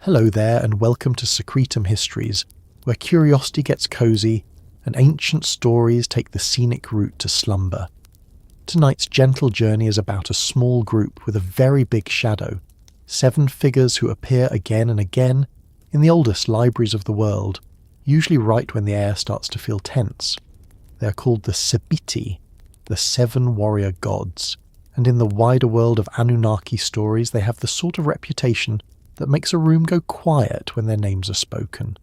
Hello there and welcome to Secretum Histories, where curiosity gets cosy and ancient stories take the scenic route to slumber. Tonight's gentle journey is about a small group with a very big shadow, 7 figures who appear again and again in the oldest libraries of the world, usually right when the air starts to feel tense. They are called the Sebitti, the 7 warrior gods, and in the wider world of Anunnaki stories they have the sort of reputation that makes a room go quiet when their names are spoken.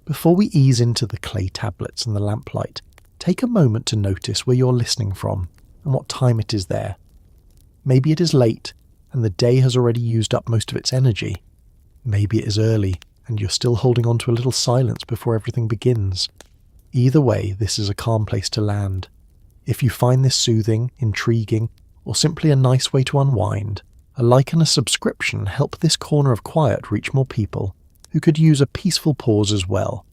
Before we ease into the clay tablets and the lamplight, take a moment to notice where you're listening from and what time it is there. Maybe it is late and the day has already used up most of its energy. Maybe it is early and you're still holding on to a little silence before everything begins. Either way, this is a calm place to land. If you find this soothing, intriguing, or simply a nice way to unwind, a like and a subscription help this corner of quiet reach more people who could use a peaceful pause as well.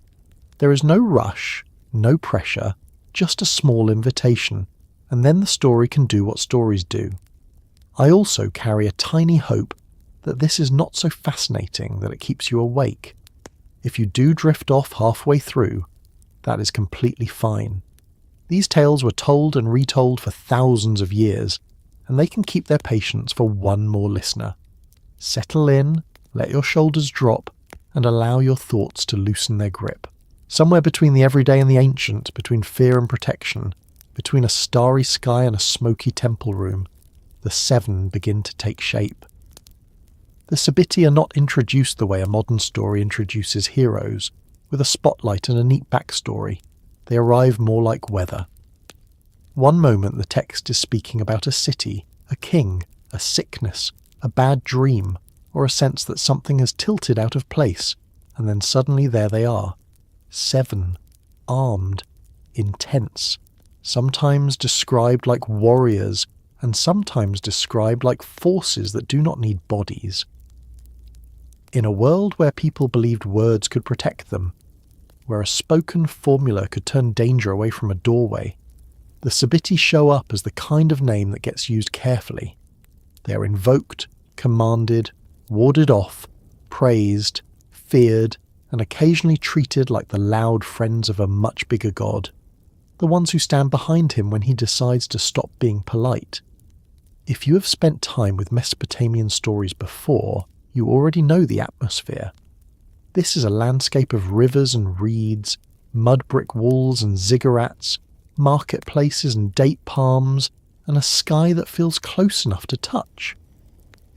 There is no rush, no pressure, just a small invitation, and then the story can do what stories do. I also carry a tiny hope that this is not so fascinating that it keeps you awake. If you do drift off halfway through, that is completely fine. These tales were told and retold for thousands of years, and they can keep their patience for one more listener. Settle in, let your shoulders drop, and allow your thoughts to loosen their grip. Somewhere between the everyday and the ancient, between fear and protection, between a starry sky and a smoky temple room, the 7 begin to take shape. The Sabitti are not introduced the way a modern story introduces heroes, with a spotlight and a neat backstory. They arrive more like weather. One moment the text is speaking about a city, a king, a sickness, a bad dream, or a sense that something has tilted out of place, and then suddenly there they are. 7, armed, intense, sometimes described like warriors, and sometimes described like forces that do not need bodies. In a world where people believed words could protect them, where a spoken formula could turn danger away from a doorway, the Sabitti show up as the kind of name that gets used carefully. They are invoked, commanded, warded off, praised, feared, and occasionally treated like the loud friends of a much bigger god, the ones who stand behind him when he decides to stop being polite. If you have spent time with Mesopotamian stories before, you already know the atmosphere. This is a landscape of rivers and reeds, mud brick walls and ziggurats, marketplaces and date palms, and a sky that feels close enough to touch.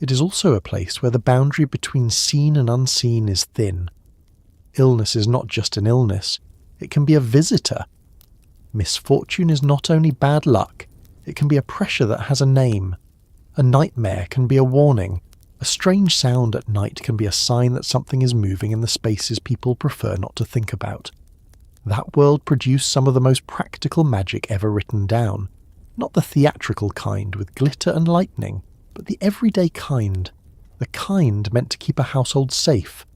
It is also a place where the boundary between seen and unseen is thin. Illness is not just an illness, it can be a visitor. Misfortune is not only bad luck, it can be a pressure that has a name. A nightmare can be a warning. A strange sound at night can be a sign that something is moving in the spaces people prefer not to think about. That world produced some of the most practical magic ever written down. Not the theatrical kind with glitter and lightning, but the everyday kind. The kind meant to keep a household safe.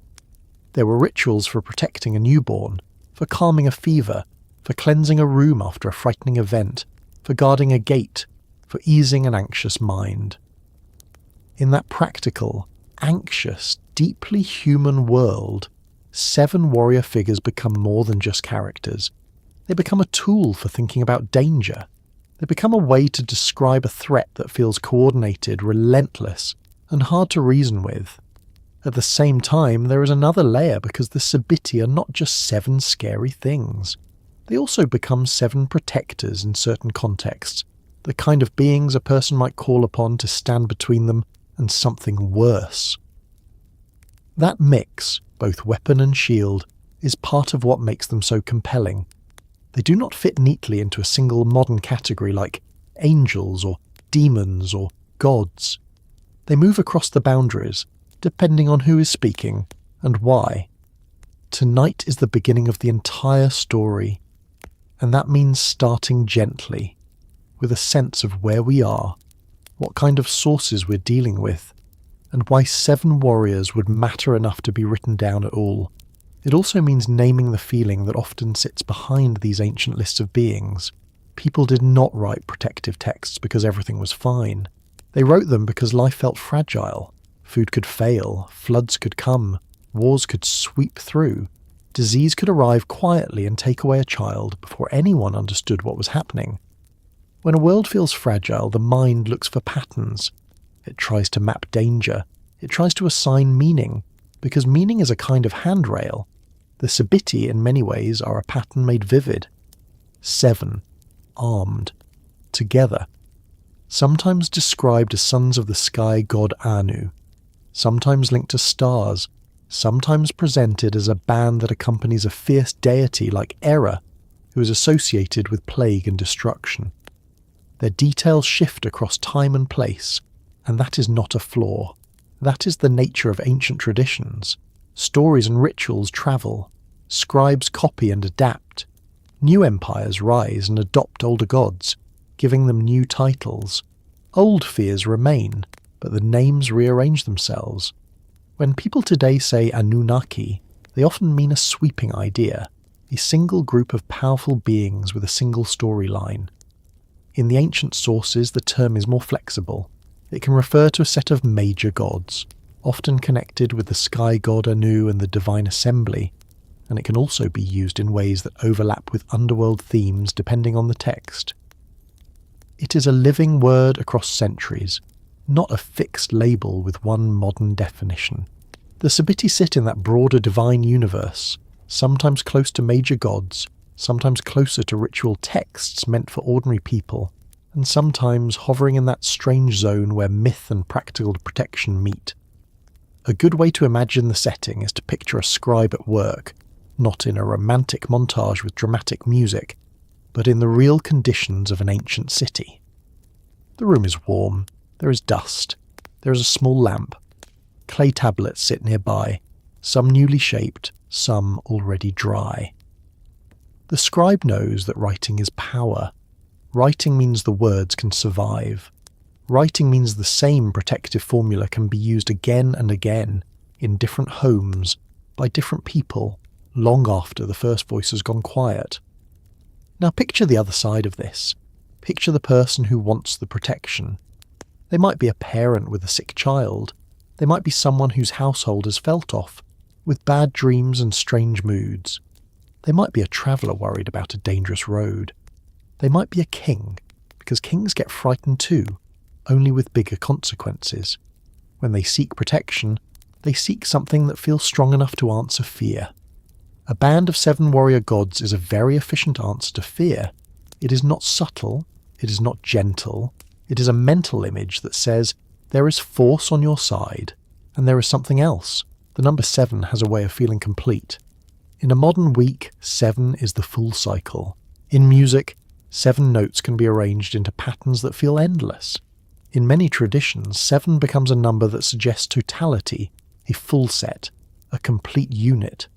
There were rituals for protecting a newborn, for calming a fever, for cleansing a room after a frightening event, for guarding a gate, for easing an anxious mind. In that practical, anxious, deeply human world, 7 warrior figures become more than just characters. They become a tool for thinking about danger. They become a way to describe a threat that feels coordinated, relentless, and hard to reason with. At the same time, there is another layer because the Sabitti are not just 7 scary things. They also become 7 protectors in certain contexts, the kind of beings a person might call upon to stand between them and something worse. That mix, both weapon and shield, is part of what makes them so compelling. They do not fit neatly into a single modern category like angels or demons or gods. They move across the boundaries, depending on who is speaking and why. Tonight is the beginning of the entire story, and that means starting gently, with a sense of where we are, what kind of sources we're dealing with, and why 7 warriors would matter enough to be written down at all. It also means naming the feeling that often sits behind these ancient lists of beings. People did not write protective texts because everything was fine. They wrote them because life felt fragile. Food could fail, floods could come, Wars could sweep through. Disease could arrive quietly and take away a child before anyone understood what was happening. When a world feels fragile, the mind looks for patterns. It tries to map danger. It tries to assign meaning, because meaning is a kind of handrail. The Sabitti, in many ways, are a pattern made vivid. 7. Armed. Together. Sometimes described as sons of the sky god Anu. Sometimes linked to stars. Sometimes presented as a band that accompanies a fierce deity like Era, who is associated with plague and destruction. Their details shift across time and place, and that is not a flaw. That is the nature of ancient traditions. Stories and rituals travel. Scribes copy and adapt. New empires rise and adopt older gods, giving them new titles. Old fears remain, but the names rearrange themselves. When people today say Anunnaki, they often mean a sweeping idea, a single group of powerful beings with a single storyline. In the ancient sources, the term is more flexible. It can refer to a set of major gods, often connected with the sky god Anu and the divine assembly, and it can also be used in ways that overlap with underworld themes depending on the text. It is a living word across centuries, not a fixed label with one modern definition. The Sabitti sit in that broader divine universe, sometimes close to major gods, sometimes closer to ritual texts meant for ordinary people, and sometimes hovering in that strange zone where myth and practical protection meet. A good way to imagine the setting is to picture a scribe at work, not in a romantic montage with dramatic music, but in the real conditions of an ancient city. The room is warm, there is dust, there is a small lamp. Clay tablets sit nearby, some newly shaped, some already dry. The scribe knows that writing is power. Writing means the words can survive. Writing means the same protective formula can be used again and again, in different homes, by different people, long after the first voice has gone quiet. Now picture the other side of this. Picture the person who wants the protection. They might be a parent with a sick child. They might be someone whose household has felt off, with bad dreams and strange moods. They might be a traveller worried about a dangerous road. They might be a king, because kings get frightened too, only with bigger consequences. When they seek protection, they seek something that feels strong enough to answer fear. A band of 7 warrior gods is a very efficient answer to fear. It is not subtle, it is not gentle, it is a mental image that says, there is force on your side, and there is something else. The number 7 has a way of feeling complete. In a modern week, 7 is the full cycle. In music, 7 notes can be arranged into patterns that feel endless. In many traditions, 7 becomes a number that suggests totality, a full set, a complete unit.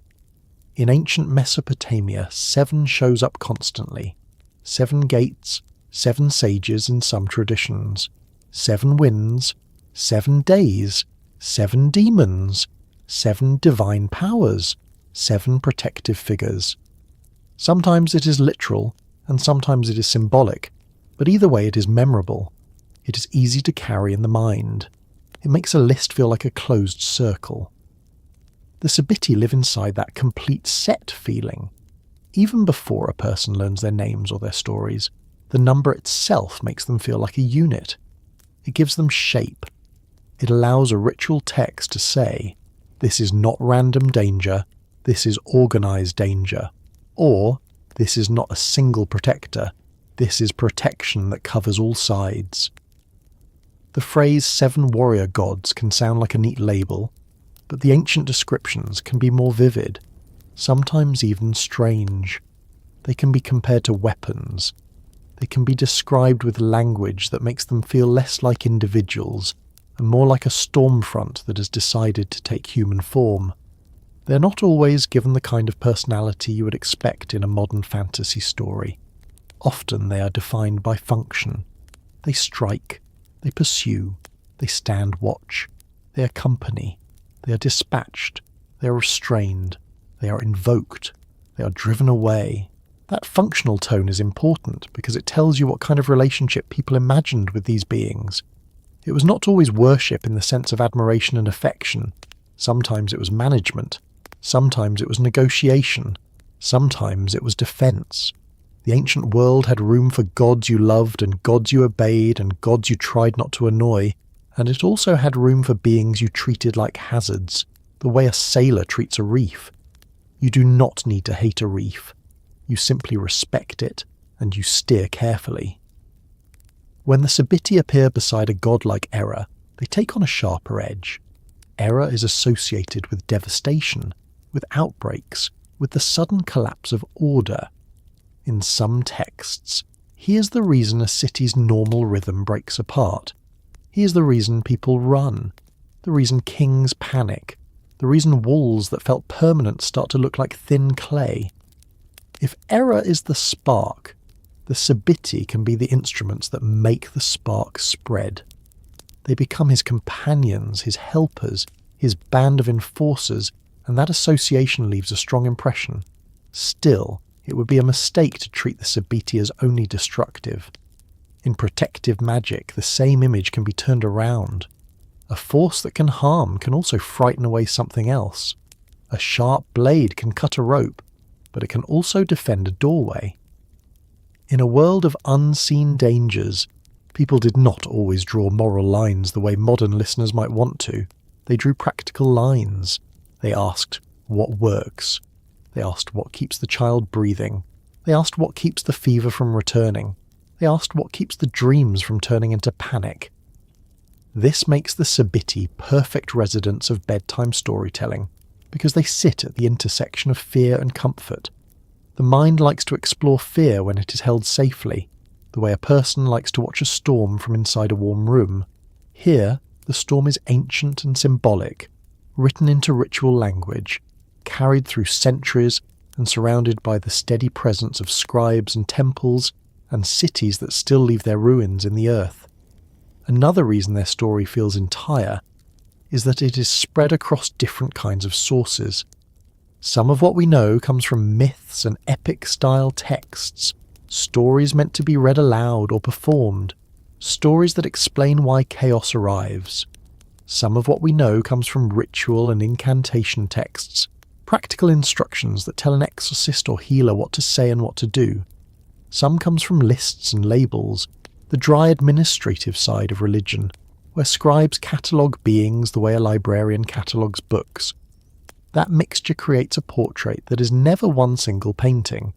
In ancient Mesopotamia, 7 shows up constantly. 7 gates, 7 sages in some traditions, 7 winds, 7 days, 7 demons, 7 divine powers, 7 protective figures. Sometimes it is literal, and sometimes it is symbolic, but either way it is memorable. It is easy to carry in the mind. It makes a list feel like a closed circle. The Sabitti live inside that complete set feeling. Even before a person learns their names or their stories, the number itself makes them feel like a unit. It gives them shape. It allows a ritual text to say, this is not random danger, this is organized danger. Or, this is not a single protector, this is protection that covers all sides. The phrase 7 warrior gods can sound like a neat label, but the ancient descriptions can be more vivid, sometimes even strange. They can be compared to weapons. They can be described with language that makes them feel less like individuals and more like a storm front that has decided to take human form. They're not always given the kind of personality you would expect in a modern fantasy story. Often they are defined by function. They strike, they pursue, they stand watch, they accompany, they are dispatched, they are restrained, they are invoked, they are driven away. That functional tone is important because it tells you what kind of relationship people imagined with these beings. It was not always worship in the sense of admiration and affection. Sometimes it was management. Sometimes it was negotiation. Sometimes it was defense. The ancient world had room for gods you loved and gods you obeyed and gods you tried not to annoy, and it also had room for beings you treated like hazards, the way a sailor treats a reef. You do not need to hate a reef. You simply respect it, and you steer carefully. When the Sabitti appear beside a god like Era, they take on a sharper edge. Era is associated with devastation, with outbreaks, with the sudden collapse of order. In some texts, he is the reason a city's normal rhythm breaks apart. He is the reason people run, the reason kings panic, the reason walls that felt permanent start to look like thin clay. If Era is the spark, the Sabitti can be the instruments that make the spark spread. They become his companions, his helpers, his band of enforcers, and that association leaves a strong impression. Still, it would be a mistake to treat the Sabitti as only destructive. In protective magic, the same image can be turned around. A force that can harm can also frighten away something else. A sharp blade can cut a rope, but it can also defend a doorway. In a world of unseen dangers, people did not always draw moral lines the way modern listeners might want to. They drew practical lines. They asked, what works? They asked what keeps the child breathing. They asked what keeps the fever from returning. They asked what keeps the dreams from turning into panic. This makes the Sabitti perfect residents of bedtime storytelling, because they sit at the intersection of fear and comfort. The mind likes to explore fear when it is held safely, the way a person likes to watch a storm from inside a warm room. Here, the storm is ancient and symbolic, written into ritual language, carried through centuries and surrounded by the steady presence of scribes and temples and cities that still leave their ruins in the earth. Another reason their story feels entire is that it is spread across different kinds of sources. Some of what we know comes from myths and epic-style texts, stories meant to be read aloud or performed, stories that explain why chaos arrives. Some of what we know comes from ritual and incantation texts, practical instructions that tell an exorcist or healer what to say and what to do. Some comes from lists and labels, the dry administrative side of religion, where scribes catalogue beings the way a librarian catalogues books. That mixture creates a portrait that is never one single painting.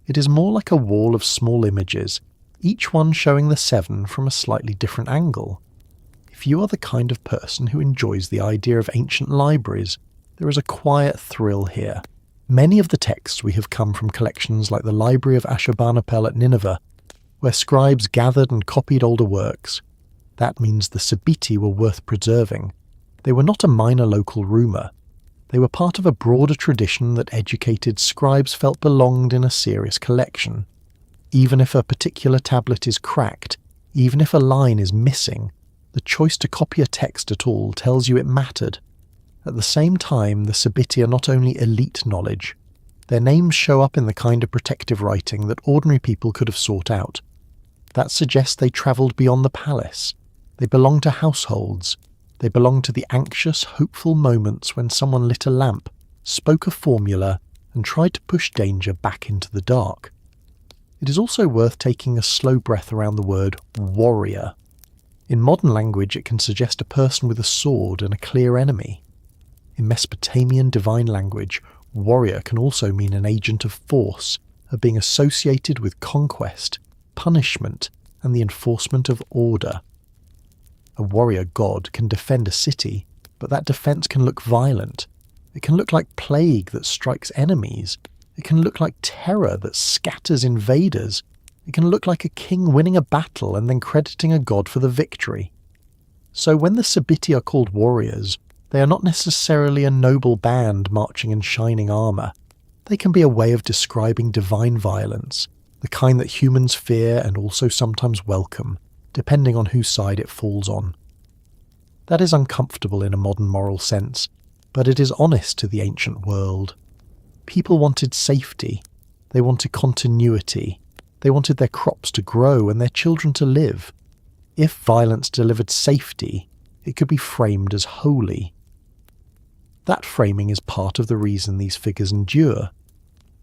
It is more like a wall of small images, each one showing the seven from a slightly different angle. If you are the kind of person who enjoys the idea of ancient libraries, there is a quiet thrill here. Many of the texts we have come from collections like the Library of Ashurbanipal at Nineveh, where scribes gathered and copied older works. That means the Sabitti were worth preserving. They were not a minor local rumour. They were part of a broader tradition that educated scribes felt belonged in a serious collection. Even if a particular tablet is cracked, even if a line is missing, the choice to copy a text at all tells you it mattered. At the same time, the Sabitti are not only elite knowledge. Their names show up in the kind of protective writing that ordinary people could have sought out. That suggests they travelled beyond the palace. They belong to households. They belong to the anxious, hopeful moments when someone lit a lamp, spoke a formula, and tried to push danger back into the dark. It is also worth taking a slow breath around the word warrior. In modern language, it can suggest a person with a sword and a clear enemy. In Mesopotamian divine language, warrior can also mean an agent of force, of being associated with conquest, punishment, and the enforcement of order. A warrior god can defend a city, but that defense can look violent. It can look like plague that strikes enemies. It can look like terror that scatters invaders. It can look like a king winning a battle and then crediting a god for the victory. So when the Sabitti are called warriors, they are not necessarily a noble band marching in shining armour. They can be a way of describing divine violence, the kind that humans fear and also sometimes welcome, depending on whose side it falls on. That is uncomfortable in a modern moral sense, but it is honest to the ancient world. People wanted safety. They wanted continuity. They wanted their crops to grow and their children to live. If violence delivered safety, it could be framed as holy. That framing is part of the reason these figures endure.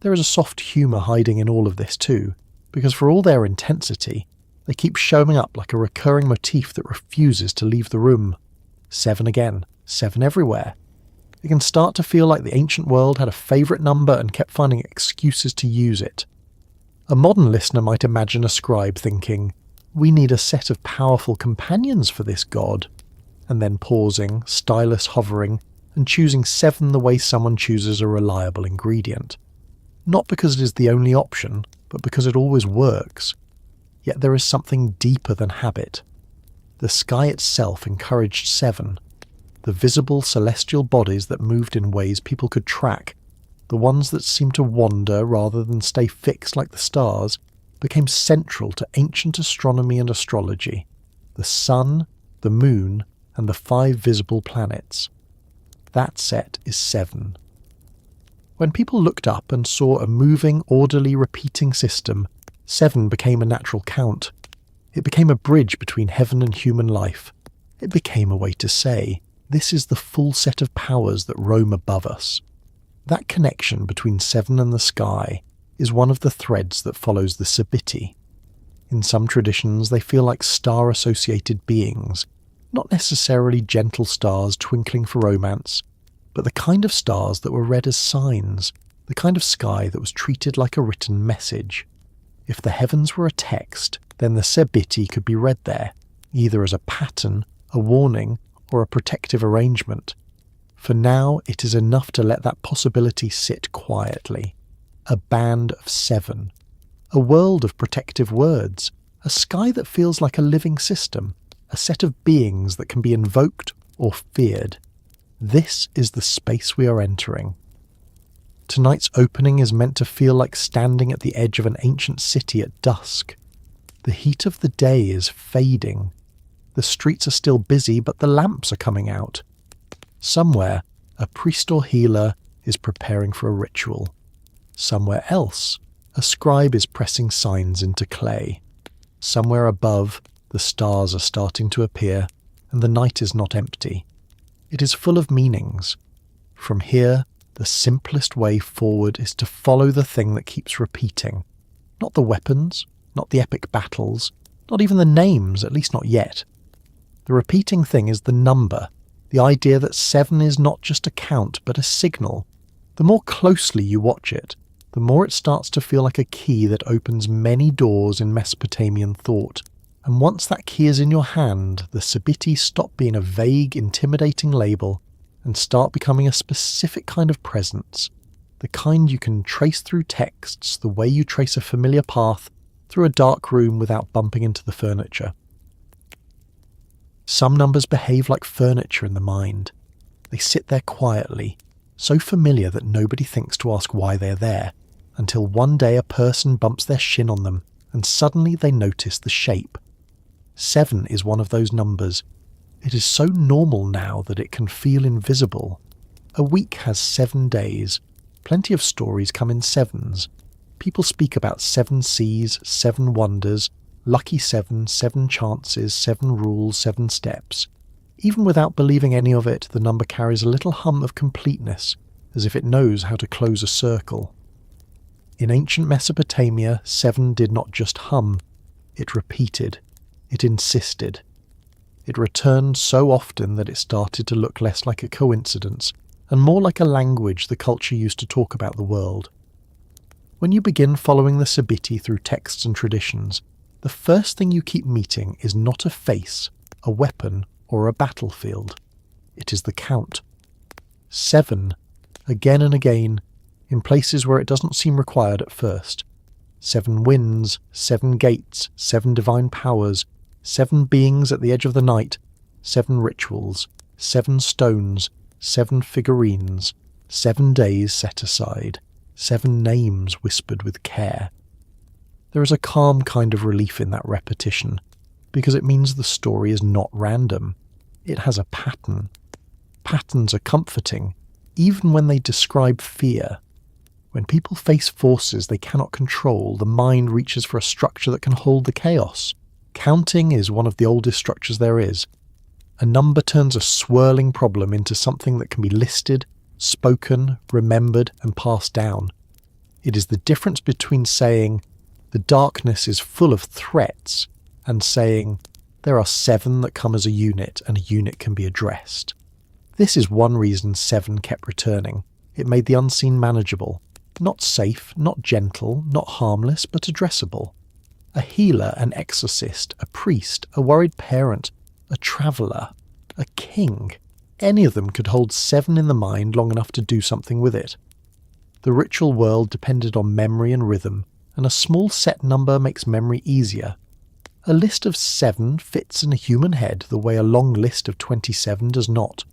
There is a soft humour hiding in all of this too, because for all their intensity, they keep showing up like a recurring motif that refuses to leave the room. 7 again, 7 everywhere. It can start to feel like the ancient world had a favourite number and kept finding excuses to use it. A modern listener might imagine a scribe thinking, "We need a set of powerful companions for this god," and then pausing, stylus hovering, and choosing 7 the way someone chooses a reliable ingredient. Not because it is the only option, but because it always works. Yet there is something deeper than habit. The sky itself encouraged 7. The visible celestial bodies that moved in ways people could track, the ones that seemed to wander rather than stay fixed like the stars, became central to ancient astronomy and astrology. The sun, the moon, and the 5 visible planets. That set is 7. When people looked up and saw a moving, orderly, repeating system, 7 became a natural count. It became a bridge between heaven and human life. It became a way to say, this is the full set of powers that roam above us. That connection between 7 and the sky is one of the threads that follows the Sabitti. In some traditions, they feel like star-associated beings, not necessarily gentle stars twinkling for romance, but the kind of stars that were read as signs, the kind of sky that was treated like a written message. If the heavens were a text, then the Sebitti could be read there, either as a pattern, a warning, or a protective arrangement. For now, it is enough to let that possibility sit quietly. A band of 7. A world of protective words. A sky that feels like a living system. A set of beings that can be invoked or feared. This is the space we are entering. Tonight's opening is meant to feel like standing at the edge of an ancient city at dusk. The heat of the day is fading. The streets are still busy, but the lamps are coming out. Somewhere, a priest or healer is preparing for a ritual. Somewhere else, a scribe is pressing signs into clay. Somewhere above, the stars are starting to appear, and the night is not empty. It is full of meanings. From here, the simplest way forward is to follow the thing that keeps repeating. Not the weapons, not the epic battles, not even the names, at least not yet. The repeating thing is the number, the idea that 7 is not just a count, but a signal. The more closely you watch it, the more it starts to feel like a key that opens many doors in Mesopotamian thought. And once that key is in your hand, the Sabitti stop being a vague, intimidating label and start becoming a specific kind of presence, the kind you can trace through texts the way you trace a familiar path through a dark room without bumping into the furniture. Some numbers behave like furniture in the mind. They sit there quietly, so familiar that nobody thinks to ask why they're there, until one day a person bumps their shin on them and suddenly they notice the shape. 7 is one of those numbers. It is so normal now that it can feel invisible. A week has 7 days. Plenty of stories come in 7s. People speak about 7 seas, 7 wonders, lucky 7, 7 chances, 7 rules, 7 steps. Even without believing any of it, the number carries a little hum of completeness, as if it knows how to close a circle. In ancient Mesopotamia, 7 did not just hum. It repeated. It insisted. It returned so often that it started to look less like a coincidence and more like a language the culture used to talk about the world. When you begin following the Sabitti through texts and traditions, the first thing you keep meeting is not a face, a weapon, or a battlefield. It is the count. 7, again and again, in places where it doesn't seem required at first. 7 winds, 7 gates, 7 divine powers, 7 beings at the edge of the night, 7 rituals, 7 stones, 7 figurines, 7 days set aside, 7 names whispered with care. There is a calm kind of relief in that repetition, because it means the story is not random. It has a pattern. Patterns are comforting, even when they describe fear. When people face forces they cannot control, the mind reaches for a structure that can hold the chaos. Counting is one of the oldest structures there is. A number turns a swirling problem into something that can be listed, spoken, remembered, and passed down. It is the difference between saying, "The darkness is full of threats," and saying, "There are 7 that come as a unit, and a unit can be addressed." This is one reason 7 kept returning. It made the unseen manageable. Not safe, not gentle, not harmless, but addressable. A healer, an exorcist, a priest, a worried parent, a traveller, a king. Any of them could hold 7 in the mind long enough to do something with it. The ritual world depended on memory and rhythm, and a small set number makes memory easier. A list of 7 fits in a human head the way a long list of 27 does not.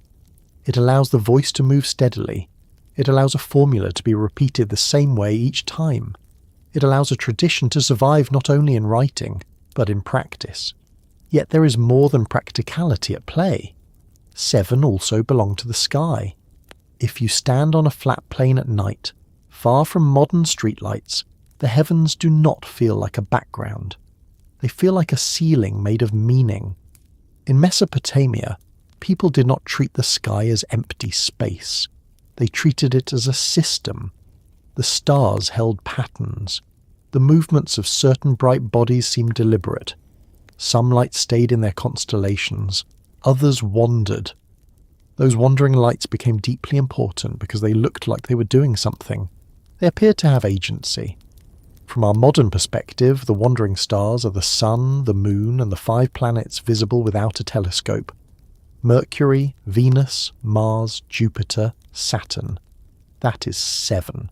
It allows the voice to move steadily. It allows a formula to be repeated the same way each time. It allows a tradition to survive not only in writing, but in practice. Yet there is more than practicality at play. 7 also belong to the sky. If you stand on a flat plain at night, far from modern streetlights, the heavens do not feel like a background. They feel like a ceiling made of meaning. In Mesopotamia, people did not treat the sky as empty space. They treated it as a system. The stars held patterns. The movements of certain bright bodies seemed deliberate. Some lights stayed in their constellations. Others wandered. Those wandering lights became deeply important because they looked like they were doing something. They appeared to have agency. From our modern perspective, the wandering stars are the Sun, the Moon, and the 5 planets visible without a telescope. Mercury, Venus, Mars, Jupiter, Saturn. That is 7.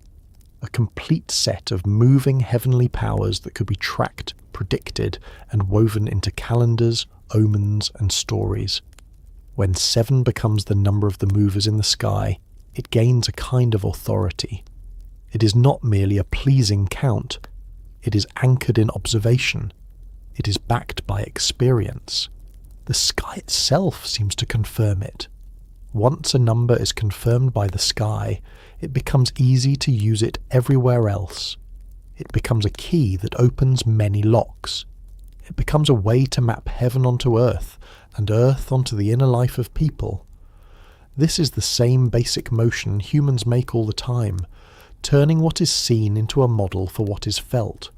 A complete set of moving heavenly powers that could be tracked, predicted, and woven into calendars, omens, and stories. When 7 becomes the number of the movers in the sky, it gains a kind of authority. It is not merely a pleasing count. It is anchored in observation. It is backed by experience. The sky itself seems to confirm it. Once a number is confirmed by the sky, it becomes easy to use it everywhere else. It becomes a key that opens many locks. It becomes a way to map heaven onto earth, and earth onto the inner life of people. This is the same basic motion humans make all the time, turning what is seen into a model for what is felt.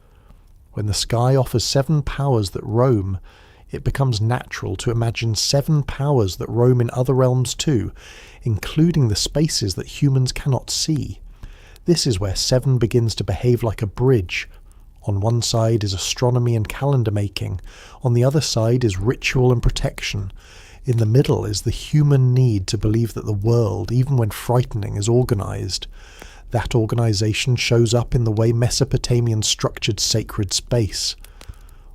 When the sky offers 7 powers that roam, it becomes natural to imagine 7 powers that roam in other realms too, including the spaces that humans cannot see. This is where 7 begins to behave like a bridge. On one side is astronomy and calendar making. On the other side is ritual and protection. In the middle is the human need to believe that the world, even when frightening, is organized. That organization shows up in the way Mesopotamians structured sacred space.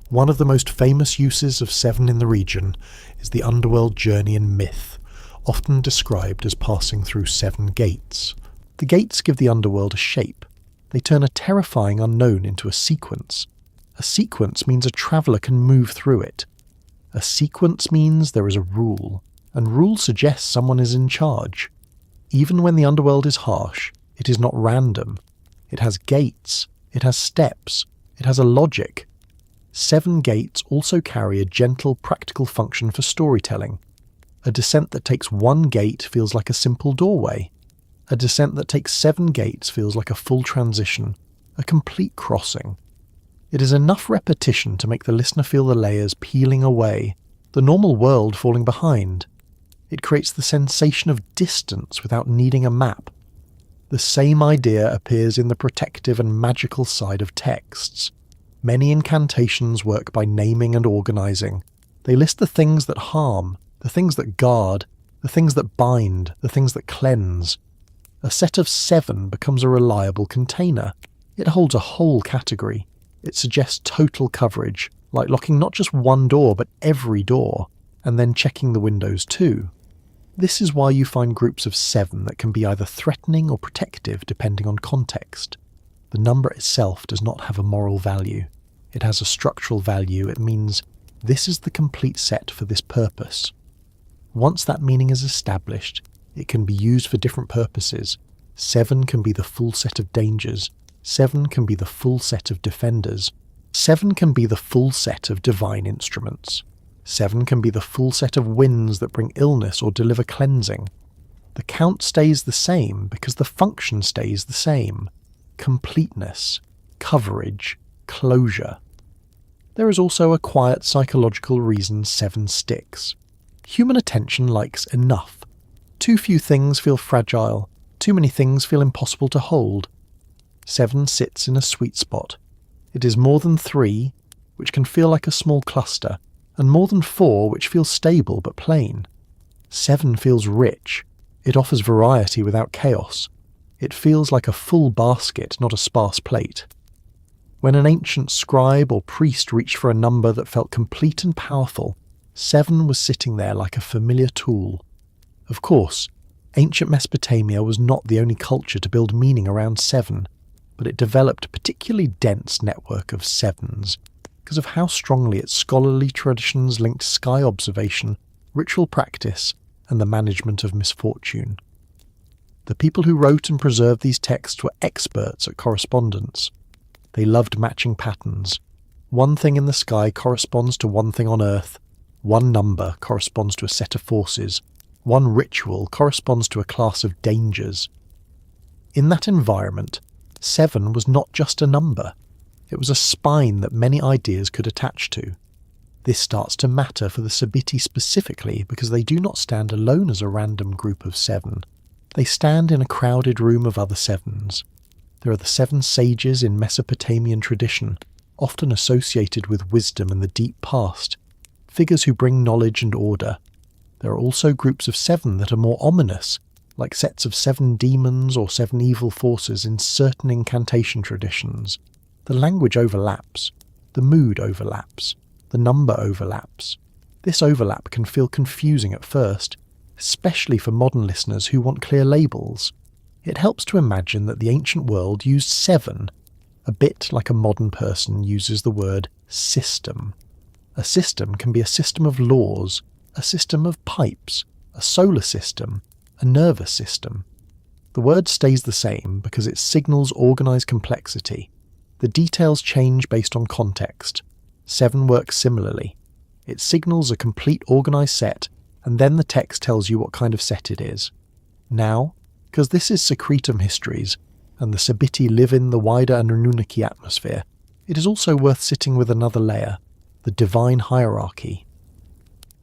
One of the most famous uses of 7 in the region is the underworld journey in myth, often described as passing through 7 gates. The gates give the underworld a shape. They turn a terrifying unknown into a sequence. A sequence means a traveller can move through it. A sequence means there is a rule, and rule suggests someone is in charge. Even when the underworld is harsh, it is not random. It has gates, it has steps, it has a logic. 7 gates also carry a gentle, practical function for storytelling. A descent that takes 1 gate feels like a simple doorway. A descent that takes 7 gates feels like a full transition, a complete crossing. It is enough repetition to make the listener feel the layers peeling away, the normal world falling behind. It creates the sensation of distance without needing a map. The same idea appears in the protective and magical side of texts. Many incantations work by naming and organizing. They list the things that harm, the things that guard, the things that bind, the things that cleanse. A set of 7 becomes a reliable container. It holds a whole category. It suggests total coverage, like locking not just one door but every door, and then checking the windows too. This is why you find groups of 7 that can be either threatening or protective depending on context. The number itself does not have a moral value. It has a structural value. It means this is the complete set for this purpose. Once that meaning is established, it can be used for different purposes. 7 can be the full set of dangers. 7 can be the full set of defenders. 7 can be the full set of divine instruments. 7 can be the full set of winds that bring illness or deliver cleansing. The count stays the same because the function stays the same. Completeness, coverage, closure. There is also a quiet psychological reason 7 sticks. Human attention likes enough. Too few things feel fragile, too many things feel impossible to hold. 7 sits in a sweet spot. It is more than 3, which can feel like a small cluster, and more than 4, which feels stable but plain. 7 feels rich. It offers variety without chaos. It feels like a full basket, not a sparse plate. When an ancient scribe or priest reached for a number that felt complete and powerful, 7 was sitting there like a familiar tool. Of course, ancient Mesopotamia was not the only culture to build meaning around 7, but it developed a particularly dense network of 7s because of how strongly its scholarly traditions linked sky observation, ritual practice, and the management of misfortune. The people who wrote and preserved these texts were experts at correspondence. They loved matching patterns. One thing in the sky corresponds to one thing on Earth. One number corresponds to a set of forces. One ritual corresponds to a class of dangers. In that environment, 7 was not just a number. It was a spine that many ideas could attach to. This starts to matter for the Sabitti specifically because they do not stand alone as a random group of 7. They stand in a crowded room of other 7s. There are the 7 sages in Mesopotamian tradition, often associated with wisdom and the deep past, figures who bring knowledge and order. There are also groups of 7 that are more ominous, like sets of 7 demons or 7 evil forces in certain incantation traditions. The language overlaps, the mood overlaps, the number overlaps. This overlap can feel confusing at first, especially for modern listeners who want clear labels. It helps to imagine that the ancient world used 7, a bit like a modern person uses the word system. A system can be a system of laws, a system of pipes, a solar system, a nervous system. The word stays the same because it signals organised complexity. The details change based on context. 7 works similarly. It signals a complete organised set, and then the text tells you what kind of set it is. Now, because this is Secretum Histories, and the Sabitti live in the wider Anunnaki atmosphere, it is also worth sitting with another layer, the divine hierarchy.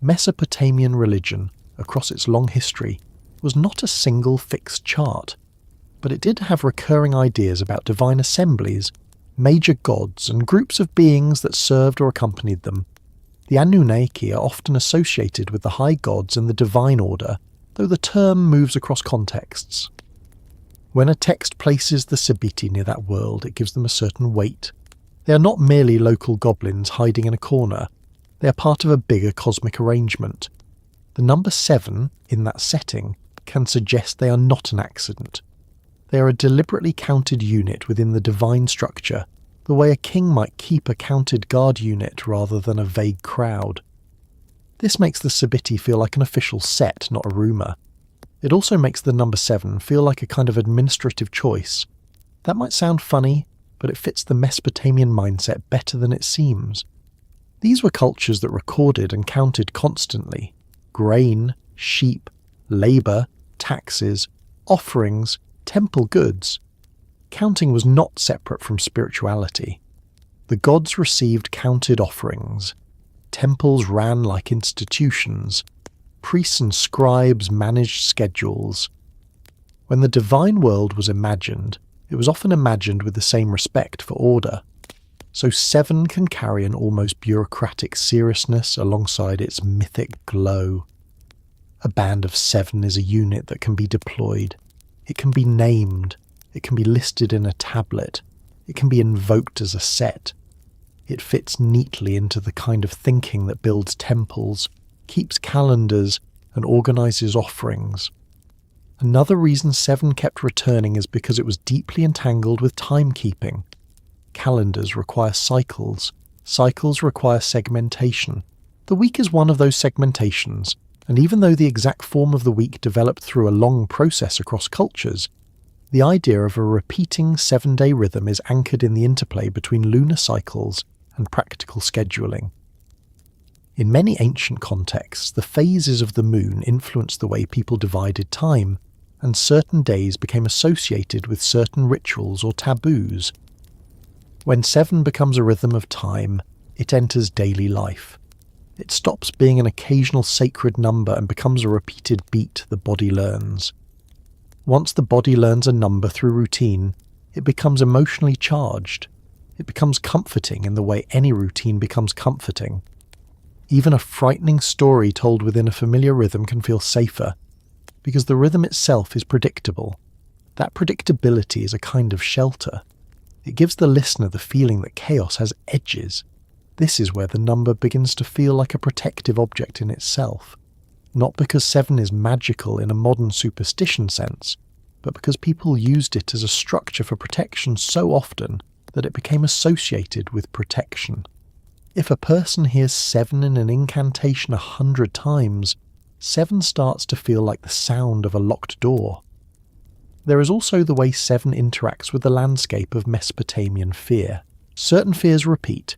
Mesopotamian religion, across its long history, was not a single fixed chart, but it did have recurring ideas about divine assemblies, major gods, and groups of beings that served or accompanied them. The Anunnaki are often associated with the high gods and the divine order, though the term moves across contexts. When a text places the Sabitti near that world, it gives them a certain weight. They are not merely local goblins hiding in a corner. They are part of a bigger cosmic arrangement. The number 7, in that setting, can suggest they are not an accident. They are a deliberately counted unit within the divine structure, the way a king might keep a counted guard unit rather than a vague crowd. This makes the Sabitti feel like an official set, not a rumour. It also makes the number 7 feel like a kind of administrative choice. That might sound funny, but it fits the Mesopotamian mindset better than it seems. These were cultures that recorded and counted constantly. Grain, sheep, labour, taxes, offerings, temple goods. Counting was not separate from spirituality. The gods received counted offerings. Temples ran like institutions. Priests and scribes managed schedules. When the divine world was imagined, it was often imagined with the same respect for order. So 7 can carry an almost bureaucratic seriousness alongside its mythic glow. A band of 7 is a unit that can be deployed. It can be named. It can be listed in a tablet. It can be invoked as a set. It fits neatly into the kind of thinking that builds temples, keeps calendars, and organises offerings. Another reason 7 kept returning is because it was deeply entangled with timekeeping. Calendars require cycles. Cycles require segmentation. The week is one of those segmentations, and even though the exact form of the week developed through a long process across cultures, the idea of a repeating 7-day rhythm is anchored in the interplay between lunar cycles and practical scheduling. In many ancient contexts, the phases of the moon influenced the way people divided time, and certain days became associated with certain rituals or taboos. When 7 becomes a rhythm of time, it enters daily life. It stops being an occasional sacred number and becomes a repeated beat the body learns. Once the body learns a number through routine, it becomes emotionally charged. It becomes comforting in the way any routine becomes comforting. Even a frightening story told within a familiar rhythm can feel safer, because the rhythm itself is predictable. That predictability is a kind of shelter. It gives the listener the feeling that chaos has edges. This is where the number begins to feel like a protective object in itself, not because 7 is magical in a modern superstition sense, but because people used it as a structure for protection so often that it became associated with protection. If a person hears 7 in an incantation 100 times, 7 starts to feel like the sound of a locked door. There is also the way 7 interacts with the landscape of Mesopotamian fear. Certain fears repeat.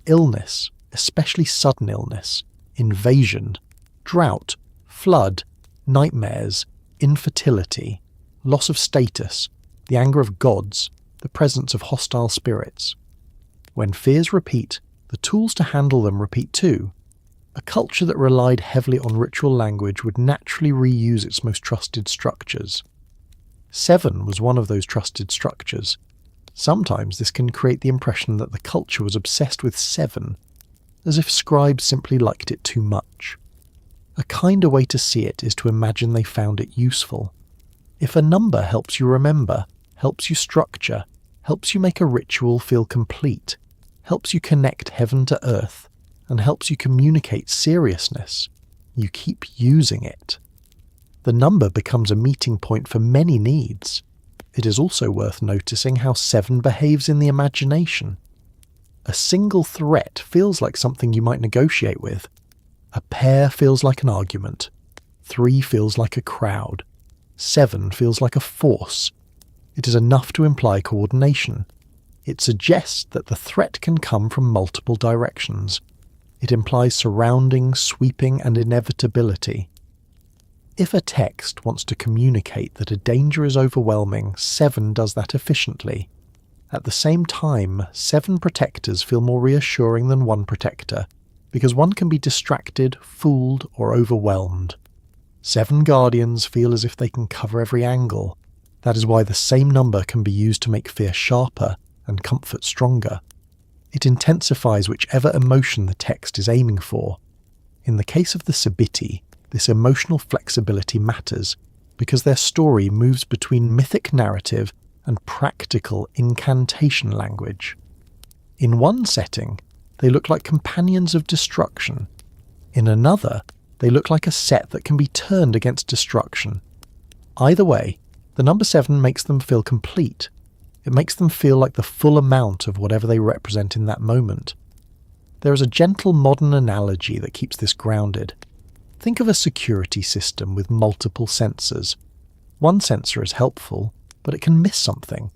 Illness, especially sudden illness, invasion, drought, flood, nightmares, infertility, loss of status, the anger of gods, the presence of hostile spirits. When fears repeat, the tools to handle them repeat too. A culture that relied heavily on ritual language would naturally reuse its most trusted structures. 7 was one of those trusted structures. Sometimes this can create the impression that the culture was obsessed with 7, as if scribes simply liked it too much. A kinder way to see it is to imagine they found it useful. If a number helps you remember, helps you structure, helps you make a ritual feel complete, helps you connect heaven to earth, and helps you communicate seriousness, you keep using it. The number becomes a meeting point for many needs. It is also worth noticing how 7 behaves in the imagination. A single threat feels like something you might negotiate with. A pair feels like an argument. 3 feels like a crowd. 7 feels like a force. It is enough to imply coordination. It suggests that the threat can come from multiple directions. It implies surrounding, sweeping, and inevitability. If a text wants to communicate that a danger is overwhelming, 7 does that efficiently. At the same time, 7 protectors feel more reassuring than 1 protector, because one can be distracted, fooled, or overwhelmed. 7 guardians feel as if they can cover every angle. That is why the same number can be used to make fear sharper and comfort stronger. It intensifies whichever emotion the text is aiming for. In the case of the Sabitti, this emotional flexibility matters because their story moves between mythic narrative and practical incantation language. In one setting, they look like companions of destruction. In another, they look like a set that can be turned against destruction. Either way, the number 7 makes them feel complete. It makes them feel like the full amount of whatever they represent in that moment. There is a gentle modern analogy that keeps this grounded. Think of a security system with multiple sensors. One sensor is helpful, but it can miss something.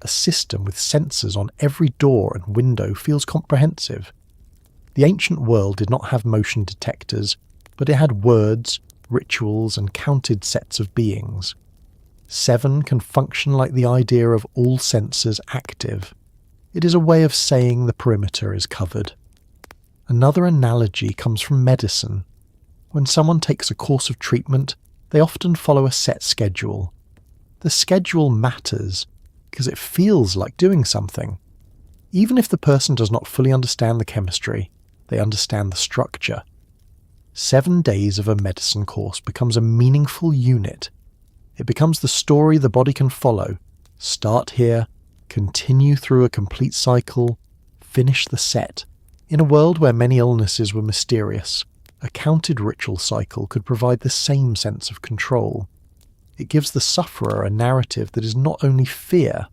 A system with sensors on every door and window feels comprehensive. The ancient world did not have motion detectors, but it had words, rituals, and counted sets of beings. 7 can function like the idea of all sensors active. It is a way of saying the perimeter is covered. Another analogy comes from medicine. When someone takes a course of treatment, they often follow a set schedule. The schedule matters because it feels like doing something. Even if the person does not fully understand the chemistry, they understand the structure. 7 days of a medicine course becomes a meaningful unit. It becomes the story the body can follow. Start here, continue through a complete cycle, finish the set. In a world where many illnesses were mysterious, a counted ritual cycle could provide the same sense of control. It gives the sufferer a narrative that is not only fear.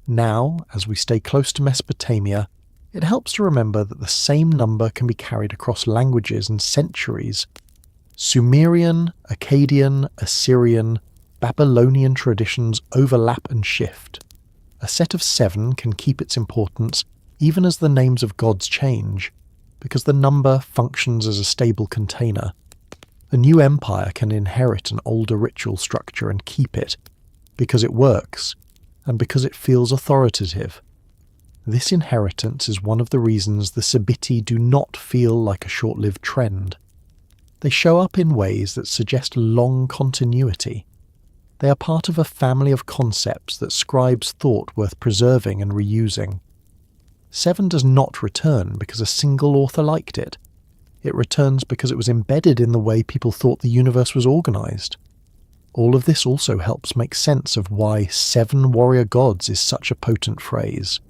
Now, as we stay close to Mesopotamia, it helps to remember that the same number can be carried across languages and centuries. Sumerian, Akkadian, Assyrian, Babylonian traditions overlap and shift. A set of 7 can keep its importance even as the names of gods change. because the number functions as a stable container. A new empire can inherit an older ritual structure and keep it, because it works, and because it feels authoritative. This inheritance is one of the reasons the Sabitti do not feel like a short-lived trend. They show up in ways that suggest long continuity. They are part of a family of concepts that scribes thought worth preserving and reusing. 7 does not return because a single author liked it. It returns because it was embedded in the way people thought the universe was organized. All of this also helps make sense of why 7 warrior gods is such a potent phrase.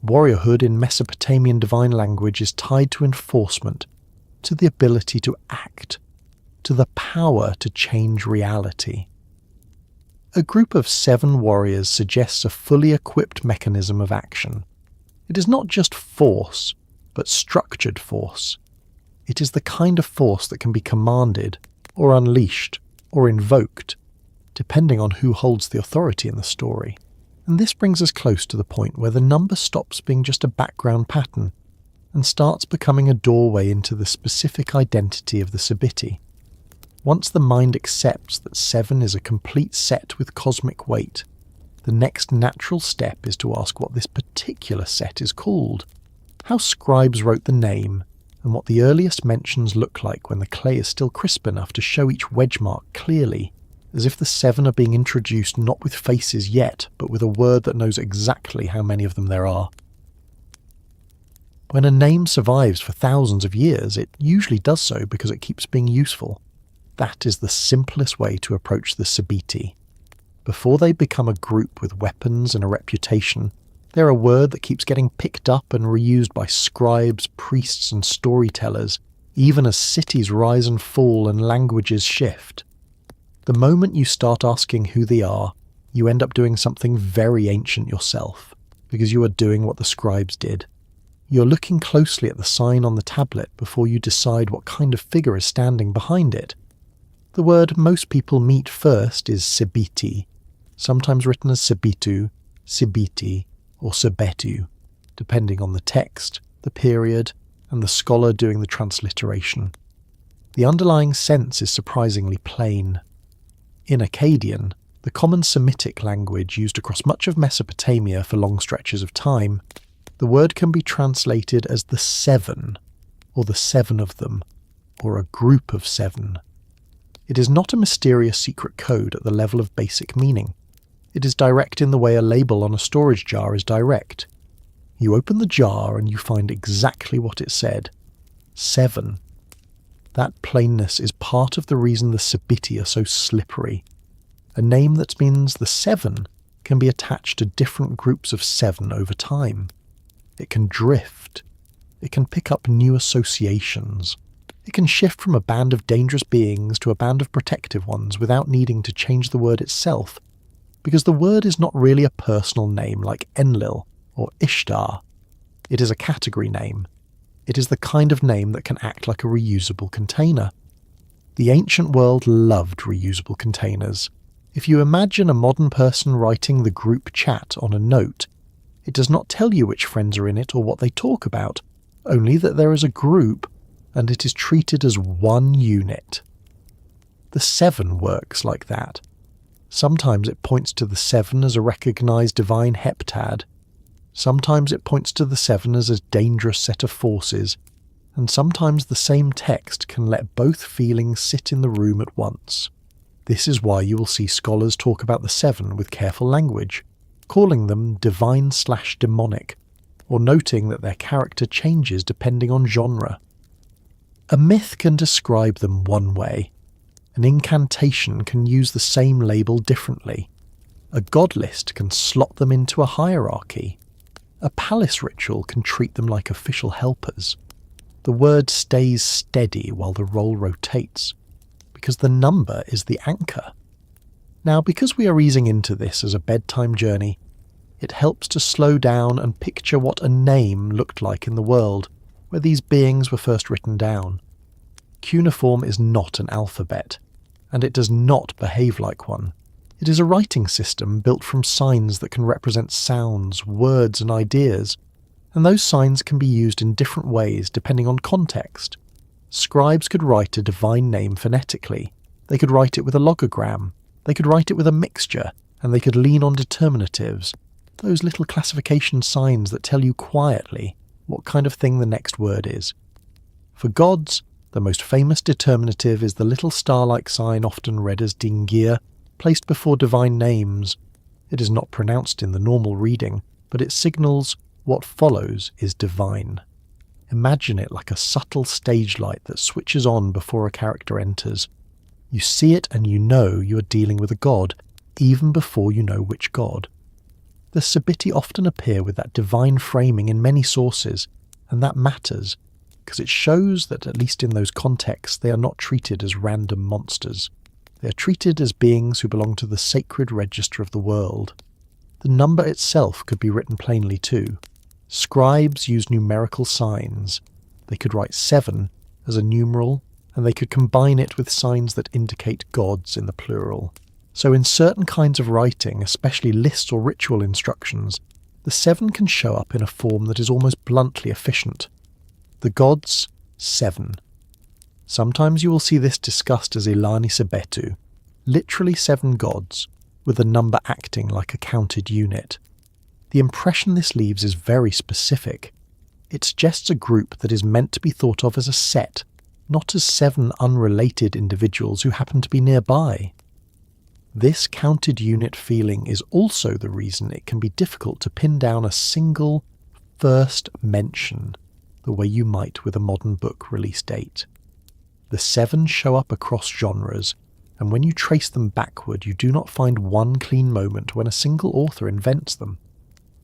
Warriorhood in Mesopotamian divine language is tied to enforcement, to the ability to act, to the power to change reality. A group of 7 warriors suggests a fully equipped mechanism of action. It is not just force, but structured force. It is the kind of force that can be commanded, or unleashed, or invoked, depending on who holds the authority in the story. And this brings us close to the point where the number stops being just a background pattern and starts becoming a doorway into the specific identity of the Sabitti. Once the mind accepts that 7 is a complete set with cosmic weight, the next natural step is to ask what this particular set is called, how scribes wrote the name, and what the earliest mentions look like when the clay is still crisp enough to show each wedge mark clearly, as if the 7 are being introduced not with faces yet, but with a word that knows exactly how many of them there are. When a name survives for thousands of years, it usually does so because it keeps being useful. That is the simplest way to approach the Sabitti. Before they become a group with weapons and a reputation, they're a word that keeps getting picked up and reused by scribes, priests and storytellers, even as cities rise and fall and languages shift. The moment you start asking who they are, you end up doing something very ancient yourself, because you are doing what the scribes did. You're looking closely at the sign on the tablet before you decide what kind of figure is standing behind it. The word most people meet first is Sebitti, sometimes written as Sebittu, Sebitti, or Sebettu, depending on the text, the period, and the scholar doing the transliteration. The underlying sense is surprisingly plain. In Akkadian, the common Semitic language used across much of Mesopotamia for long stretches of time, the word can be translated as the 7, or the 7 of them, or a group of 7. It is not a mysterious secret code at the level of basic meaning. It is direct in the way a label on a storage jar is direct. You open the jar and you find exactly what it said. 7. That plainness is part of the reason the Sabitti are so slippery. A name that means the 7 can be attached to different groups of 7 over time. It can drift. It can pick up new associations. It can shift from a band of dangerous beings to a band of protective ones without needing to change the word itself, because the word is not really a personal name like Enlil or Ishtar. It is a category name. It is the kind of name that can act like a reusable container. The ancient world loved reusable containers. If you imagine a modern person writing the group chat on a note, it does not tell you which friends are in it or what they talk about, only that there is a group and it is treated as one unit. The 7 works like that. Sometimes it points to the 7 as a recognized divine Heptad. Sometimes it points to the 7 as a dangerous set of forces, and sometimes the same text can let both feelings sit in the room at once. This is why you will see scholars talk about the 7 with careful language, calling them divine/demonic, or noting that their character changes depending on genre. A myth can describe them one way. An incantation can use the same label differently. A god list can slot them into a hierarchy. A palace ritual can treat them like official helpers. The word stays steady while the roll rotates, because the number is the anchor. Now, because we are easing into this as a bedtime journey, it helps to slow down and picture what a name looked like in the world where these beings were first written down. Cuneiform is not an alphabet, and it does not behave like one. It is a writing system built from signs that can represent sounds, words, and ideas. and those signs can be used in different ways depending on context. Scribes could write a divine name phonetically, they could write it with a logogram, they could write it with a mixture, and they could lean on determinatives, those little classification signs that tell you quietly what kind of thing the next word is. For gods, the most famous determinative is the little star-like sign often read as Dingir, placed before divine names. It is not pronounced in the normal reading, but it signals what follows is divine. Imagine it like a subtle stage light that switches on before a character enters. You see it and you know you are dealing with a god, even before you know which god. The Sabitti often appear with that divine framing in many sources, and that matters, because it shows that at least in those contexts they are not treated as random monsters. They are treated as beings who belong to the sacred register of the world. The number itself could be written plainly too. Scribes use numerical signs. They could write 7 as a numeral, and they could combine it with signs that indicate gods in the plural. So in certain kinds of writing, especially lists or ritual instructions, the 7 can show up in a form that is almost bluntly efficient. The gods, 7. Sometimes you will see this discussed as Ilani Sebetu, literally 7 gods, with the number acting like a counted unit. The impression this leaves is very specific. It suggests a group that is meant to be thought of as a set, not as 7 unrelated individuals who happen to be nearby. This counted unit feeling is also the reason it can be difficult to pin down a single first mention, the way you might with a modern book release date. The 7 show up across genres, and when you trace them backward you do not find one clean moment when a single author invents them.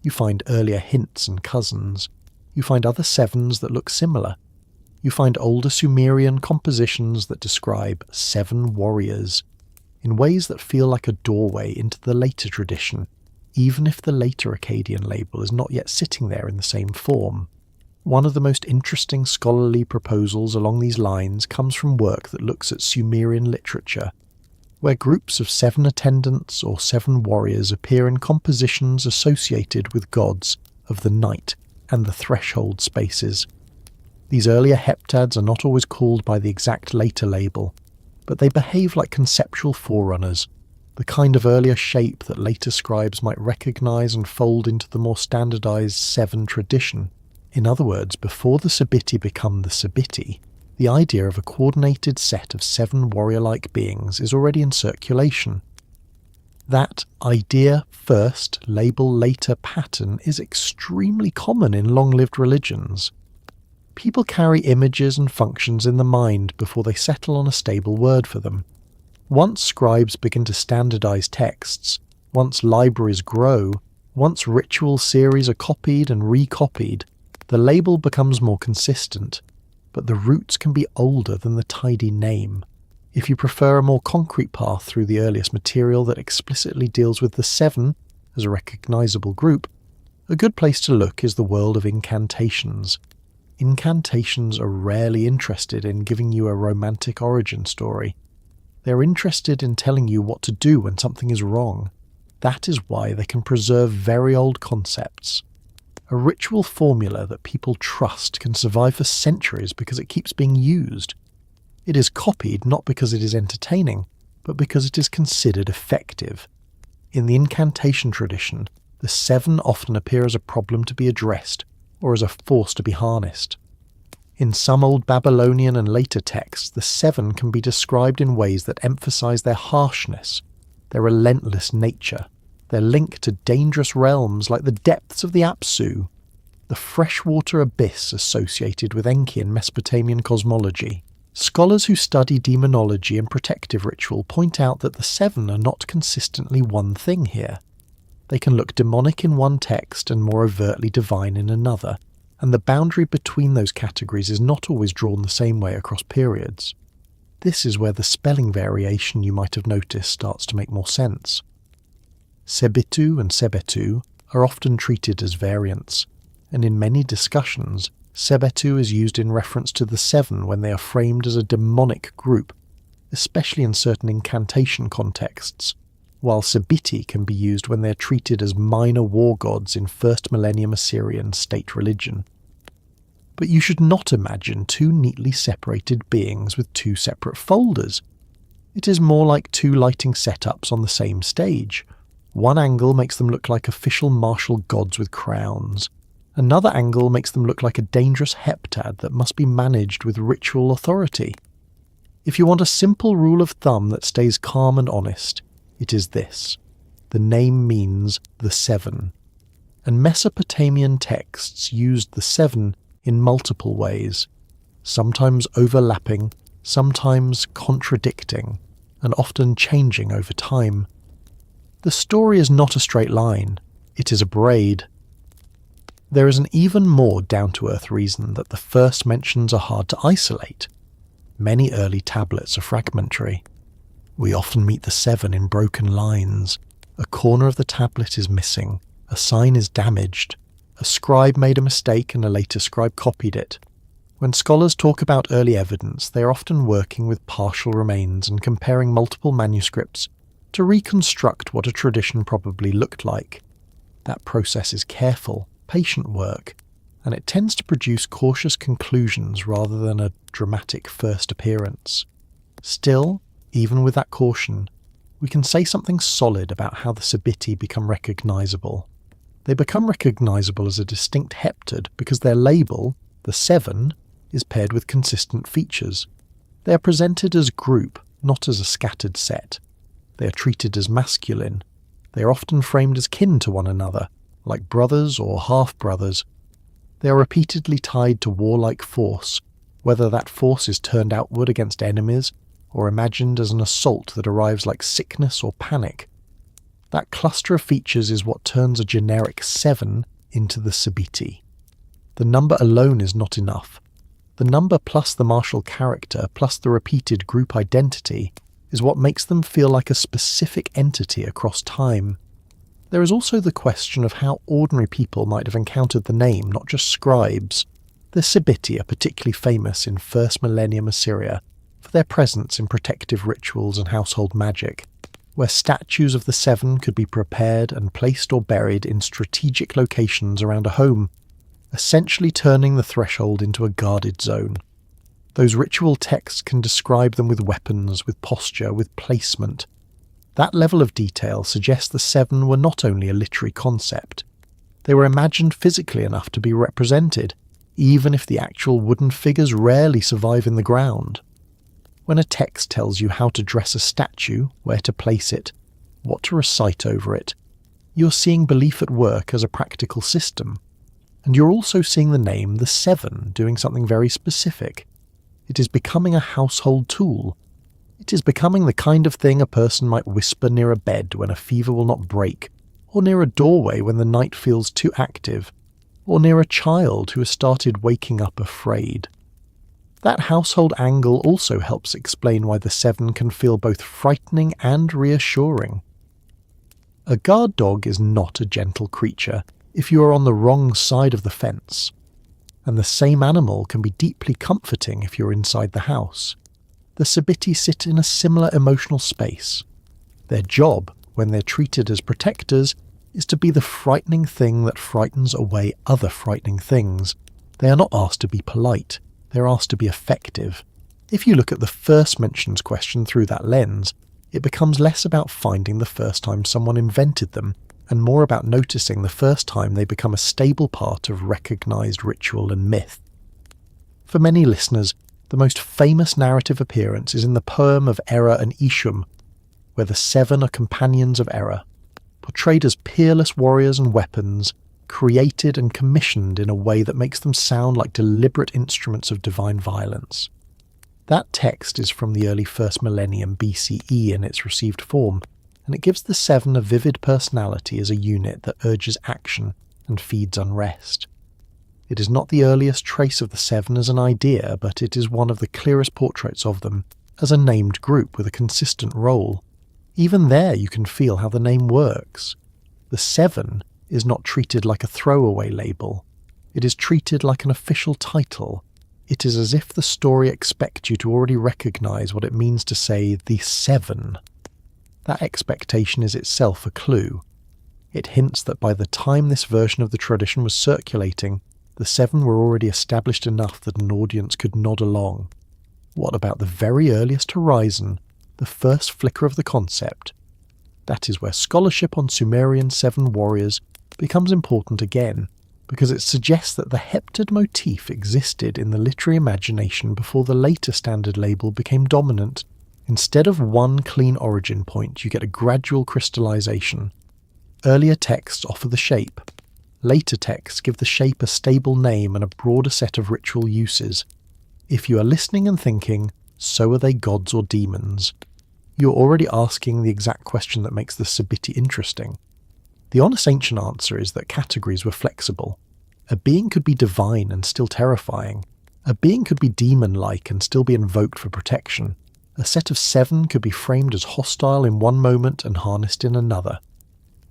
You find earlier hints and cousins. You find other 7s that look similar. You find older Sumerian compositions that describe 7 warriors, in ways that feel like a doorway into the later tradition, even if the later Akkadian label is not yet sitting there in the same form. One of the most interesting scholarly proposals along these lines comes from work that looks at Sumerian literature, where groups of 7 attendants or 7 warriors appear in compositions associated with gods of the night and the threshold spaces. These earlier heptads are not always called by the exact later label, but they behave like conceptual forerunners, the kind of earlier shape that later scribes might recognize and fold into the more standardized 7 tradition. In other words, before the Sabitti become the Sabitti, the idea of a coordinated set of 7 warrior-like beings is already in circulation. That idea first, label later pattern is extremely common in long-lived religions. People carry images and functions in the mind before they settle on a stable word for them. Once scribes begin to standardize texts, once libraries grow, once ritual series are copied and recopied, the label becomes more consistent, but the roots can be older than the tidy name. If you prefer a more concrete path through the earliest material that explicitly deals with the 7 as a recognizable group, a good place to look is the world of incantations. Incantations are rarely interested in giving you a romantic origin story. They're interested in telling you what to do when something is wrong. That is why they can preserve very old concepts. A ritual formula that people trust can survive for centuries because it keeps being used. It is copied not because it is entertaining, but because it is considered effective. In the incantation tradition, the 7 often appear as a problem to be addressed, or as a force to be harnessed. In some old Babylonian and later texts, the 7 can be described in ways that emphasize their harshness, their relentless nature, their link to dangerous realms like the depths of the Apsu, the freshwater abyss associated with Enki in Mesopotamian cosmology. Scholars who study demonology and protective ritual point out that the 7 are not consistently one thing here. They can look demonic in one text and more overtly divine in another, and the boundary between those categories is not always drawn the same way across periods. This is where the spelling variation you might have noticed starts to make more sense. Sebitu and Sebetu are often treated as variants, and in many discussions, Sebetu is used in reference to the 7 when they are framed as a demonic group, especially in certain incantation contexts. while Sebitti can be used when they are treated as minor war gods in first millennium Assyrian state religion. But you should not imagine two neatly separated beings with two separate folders. It is more like two lighting setups on the same stage. One angle makes them look like official martial gods with crowns. Another angle makes them look like a dangerous heptad that must be managed with ritual authority. If you want a simple rule of thumb that stays calm and honest, it is this: the name means the seven. And Mesopotamian texts used the seven in multiple ways, sometimes overlapping, sometimes contradicting, and often changing over time. The story is not a straight line, it is a braid. There is an even more down-to-earth reason that the first mentions are hard to isolate. Many early tablets are fragmentary. We often meet the seven in broken lines. A corner of the tablet is missing, a sign is damaged, a scribe made a mistake and a later scribe copied it. When scholars talk about early evidence, they are often working with partial remains and comparing multiple manuscripts to reconstruct what a tradition probably looked like. That process is careful, patient work, and it tends to produce cautious conclusions rather than a dramatic first appearance. Still, even with that caution, we can say something solid about how the Sabitti become recognizable. They become recognizable as a distinct heptad because their label, the seven, is paired with consistent features. They are presented as group, not as a scattered set. They are treated as masculine. They are often framed as kin to one another, like brothers or half-brothers. They are repeatedly tied to warlike force, whether that force is turned outward against enemies or imagined as an assault that arrives like sickness or panic. That cluster of features is what turns a generic seven into the Sabitti. The number alone is not enough. The number plus the martial character plus the repeated group identity is what makes them feel like a specific entity across time. There is also the question of how ordinary people might have encountered the name, not just scribes. The Sabitti are particularly famous in first millennium Assyria for their presence in protective rituals and household magic, where statues of the seven could be prepared and placed or buried in strategic locations around a home, essentially turning the threshold into a guarded zone. Those ritual texts can describe them with weapons, with posture, with placement. That level of detail suggests the seven were not only a literary concept, they were imagined physically enough to be represented, even if the actual wooden figures rarely survive in the ground. When a text tells you how to dress a statue, where to place it, what to recite over it, you're seeing belief at work as a practical system. And you're also seeing the name, the seven, doing something very specific. It is becoming a household tool. It is becoming the kind of thing a person might whisper near a bed when a fever will not break, or near a doorway when the night feels too active, or near a child who has started waking up afraid. That household angle also helps explain why the seven can feel both frightening and reassuring. A guard dog is not a gentle creature if you are on the wrong side of the fence, and the same animal can be deeply comforting if you're inside the house. The Sabitti sit in a similar emotional space. Their job, when they're treated as protectors, is to be the frightening thing that frightens away other frightening things. They are not asked to be polite, they're asked to be effective. If you look at the first mentions question through that lens, it becomes less about finding the first time someone invented them, and more about noticing the first time they become a stable part of recognised ritual and myth. For many listeners, the most famous narrative appearance is in the poem of Era and Ishum, where the seven are companions of Era, portrayed as peerless warriors and weapons, created and commissioned in a way that makes them sound like deliberate instruments of divine violence. That text is from the early first millennium BCE in its received form, and it gives the seven a vivid personality as a unit that urges action and feeds unrest. It is not the earliest trace of the seven as an idea, but it is one of the clearest portraits of them as a named group with a consistent role. Even there you can feel how the name works. The seven is not treated like a throwaway label. It is treated like an official title. It is as if the story expects you to already recognise what it means to say the seven. That expectation is itself a clue. It hints that by the time this version of the tradition was circulating, the seven were already established enough that an audience could nod along. What about the very earliest horizon, the first flicker of the concept? That is where scholarship on Sumerian seven warriors becomes important again, because it suggests that the Heptad motif existed in the literary imagination before the later standard label became dominant. Instead of one clean origin point, you get a gradual crystallization. Earlier texts offer the shape. Later texts give the shape a stable name and a broader set of ritual uses. If you are listening and thinking, so are they gods or demons? You're already asking the exact question that makes the Sabitti interesting. The honest ancient answer is that categories were flexible. A being could be divine and still terrifying. A being could be demon-like and still be invoked for protection. A set of seven could be framed as hostile in one moment and harnessed in another.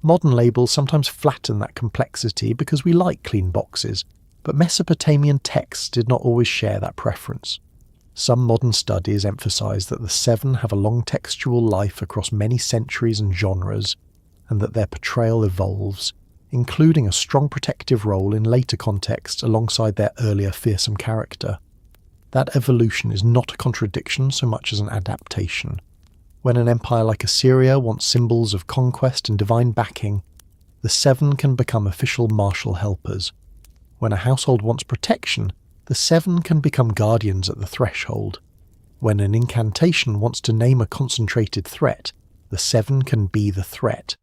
Modern labels sometimes flatten that complexity because we like clean boxes, but Mesopotamian texts did not always share that preference. Some modern studies emphasize that the seven have a long textual life across many centuries and genres, and that their portrayal evolves, including a strong protective role in later contexts alongside their earlier fearsome character. That evolution is not a contradiction so much as an adaptation. When an empire like Assyria wants symbols of conquest and divine backing, the seven can become official martial helpers. When a household wants protection, the seven can become guardians at the threshold. When an incantation wants to name a concentrated threat, the seven can be the threat.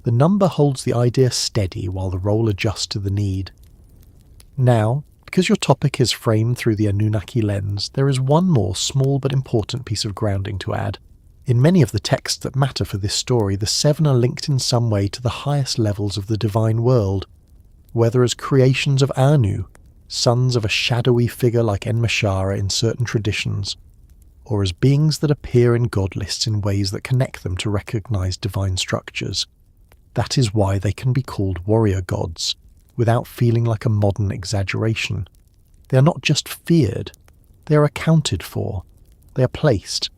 The number holds the idea steady while the role adjusts to the need. Now, because your topic is framed through the Anunnaki lens, there is one more small but important piece of grounding to add. In many of the texts that matter for this story, the seven are linked in some way to the highest levels of the divine world, whether as creations of Anu, sons of a shadowy figure like Enmeshara in certain traditions, or as beings that appear in god lists in ways that connect them to recognized divine structures. That is why they can be called warrior gods, without feeling like a modern exaggeration. They are not just feared, they are accounted for, they are placed.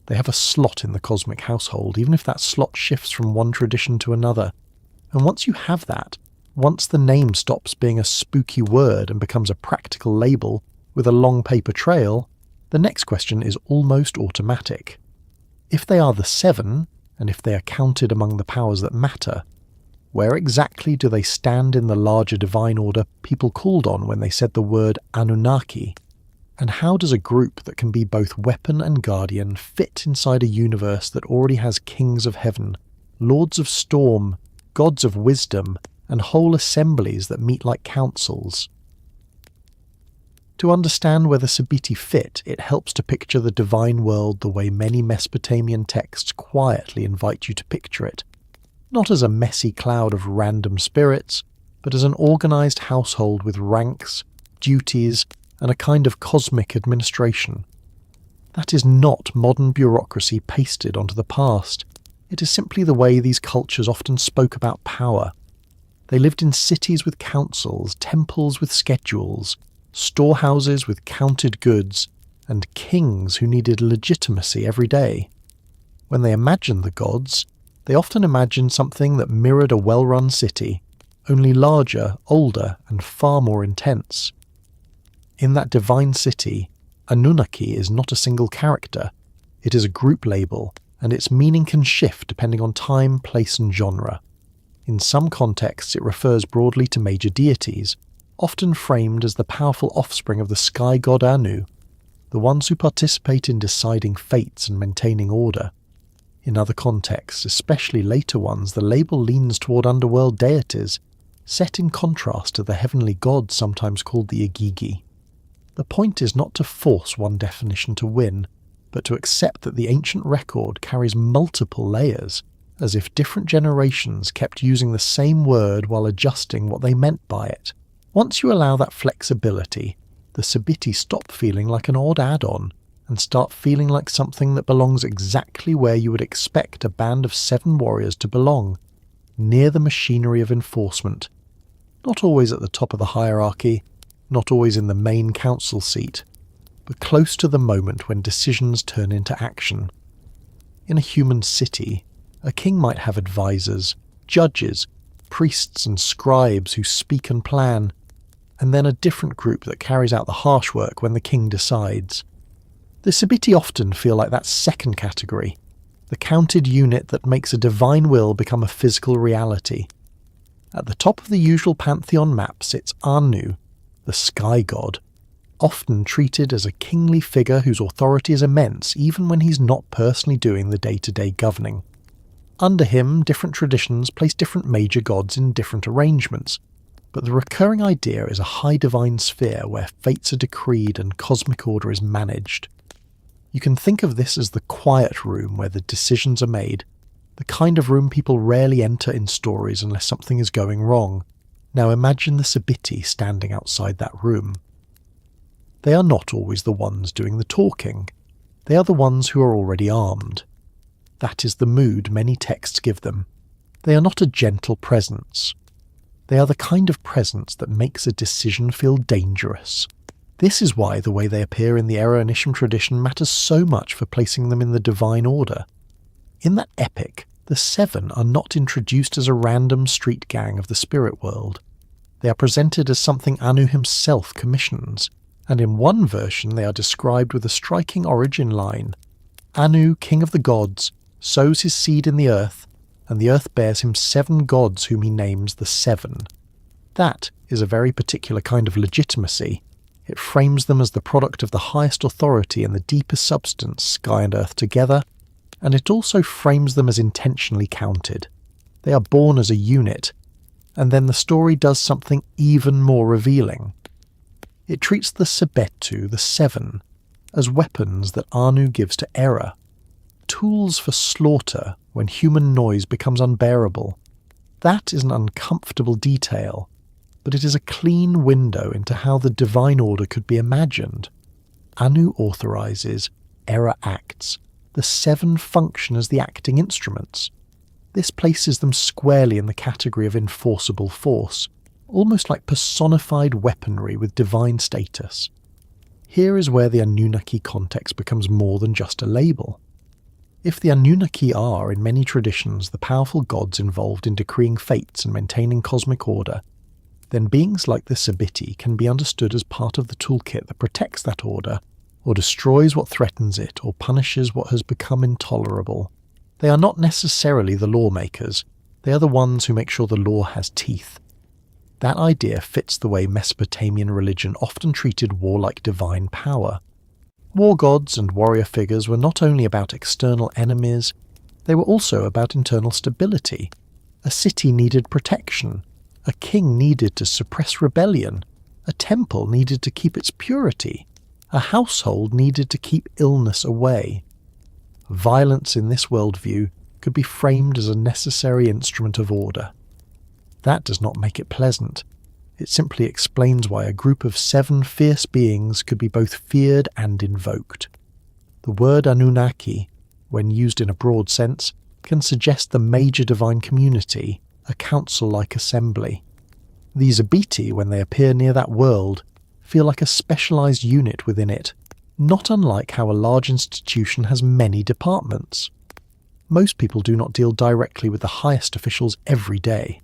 They have a slot in the cosmic household, even if that slot shifts from one tradition to another. And once you have that, once the name stops being a spooky word and becomes a practical label with a long paper trail, the next question is almost automatic. If they are the seven, and if they are counted among the powers that matter, where exactly do they stand in the larger divine order people called on when they said the word Anunnaki? And how does a group that can be both weapon and guardian fit inside a universe that already has kings of heaven, lords of storm, gods of wisdom, and whole assemblies that meet like councils? To understand where the Sabitti fit, it helps to picture the divine world the way many Mesopotamian texts quietly invite you to picture it. Not as a messy cloud of random spirits, but as an organized household with ranks, duties, and a kind of cosmic administration. That is not modern bureaucracy pasted onto the past. It is simply the way these cultures often spoke about power. They lived in cities with councils, temples with schedules, storehouses with counted goods, and kings who needed legitimacy every day. When they imagined the gods, they often imagined something that mirrored a well-run city, only larger, older, and far more intense. In that divine city, Anunnaki is not a single character. It is a group label, and its meaning can shift depending on time, place, and genre. In some contexts, it refers broadly to major deities, often framed as the powerful offspring of the sky god Anu, the ones who participate in deciding fates and maintaining order. In other contexts, especially later ones, the label leans toward underworld deities, set in contrast to the heavenly gods sometimes called the Igigi. The point is not to force one definition to win, but to accept that the ancient record carries multiple layers, as if different generations kept using the same word while adjusting what they meant by it. Once you allow that flexibility, the Sabitti stop feeling like an odd add-on and start feeling like something that belongs exactly where you would expect a band of seven warriors to belong, near the machinery of enforcement. Not always at the top of the hierarchy, not always in the main council seat, but close to the moment when decisions turn into action. In a human city, A king might have advisors, judges, priests and scribes who speak and plan, and then a different group that carries out the harsh work when the king decides. The Sabitti often feel like that second category, the counted unit that makes a divine will become a physical reality. At the top of the usual pantheon map sits Anu, the sky god, often treated as a kingly figure whose authority is immense even when he's not personally doing the day-to-day governing. Under him, different traditions place different major gods in different arrangements, but the recurring idea is a high divine sphere where fates are decreed and cosmic order is managed. You can think of this as the quiet room where the decisions are made, the kind of room people rarely enter in stories unless something is going wrong. Now imagine the Sabitti standing outside that room. They are not always the ones doing the talking. They are the ones who are already armed. That is the mood many texts give them. They are not a gentle presence. They are the kind of presence that makes a decision feel dangerous. This is why the way they appear in the Era Initium tradition matters so much for placing them in the divine order. In that epic, the Seven are not introduced as a random street gang of the spirit world. They are presented as something Anu himself commissions, and in one version they are described with a striking origin line. Anu, king of the gods, sows his seed in the earth, and the earth bears him 7 gods whom he names the Seven. That is a very particular kind of legitimacy. It frames them as the product of the highest authority and the deepest substance, sky and earth together, and it also frames them as intentionally counted. They are born as a unit, and then the story does something even more revealing. It treats the Sebettu, the Seven, as weapons that Anu gives to Era, tools for slaughter when human noise becomes unbearable. That is an uncomfortable detail, but it is a clean window into how the divine order could be imagined. Anu authorizes, Era acts. The 7 function as the acting instruments. This places them squarely in the category of enforceable force, almost like personified weaponry with divine status. Here is where the Anunnaki context becomes more than just a label. If the Anunnaki are, in many traditions, the powerful gods involved in decreeing fates and maintaining cosmic order, then beings like the Sabitti can be understood as part of the toolkit that protects that order, or destroys what threatens it, or punishes what has become intolerable. They are not necessarily the lawmakers. They are the ones who make sure the law has teeth. That idea fits the way Mesopotamian religion often treated warlike divine power. War gods and warrior figures were not only about external enemies, they were also about internal stability. A city needed protection. A king needed to suppress rebellion. A temple needed to keep its purity. A household needed to keep illness away. Violence in this worldview could be framed as a necessary instrument of order. That does not make it pleasant. It simply explains why a group of 7 fierce beings could be both feared and invoked. The word Anunnaki, when used in a broad sense, can suggest the major divine community, a council-like assembly. These Sabitti, when they appear near that world, feel like a specialized unit within it, not unlike how a large institution has many departments. Most people do not deal directly with the highest officials every day.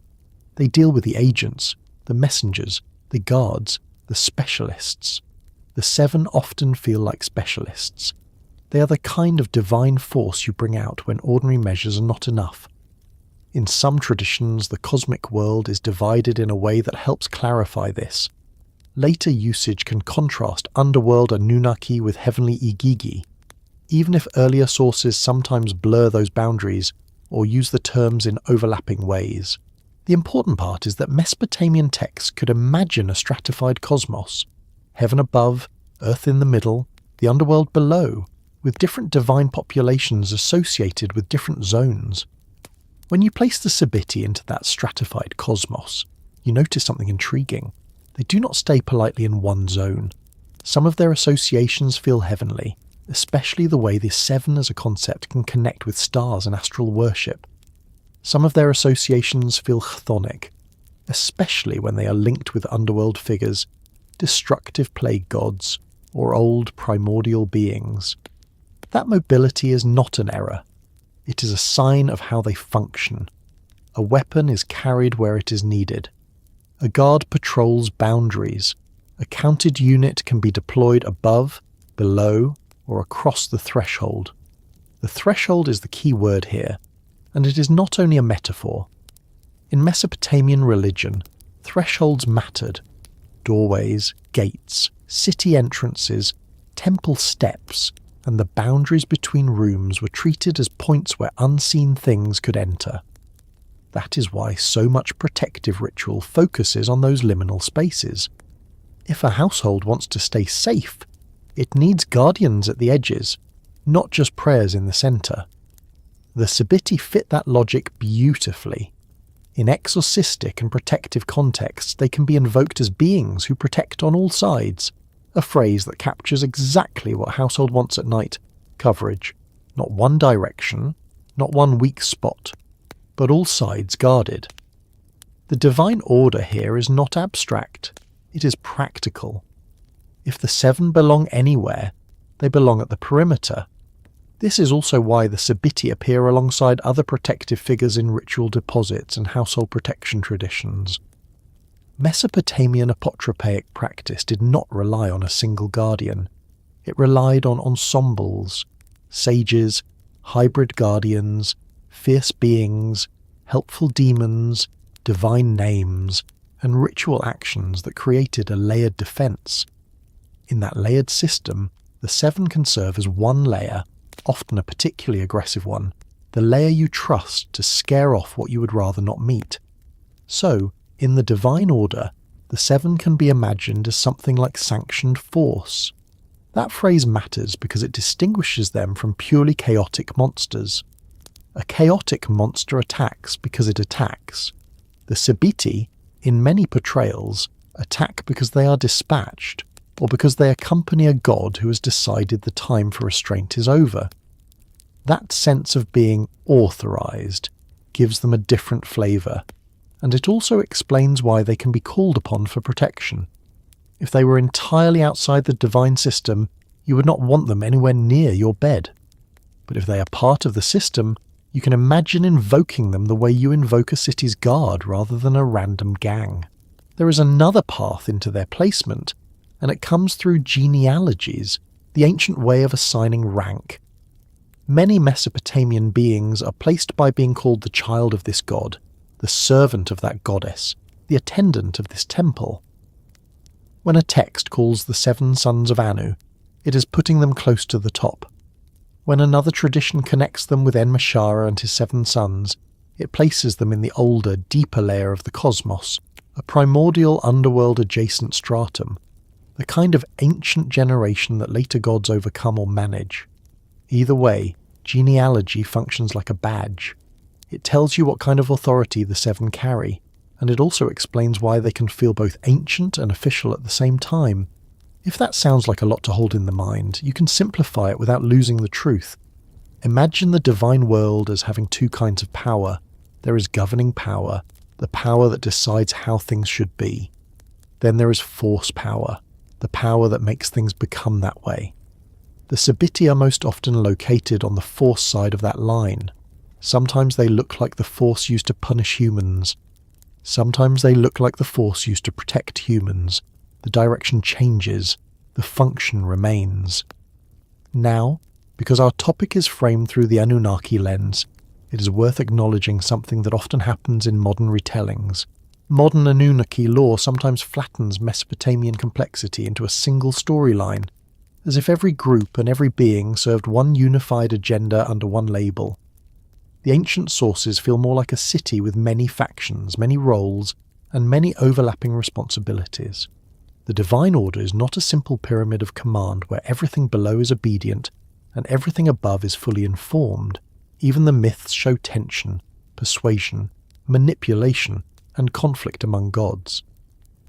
They deal with the agents, the messengers, the guards, the specialists. The 7 often feel like specialists. They are the kind of divine force you bring out when ordinary measures are not enough. In some traditions, the cosmic world is divided in a way that helps clarify this. Later usage can contrast underworld Anunnaki with heavenly Igigi, even if earlier sources sometimes blur those boundaries or use the terms in overlapping ways. The important part is that Mesopotamian texts could imagine a stratified cosmos, heaven above, earth in the middle, the underworld below, with different divine populations associated with different zones. When you place the Sabitti into that stratified cosmos, you notice something intriguing. They do not stay politely in one zone. Some of their associations feel heavenly, especially the way the 7 as a concept can connect with stars and astral worship. Some of their associations feel chthonic, especially when they are linked with underworld figures, destructive plague gods, or old primordial beings. That mobility is not an error. It is a sign of how they function. A weapon is carried where it is needed. A guard patrols boundaries. A counted unit can be deployed above, below, or across the threshold. The threshold is the key word here, and it is not only a metaphor. In Mesopotamian religion, thresholds mattered. Doorways, gates, city entrances, temple steps, and the boundaries between rooms were treated as points where unseen things could enter. That is why so much protective ritual focuses on those liminal spaces. If a household wants to stay safe, it needs guardians at the edges, not just prayers in the centre. The Sabitti fit that logic beautifully. In exorcistic and protective contexts, they can be invoked as beings who protect on all sides, a phrase that captures exactly what household wants at night: coverage. Not one direction, not one weak spot, but all sides guarded. The divine order here is not abstract, it is practical. If the seven belong anywhere, they belong at the perimeter. This is also why the Sabitti appear alongside other protective figures in ritual deposits and household protection traditions. Mesopotamian apotropaic practice did not rely on a single guardian. It relied on ensembles, sages, hybrid guardians, fierce beings, helpful demons, divine names, and ritual actions that created a layered defense. In that layered system, the seven can serve as one layer, often a particularly aggressive one, the layer you trust to scare off what you would rather not meet. So, in the divine order, the seven can be imagined as something like sanctioned force. That phrase matters because it distinguishes them from purely chaotic monsters. A chaotic monster attacks because it attacks. The Sabitti, in many portrayals, attack because they are dispatched, or because they accompany a god who has decided the time for restraint is over. That sense of being authorized gives them a different flavour, and it also explains why they can be called upon for protection. If they were entirely outside the divine system, you would not want them anywhere near your bed. But if they are part of the system, you can imagine invoking them the way you invoke a city's guard rather than a random gang. There is another path into their placement, and it comes through genealogies, the ancient way of assigning rank. Many Mesopotamian beings are placed by being called the child of this god, the servant of that goddess, the attendant of this temple. When a text calls the 7 sons of Anu, it is putting them close to the top. When another tradition connects them with Enmeshara and his 7 sons, it places them in the older, deeper layer of the cosmos, a primordial underworld-adjacent stratum, the kind of ancient generation that later gods overcome or manage. Either way, genealogy functions like a badge. It tells you what kind of authority the 7 carry, and it also explains why they can feel both ancient and official at the same time. If that sounds like a lot to hold in the mind, you can simplify it without losing the truth. Imagine the divine world as having 2 kinds of power. There is governing power, the power that decides how things should be. Then there is force power, the power that makes things become that way. The Sabitti are most often located on the force side of that line. Sometimes they look like the force used to punish humans. Sometimes they look like the force used to protect humans. The direction changes, the function remains. Now, because our topic is framed through the Anunnaki lens, it is worth acknowledging something that often happens in modern retellings. Modern Anunnaki lore sometimes flattens Mesopotamian complexity into a single storyline, as if every group and every being served one unified agenda under one label. The ancient sources feel more like a city with many factions, many roles, and many overlapping responsibilities. The divine order is not a simple pyramid of command where everything below is obedient and everything above is fully informed. Even the myths show tension, persuasion, manipulation, and conflict among gods.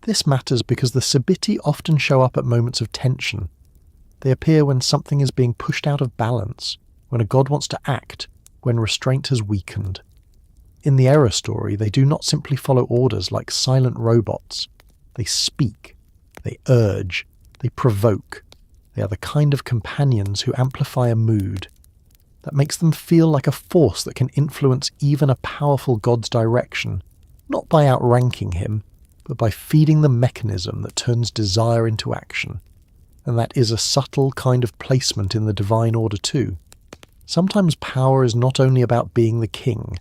This matters because the Sabitti often show up at moments of tension. They appear when something is being pushed out of balance, when a god wants to act, when restraint has weakened. In the Era story, they do not simply follow orders like silent robots. They speak, they urge, they provoke. They are the kind of companions who amplify a mood. that makes them feel like a force that can influence even a powerful god's direction, not by outranking him, but by feeding the mechanism that turns desire into action. And that is a subtle kind of placement in the divine order too. Sometimes power is not only about being the king.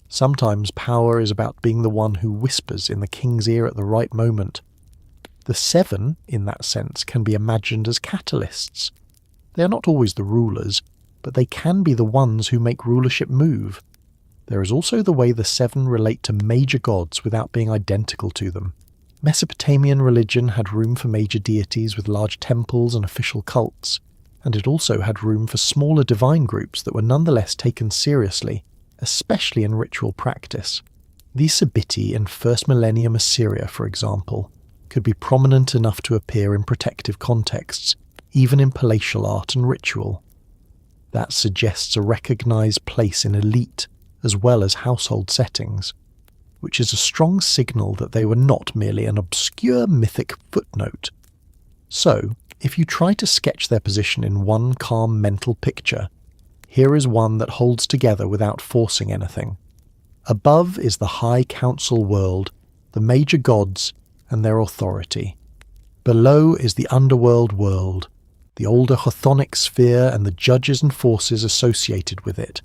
Sometimes power is about being the one who whispers in the king's ear at the right moment. The seven, in that sense, can be imagined as catalysts. They are not always the rulers, but they can be the ones who make rulership move. There is also the way the seven relate to major gods without being identical to them. Mesopotamian religion had room for major deities with large temples and official cults, and it also had room for smaller divine groups that were nonetheless taken seriously, especially in ritual practice. These Sabitti in first millennium Assyria, for example, could be prominent enough to appear in protective contexts, even in palatial art and ritual. That suggests a recognized place in elite as well as household settings, which is a strong signal that they were not merely an obscure mythic footnote. So, if you try to sketch their position in one calm mental picture, here is one that holds together without forcing anything. Above is the high council world, the major gods, and their authority. Below is the underworld world, the older chthonic sphere and the judges and forces associated with it.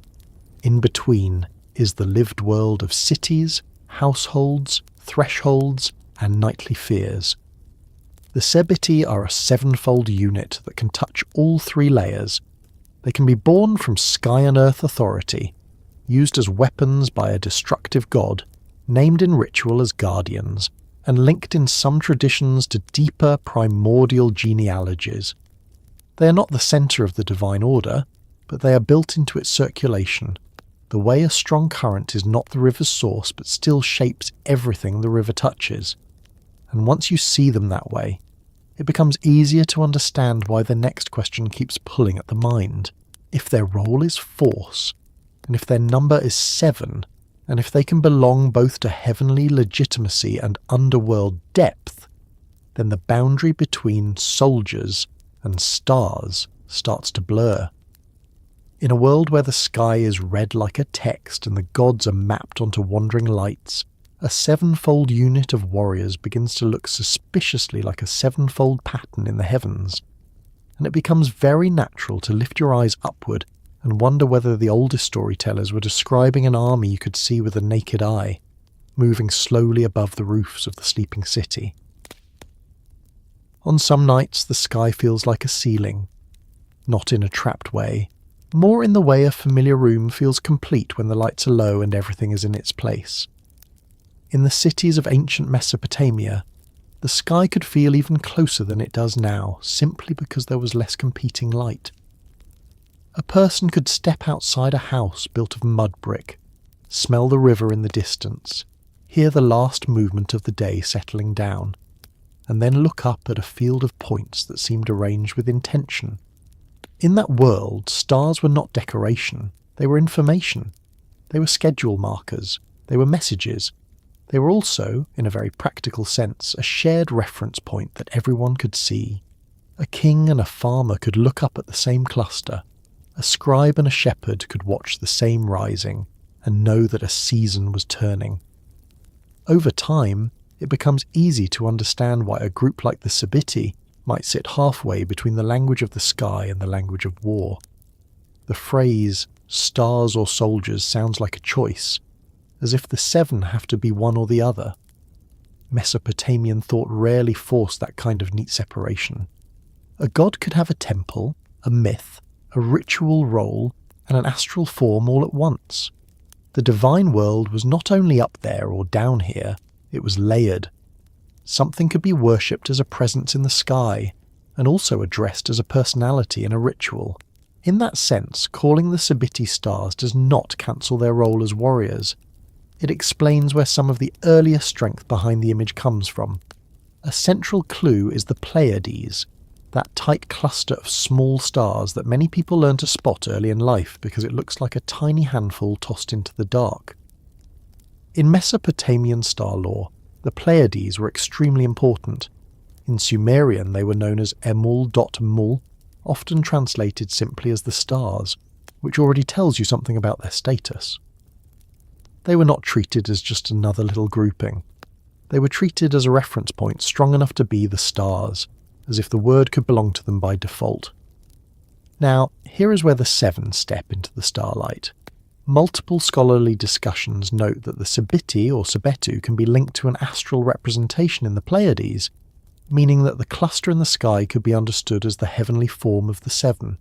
In between is the lived world of cities, households, thresholds, and nightly fears. The Sebitti are a sevenfold unit that can touch all three layers. They can be born from sky and earth authority, used as weapons by a destructive god, named in ritual as guardians, and linked in some traditions to deeper primordial genealogies. They are not the centre of the divine order, but they are built into its circulation, the way a strong current is not the river's source but still shapes everything the river touches. And once you see them that way, it becomes easier to understand why the next question keeps pulling at the mind. If their role is force, and if their number is 7, and if they can belong both to heavenly legitimacy and underworld depth, then the boundary between soldiers and stars starts to blur. In a world where the sky is read like a text and the gods are mapped onto wandering lights, a sevenfold unit of warriors begins to look suspiciously like a sevenfold pattern in the heavens, and it becomes very natural to lift your eyes upward and wonder whether the oldest storytellers were describing an army you could see with the naked eye, moving slowly above the roofs of the sleeping city. On some nights the sky feels like a ceiling, not in a trapped way, more in the way a familiar room feels complete when the lights are low and everything is in its place. In the cities of ancient Mesopotamia, the sky could feel even closer than it does now, simply because there was less competing light. A person could step outside a house built of mud brick, smell the river in the distance, hear the last movement of the day settling down, and then look up at a field of points that seemed arranged with intention. In that world, stars were not decoration, they were information. They were schedule markers, they were messages. They were also, in a very practical sense, a shared reference point that everyone could see. A king and a farmer could look up at the same cluster. A scribe and a shepherd could watch the same rising and know that a season was turning. Over time, it becomes easy to understand why a group like the Sabitti might sit halfway between the language of the sky and the language of war. The phrase, stars or soldiers, sounds like a choice, as if the 7 have to be one or the other. Mesopotamian thought rarely forced that kind of neat separation. A god could have a temple, a myth, a ritual role, and an astral form all at once. The divine world was not only up there or down here, it was layered. Something could be worshipped as a presence in the sky, and also addressed as a personality in a ritual. In that sense, calling the Sabitti stars does not cancel their role as warriors. It explains where some of the earlier strength behind the image comes from. A central clue is the Pleiades, that tight cluster of small stars that many people learn to spot early in life because it looks like a tiny handful tossed into the dark. In Mesopotamian star lore, the Pleiades were extremely important. In Sumerian they were known as Emul.mul, often translated simply as the stars. which already tells you something about their status. They were not treated as just another little grouping. They were treated as a reference point strong enough to be the stars, as if the word could belong to them by default. Now, here is where the seven step into the starlight. Multiple scholarly discussions note that the Sabitti or Sebitti can be linked to an astral representation in the Pleiades, meaning that the cluster in the sky could be understood as the heavenly form of the seven.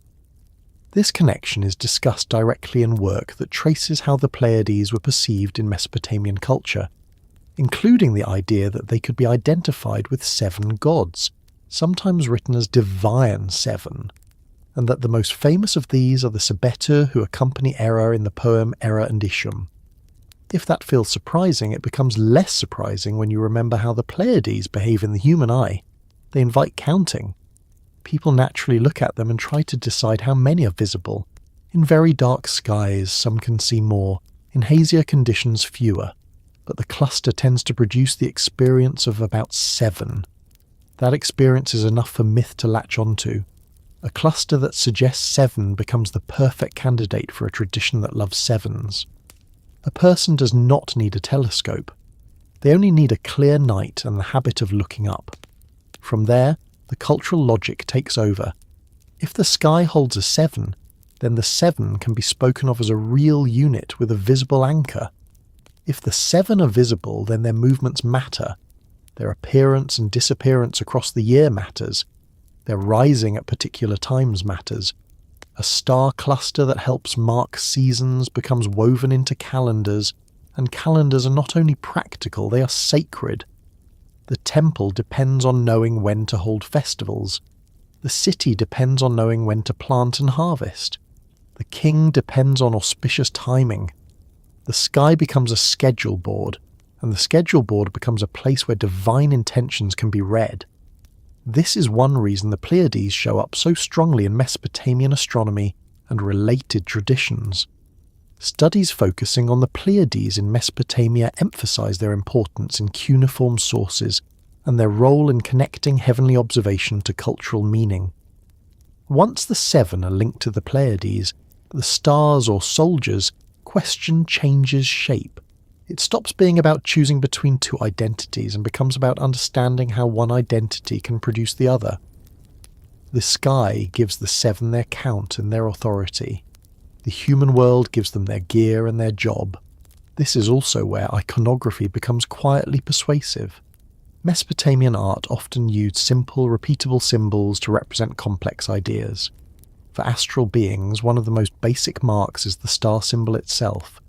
This connection is discussed directly in work that traces how the Pleiades were perceived in Mesopotamian culture, including the idea that they could be identified with seven gods, sometimes written as divine seven, and that the most famous of these are the Sebitti who accompany Era in the poem Era and Ishum. If that feels surprising, it becomes less surprising when you remember how the Pleiades behave in the human eye. They invite counting. People naturally look at them and try to decide how many are visible. In very dark skies, some can see more, in hazier conditions fewer, but the cluster tends to produce the experience of about seven. That experience is enough for myth to latch onto. A cluster that suggests seven becomes the perfect candidate for a tradition that loves sevens. A person does not need a telescope. They only need a clear night and the habit of looking up. From there, the cultural logic takes over. If the sky holds a seven, then the seven can be spoken of as a real unit with a visible anchor. If the seven are visible, then their movements matter. Their appearance and disappearance across the year matters. Their rising at particular times matters. A star cluster that helps mark seasons becomes woven into calendars, and calendars are not only practical, they are sacred. The temple depends on knowing when to hold festivals. The city depends on knowing when to plant and harvest. The king depends on auspicious timing. The sky becomes a schedule board, and the schedule board becomes a place where divine intentions can be read. This is one reason the Pleiades show up so strongly in Mesopotamian astronomy and related traditions. Studies focusing on the Pleiades in Mesopotamia emphasize their importance in cuneiform sources and their role in connecting heavenly observation to cultural meaning. Once the seven are linked to the Pleiades, the stars or soldiers' question changes shape. It stops being about choosing between two identities and becomes about understanding how one identity can produce the other. The sky gives the seven their count and their authority. The human world gives them their gear and their job. This is also where iconography becomes quietly persuasive. Mesopotamian art often used simple, repeatable symbols to represent complex ideas. For astral beings, one of the most basic marks is the star symbol itself.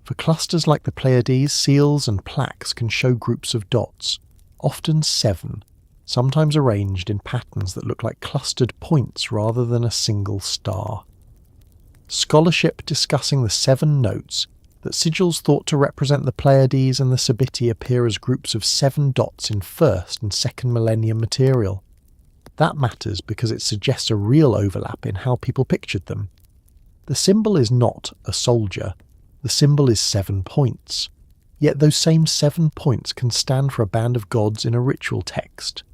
For clusters like the Pleiades, seals and plaques can show groups of dots, often seven, sometimes arranged in patterns that look like clustered points rather than a single star. Scholarship discussing the seven notes that sigils thought to represent the Pleiades and the Sabitti appear as groups of seven dots in first and second millennium material. That matters because it suggests a real overlap in how people pictured them. The symbol is not a soldier. The symbol is 7 points, yet those same 7 points can stand for a band of gods in a ritual text.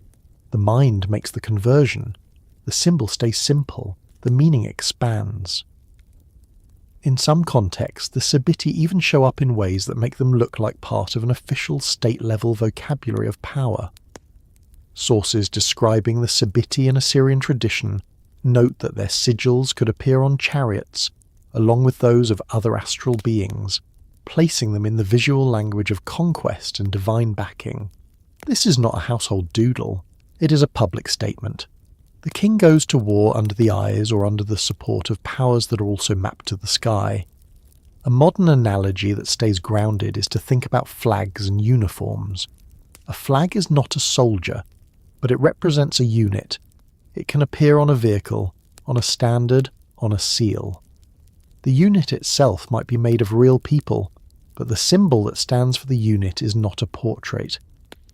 The mind makes the conversion. The symbol stays simple. The meaning expands. In some contexts, the Sabitti even show up in ways that make them look like part of an official state-level vocabulary of power. Sources describing the Sabitti in Assyrian tradition note that their sigils could appear on chariots, along with those of other astral beings, placing them in the visual language of conquest and divine backing. This is not a household doodle. It is a public statement. The king goes to war under the eyes or under the support of powers that are also mapped to the sky. A modern analogy that stays grounded is to think about flags and uniforms. A flag is not a soldier, but it represents a unit. It can appear on a vehicle, on a standard, on a seal. The unit itself might be made of real people, but the symbol that stands for the unit is not a portrait.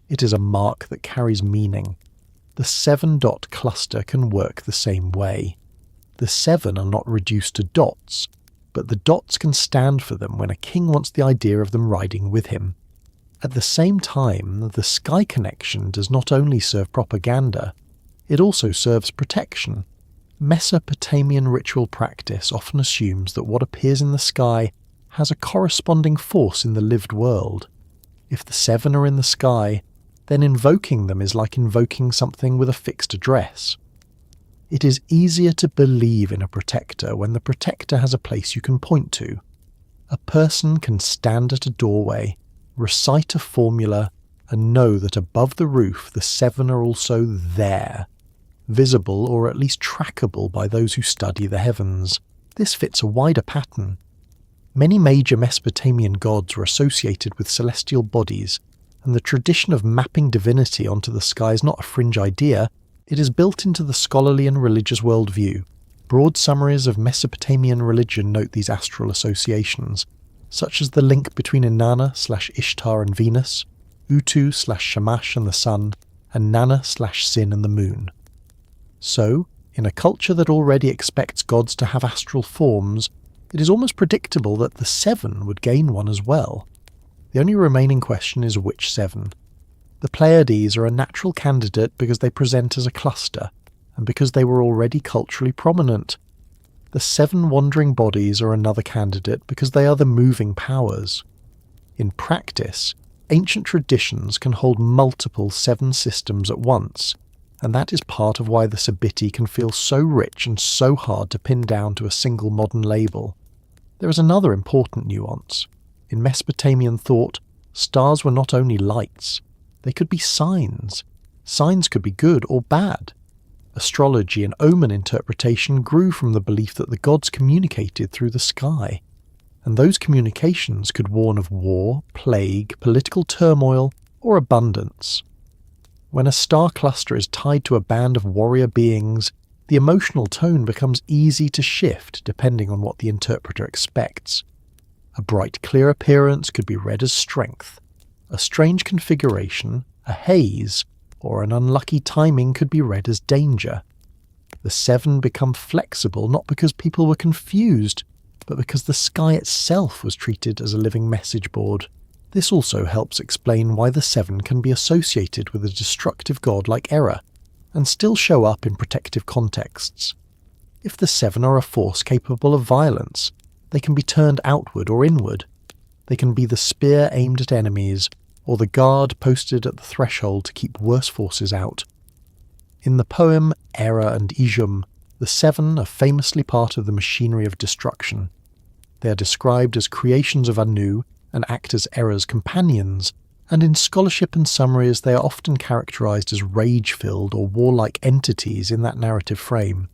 It is a mark that carries meaning. The 7-dot cluster can work the same way. The 7 are not reduced to dots, but the dots can stand for them when a king wants the idea of them riding with him. At the same time, the sky connection does not only serve propaganda, it also serves protection. Mesopotamian ritual practice often assumes that what appears in the sky has a corresponding force in the lived world. If the seven are in the sky, then invoking them is like invoking something with a fixed address. It is easier to believe in a protector when the protector has a place you can point to. A person can stand at a doorway, recite a formula, and know that above the roof the seven are also there, visible or at least trackable by those who study the heavens. This fits a wider pattern. Many major Mesopotamian gods were associated with celestial bodies, and the tradition of mapping divinity onto the sky is not a fringe idea, it is built into the scholarly and religious worldview. Broad summaries of Mesopotamian religion note these astral associations, such as the link between Inanna/Ishtar and Venus, Utu/Shamash and the sun, and Nana/Sin and the moon. So, in a culture that already expects gods to have astral forms, it is almost predictable that the seven would gain one as well. The only remaining question is which seven. The Pleiades are a natural candidate because they present as a cluster, and because they were already culturally prominent. The seven wandering bodies are another candidate because they are the moving powers. In practice, ancient traditions can hold multiple seven systems at once, and that is part of why the Sabitti can feel so rich and so hard to pin down to a single modern label. There is another important nuance. In Mesopotamian thought, stars were not only lights, they could be signs. Signs could be good or bad. Astrology and omen interpretation grew from the belief that the gods communicated through the sky, and those communications could warn of war, plague, political turmoil, or abundance. When a star cluster is tied to a band of warrior beings, the emotional tone becomes easy to shift depending on what the interpreter expects. A bright, clear appearance could be read as strength. A strange configuration, a haze, or an unlucky timing could be read as danger. The seven become flexible not because people were confused, but because the sky itself was treated as a living message board. This also helps explain why the seven can be associated with a destructive god like Era, and still show up in protective contexts. If the seven are a force capable of violence, they can be turned outward or inward. They can be the spear aimed at enemies, or the guard posted at the threshold to keep worse forces out. In the poem Era and Ijum, the seven are famously part of the machinery of destruction. They are described as creations of Anu and act as Era's companions, and in scholarship and summaries they are often characterized as rage-filled or warlike entities in that narrative frame.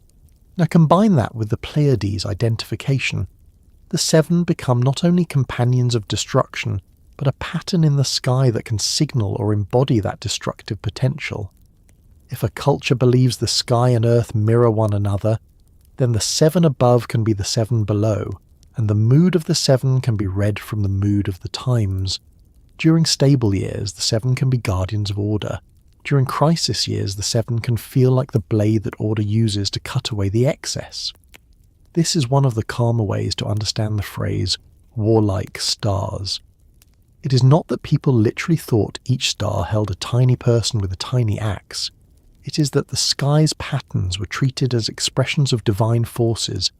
Now combine that with the Pleiades identification. The seven become not only companions of destruction, but a pattern in the sky that can signal or embody that destructive potential. If a culture believes the sky and earth mirror one another, then the seven above can be the seven below, and the mood of the seven can be read from the mood of the times. During stable years, the seven can be guardians of order. During crisis years, the seven can feel like the blade that order uses to cut away the excess. This is one of the calmer ways to understand the phrase, warlike stars. It is not that people literally thought each star held a tiny person with a tiny axe. It is that the sky's patterns were treated as expressions of divine forces,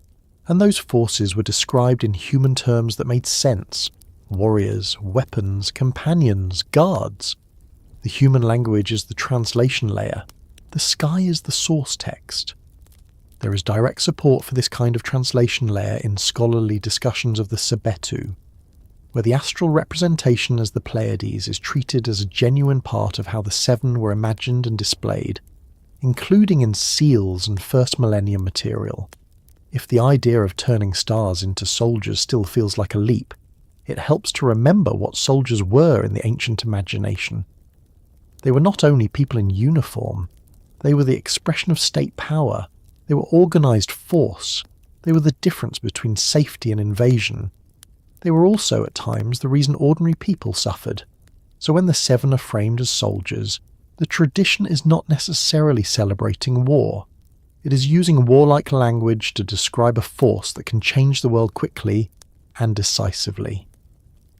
and those forces were described in human terms that made sense. Warriors, weapons, companions, guards. The human language is the translation layer. The sky is the source text. There is direct support for this kind of translation layer in scholarly discussions of the Sebitti, where the astral representation as the Pleiades is treated as a genuine part of how the seven were imagined and displayed, including in seals and first millennium material. If the idea of turning stars into soldiers still feels like a leap, it helps to remember what soldiers were in the ancient imagination. They were not only people in uniform, they were the expression of state power, they were organised force, they were the difference between safety and invasion. They were also, at times, the reason ordinary people suffered. So when the seven are framed as soldiers, the tradition is not necessarily celebrating war. It is using warlike language to describe a force that can change the world quickly and decisively.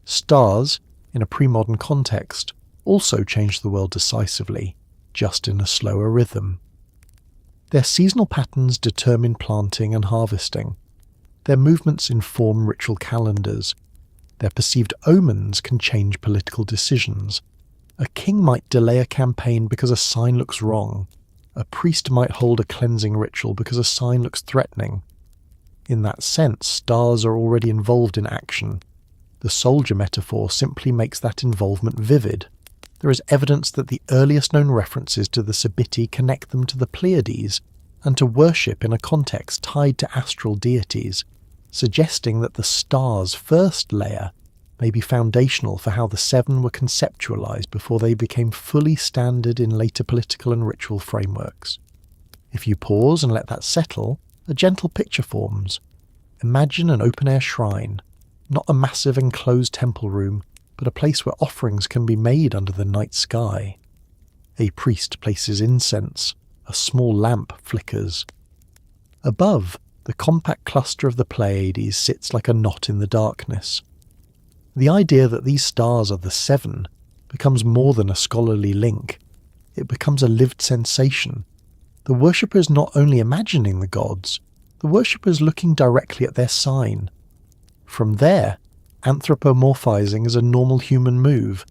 Stars, in a pre-modern context, also change the world decisively, just in a slower rhythm. Their seasonal patterns determine planting and harvesting. Their movements inform ritual calendars. Their perceived omens can change political decisions. A king might delay a campaign because a sign looks wrong. A priest might hold a cleansing ritual because a sign looks threatening. In that sense, stars are already involved in action. The soldier metaphor simply makes that involvement vivid. There is evidence that the earliest known references to the Sabitti connect them to the Pleiades and to worship in a context tied to astral deities, suggesting that the star's first layer may be foundational for how the seven were conceptualized before they became fully standard in later political and ritual frameworks. If you pause and let that settle, a gentle picture forms. Imagine an open-air shrine, not a massive enclosed temple room, but a place where offerings can be made under the night sky. A priest places incense, a small lamp flickers. Above, the compact cluster of the Pleiades sits like a knot in the darkness. The idea that these stars are the seven becomes more than a scholarly link. It becomes a lived sensation. The worshipper is not only imagining the gods, the worshipper is looking directly at their sign. From there, anthropomorphizing is a normal human move.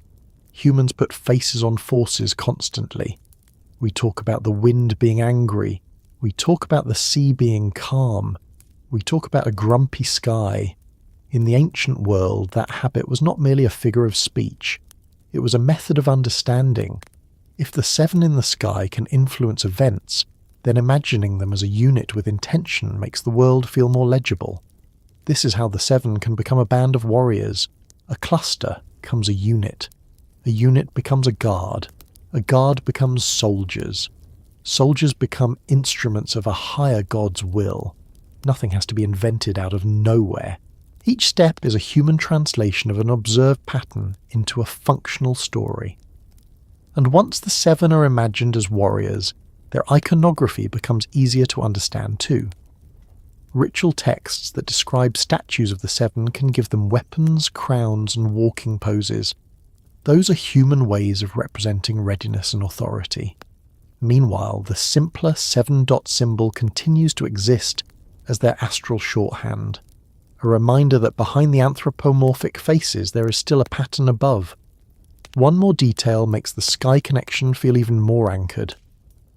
Humans put faces on forces constantly. We talk about the wind being angry. We talk about the sea being calm. We talk about a grumpy sky. In the ancient world, that habit was not merely a figure of speech. It was a method of understanding. If the seven in the sky can influence events, then imagining them as a unit with intention makes the world feel more legible. This is how the seven can become a band of warriors. A cluster becomes a unit becomes a guard becomes soldiers. Soldiers become instruments of a higher god's will. Nothing has to be invented out of nowhere. Each step is a human translation of an observed pattern into a functional story. And once the seven are imagined as warriors, their iconography becomes easier to understand too. Ritual texts that describe statues of the seven can give them weapons, crowns, and walking poses. Those are human ways of representing readiness and authority. Meanwhile, the simpler seven-dot symbol continues to exist as their astral shorthand, a reminder that behind the anthropomorphic faces there is still a pattern above. One more detail makes the sky connection feel even more anchored.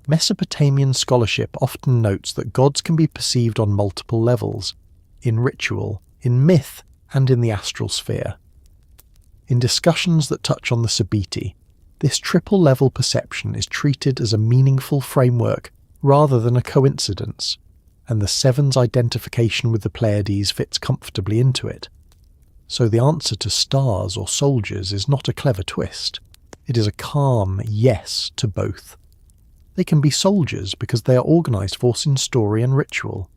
Mesopotamian scholarship often notes that gods can be perceived on multiple levels, in ritual, in myth, and in the astral sphere. In discussions that touch on the Sabitti, this triple-level perception is treated as a meaningful framework rather than a coincidence, and the seven's identification with the Pleiades fits comfortably into it. So the answer to stars or soldiers is not a clever twist. It is a calm yes to both. They can be soldiers because they are organised force in story and ritual.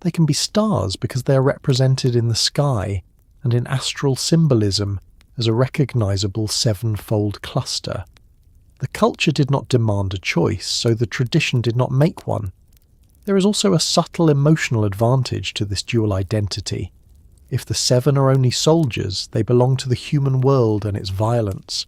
They can be stars because they are represented in the sky and in astral symbolism as a recognisable sevenfold cluster. The culture did not demand a choice, so the tradition did not make one. There is also a subtle emotional advantage to this dual identity. If the seven are only soldiers, they belong to the human world and its violence.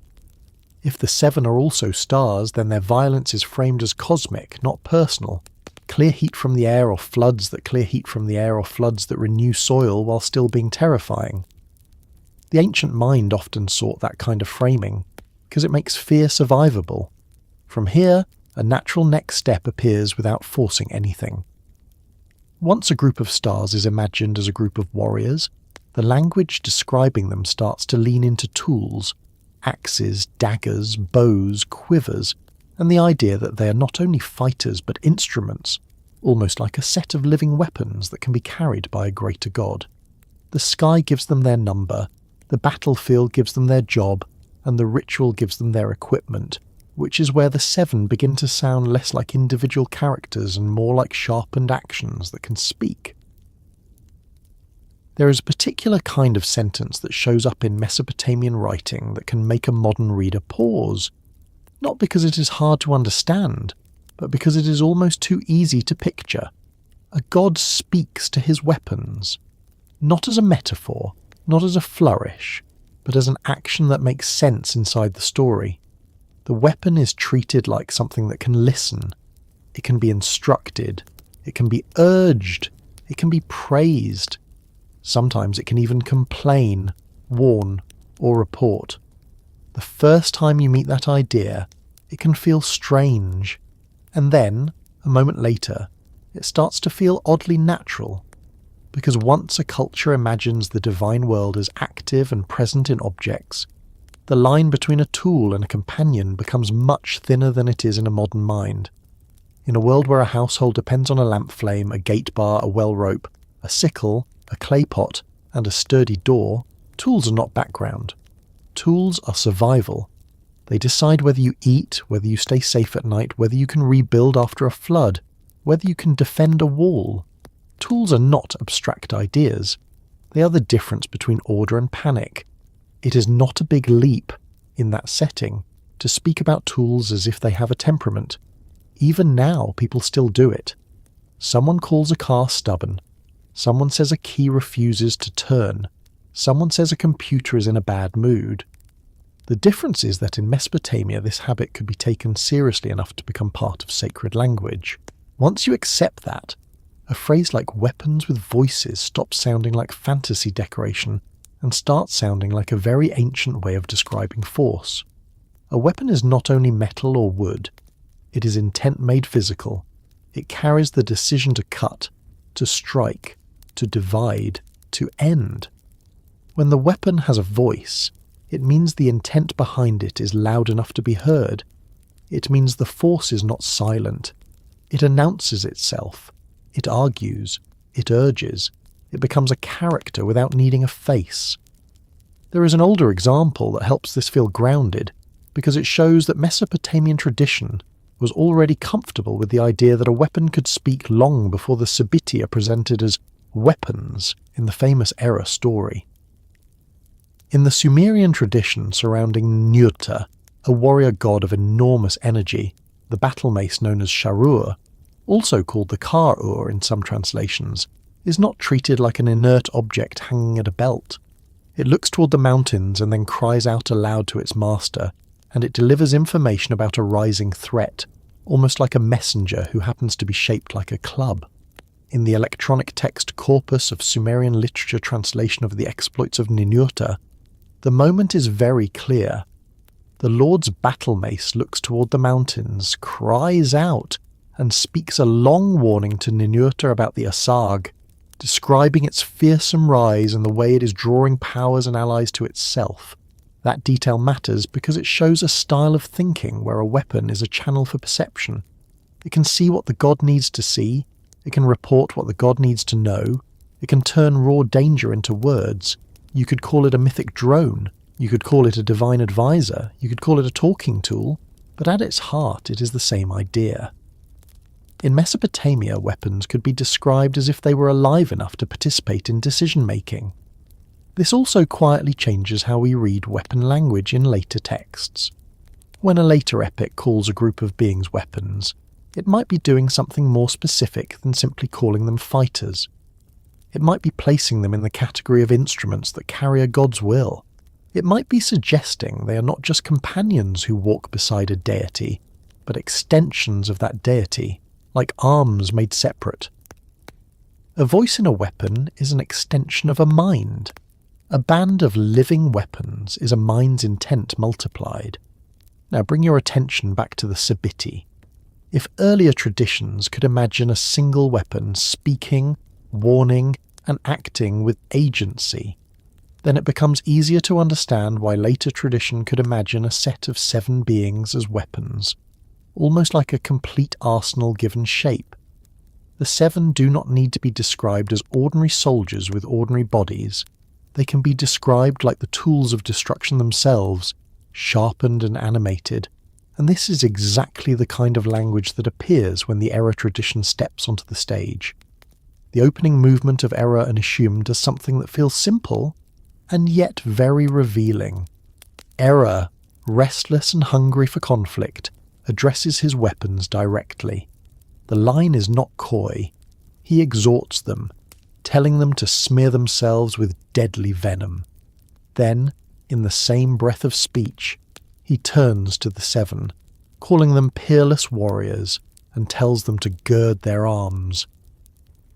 If the seven are also stars, then their violence is framed as cosmic, not personal. Clear heat from the air or floods that clear heat from the air or floods that renew soil while still being terrifying. The ancient mind often sought that kind of framing, because it makes fear survivable. From here, a natural next step appears without forcing anything. Once a group of stars is imagined as a group of warriors, the language describing them starts to lean into tools, axes, daggers, bows, quivers, and the idea that they are not only fighters but instruments, almost like a set of living weapons that can be carried by a greater god. The sky gives them their number, the battlefield gives them their job, and the ritual gives them their equipment, which is where the seven begin to sound less like individual characters and more like sharpened actions that can speak. There is a particular kind of sentence that shows up in Mesopotamian writing that can make a modern reader pause, not because it is hard to understand, but because it is almost too easy to picture. A god speaks to his weapons, not as a metaphor, not as a flourish, but as an action that makes sense inside the story. The weapon is treated like something that can listen. it can be instructed, it can be urged, it can be praised. Sometimes it can even complain, warn, or report. The first time you meet that idea, it can feel strange, and then, a moment later, it starts to feel oddly natural, because once a culture imagines the divine world as active and present in objects, the line between a tool and a companion becomes much thinner than it is in a modern mind. In a world where a household depends on a lamp flame, a gate bar, a well rope, a sickle, a clay pot, and a sturdy door, tools are not background. Tools are survival. They decide whether you eat, whether you stay safe at night, whether you can rebuild after a flood, whether you can defend a wall. Tools are not abstract ideas. They are the difference between order and panic. It is not a big leap, in that setting, to speak about tools as if they have a temperament. Even now, people still do it. Someone calls a car stubborn. Someone says a key refuses to turn. Someone says a computer is in a bad mood. The difference is that in Mesopotamia this habit could be taken seriously enough to become part of sacred language. Once you accept that, a phrase like weapons with voices stops sounding like fantasy decoration and starts sounding like a very ancient way of describing force. A weapon is not only metal or wood, it is intent made physical. It carries the decision to cut, to strike, to divide, to end. When the weapon has a voice, it means the intent behind it is loud enough to be heard. It means the force is not silent. It announces itself. It argues. It urges. It becomes a character without needing a face. There is an older example that helps this feel grounded, because it shows that Mesopotamian tradition was already comfortable with the idea that a weapon could speak long before the Sebitti are presented as weapons in the famous Era story. In the Sumerian tradition surrounding Ninurta, a warrior god of enormous energy, the battle mace known as Sharur, also called the Kar-Ur in some translations, is not treated like an inert object hanging at a belt. It looks toward the mountains and then cries out aloud to its master, and it delivers information about a rising threat, almost like a messenger who happens to be shaped like a club. In the electronic text corpus of Sumerian literature translation of the exploits of Ninurta, the moment is very clear. The Lord's battle mace looks toward the mountains, cries out, and speaks a long warning to Ninurta about the Asag, describing its fearsome rise and the way it is drawing powers and allies to itself. That detail matters because it shows a style of thinking where a weapon is a channel for perception. It can see what the god needs to see, it can report what the god needs to know, it can turn raw danger into words. You could call it a mythic drone, you could call it a divine advisor, you could call it a talking tool, but at its heart it is the same idea. In Mesopotamia, weapons could be described as if they were alive enough to participate in decision-making. This also quietly changes how we read weapon language in later texts. When a later epic calls a group of beings weapons, it might be doing something more specific than simply calling them fighters. It might be placing them in the category of instruments that carry a god's will. It might be suggesting they are not just companions who walk beside a deity, but extensions of that deity, like arms made separate. A voice in a weapon is an extension of a mind. A band of living weapons is a mind's intent multiplied. Now bring your attention back to the Sabitti. If earlier traditions could imagine a single weapon speaking, warning, and acting with agency, then it becomes easier to understand why later tradition could imagine a set of 7 beings as weapons, almost like a complete arsenal given shape. The 7 do not need to be described as ordinary soldiers with ordinary bodies. They can be described like the tools of destruction themselves, sharpened and animated, and this is exactly the kind of language that appears when the Era tradition steps onto the stage. The opening movement of Era and Ishum does something that feels simple, and yet very revealing. Era, restless and hungry for conflict, addresses his weapons directly. The line is not coy. He exhorts them, telling them to smear themselves with deadly venom. Then, in the same breath of speech, he turns to the 7, calling them peerless warriors and tells them to gird their arms.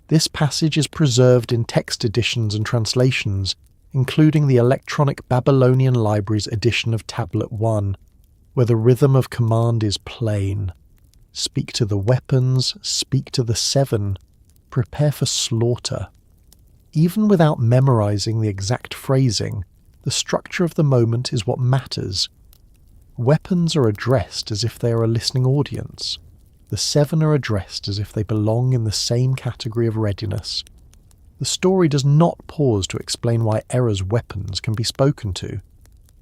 This passage is preserved in text editions and translations, including the electronic Babylonian Library's edition of Tablet 1, where the rhythm of command is plain. Speak to the weapons, speak to the seven, prepare for slaughter. Even without memorizing the exact phrasing, the structure of the moment is what matters. Weapons are addressed as if they are a listening audience. The seven are addressed as if they belong in the same category of readiness. The story does not pause to explain why Era's weapons can be spoken to.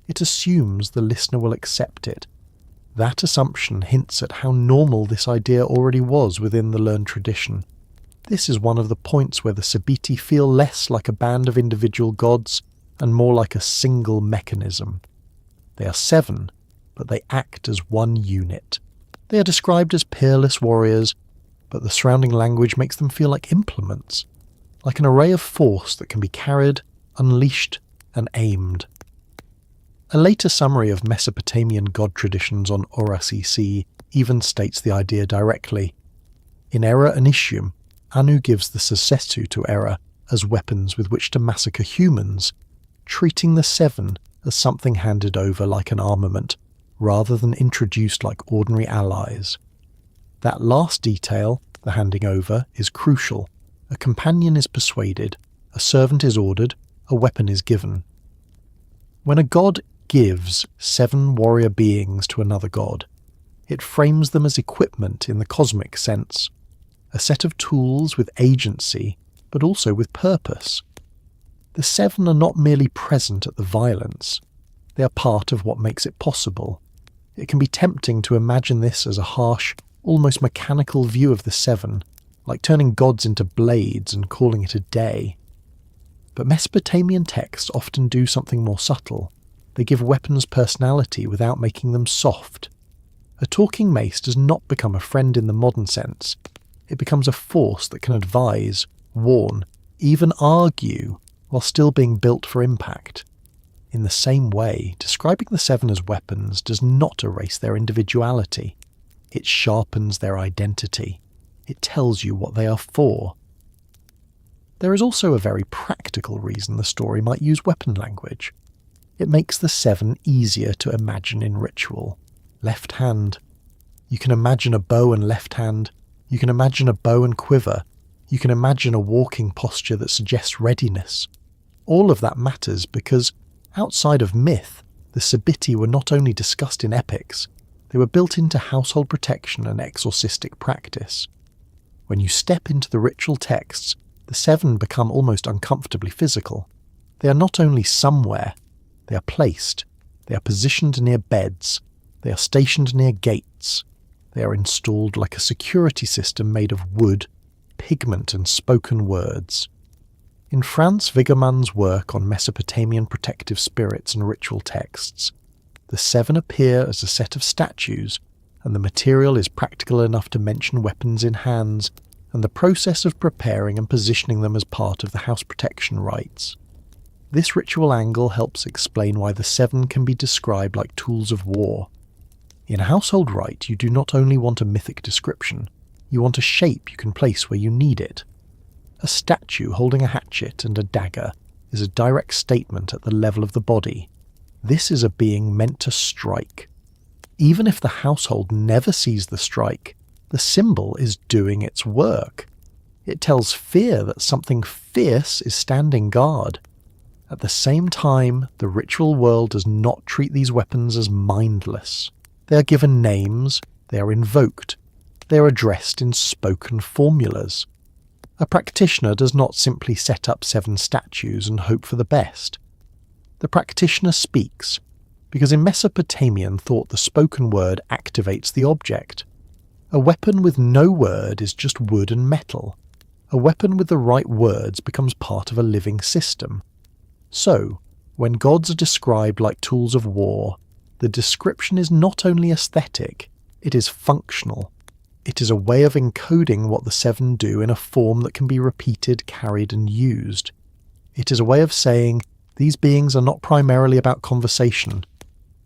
It assumes the listener will accept it. That assumption hints at how normal this idea already was within the learned tradition. This is one of the points where the Sabitti feel less like a band of individual gods and more like a single mechanism. They are seven, but they act as one unit. They are described as peerless warriors, but the surrounding language makes them feel like implements, like an array of force that can be carried, unleashed, and aimed. A later summary of Mesopotamian god traditions on Ora-CC even states the idea directly. In Era Initium, Anu gives the Successu to Era as weapons with which to massacre humans, treating the seven as something handed over like an armament, rather than introduced like ordinary allies. That last detail, the handing over, is crucial. A companion is persuaded, a servant is ordered, a weapon is given. When a god gives seven warrior beings to another god, it frames them as equipment in the cosmic sense, a set of tools with agency, but also with purpose. The seven are not merely present at the violence, they are part of what makes it possible. It can be tempting to imagine this as a harsh, almost mechanical view of the seven, like turning gods into blades and calling it a day. But Mesopotamian texts often do something more subtle. They give weapons personality without making them soft. A talking mace does not become a friend in the modern sense. It becomes a force that can advise, warn, even argue, while still being built for impact. In the same way, describing the seven as weapons does not erase their individuality. It sharpens their identity. It tells you what they are for. There is also a very practical reason the story might use weapon language. It makes the seven easier to imagine in ritual. Left hand. You can imagine a bow and left hand. You can imagine a bow and quiver. You can imagine a walking posture that suggests readiness. All of that matters because, outside of myth, the Sabitti were not only discussed in epics, they were built into household protection and exorcistic practice. When you step into the ritual texts, the seven become almost uncomfortably physical. They are not only somewhere, they are placed, they are positioned near beds, they are stationed near gates, they are installed like a security system made of wood, pigment and spoken words. In Franz Wigermann's work on Mesopotamian protective spirits and ritual texts, the seven appear as a set of statues, and the material is practical enough to mention weapons in hands and the process of preparing and positioning them as part of the house protection rites. This ritual angle helps explain why the seven can be described like tools of war. In a household rite, you do not only want a mythic description, you want a shape you can place where you need it. A statue holding a hatchet and a dagger is a direct statement at the level of the body. This is a being meant to strike. Even if the household never sees the strike, the symbol is doing its work. It tells fear that something fierce is standing guard. At the same time, the ritual world does not treat these weapons as mindless. They are given names, they are invoked, they are addressed in spoken formulas. A practitioner does not simply set up seven statues and hope for the best. The practitioner speaks, because in Mesopotamian thought the spoken word activates the object. A weapon with no word is just wood and metal. A weapon with the right words becomes part of a living system. So, when gods are described like tools of war, the description is not only aesthetic, it is functional. It is a way of encoding what the seven do in a form that can be repeated, carried and used. It is a way of saying, these beings are not primarily about conversation,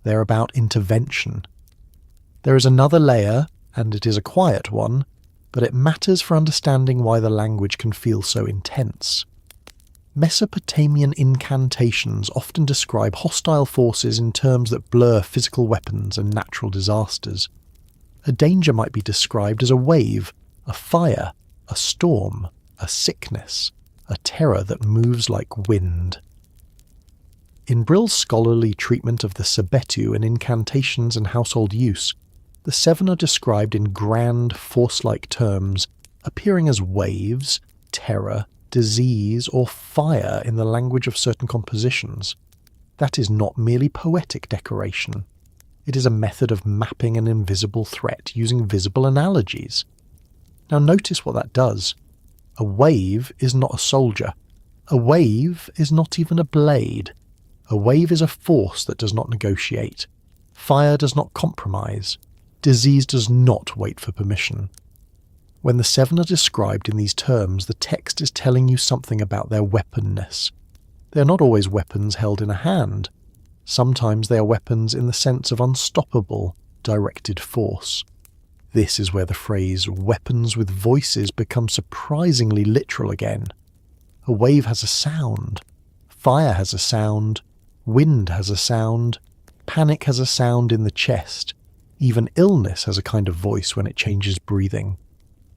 they are about intervention. There is another layer, and it is a quiet one, but it matters for understanding why the language can feel so intense. Mesopotamian incantations often describe hostile forces in terms that blur physical weapons and natural disasters. A danger might be described as a wave, a fire, a storm, a sickness, a terror that moves like wind. In Brill's scholarly treatment of the Sebitti and Incantations and household use, the seven are described in grand, force-like terms, appearing as waves, terror, disease, or fire in the language of certain compositions. That is not merely poetic decoration. It is a method of mapping an invisible threat using visible analogies. Now notice what that does. A wave is not a soldier. A wave is not even a blade. A wave is a force that does not negotiate. Fire does not compromise. Disease does not wait for permission. When the seven are described in these terms, the text is telling you something about their weaponness. They are not always weapons held in a hand. Sometimes they are weapons in the sense of unstoppable, directed force. This is where the phrase "weapons with voices" becomes surprisingly literal again. A wave has a sound. Fire has a sound. Wind has a sound. Panic has a sound in the chest. Even illness has a kind of voice when it changes breathing.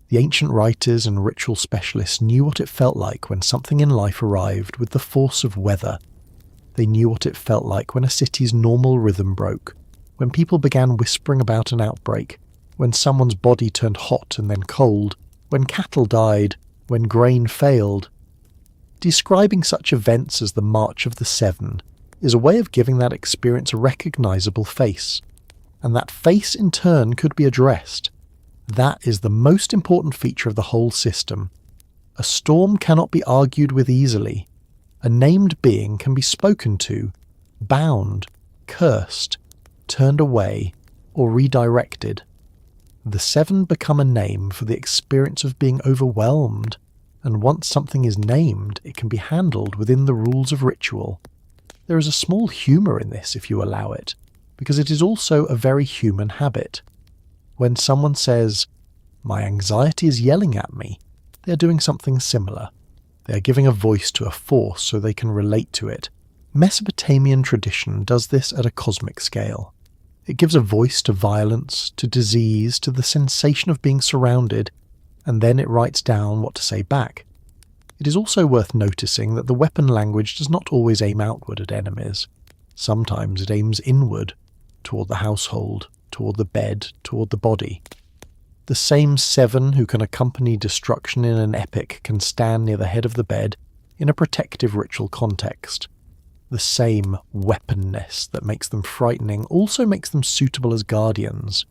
The ancient writers and ritual specialists knew what it felt like when something in life arrived with the force of weather. They knew what it felt like when a city's normal rhythm broke, when people began whispering about an outbreak, when someone's body turned hot and then cold, when cattle died, when grain failed. Describing such events as the March of the Seven is a way of giving that experience a recognizable face, and that face in turn could be addressed. That is the most important feature of the whole system. A storm cannot be argued with easily. A named being can be spoken to, bound, cursed, turned away, or redirected. The seven become a name for the experience of being overwhelmed, and once something is named, it can be handled within the rules of ritual. There is a small humour in this if you allow it, because it is also a very human habit. When someone says, "My anxiety is yelling at me," they are doing something similar. They are giving a voice to a force so they can relate to it. Mesopotamian tradition does this at a cosmic scale. It gives a voice to violence, to disease, to the sensation of being surrounded, and then it writes down what to say back. It is also worth noticing that the weapon language does not always aim outward at enemies. Sometimes it aims inward, toward the household, toward the bed, toward the body. The same seven who can accompany destruction in an epic can stand near the head of the bed in a protective ritual context. The same weaponness that makes them frightening also makes them suitable as guardians.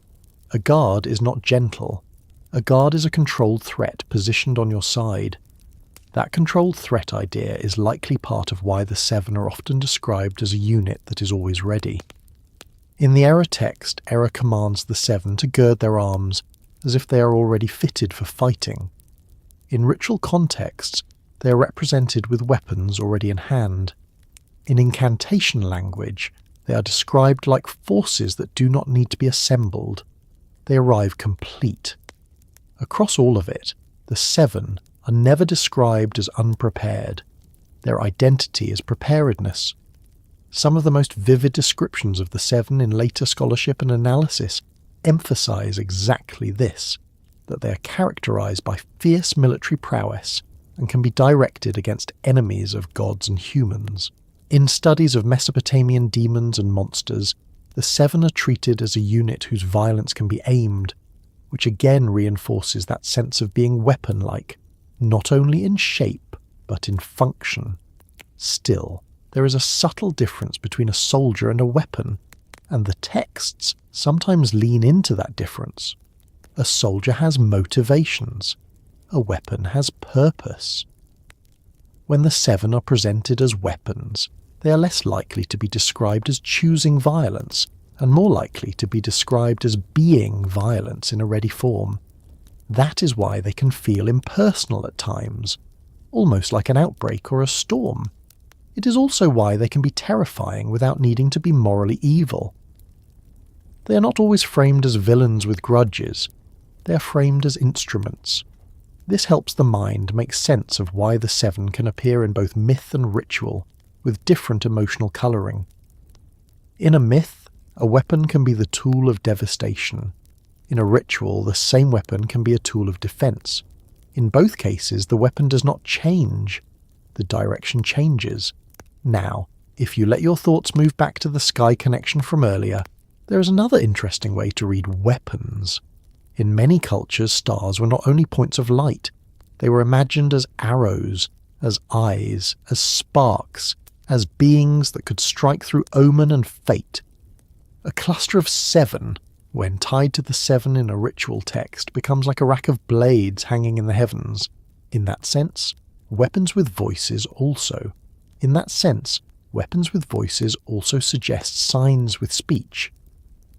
A guard is not gentle. A guard is a controlled threat positioned on your side. That controlled threat idea is likely part of why the seven are often described as a unit that is always ready. In the Era text, Era commands the seven to gird their arms as if they are already fitted for fighting. In ritual contexts, they are represented with weapons already in hand. In incantation language, they are described like forces that do not need to be assembled. They arrive complete. Across all of it, the seven are never described as unprepared. Their identity is preparedness. Some of the most vivid descriptions of the seven in later scholarship and analysis emphasize exactly this, that they are characterized by fierce military prowess and can be directed against enemies of gods and humans. In studies of Mesopotamian demons and monsters, the seven are treated as a unit whose violence can be aimed, which again reinforces that sense of being weapon-like, not only in shape, but in function. Still, there is a subtle difference between a soldier and a weapon, and the texts sometimes lean into that difference. A soldier has motivations. A weapon has purpose. When the seven are presented as weapons, they are less likely to be described as choosing violence, and more likely to be described as being violence in a ready form. That is why they can feel impersonal at times, almost like an outbreak or a storm. It is also why they can be terrifying without needing to be morally evil. They are not always framed as villains with grudges. They are framed as instruments. This helps the mind make sense of why the seven can appear in both myth and ritual, with different emotional colouring. In a myth, a weapon can be the tool of devastation. In a ritual, the same weapon can be a tool of defence. In both cases, the weapon does not change. The direction changes. Now, if you let your thoughts move back to the sky connection from earlier, there is another interesting way to read weapons. In many cultures, stars were not only points of light, they were imagined as arrows, as eyes, as sparks, as beings that could strike through omen and fate. A cluster of 7, when tied to the 7 in a ritual text, becomes like a rack of blades hanging in the heavens. In that sense, weapons with voices also. In that sense, weapons with voices also suggest signs with speech.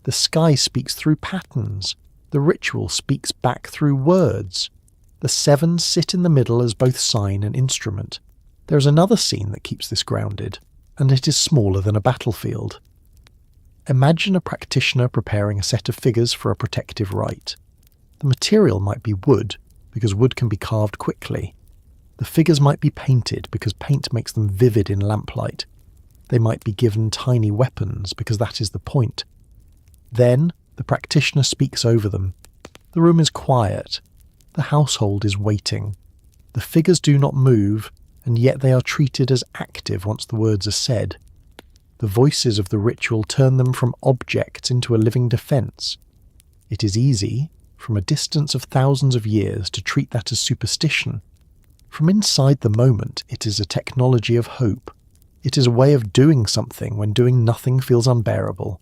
The sky speaks through patterns. The ritual speaks back through words. The 7 sit in the middle as both sign and instrument. There is another scene that keeps this grounded, and it is smaller than a battlefield. Imagine a practitioner preparing a set of figures for a protective rite. The material might be wood, because wood can be carved quickly. The figures might be painted, because paint makes them vivid in lamplight. They might be given tiny weapons, because that is the point. Then, the practitioner speaks over them. The room is quiet. The household is waiting. The figures do not move, and yet they are treated as active once the words are said. The voices of the ritual turn them from objects into a living defence. It is easy, from a distance of thousands of years, to treat that as superstition. From inside the moment, it is a technology of hope. It is a way of doing something when doing nothing feels unbearable.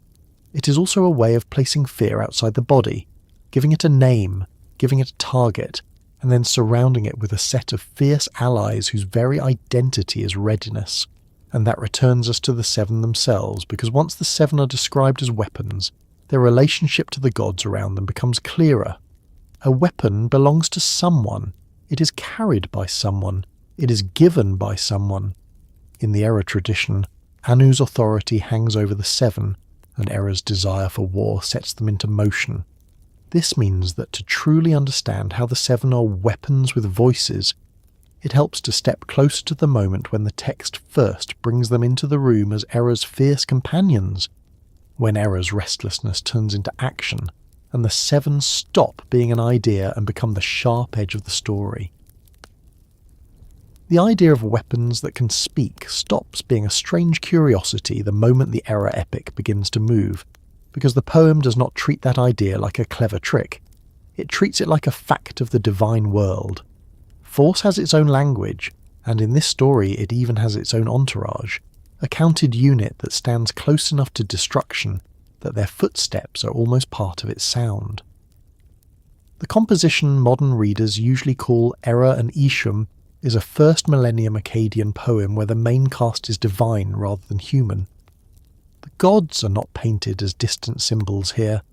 It is also a way of placing fear outside the body, giving it a name, giving it a target, and then surrounding it with a set of fierce allies whose very identity is readiness. And that returns us to the 7 themselves, because once the 7 are described as weapons, their relationship to the gods around them becomes clearer. A weapon belongs to someone. It is carried by someone. It is given by someone. In the Era tradition, Anu's authority hangs over the 7, and Era's desire for war sets them into motion. This means that to truly understand how the 7 are weapons with voices, it helps to step closer to the moment when the text first brings them into the room as Era's fierce companions, when Era's restlessness turns into action, and the 7 stop being an idea and become the sharp edge of the story. The idea of weapons that can speak stops being a strange curiosity the moment the Era Epic begins to move, because the poem does not treat that idea like a clever trick. It treats it like a fact of the divine world. Force has its own language, and in this story it even has its own entourage, a counted unit that stands close enough to destruction that their footsteps are almost part of its sound. The composition modern readers usually call Era and Ishum is a first millennium Akkadian poem where the main cast is divine rather than human. The gods are not painted as distant symbols here.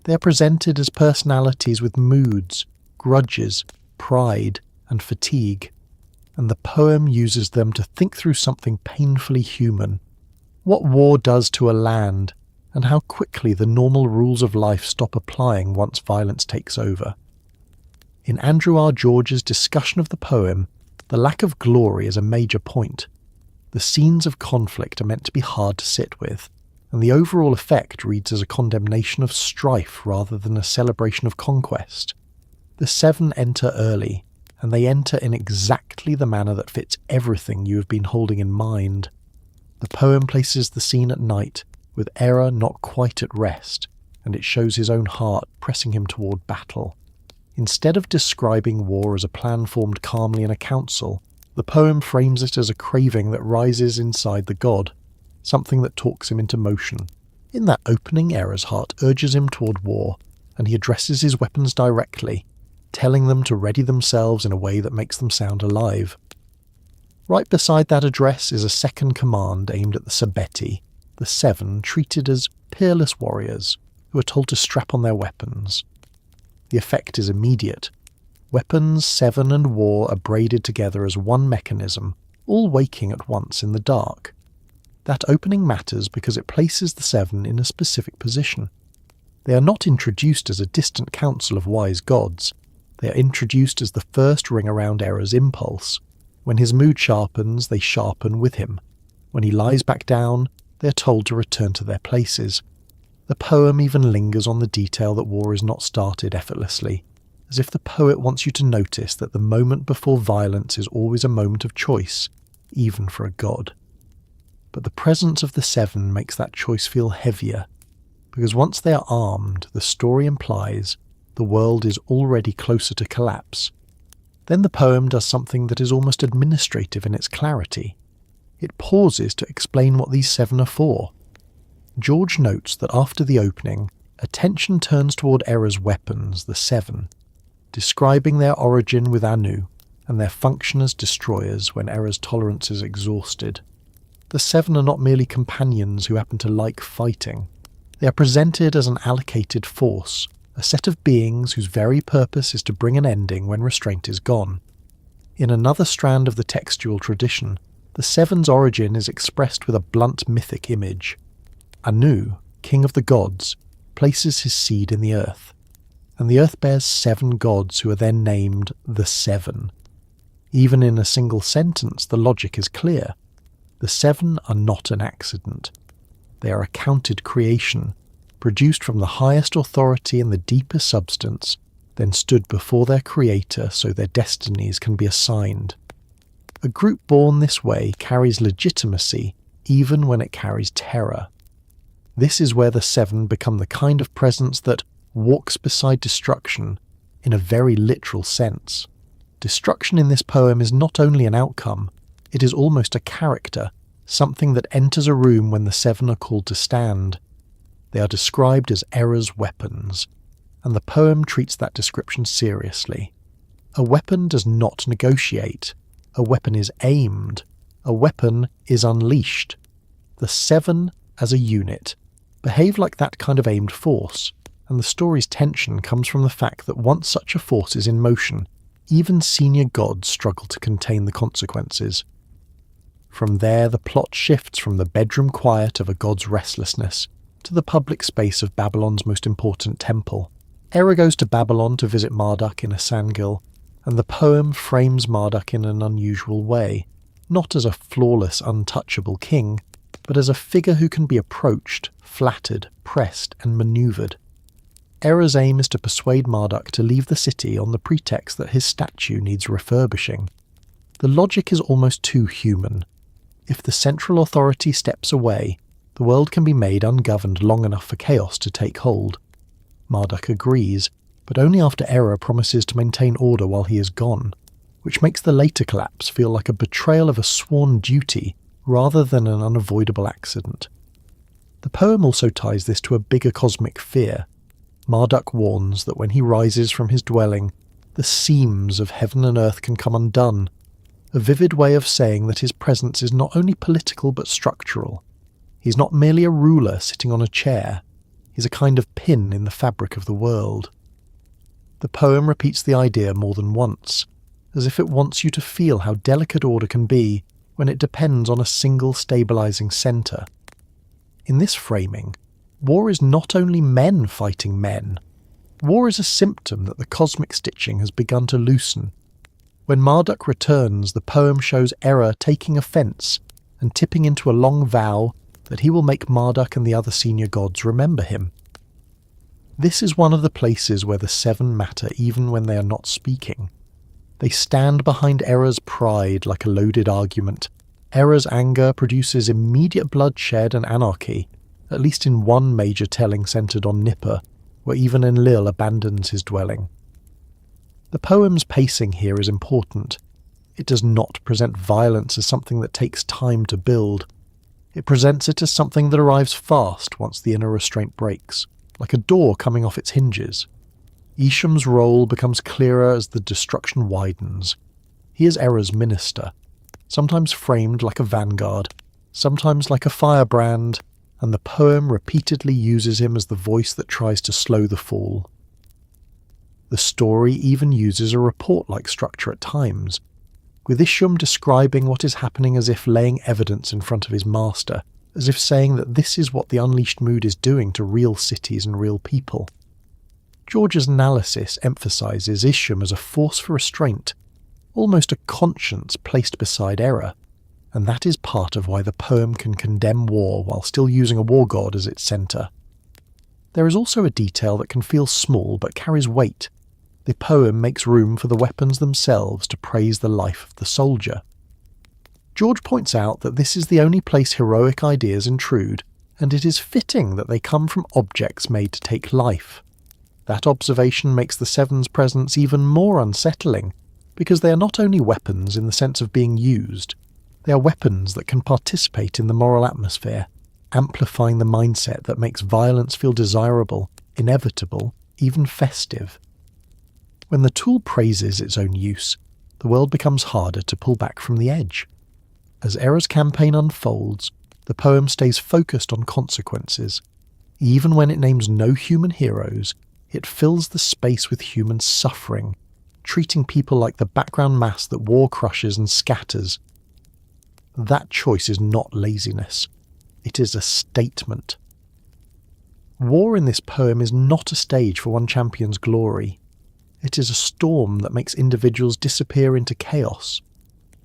They are presented as personalities with moods, grudges, pride, and fatigue, and the poem uses them to think through something painfully human. What war does to a land, and how quickly the normal rules of life stop applying once violence takes over. In Andrew R. George's discussion of the poem, the lack of glory is a major point. The scenes of conflict are meant to be hard to sit with, and the overall effect reads as a condemnation of strife rather than a celebration of conquest. The 7 enter early, and they enter in exactly the manner that fits everything you have been holding in mind. The poem places the scene at night, with Era not quite at rest, and it shows his own heart pressing him toward battle. Instead of describing war as a plan formed calmly in a council, the poem frames it as a craving that rises inside the god, something that talks him into motion. In that opening, Era's heart urges him toward war, and he addresses his weapons directly, telling them to ready themselves in a way that makes them sound alive. Right beside that address is a second command aimed at the Sabitti, the 7 treated as peerless warriors, who are told to strap on their weapons. The effect is immediate. Weapons, 7 and war are braided together as one mechanism, all waking at once in the dark. That opening matters because it places the 7 in a specific position. They are not introduced as a distant council of wise gods. They are introduced as the first ring around Era's impulse. When his mood sharpens, they sharpen with him. When he lies back down, they are told to return to their places. The poem even lingers on the detail that war is not started effortlessly, as if the poet wants you to notice that the moment before violence is always a moment of choice, even for a god. But the presence of the seven makes that choice feel heavier, because once they are armed, the story implies the world is already closer to collapse. Then the poem does something that is almost administrative in its clarity. It pauses to explain what these seven are for. George notes that after the opening, attention turns toward Era's weapons, the seven, describing their origin with Anu and their function as destroyers when Era's tolerance is exhausted. The seven are not merely companions who happen to like fighting. They are presented as an allocated force, a set of beings whose very purpose is to bring an ending when restraint is gone. In another strand of the textual tradition, the seven's origin is expressed with a blunt mythic image. Anu, king of the gods, places his seed in the earth, and the earth bears seven gods who are then named the Seven. Even in a single sentence, the logic is clear. The seven are not an accident. They are a counted creation, produced from the highest authority and the deepest substance, then stood before their creator so their destinies can be assigned. A group born this way carries legitimacy even when it carries terror. This is where the seven become the kind of presence that walks beside destruction in a very literal sense. Destruction in this poem is not only an outcome, it is almost a character, something that enters a room when the seven are called to stand. They are described as Era's weapons, and the poem treats that description seriously. A weapon does not negotiate. A weapon is aimed. A weapon is unleashed. The seven, as a unit, behave like that kind of aimed force, and the story's tension comes from the fact that once such a force is in motion, even senior gods struggle to contain the consequences. From there, the plot shifts from the bedroom quiet of a god's restlessness to the public space of Babylon's most important temple. Era goes to Babylon to visit Marduk in a sangil, and the poem frames Marduk in an unusual way, not as a flawless, untouchable king, but as a figure who can be approached, flattered, pressed, and manoeuvred. Era's aim is to persuade Marduk to leave the city on the pretext that his statue needs refurbishing. The logic is almost too human. If the central authority steps away, the world can be made ungoverned long enough for chaos to take hold. Marduk agrees, but only after Era promises to maintain order while he is gone, which makes the later collapse feel like a betrayal of a sworn duty rather than an unavoidable accident. The poem also ties this to a bigger cosmic fear. Marduk warns that when he rises from his dwelling, the seams of heaven and earth can come undone, a vivid way of saying that his presence is not only political but structural. He's not merely a ruler sitting on a chair, he's a kind of pin in the fabric of the world. The poem repeats the idea more than once, as if it wants you to feel how delicate order can be when it depends on a single stabilizing centre. In this framing, war is not only men fighting men. War is a symptom that the cosmic stitching has begun to loosen. When Marduk returns, the poem shows Era taking offence and tipping into a long vow that he will make Marduk and the other senior gods remember him. This is one of the places where the seven matter even when they are not speaking. They stand behind Era's pride like a loaded argument. Era's anger produces immediate bloodshed and anarchy, at least in one major telling centred on Nippur, where even Enlil abandons his dwelling. The poem's pacing here is important. It does not present violence as something that takes time to build. It presents it as something that arrives fast once the inner restraint breaks, like a door coming off its hinges. Isham's role becomes clearer as the destruction widens. He is Era's minister, sometimes framed like a vanguard, sometimes like a firebrand, and the poem repeatedly uses him as the voice that tries to slow the fall. The story even uses a report-like structure at times, with Isham describing what is happening as if laying evidence in front of his master, as if saying that this is what the unleashed mood is doing to real cities and real people. George's analysis emphasises Isham as a force for restraint, almost a conscience placed beside error, and that is part of why the poem can condemn war while still using a war god as its centre. There is also a detail that can feel small but carries weight. The poem makes room for the weapons themselves to praise the life of the soldier. George points out that this is the only place heroic ideas intrude, and it is fitting that they come from objects made to take life. That observation makes the Seven's presence even more unsettling, because they are not only weapons in the sense of being used, they are weapons that can participate in the moral atmosphere, amplifying the mindset that makes violence feel desirable, inevitable, even festive. When the tool praises its own use, the world becomes harder to pull back from the edge. As Era's campaign unfolds, the poem stays focused on consequences. Even when it names no human heroes, it fills the space with human suffering, treating people like the background mass that war crushes and scatters. That choice is not laziness. It is a statement. War in this poem is not a stage for one champion's glory. It is a storm that makes individuals disappear into chaos.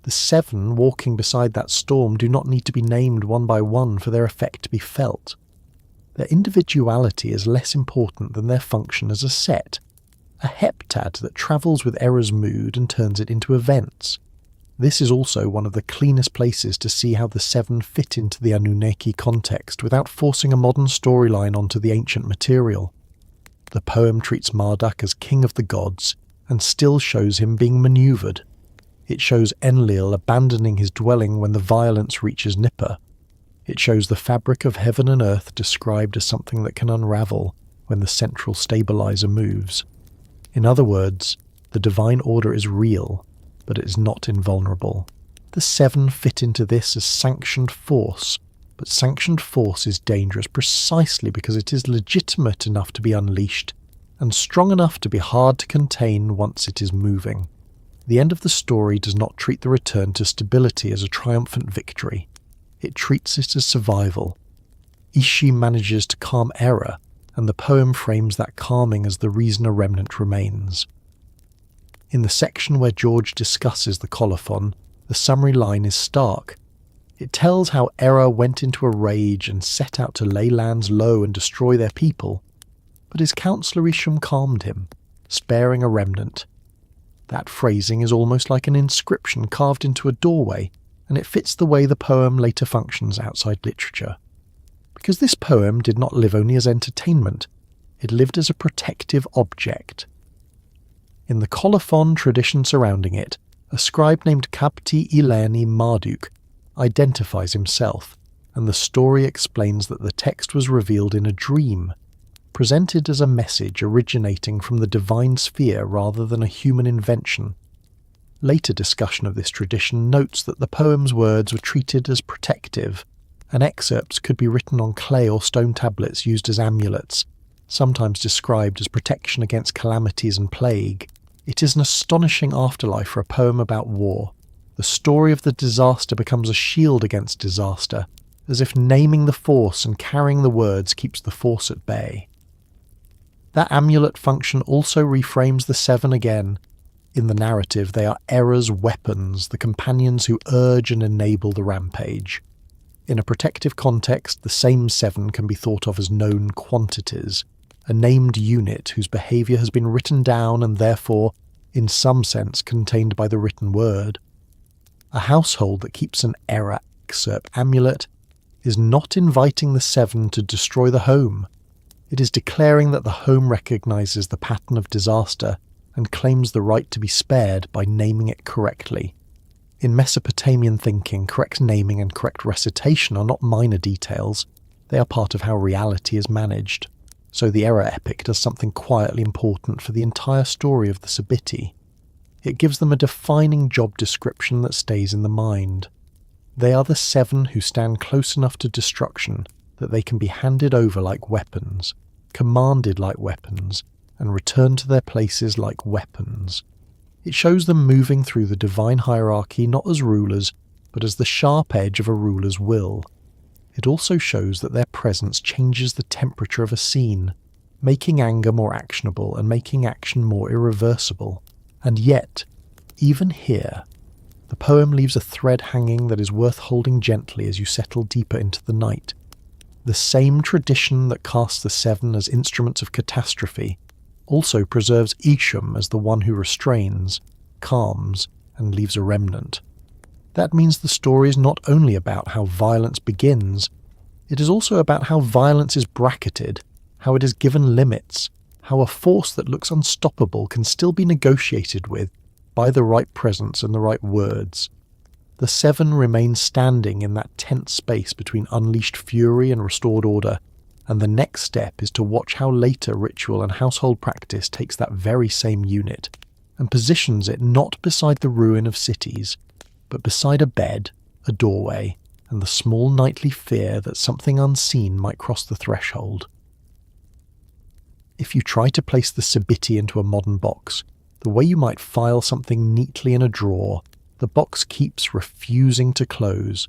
The Seven walking beside that storm do not need to be named one by one for their effect to be felt. Their individuality is less important than their function as a set, a heptad that travels with Era's mood and turns it into events. This is also one of the cleanest places to see how the Seven fit into the Anunnaki context without forcing a modern storyline onto the ancient material. The poem treats Marduk as king of the gods, and still shows him being manoeuvred. It shows Enlil abandoning his dwelling when the violence reaches Nipper. It shows the fabric of heaven and earth described as something that can unravel when the central stabilizer moves. In other words, the divine order is real, but it is not invulnerable. The Seven fit into this as sanctioned force, but sanctioned force is dangerous precisely because it is legitimate enough to be unleashed, and strong enough to be hard to contain once it is moving. The end of the story does not treat the return to stability as a triumphant victory. It treats it as survival. Ishi manages to calm Era, and the poem frames that calming as the reason a remnant remains. In the section where George discusses the colophon, the summary line is stark. It tells how Era went into a rage and set out to lay lands low and destroy their people, but his counsellor Isham calmed him, sparing a remnant. That phrasing is almost like an inscription carved into a doorway, and it fits the way the poem later functions outside literature. Because this poem did not live only as entertainment, it lived as a protective object. In the colophon tradition surrounding it, a scribe named Kapti Ileni Marduk identifies himself, and the story explains that the text was revealed in a dream, presented as a message originating from the divine sphere rather than a human invention. Later discussion of this tradition notes that the poem's words were treated as protective, and excerpts could be written on clay or stone tablets used as amulets, sometimes described as protection against calamities and plague. It is an astonishing afterlife for a poem about war. The story of the disaster becomes a shield against disaster, as if naming the force and carrying the words keeps the force at bay. That amulet function also reframes the Seven again. In the narrative, they are Era's weapons, the companions who urge and enable the rampage. In a protective context, the same Seven can be thought of as known quantities, a named unit whose behaviour has been written down and therefore, in some sense, contained by the written word. A household that keeps an Era excerpt amulet is not inviting the Seven to destroy the home. It is declaring that the home recognises the pattern of disaster and claims the right to be spared by naming it correctly. In Mesopotamian thinking, correct naming and correct recitation are not minor details, they are part of how reality is managed. So the Era Epic does something quietly important for the entire story of the Sabitti. It gives them a defining job description that stays in the mind. They are the Seven who stand close enough to destruction that they can be handed over like weapons, commanded like weapons, and returned to their places like weapons. It shows them moving through the divine hierarchy not as rulers, but as the sharp edge of a ruler's will. it also shows that their presence changes the temperature of a scene, making anger more actionable and making action more irreversible. And yet, even here, the poem leaves a thread hanging that is worth holding gently as you settle deeper into the night. The same tradition that casts the seven as instruments of catastrophe also preserves Isham as the one who restrains, calms, and leaves a remnant. That means the story is not only about how violence begins, it is also about how violence is bracketed, how it is given limits, how a force that looks unstoppable can still be negotiated with by the right presence and the right words. The seven remain standing in that tense space between unleashed fury and restored order, and the next step is to watch how later ritual and household practice takes that very same unit and positions it not beside the ruin of cities, but beside a bed, a doorway, and the small nightly fear that something unseen might cross the threshold. If you try to place the Sebitti into a modern box, the way you might file something neatly in a drawer, the box keeps refusing to close.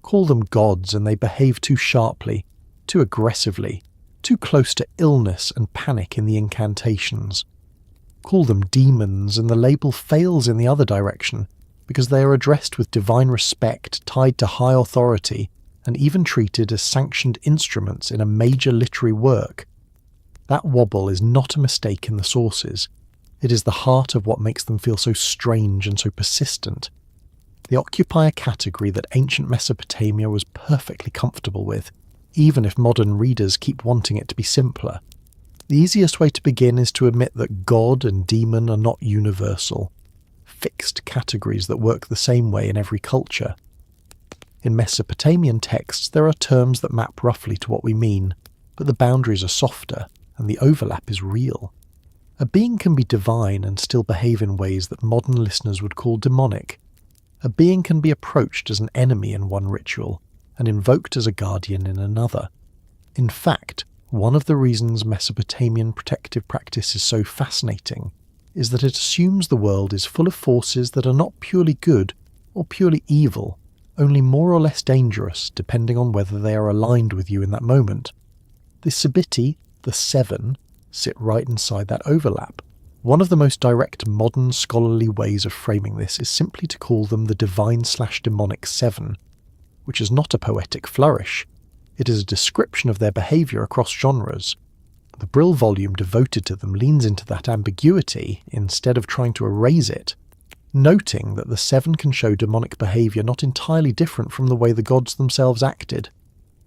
Call them gods and they behave too sharply, too aggressively, too close to illness and panic in the incantations. Call them demons and the label fails in the other direction, because they are addressed with divine respect tied to high authority and even treated as sanctioned instruments in a major literary work. That wobble is not a mistake in the sources. It is the heart of what makes them feel so strange and so persistent. They occupy a category that ancient Mesopotamia was perfectly comfortable with, even if modern readers keep wanting it to be simpler. The easiest way to begin is to admit that God and demon are not universal, fixed categories that work the same way in every culture. In Mesopotamian texts, there are terms that map roughly to what we mean, but the boundaries are softer, and the overlap is real. A being can be divine and still behave in ways that modern listeners would call demonic. A being can be approached as an enemy in one ritual, and invoked as a guardian in another. In fact, one of the reasons Mesopotamian protective practice is so fascinating is that it assumes the world is full of forces that are not purely good or purely evil, only more or less dangerous depending on whether they are aligned with you in that moment. The Sabitti, the seven, sit right inside that overlap. One of the most direct modern scholarly ways of framing this is simply to call them the divine/demonic seven, which is not a poetic flourish. It is a description of their behaviour across genres. The Brill volume devoted to them leans into that ambiguity instead of trying to erase it, noting that the seven can show demonic behaviour not entirely different from the way the gods themselves acted,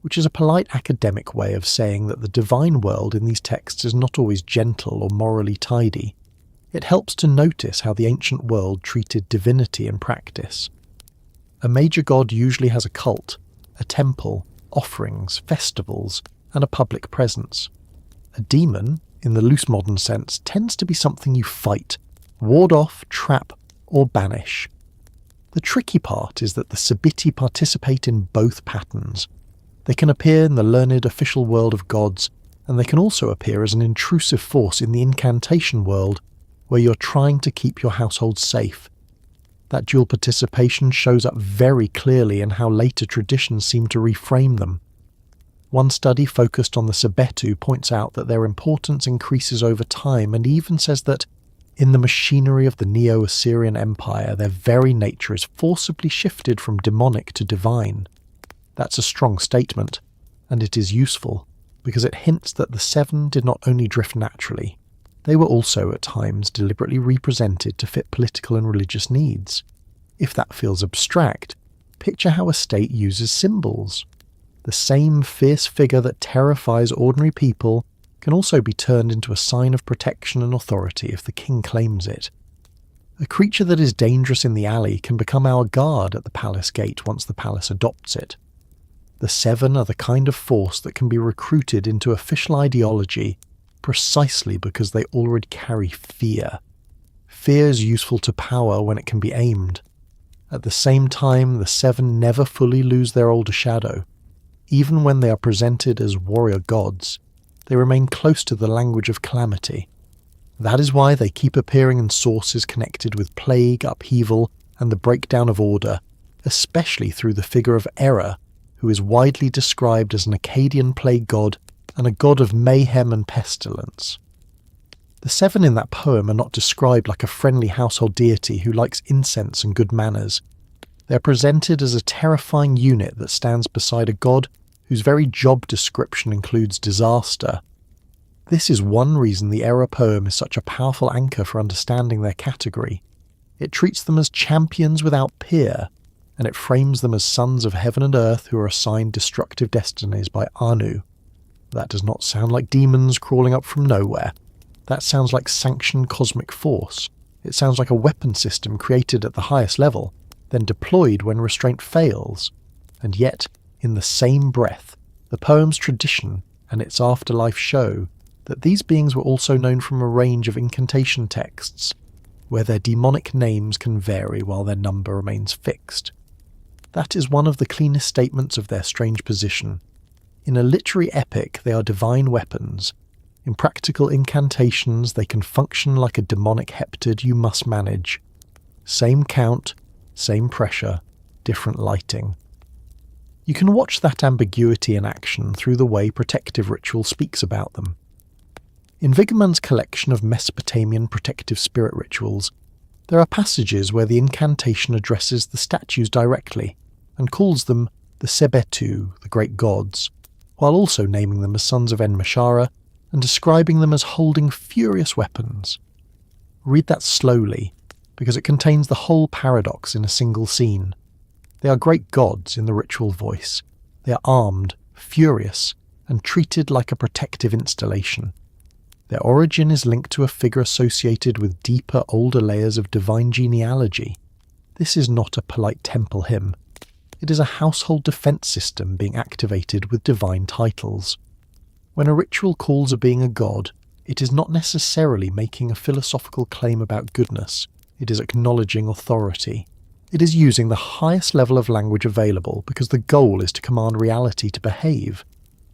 which is a polite academic way of saying that the divine world in these texts is not always gentle or morally tidy. It helps to notice how the ancient world treated divinity in practice. A major god usually has a cult, a temple, offerings, festivals, and a public presence. A demon, in the loose modern sense, tends to be something you fight, ward off, trap, or banish. The tricky part is that the Sabitti participate in both patterns. They can appear in the learned official world of gods, and they can also appear as an intrusive force in the incantation world, where you're trying to keep your household safe. That dual participation shows up very clearly in how later traditions seem to reframe them. One study focused on the Sebitti points out that their importance increases over time and even says that, in the machinery of the Neo-Assyrian Empire, their very nature is forcibly shifted from demonic to divine. That's a strong statement, and it is useful, because it hints that the seven did not only drift naturally, they were also at times deliberately represented to fit political and religious needs. If that feels abstract, picture how a state uses symbols. The same fierce figure that terrifies ordinary people can also be turned into a sign of protection and authority if the king claims it. A creature that is dangerous in the alley can become our guard at the palace gate once the palace adopts it. The seven are the kind of force that can be recruited into official ideology precisely because they already carry fear. Fear is useful to power when it can be aimed. At the same time, the seven never fully lose their older shadow. Even when they are presented as warrior gods, they remain close to the language of calamity. That is why they keep appearing in sources connected with plague, upheaval, and the breakdown of order, especially through the figure of Era, who is widely described as an Akkadian plague god and a god of mayhem and pestilence. The 7 in that poem are not described like a friendly household deity who likes incense and good manners. They are presented as a terrifying unit that stands beside a god whose very job description includes disaster. This is one reason the Era poem is such a powerful anchor for understanding their category. It treats them as champions without peer, and it frames them as sons of heaven and earth who are assigned destructive destinies by Anu. That does not sound like demons crawling up from nowhere. That sounds like sanctioned cosmic force. It sounds like a weapon system created at the highest level, then deployed when restraint fails. And yet, in the same breath, the poem's tradition and its afterlife show that these beings were also known from a range of incantation texts, where their demonic names can vary while their number remains fixed. That is one of the cleanest statements of their strange position. In a literary epic, they are divine weapons. In practical incantations, they can function like a demonic heptad you must manage. Same count, same pressure, different lighting. You can watch that ambiguity in action through the way protective ritual speaks about them. In Wigeman's collection of Mesopotamian protective spirit rituals, there are passages where the incantation addresses the statues directly and calls them the Sebitti, the great gods, while also naming them as sons of Enmeshara and describing them as holding furious weapons. Read that slowly, because it contains the whole paradox in a single scene. They are great gods in the ritual voice. They are armed, furious, and treated like a protective installation. Their origin is linked to a figure associated with deeper, older layers of divine genealogy. This is not a polite temple hymn. It is a household defense system being activated with divine titles. When a ritual calls a being a god, it is not necessarily making a philosophical claim about goodness. It is acknowledging authority. It is using the highest level of language available because the goal is to command reality to behave.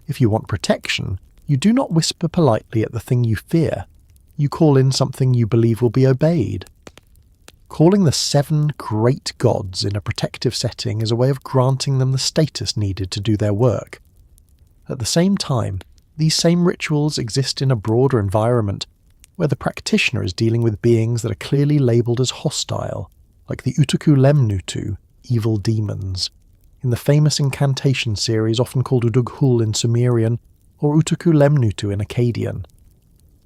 If you want protection, you do not whisper politely at the thing you fear. You call in something you believe will be obeyed. Calling the 7 great gods in a protective setting is a way of granting them the status needed to do their work. At the same time, these same rituals exist in a broader environment where the practitioner is dealing with beings that are clearly labelled as hostile, like the Utuku Lemnutu, evil demons, in the famous incantation series often called Udughul in Sumerian or Utuku Lemnutu in Akkadian.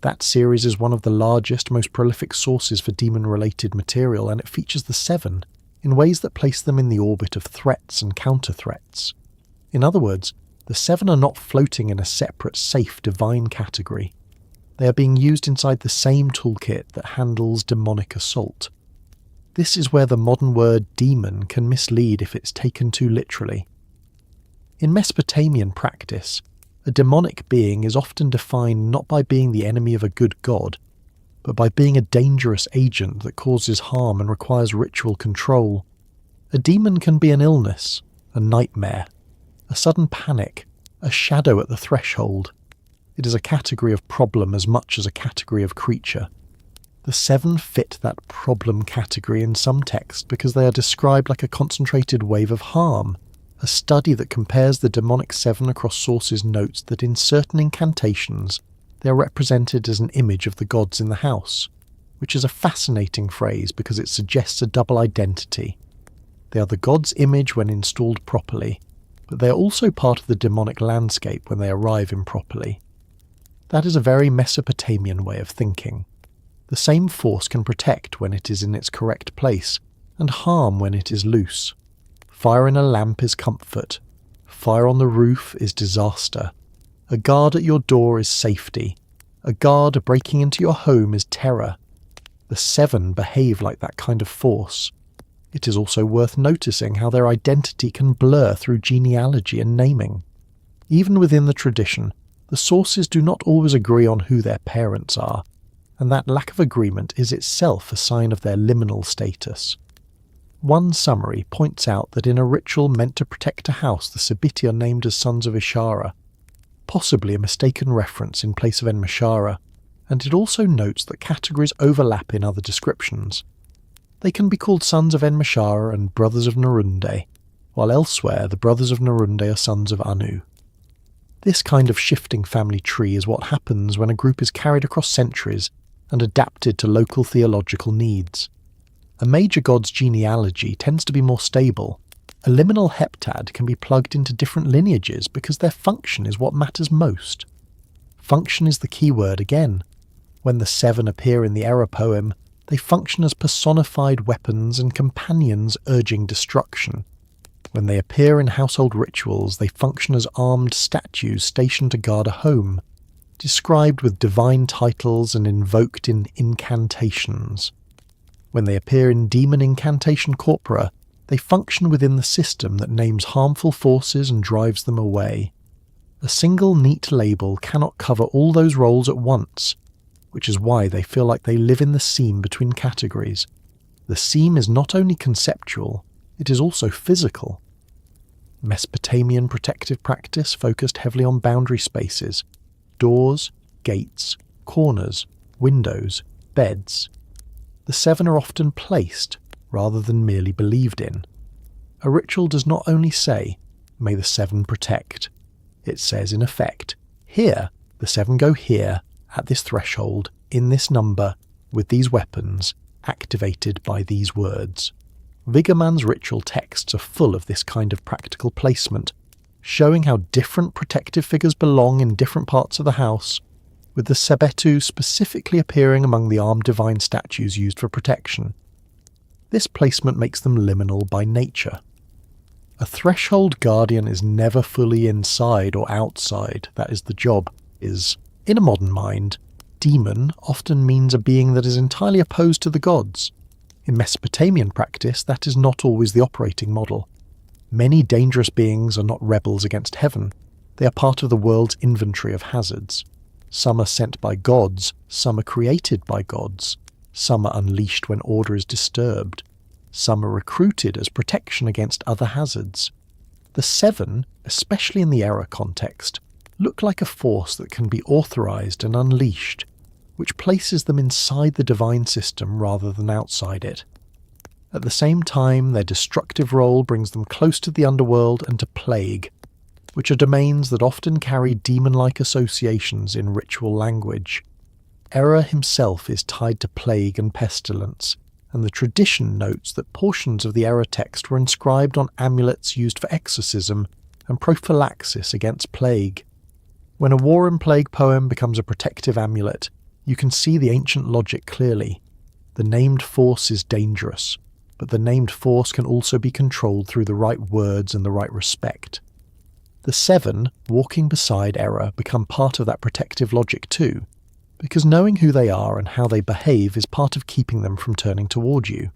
That series is one of the largest, most prolific sources for demon-related material, and it features the 7 in ways that place them in the orbit of threats and counter-threats. In other words, the 7 are not floating in a separate, safe, divine category. They are being used inside the same toolkit that handles demonic assault. This is where the modern word demon can mislead if it's taken too literally. In Mesopotamian practice, a demonic being is often defined not by being the enemy of a good god, but by being a dangerous agent that causes harm and requires ritual control. A demon can be an illness, a nightmare, a sudden panic, a shadow at the threshold. It is a category of problem as much as a category of creature. The 7 fit that problem category in some texts because they are described like a concentrated wave of harm. A study that compares the demonic 7 across sources notes that in certain incantations they are represented as an image of the gods in the house, which is a fascinating phrase because it suggests a double identity. They are the god's image when installed properly, but they are also part of the demonic landscape when they arrive improperly. That is a very Mesopotamian way of thinking. The same force can protect when it is in its correct place, and harm when it is loose. Fire in a lamp is comfort. Fire on the roof is disaster. A guard at your door is safety. A guard breaking into your home is terror. The 7 behave like that kind of force. It is also worth noticing how their identity can blur through genealogy and naming. Even within the tradition, the sources do not always agree on who their parents are, and that lack of agreement is itself a sign of their liminal status. One summary points out that in a ritual meant to protect a house, the Sabitti are named as sons of Ishara, possibly a mistaken reference in place of Enmeshara, and it also notes that categories overlap in other descriptions. They can be called sons of Enmeshara and brothers of Nerunde, while elsewhere the brothers of Nerunde are sons of Anu. This kind of shifting family tree is what happens when a group is carried across centuries and adapted to local theological needs. A major god's genealogy tends to be more stable. A liminal heptad can be plugged into different lineages because their function is what matters most. Function is the key word again. When the seven appear in the Era poem, they function as personified weapons and companions urging destruction. When they appear in household rituals, they function as armed statues stationed to guard a home, described with divine titles and invoked in incantations. When they appear in demon incantation corpora, they function within the system that names harmful forces and drives them away. A single neat label cannot cover all those roles at once, which is why they feel like they live in the seam between categories. The seam is not only conceptual, it is also physical. Mesopotamian protective practice focused heavily on boundary spaces, doors, gates, corners, windows, beds. The seven are often placed, rather than merely believed in. A ritual does not only say, "May the seven protect." It says, in effect, "Here, the seven go here, at this threshold, in this number, with these weapons, activated by these words." Vigerman's ritual texts are full of this kind of practical placement, showing how different protective figures belong in different parts of the house, with the Sebitti specifically appearing among the armed divine statues used for protection. This placement makes them liminal by nature. A threshold guardian is never fully inside or outside, that is the job, is, in a modern mind, demon often means a being that is entirely opposed to the gods. In Mesopotamian practice, that is not always the operating model. Many dangerous beings are not rebels against heaven, they are part of the world's inventory of hazards. Some are sent by gods, some are created by gods, some are unleashed when order is disturbed, some are recruited as protection against other hazards. The seven, especially in the Era context, look like a force that can be authorized and unleashed, which places them inside the divine system rather than outside it. At the same time, their destructive role brings them close to the underworld and to plague, which are domains that often carry demon-like associations in ritual language. Era himself is tied to plague and pestilence, and the tradition notes that portions of the Era text were inscribed on amulets used for exorcism and prophylaxis against plague. When a war and plague poem becomes a protective amulet, you can see the ancient logic clearly. The named force is dangerous, but the named force can also be controlled through the right words and the right respect. The seven, walking beside Era, become part of that protective logic too, because knowing who they are and how they behave is part of keeping them from turning toward you.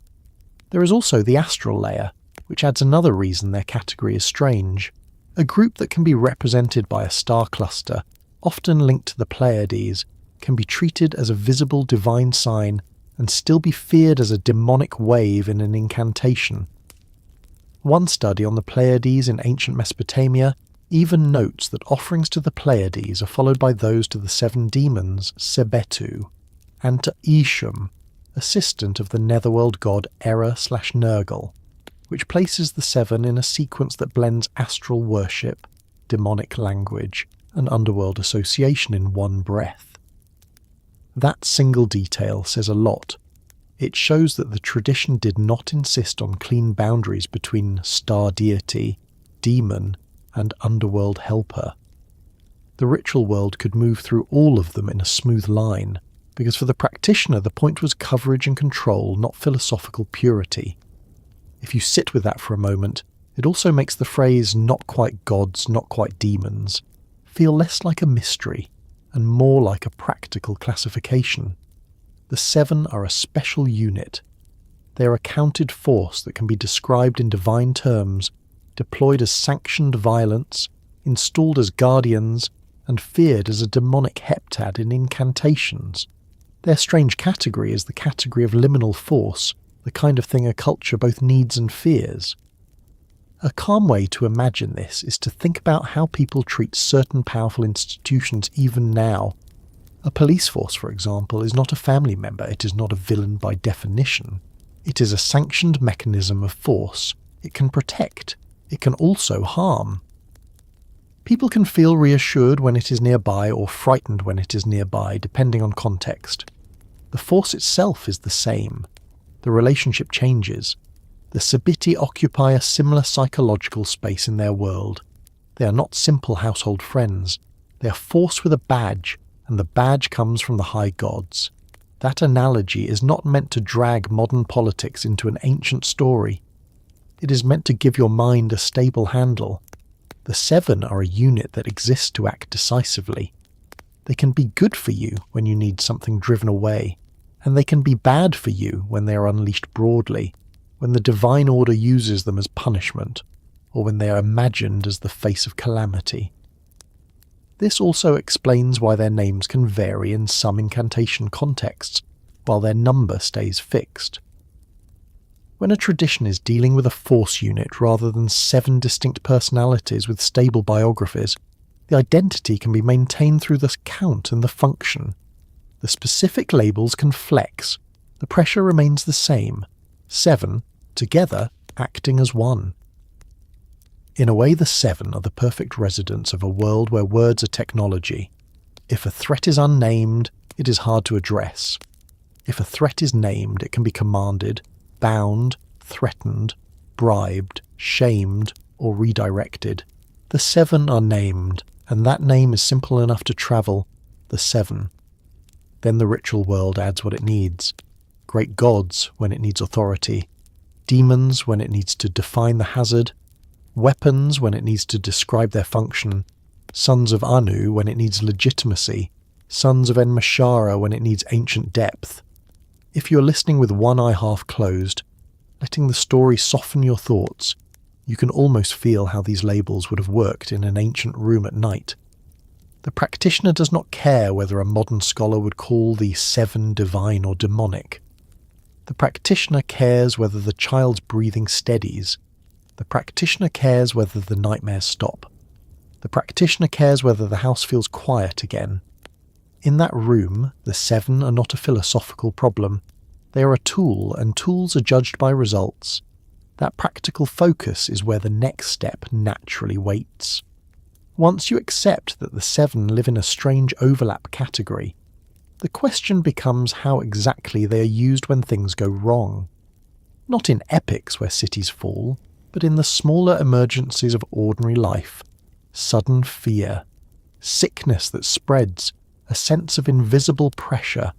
There is also the astral layer, which adds another reason their category is strange. A group that can be represented by a star cluster, often linked to the Pleiades, can be treated as a visible divine sign and still be feared as a demonic wave in an incantation. One study on the Pleiades in ancient Mesopotamia even notes that offerings to the Pleiades are followed by those to the seven demons, Sebitti, and to Ishum, assistant of the netherworld god Era/Nergal, which places the seven in a sequence that blends astral worship, demonic language, and underworld association in one breath. That single detail says a lot. It shows that the tradition did not insist on clean boundaries between star deity, demon, and underworld helper. The ritual world could move through all of them in a smooth line, because for the practitioner the point was coverage and control, not philosophical purity. If you sit with that for a moment, it also makes the phrase "not quite gods, not quite demons" feel less like a mystery and more like a practical classification. The seven are a special unit. They are a counted force that can be described in divine terms, deployed as sanctioned violence, installed as guardians, and feared as a demonic heptad in incantations. Their strange category is the category of liminal force, the kind of thing a culture both needs and fears. A calm way to imagine this is to think about how people treat certain powerful institutions even now. A police force, for example, is not a family member, it is not a villain by definition. It is a sanctioned mechanism of force. It can protect. it can also harm. People can feel reassured when it is nearby or frightened when it is nearby, depending on context. The force itself is the same. The relationship changes. The Sabitti occupy a similar psychological space in their world. They are not simple household friends. They are force with a badge, and the badge comes from the high gods. That analogy is not meant to drag modern politics into an ancient story. It is meant to give your mind a stable handle. The Seven are a unit that exists to act decisively. They can be good for you when you need something driven away, and they can be bad for you when they are unleashed broadly, when the divine order uses them as punishment, or when they are imagined as the face of calamity. This also explains why their names can vary in some incantation contexts, while their number stays fixed. When a tradition is dealing with a force unit rather than 7 distinct personalities with stable biographies, the identity can be maintained through the count and the function. The specific labels can flex. The pressure remains the same. 7, together, acting as one. In a way, the Seven are the perfect residents of a world where words are technology. If a threat is unnamed, it is hard to address. If a threat is named, it can be commanded, bound, threatened, bribed, shamed, or redirected. The Seven are named, and that name is simple enough to travel, the Seven. Then the ritual world adds what it needs. Great gods when it needs authority, demons when it needs to define the hazard, weapons when it needs to describe their function, sons of Anu when it needs legitimacy, sons of Enmashara when it needs ancient depth. If you're listening with one eye half closed, letting the story soften your thoughts, you can almost feel how these labels would have worked in an ancient room at night. The practitioner does not care whether a modern scholar would call the Seven divine or demonic. The practitioner cares whether the child's breathing steadies. The practitioner cares whether the nightmares stop. The practitioner cares whether the house feels quiet again. In that room, the Seven are not a philosophical problem. They are a tool, and tools are judged by results. That practical focus is where the next step naturally waits. Once you accept that the Seven live in a strange overlap category, the question becomes how exactly they are used when things go wrong. Not in epics where cities fall, but in the smaller emergencies of ordinary life. Sudden fear, sickness that spreads, a sense of invisible pressure,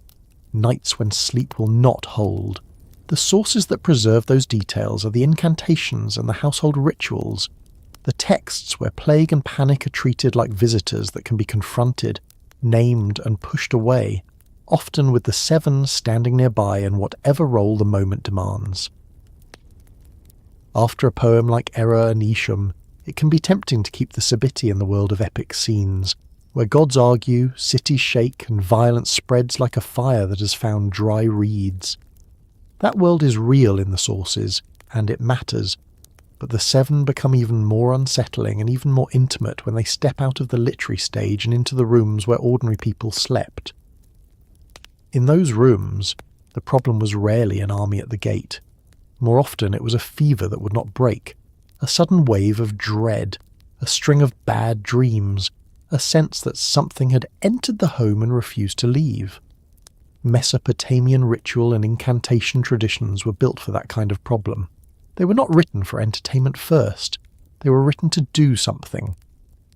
nights when sleep will not hold. The sources that preserve those details are the incantations and the household rituals, the texts where plague and panic are treated like visitors that can be confronted, named and pushed away, often with the Seven standing nearby in whatever role the moment demands. After a poem like Era and Isham, it can be tempting to keep the Sabitti in the world of epic scenes, where gods argue, cities shake, and violence spreads like a fire that has found dry reeds. That world is real in the sources, and it matters, but the Seven become even more unsettling and even more intimate when they step out of the literary stage and into the rooms where ordinary people slept. In those rooms, the problem was rarely an army at the gate. More often it was a fever that would not break, a sudden wave of dread, a string of bad dreams, a sense that something had entered the home and refused to leave. Mesopotamian ritual and incantation traditions were built for that kind of problem. They were not written for entertainment first. They were written to do something.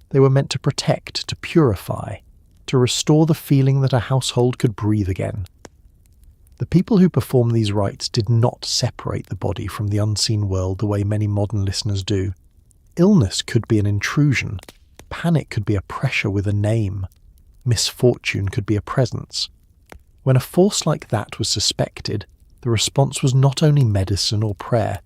They were meant to protect, to purify, to restore the feeling that a household could breathe again. The people who performed these rites did not separate the body from the unseen world the way many modern listeners do. Illness could be an intrusion. Panic could be a pressure with a name. Misfortune could be a presence. When a force like that was suspected, the response was not only medicine or prayer.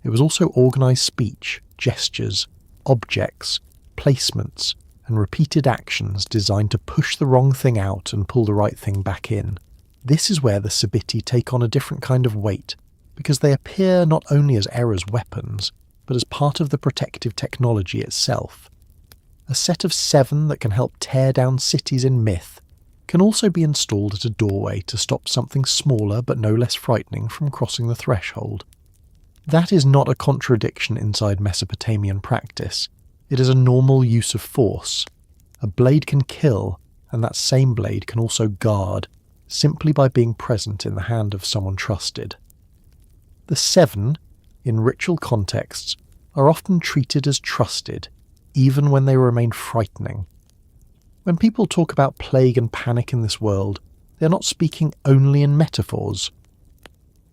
It was also organised speech, gestures, objects, placements, and repeated actions designed to push the wrong thing out and pull the right thing back in. This is where the Sabitti take on a different kind of weight, because they appear not only as Era's weapons, but as part of the protective technology itself. A set of 7 that can help tear down cities in myth can also be installed at a doorway to stop something smaller but no less frightening from crossing the threshold. That is not a contradiction inside Mesopotamian practice. It is a normal use of force. A blade can kill, and that same blade can also guard, simply by being present in the hand of someone trusted. The seven, in ritual contexts, are often treated as trusted, even when they remain frightening. When people talk about plague and panic in this world, they are not speaking only in metaphors.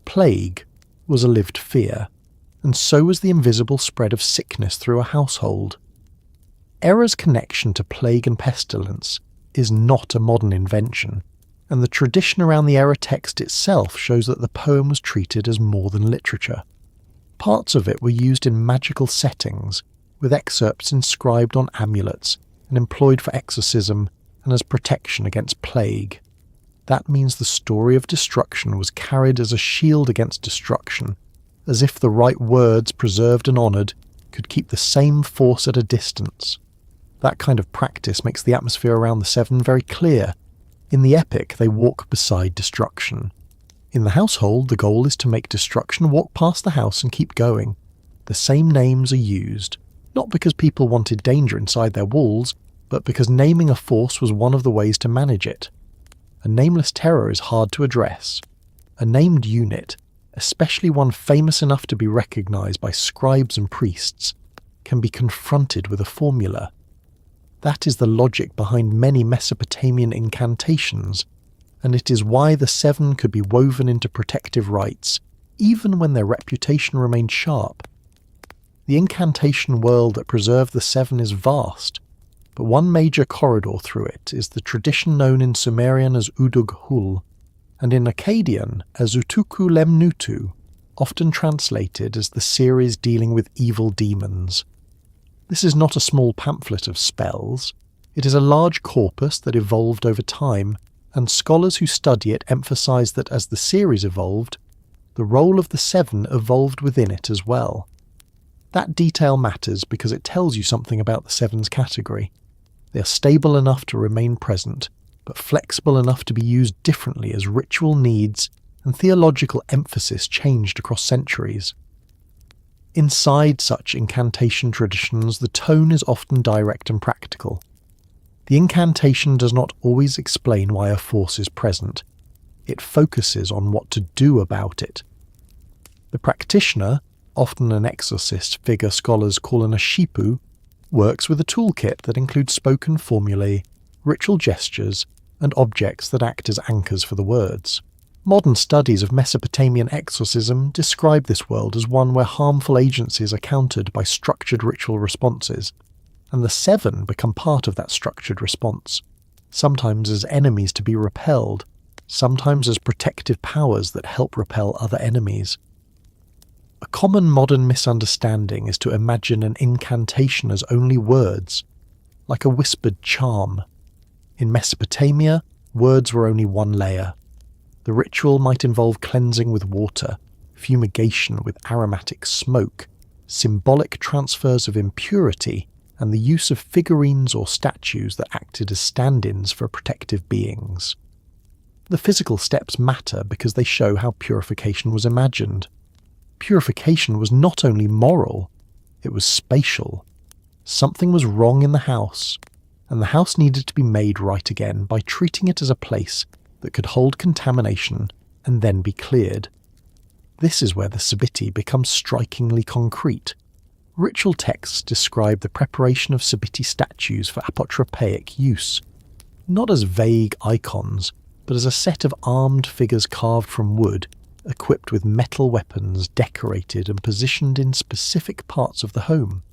Plague was a lived fear, and so was the invisible spread of sickness through a household. Era's connection to plague and pestilence is not a modern invention, and the tradition around the Era text itself shows that the poem was treated as more than literature. Parts of it were used in magical settings, with excerpts inscribed on amulets and employed for exorcism and as protection against plague. That means the story of destruction was carried as a shield against destruction, as if the right words, preserved and honoured, could keep the same force at a distance. That kind of practice makes the atmosphere around the seven very clear. In the epic, they walk beside destruction. In the household, the goal is to make destruction walk past the house and keep going. The same names are used, not because people wanted danger inside their walls, but because naming a force was one of the ways to manage it. A nameless terror is hard to address. A named unit, especially one famous enough to be recognised by scribes and priests, can be confronted with a formula. That is the logic behind many Mesopotamian incantations, and it is why the seven could be woven into protective rites, even when their reputation remained sharp. The incantation world that preserved the seven is vast, but one major corridor through it is the tradition known in Sumerian as Udug-hul, and in Akkadian as Utuku Lemnutu, often translated as the series dealing with evil demons. This is not a small pamphlet of spells. It is a large corpus that evolved over time, and scholars who study it emphasize that as the series evolved, the role of the seven evolved within it as well. That detail matters because it tells you something about the seven's category. They are stable enough to remain present, but flexible enough to be used differently as ritual needs and theological emphasis changed across centuries. Inside such incantation traditions, the tone is often direct and practical. The incantation does not always explain why a force is present. It focuses on what to do about it. The practitioner, often an exorcist figure scholars call an ashipu, works with a toolkit that includes spoken formulae, ritual gestures, and objects that act as anchors for the words. Modern studies of Mesopotamian exorcism describe this world as one where harmful agencies are countered by structured ritual responses, and the seven become part of that structured response, sometimes as enemies to be repelled, sometimes as protective powers that help repel other enemies. A common modern misunderstanding is to imagine an incantation as only words, like a whispered charm. In Mesopotamia, words were only one layer. The ritual might involve cleansing with water, fumigation with aromatic smoke, symbolic transfers of impurity, and the use of figurines or statues that acted as stand-ins for protective beings. The physical steps matter because they show how purification was imagined. Purification was not only moral, it was spatial. Something was wrong in the house, and the house needed to be made right again by treating it as a place that could hold contamination and then be cleared. This is where the Sabitti becomes strikingly concrete. Ritual texts describe the preparation of Sabitti statues for apotropaic use, not as vague icons, but as a set of armed figures carved from wood, equipped with metal weapons decorated and positioned in specific parts of the home.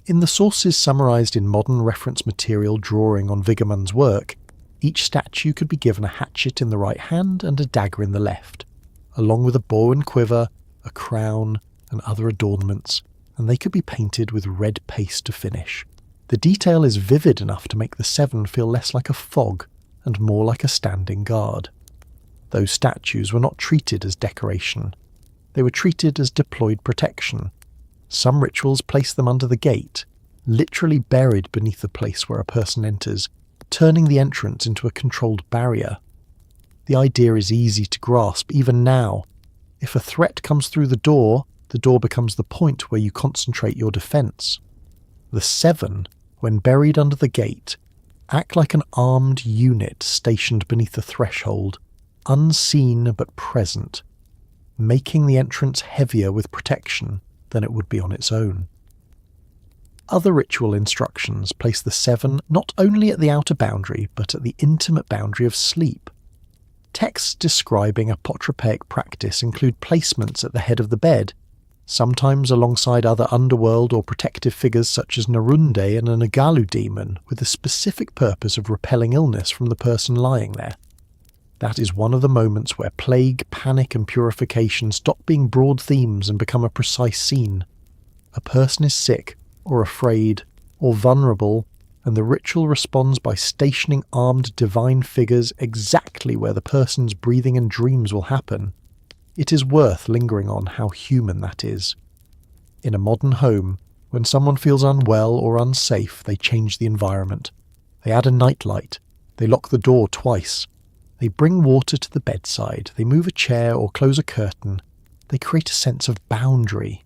In the sources summarised in modern reference material drawing on Vigerman's work, each statue could be given a hatchet in the right hand and a dagger in the left, along with a bow and quiver, a crown, and other adornments, and they could be painted with red paste to finish. The detail is vivid enough to make the seven feel less like a fog and more like a standing guard. Those statues were not treated as decoration. They were treated as deployed protection. Some rituals place them under the gate, literally buried beneath the place where a person enters, turning the entrance into a controlled barrier. The idea is easy to grasp even now. If a threat comes through the door, the door becomes the point where you concentrate your defense. The 7, when buried under the gate, act like an armed unit stationed beneath the threshold, unseen but present, making the entrance heavier with protection than it would be on its own. Other ritual instructions place the 7 not only at the outer boundary, but at the intimate boundary of sleep. Texts describing apotropaic practice include placements at the head of the bed, sometimes alongside other underworld or protective figures such as Narunde and a Nagalu demon, with the specific purpose of repelling illness from the person lying there. That is one of the moments where plague, panic and purification stop being broad themes and become a precise scene. A person is sick, or afraid, or vulnerable, and the ritual responds by stationing armed divine figures exactly where the person's breathing and dreams will happen. It is worth lingering on how human that is. In a modern home, when someone feels unwell or unsafe, they change the environment. They add a nightlight. They lock the door twice. They bring water to the bedside. They move a chair or close a curtain. They create a sense of boundary.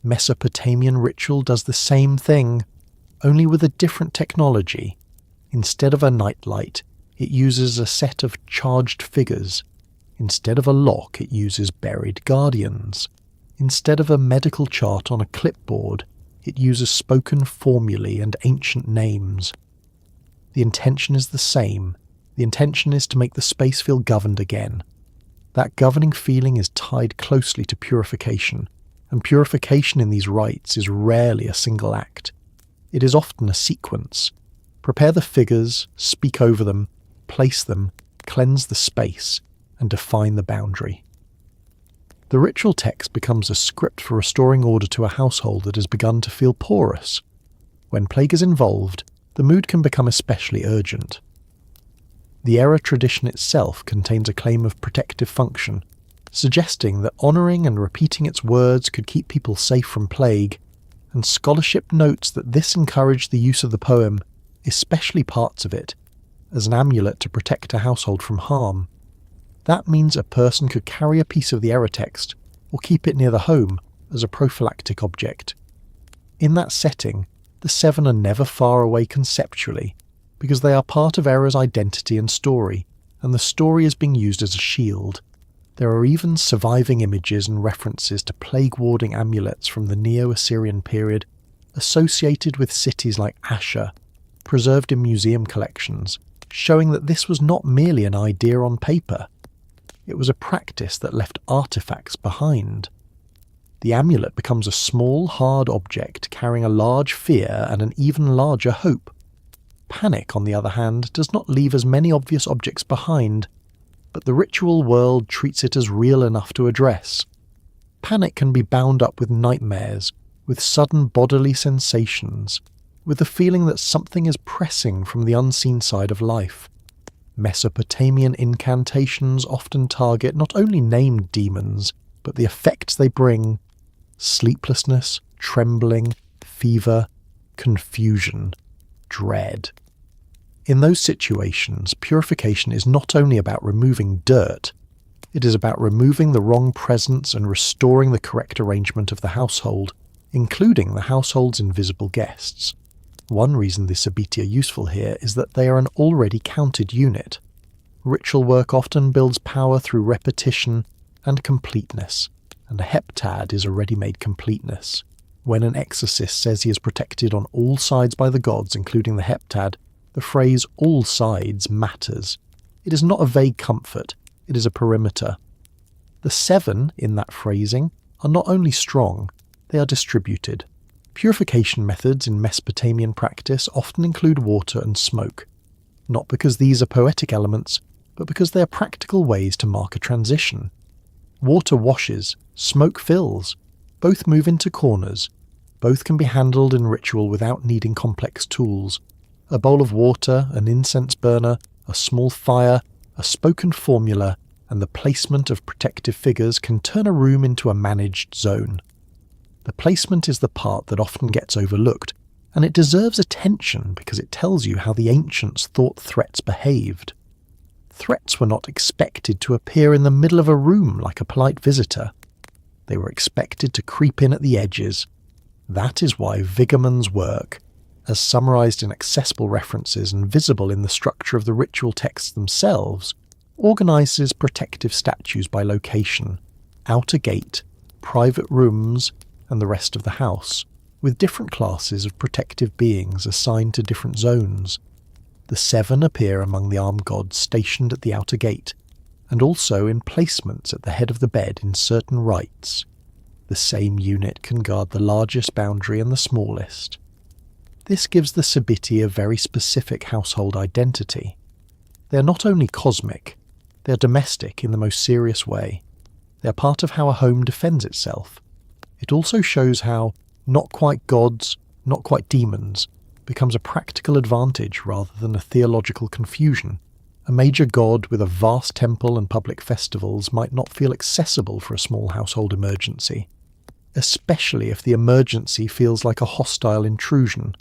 Mesopotamian ritual does the same thing, only with a different technology. Instead of a nightlight, it uses a set of charged figures. Instead of a lock, it uses buried guardians. Instead of a medical chart on a clipboard, it uses spoken formulae and ancient names. The intention is the same. The intention is to make the space feel governed again. That governing feeling is tied closely to purification, and purification in these rites is rarely a single act. It is often a sequence. Prepare the figures, speak over them, place them, cleanse the space, and define the boundary. The ritual text becomes a script for restoring order to a household that has begun to feel porous. When plague is involved, the mood can become especially urgent. The Era tradition itself contains a claim of protective function, suggesting that honouring and repeating its words could keep people safe from plague, and scholarship notes that this encouraged the use of the poem, especially parts of it, as an amulet to protect a household from harm. That means a person could carry a piece of the Era text, or keep it near the home, as a prophylactic object. In that setting, the 7 are never far away conceptually, because they are part of Era's identity and story, and the story is being used as a shield. There are even surviving images and references to plague-warding amulets from the Neo-Assyrian period, associated with cities like Asher, preserved in museum collections, showing that this was not merely an idea on paper. It was a practice that left artifacts behind. The amulet becomes a small, hard object carrying a large fear and an even larger hope. Panic, on the other hand, does not leave as many obvious objects behind, but the ritual world treats it as real enough to address. Panic can be bound up with nightmares, with sudden bodily sensations, with the feeling that something is pressing from the unseen side of life. Mesopotamian incantations often target not only named demons, but the effects they bring: sleeplessness, trembling, fever, confusion, dread. In those situations, purification is not only about removing dirt, it is about removing the wrong presence and restoring the correct arrangement of the household, including the household's invisible guests. One reason the Sabitti are useful here is that they are an already counted unit. Ritual work often builds power through repetition and completeness, and a Heptad is a ready-made completeness. When an exorcist says he is protected on all sides by the gods, including the Heptad, the phrase "all sides" matters. It is not a vague comfort, it is a perimeter. The 7 in that phrasing are not only strong, they are distributed. Purification methods in Mesopotamian practice often include water and smoke, not because these are poetic elements, but because they are practical ways to mark a transition. Water washes, smoke fills, both move into corners, both can be handled in ritual without needing complex tools. A bowl of water, an incense burner, a small fire, a spoken formula, and the placement of protective figures can turn a room into a managed zone. The placement is the part that often gets overlooked, and it deserves attention because it tells you how the ancients thought threats behaved. Threats were not expected to appear in the middle of a room like a polite visitor. They were expected to creep in at the edges. That is why Vigerman's work, as summarised in accessible references and visible in the structure of the ritual texts themselves, organises protective statues by location, outer gate, private rooms, and the rest of the house, with different classes of protective beings assigned to different zones. The 7 appear among the armed gods stationed at the outer gate, and also in placements at the head of the bed in certain rites. The same unit can guard the largest boundary and the smallest. This gives the Sabitti a very specific household identity. They are not only cosmic, they are domestic in the most serious way. They are part of how a home defends itself. It also shows how not quite gods, not quite demons, becomes a practical advantage rather than a theological confusion. A major god with a vast temple and public festivals might not feel accessible for a small household emergency, especially if the emergency feels like a hostile intrusion.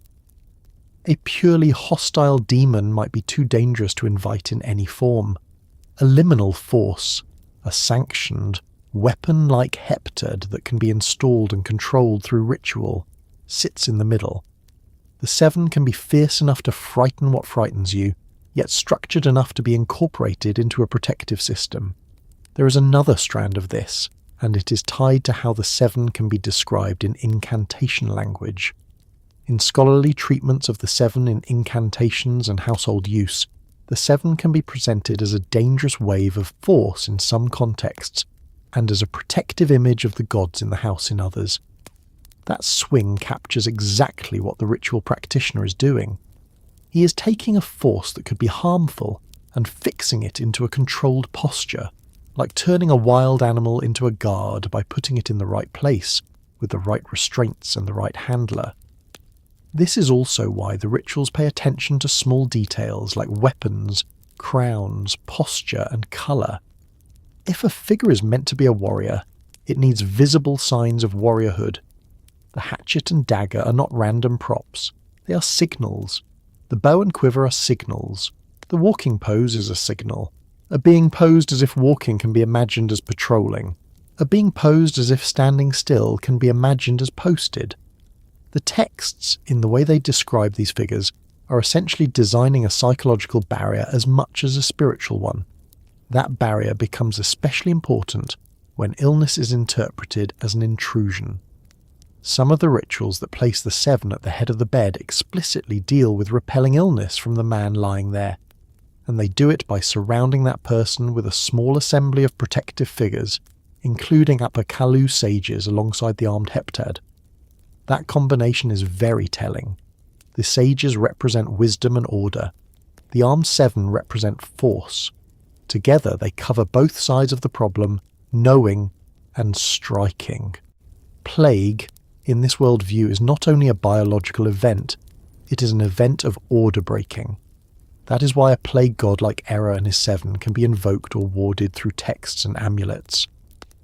A purely hostile demon might be too dangerous to invite in any form. A liminal force, a sanctioned, weapon-like heptad that can be installed and controlled through ritual, sits in the middle. The 7 can be fierce enough to frighten what frightens you, yet structured enough to be incorporated into a protective system. There is another strand of this, and it is tied to how the 7 can be described in incantation language. In scholarly treatments of the 7 in incantations and household use, the 7 can be presented as a dangerous wave of force in some contexts, and as a protective image of the gods in the house in others. That swing captures exactly what the ritual practitioner is doing. He is taking a force that could be harmful and fixing it into a controlled posture, like turning a wild animal into a guard by putting it in the right place, with the right restraints and the right handler. This is also why the rituals pay attention to small details like weapons, crowns, posture, and colour. If a figure is meant to be a warrior, it needs visible signs of warriorhood. The hatchet and dagger are not random props, they are signals. The bow and quiver are signals. The walking pose is a signal. A being posed as if walking can be imagined as patrolling. A being posed as if standing still can be imagined as posted. The texts, in the way they describe these figures, are essentially designing a psychological barrier as much as a spiritual one. That barrier becomes especially important when illness is interpreted as an intrusion. Some of the rituals that place the 7 at the head of the bed explicitly deal with repelling illness from the man lying there, and they do it by surrounding that person with a small assembly of protective figures, including Upper Kalu sages alongside the armed heptad. That combination is very telling. The sages represent wisdom and order. The armed 7 represent force. Together they cover both sides of the problem, knowing and striking. Plague, in this worldview, is not only a biological event, it is an event of order breaking. That is why a plague god like Era and his 7 can be invoked or warded through texts and amulets.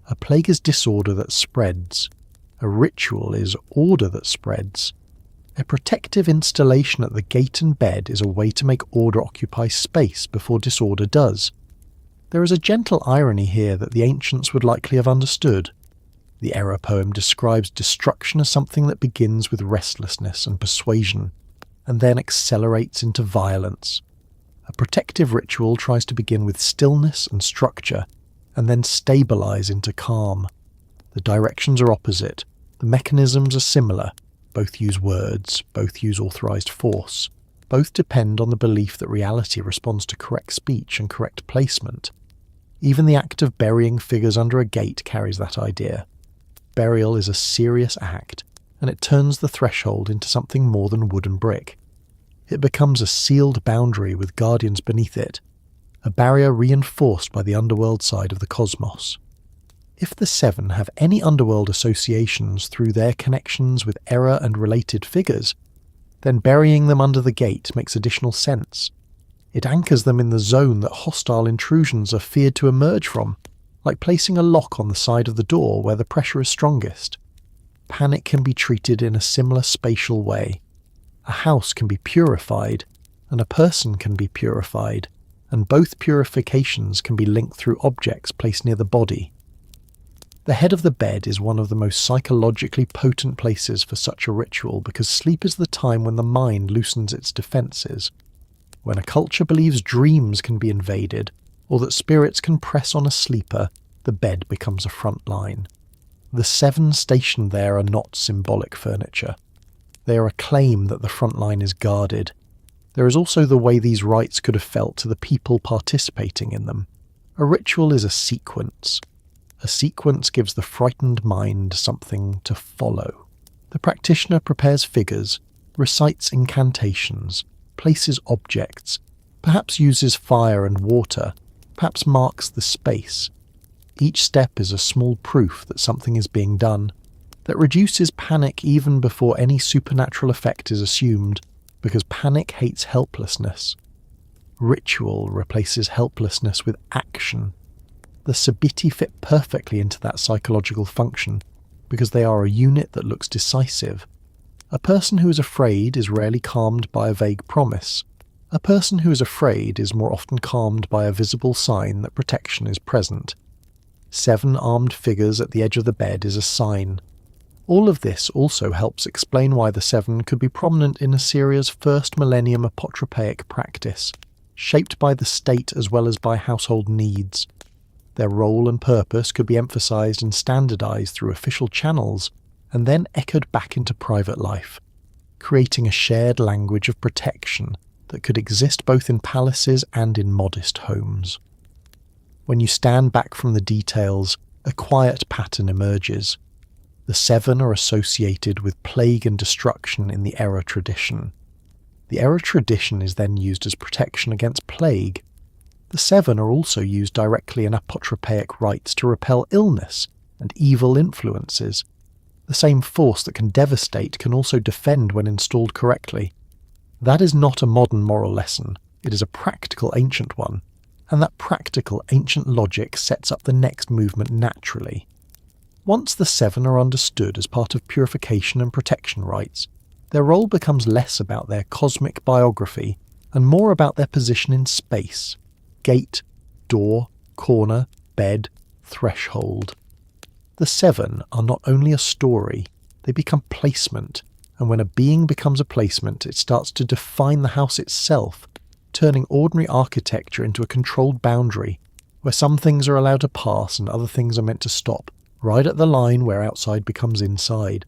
A plague is disorder that spreads. A ritual is order that spreads. A protective installation at the gate and bed is a way to make order occupy space before disorder does. There is a gentle irony here that the ancients would likely have understood. The Era poem describes destruction as something that begins with restlessness and persuasion, and then accelerates into violence. A protective ritual tries to begin with stillness and structure, and then stabilize into calm. The directions are opposite, the mechanisms are similar, both use words, both use authorized force, both depend on the belief that reality responds to correct speech and correct placement. Even the act of burying figures under a gate carries that idea. Burial is a serious act, and it turns the threshold into something more than wood and brick. It becomes a sealed boundary with guardians beneath it, a barrier reinforced by the underworld side of the cosmos. If the 7 have any underworld associations through their connections with Era and related figures, then burying them under the gate makes additional sense. It anchors them in the zone that hostile intrusions are feared to emerge from, like placing a lock on the side of the door where the pressure is strongest. Panic can be treated in a similar spatial way. A house can be purified, and a person can be purified, and both purifications can be linked through objects placed near the body. The head of the bed is one of the most psychologically potent places for such a ritual because sleep is the time when the mind loosens its defences. When a culture believes dreams can be invaded, or that spirits can press on a sleeper, the bed becomes a front line. The 7 stationed there are not symbolic furniture. They are a claim that the front line is guarded. There is also the way these rites could have felt to the people participating in them. A ritual is a sequence. A sequence gives the frightened mind something to follow. The practitioner prepares figures, recites incantations, places objects, perhaps uses fire and water, perhaps marks the space. Each step is a small proof that something is being done, that reduces panic even before any supernatural effect is assumed, because panic hates helplessness. Ritual replaces helplessness with action. The Sabitti fit perfectly into that psychological function, because they are a unit that looks decisive. A person who is afraid is rarely calmed by a vague promise. A person who is afraid is more often calmed by a visible sign that protection is present. 7 armed figures at the edge of the bed is a sign. All of this also helps explain why the 7 could be prominent in Assyria's first millennium apotropaic practice, shaped by the state as well as by household needs. Their role and purpose could be emphasized and standardized through official channels, and then echoed back into private life, creating a shared language of protection that could exist both in palaces and in modest homes. When you stand back from the details, a quiet pattern emerges. The 7 are associated with plague and destruction in the Era tradition. The Era tradition is then used as protection against plague. The 7 are also used directly in apotropaic rites to repel illness and evil influences. The same force that can devastate can also defend when installed correctly. That is not a modern moral lesson, it is a practical ancient one, and that practical ancient logic sets up the next movement naturally. Once the 7 are understood as part of purification and protection rites, their role becomes less about their cosmic biography and more about their position in space. Gate, door, corner, bed, threshold. The 7 are not only a story, they become placement, and when a being becomes a placement, it starts to define the house itself, turning ordinary architecture into a controlled boundary, where some things are allowed to pass and other things are meant to stop, right at the line where outside becomes inside.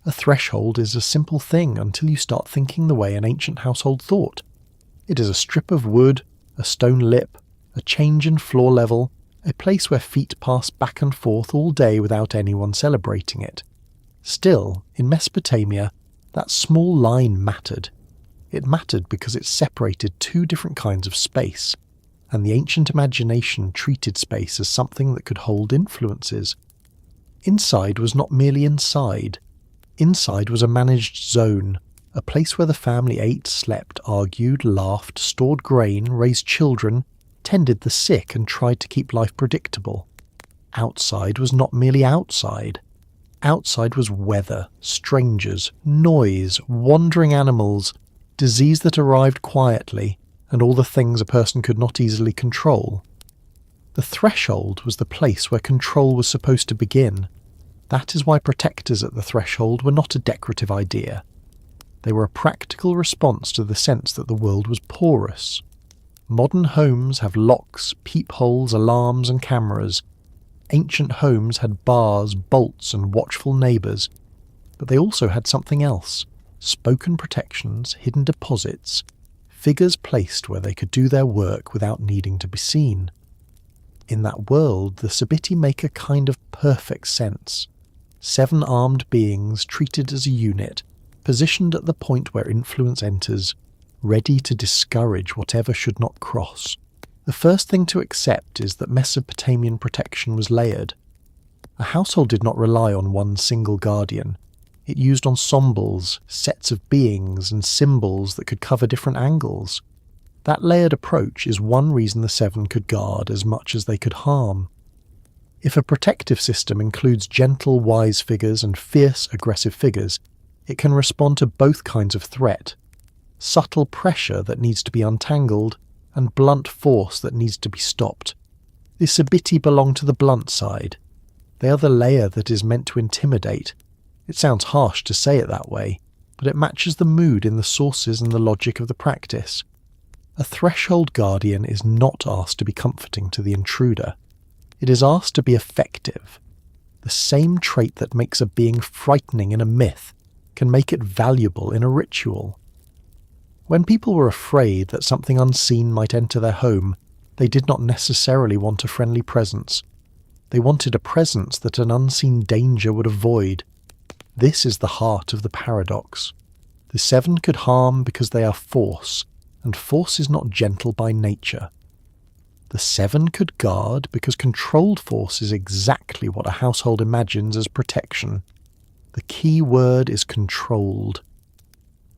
A threshold is a simple thing until you start thinking the way an ancient household thought. It is a strip of wood, a stone lip, a change in floor level, a place where feet pass back and forth all day without anyone celebrating it. Still, in Mesopotamia, that small line mattered. It mattered because it separated 2 different kinds of space, and the ancient imagination treated space as something that could hold influences. Inside was not merely inside. Inside was a managed zone, a place where the family ate, slept, argued, laughed, stored grain, raised children, tended the sick and tried to keep life predictable. Outside was not merely outside. Outside was weather, strangers, noise, wandering animals, disease that arrived quietly, and all the things a person could not easily control. The threshold was the place where control was supposed to begin. That is why protectors at the threshold were not a decorative idea. They were a practical response to the sense that the world was porous. Modern homes have locks, peepholes, alarms and cameras. Ancient homes had bars, bolts and watchful neighbours. But they also had something else. Spoken protections, hidden deposits, figures placed where they could do their work without needing to be seen. In that world, the Sabitti make a kind of perfect sense. 7 armed beings treated as a unit, positioned at the point where influence enters, ready to discourage whatever should not cross. The first thing to accept is that Mesopotamian protection was layered. A household did not rely on one single guardian. It used ensembles, sets of beings and symbols that could cover different angles. That layered approach is one reason the 7 could guard as much as they could harm. If a protective system includes gentle, wise figures and fierce, aggressive figures, it can respond to both kinds of threat. Subtle pressure that needs to be untangled, and blunt force that needs to be stopped. The Sebitti belong to the blunt side. They are the layer that is meant to intimidate. It sounds harsh to say it that way, but it matches the mood in the sources and the logic of the practice. A threshold guardian is not asked to be comforting to the intruder. It is asked to be effective. The same trait that makes a being frightening in a myth can make it valuable in a ritual. When people were afraid that something unseen might enter their home, they did not necessarily want a friendly presence. They wanted a presence that an unseen danger would avoid. This is the heart of the paradox. The seven could harm because they are force, and force is not gentle by nature. The seven could guard because controlled force is exactly what a household imagines as protection. The key word is controlled.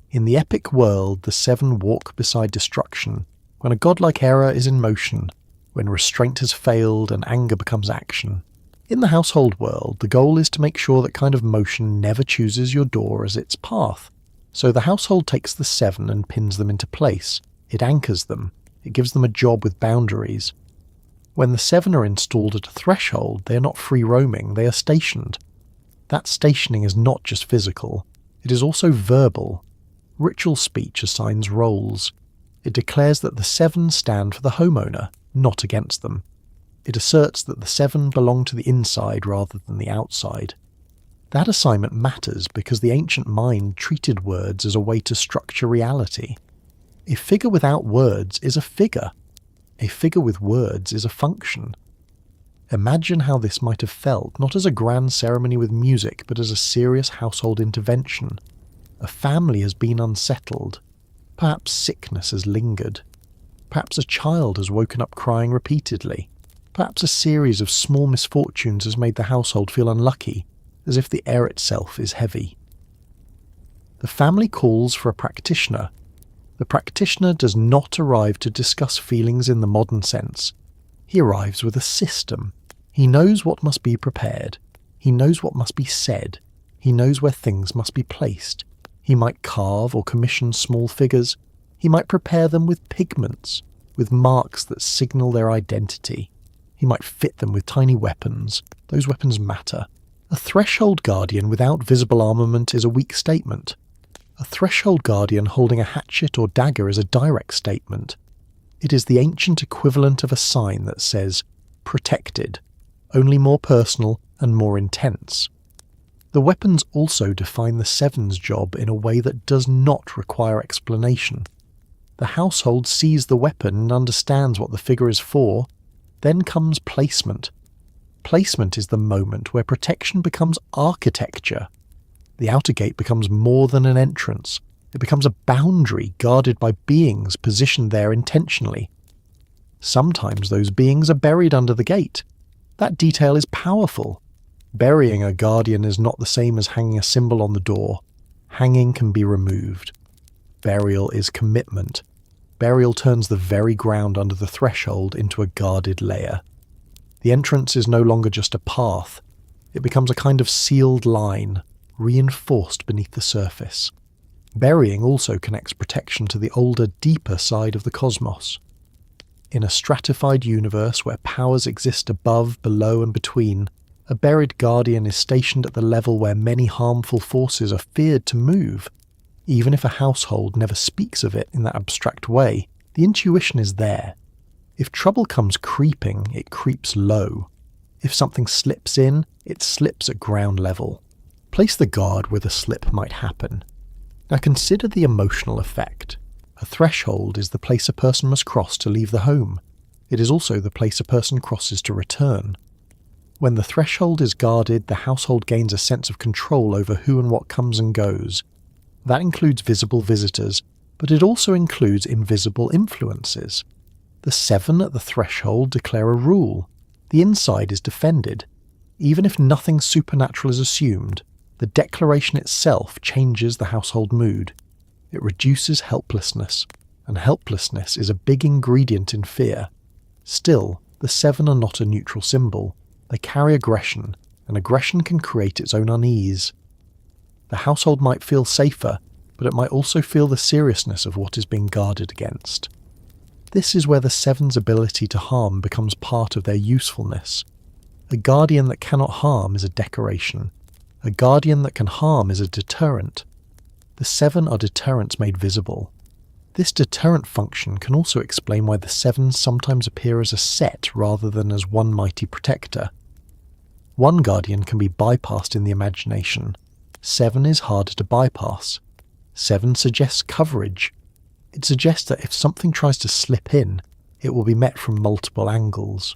In the epic world, the seven walk beside destruction, when a godlike Era is in motion, when restraint has failed and anger becomes action. In the household world, the goal is to make sure that kind of motion never chooses your door as its path. So the household takes the seven and pins them into place. It anchors them. It gives them a job with boundaries. When the seven are installed at a threshold, they are not free roaming, they are stationed. That stationing is not just physical, it is also verbal. Ritual speech assigns roles. It declares that the seven stand for the homeowner, not against them. It asserts that the seven belong to the inside rather than the outside. That assignment matters because the ancient mind treated words as a way to structure reality. A figure without words is a figure. A figure with words is a function. Imagine how this might have felt, not as a grand ceremony with music, but as a serious household intervention. A family has been unsettled. Perhaps sickness has lingered. Perhaps a child has woken up crying repeatedly. Perhaps a series of small misfortunes has made the household feel unlucky, as if the air itself is heavy. The family calls for a practitioner. The practitioner does not arrive to discuss feelings in the modern sense. He arrives with a system. He knows what must be prepared. He knows what must be said. He knows where things must be placed. He might carve or commission small figures. He might prepare them with pigments, with marks that signal their identity. He might fit them with tiny weapons. Those weapons matter. A threshold guardian without visible armament is a weak statement. A threshold guardian holding a hatchet or dagger is a direct statement. It is the ancient equivalent of a sign that says, protected, only more personal and more intense. The weapons also define the seven's job in a way that does not require explanation. The household sees the weapon and understands what the figure is for. Then comes placement. Placement is the moment where protection becomes architecture. The outer gate becomes more than an entrance. It becomes a boundary guarded by beings positioned there intentionally. Sometimes those beings are buried under the gate. That detail is powerful. Burying a guardian is not the same as hanging a symbol on the door. Hanging can be removed. Burial is commitment. Burial turns the very ground under the threshold into a guarded layer. The entrance is no longer just a path. It becomes a kind of sealed line, reinforced beneath the surface. Burying also connects protection to the older, deeper side of the cosmos. In a stratified universe where powers exist above, below, and between, a buried guardian is stationed at the level where many harmful forces are feared to move. Even if a household never speaks of it in that abstract way, the intuition is there. If trouble comes creeping, it creeps low. If something slips in, it slips at ground level. Place the guard where the slip might happen. Now consider the emotional effect. A threshold is the place a person must cross to leave the home. It is also the place a person crosses to return. When the threshold is guarded, the household gains a sense of control over who and what comes and goes. That includes visible visitors, but it also includes invisible influences. The seven at the threshold declare a rule. The inside is defended. Even if nothing supernatural is assumed, the declaration itself changes the household mood. It reduces helplessness, and helplessness is a big ingredient in fear. Still, the seven are not a neutral symbol. They carry aggression, and aggression can create its own unease. The household might feel safer, but it might also feel the seriousness of what is being guarded against. This is where the Seven's ability to harm becomes part of their usefulness. A guardian that cannot harm is a decoration. A guardian that can harm is a deterrent. The Seven are deterrents made visible. This deterrent function can also explain why the Seven sometimes appear as a set rather than as one mighty protector. One guardian can be bypassed in the imagination. Seven is harder to bypass. Seven suggests coverage. It suggests that if something tries to slip in, it will be met from multiple angles.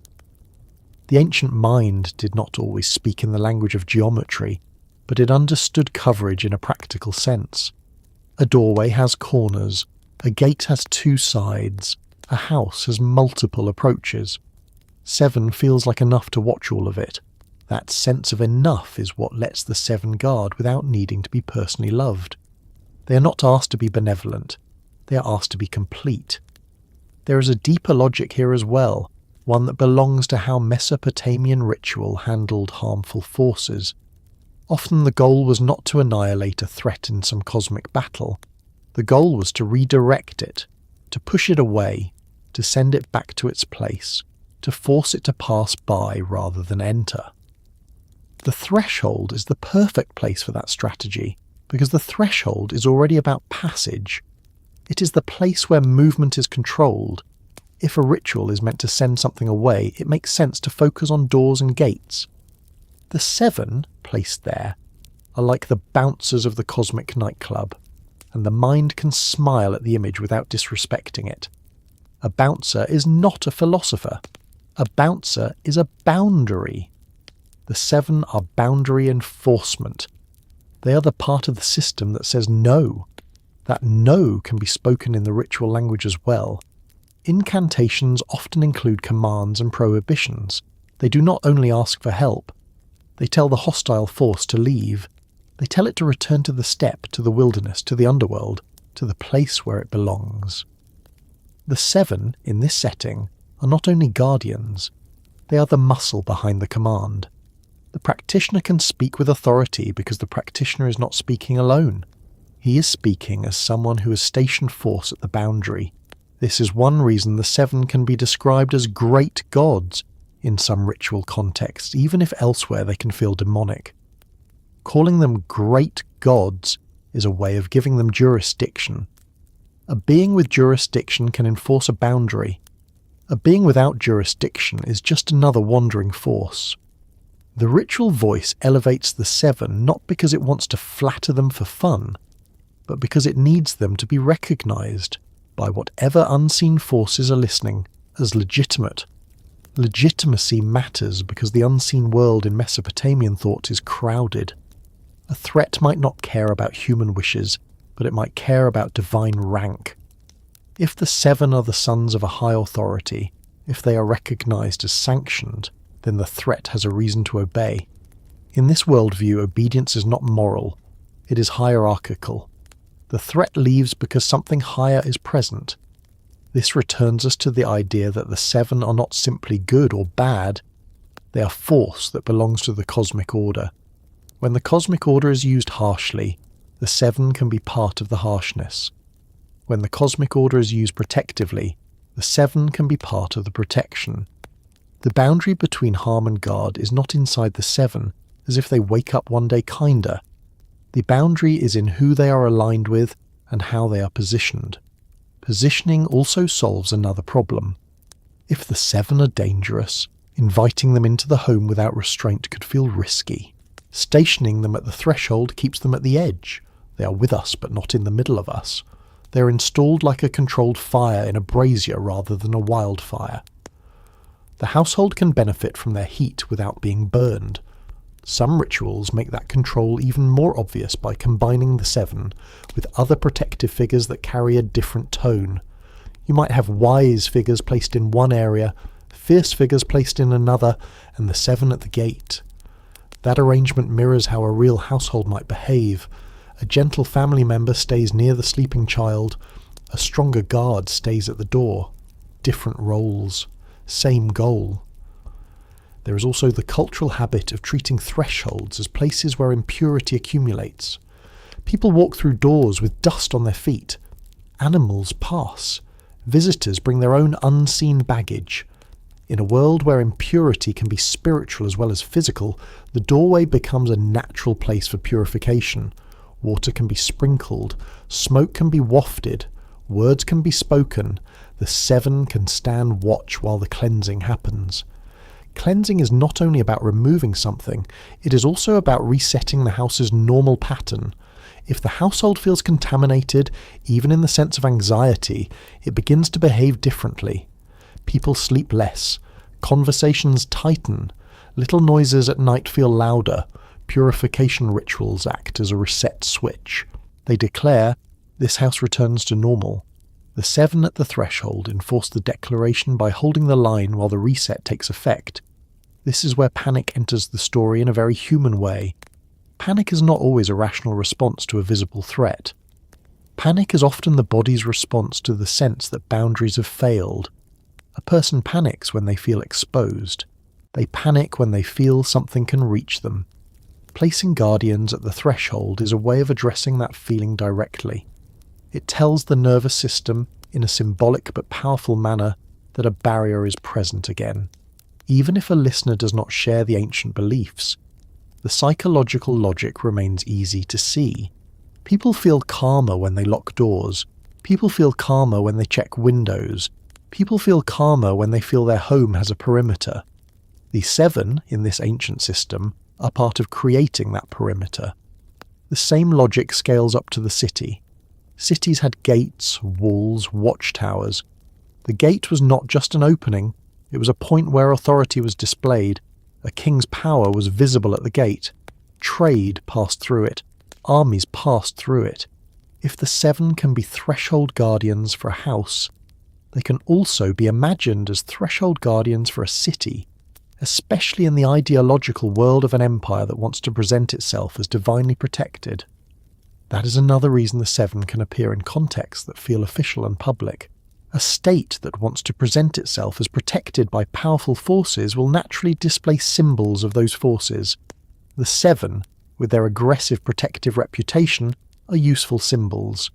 The ancient mind did not always speak in the language of geometry, but it understood coverage in a practical sense. A doorway has corners, a gate has two sides, a house has multiple approaches. Seven feels like enough to watch all of it. That sense of enough is what lets the Seven guard without needing to be personally loved. They are not asked to be benevolent. They are asked to be complete. There is a deeper logic here as well, one that belongs to how Mesopotamian ritual handled harmful forces. Often the goal was not to annihilate a threat in some cosmic battle. The goal was to redirect it, to push it away, to send it back to its place, to force it to pass by rather than enter. The threshold is the perfect place for that strategy, because the threshold is already about passage. It is the place where movement is controlled. If a ritual is meant to send something away, it makes sense to focus on doors and gates. The Seven, placed there, are like the bouncers of the cosmic nightclub, and the mind can smile at the image without disrespecting it. A bouncer is not a philosopher. A bouncer is a boundary. The Seven are boundary enforcement. They are the part of the system that says no. That no can be spoken in the ritual language as well. Incantations often include commands and prohibitions. They do not only ask for help. They tell the hostile force to leave. They tell it to return to the steppe, to the wilderness, to the underworld, to the place where it belongs. The Seven, in this setting, are not only guardians. They are the muscle behind the command. The practitioner can speak with authority because the practitioner is not speaking alone. He is speaking as someone who has stationed force at the boundary. This is one reason the Seven can be described as great gods in some ritual contexts, even if elsewhere they can feel demonic. Calling them great gods is a way of giving them jurisdiction. A being with jurisdiction can enforce a boundary. A being without jurisdiction is just another wandering force. The ritual voice elevates the Seven not because it wants to flatter them for fun, but because it needs them to be recognized by whatever unseen forces are listening as legitimate. Legitimacy matters because the unseen world in Mesopotamian thought is crowded. A threat might not care about human wishes, but it might care about divine rank. If the Seven are the sons of a high authority, if they are recognized as sanctioned, then the threat has a reason to obey. In this worldview, obedience is not moral, it is hierarchical. The threat leaves because something higher is present. This returns us to the idea that the Seven are not simply good or bad, they are force that belongs to the cosmic order. When the cosmic order is used harshly, the Seven can be part of the harshness. When the cosmic order is used protectively, the Seven can be part of the protection. The boundary between harm and guard is not inside the Seven, as if they wake up one day kinder. The boundary is in who they are aligned with and how they are positioned. Positioning also solves another problem. If the Seven are dangerous, inviting them into the home without restraint could feel risky. Stationing them at the threshold keeps them at the edge. They are with us but not in the middle of us. They are installed like a controlled fire in a brazier rather than a wildfire. The household can benefit from their heat without being burned. Some rituals make that control even more obvious by combining the Seven with other protective figures that carry a different tone. You might have wise figures placed in one area, fierce figures placed in another, and the Seven at the gate. That arrangement mirrors how a real household might behave. A gentle family member stays near the sleeping child. A stronger guard stays at the door. Different roles. Same goal. There is also the cultural habit of treating thresholds as places where impurity accumulates. People walk through doors with dust on their feet. Animals pass. Visitors bring their own unseen baggage. In a world where impurity can be spiritual as well as physical, the doorway becomes a natural place for purification. Water can be sprinkled, smoke can be wafted, words can be spoken, the seven can stand watch while the cleansing happens. Cleansing is not only about removing something, it is also about resetting the house's normal pattern. If the household feels contaminated, even in the sense of anxiety, it begins to behave differently. People sleep less, conversations tighten, little noises at night feel louder, purification rituals act as a reset switch. They declare, this house returns to normal. The seven at the threshold enforce the declaration by holding the line while the reset takes effect. This is where panic enters the story in a very human way. Panic is not always a rational response to a visible threat. Panic is often the body's response to the sense that boundaries have failed. A person panics when they feel exposed. They panic when they feel something can reach them. Placing guardians at the threshold is a way of addressing that feeling directly. It tells the nervous system, in a symbolic but powerful manner, that a barrier is present again. Even if a listener does not share the ancient beliefs, the psychological logic remains easy to see. People feel calmer when they lock doors. People feel calmer when they check windows. People feel calmer when they feel their home has a perimeter. The seven, in this ancient system, are part of creating that perimeter. The same logic scales up to the city. Cities had gates, walls, watchtowers. The gate was not just an opening, it was a point where authority was displayed. A king's power was visible at the gate. Trade passed through it. Armies passed through it. If the seven can be threshold guardians for a house, they can also be imagined as threshold guardians for a city, especially in the ideological world of an empire that wants to present itself as divinely protected. That is another reason the seven can appear in contexts that feel official and public. A state that wants to present itself as protected by powerful forces will naturally display symbols of those forces. The seven, with their aggressive protective reputation, are useful symbols.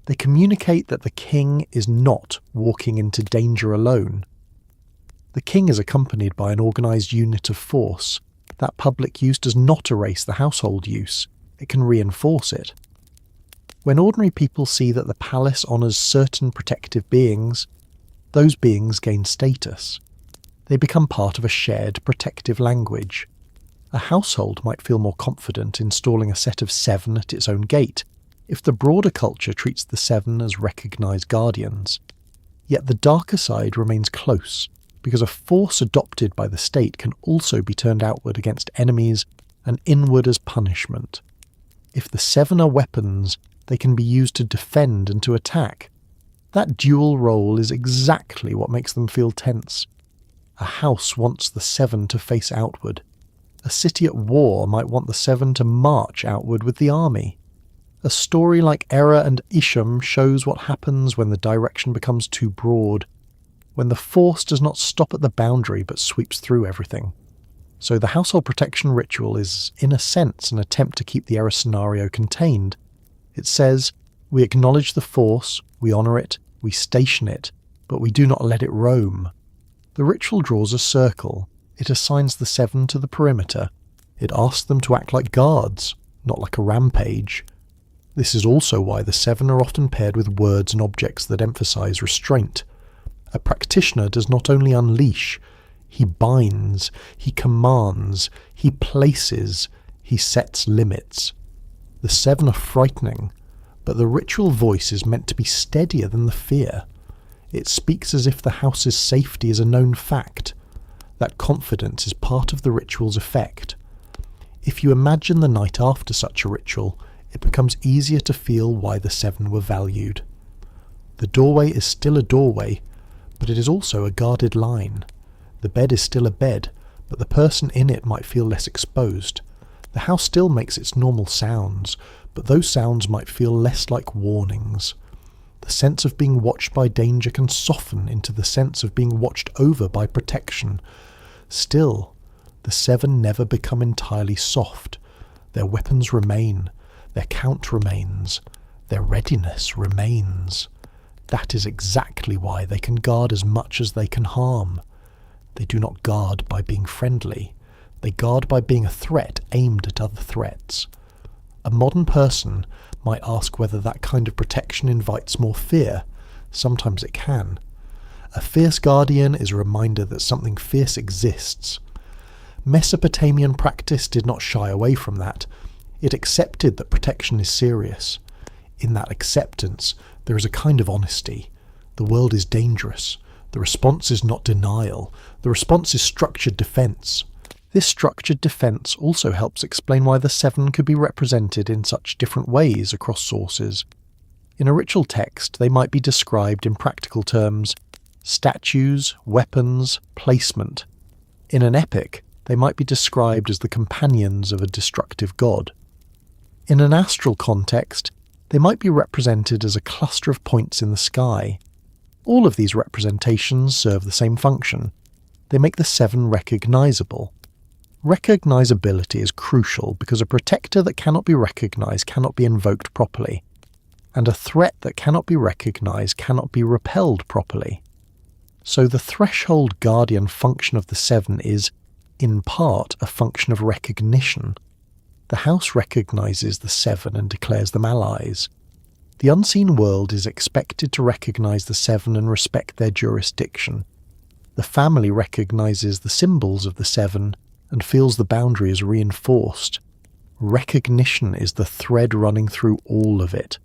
They communicate that the king is not walking into danger alone. The king is accompanied by an organised unit of force. That public use does not erase the household use, it can reinforce it. When ordinary people see that the palace honours certain protective beings, those beings gain status. They become part of a shared protective language. A household might feel more confident installing a set of seven at its own gate, if the broader culture treats the seven as recognised guardians. Yet the darker side remains close, because a force adopted by the state can also be turned outward against enemies and inward as punishment. If the seven are weapons, they can be used to defend and to attack. That dual role is exactly what makes them feel tense. A house wants the seven to face outward. A city at war might want the seven to march outward with the army. A story like Era and Isham shows what happens when the direction becomes too broad, when the force does not stop at the boundary but sweeps through everything. So the household protection ritual is, in a sense, an attempt to keep the Era scenario contained. It says, we acknowledge the force, we honour it, we station it, but we do not let it roam. The ritual draws a circle. It assigns the seven to the perimeter. It asks them to act like guards, not like a rampage. This is also why the seven are often paired with words and objects that emphasise restraint. A practitioner does not only unleash, he binds, he commands, he places, he sets limits. The seven are frightening, but the ritual voice is meant to be steadier than the fear. It speaks as if the house's safety is a known fact. That confidence is part of the ritual's effect. If you imagine the night after such a ritual, it becomes easier to feel why the seven were valued. The doorway is still a doorway, but it is also a guarded line. The bed is still a bed, but the person in it might feel less exposed. The house still makes its normal sounds, but those sounds might feel less like warnings. The sense of being watched by danger can soften into the sense of being watched over by protection. Still, the seven never become entirely soft. Their weapons remain, their count remains, their readiness remains. That is exactly why they can guard as much as they can harm. They do not guard by being friendly. They guard by being a threat aimed at other threats. A modern person might ask whether that kind of protection invites more fear. Sometimes it can. A fierce guardian is a reminder that something fierce exists. Mesopotamian practice did not shy away from that. It accepted that protection is serious. In that acceptance, there is a kind of honesty. The world is dangerous. The response is not denial. The response is structured defense. This structured defense also helps explain why the seven could be represented in such different ways across sources. In a ritual text, they might be described in practical terms: statues, weapons, placement. In an epic, they might be described as the companions of a destructive god. In an astral context, they might be represented as a cluster of points in the sky. All of these representations serve the same function. They make the seven recognizable. Recognizability is crucial because a protector that cannot be recognized cannot be invoked properly, and a threat that cannot be recognized cannot be repelled properly. So the threshold guardian function of the seven is, in part, a function of recognition. The house recognizes the seven and declares them allies. The unseen world is expected to recognize the seven and respect their jurisdiction. The family recognizes the symbols of the seven and feels the boundary is reinforced. Recognition is the thread running through all of it.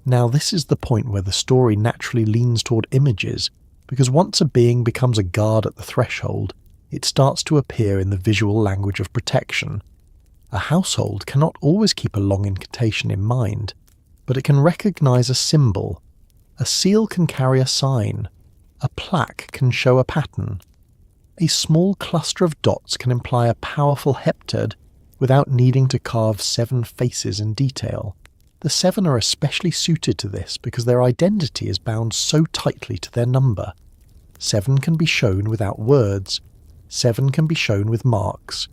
Now, this is the point where the story naturally leans toward images, because once a being becomes a guard at the threshold, it starts to appear in the visual language of protection. A household cannot always keep a long incantation in mind, but it can recognize a symbol. A seal can carry a sign. A plaque can show a pattern. A small cluster of dots can imply a powerful heptad without needing to carve seven faces in detail. The seven are especially suited to this because their identity is bound so tightly to their number. Seven can be shown without words. Seven can be shown with marks.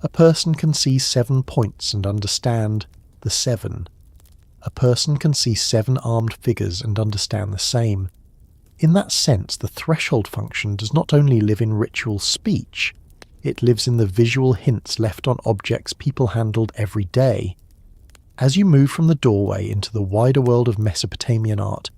A person can see 7 points and understand the seven. A person can see 7 armed figures and understand the same. In that sense, the threshold function does not only live in ritual speech, it lives in the visual hints left on objects people handled every day. As you move from the doorway into the wider world of Mesopotamian art,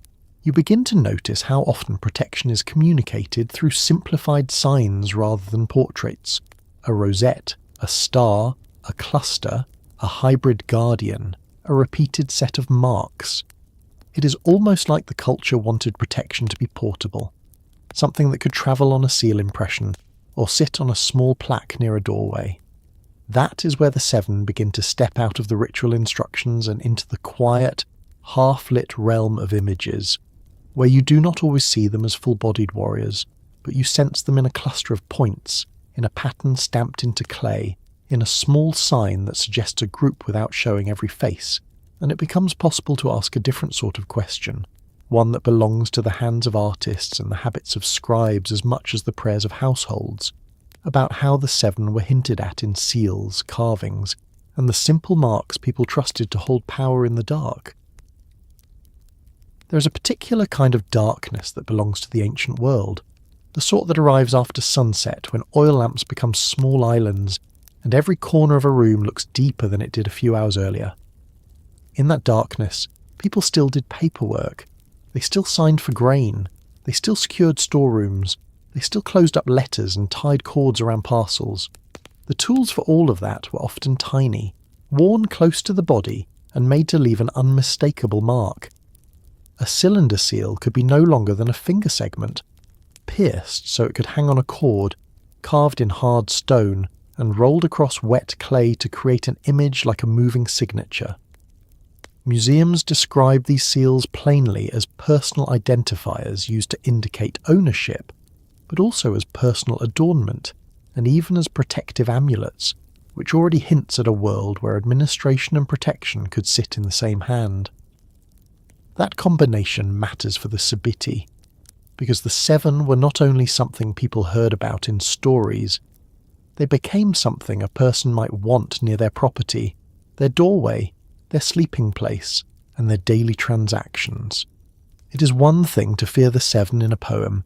you begin to notice how often protection is communicated through simplified signs rather than portraits. A rosette, a star, a cluster, a hybrid guardian, a repeated set of marks. It is almost like the culture wanted protection to be portable, something that could travel on a seal impression or sit on a small plaque near a doorway. That is where the seven begin to step out of the ritual instructions and into the quiet, half-lit realm of images, where you do not always see them as full-bodied warriors, but you sense them in a cluster of points, in a pattern stamped into clay, in a small sign that suggests a group without showing every face, and it becomes possible to ask a different sort of question, one that belongs to the hands of artists and the habits of scribes as much as the prayers of households, about how the seven were hinted at in seals, carvings, and the simple marks people trusted to hold power in the dark. There is a particular kind of darkness that belongs to the ancient world, the sort that arrives after sunset when oil lamps become small islands and every corner of a room looks deeper than it did a few hours earlier. In that darkness, people still did paperwork. They still signed for grain. They still secured storerooms. They still closed up letters and tied cords around parcels. The tools for all of that were often tiny, worn close to the body and made to leave an unmistakable mark. A cylinder seal could be no longer than a finger segment, pierced so it could hang on a cord, carved in hard stone, and rolled across wet clay to create an image like a moving signature. Museums describe these seals plainly as personal identifiers used to indicate ownership, but also as personal adornment, and even as protective amulets, which already hints at a world where administration and protection could sit in the same hand. That combination matters for the Sabitti, because the seven were not only something people heard about in stories, they became something a person might want near their property, their doorway, their sleeping place, and their daily transactions. It is one thing to fear the seven in a poem.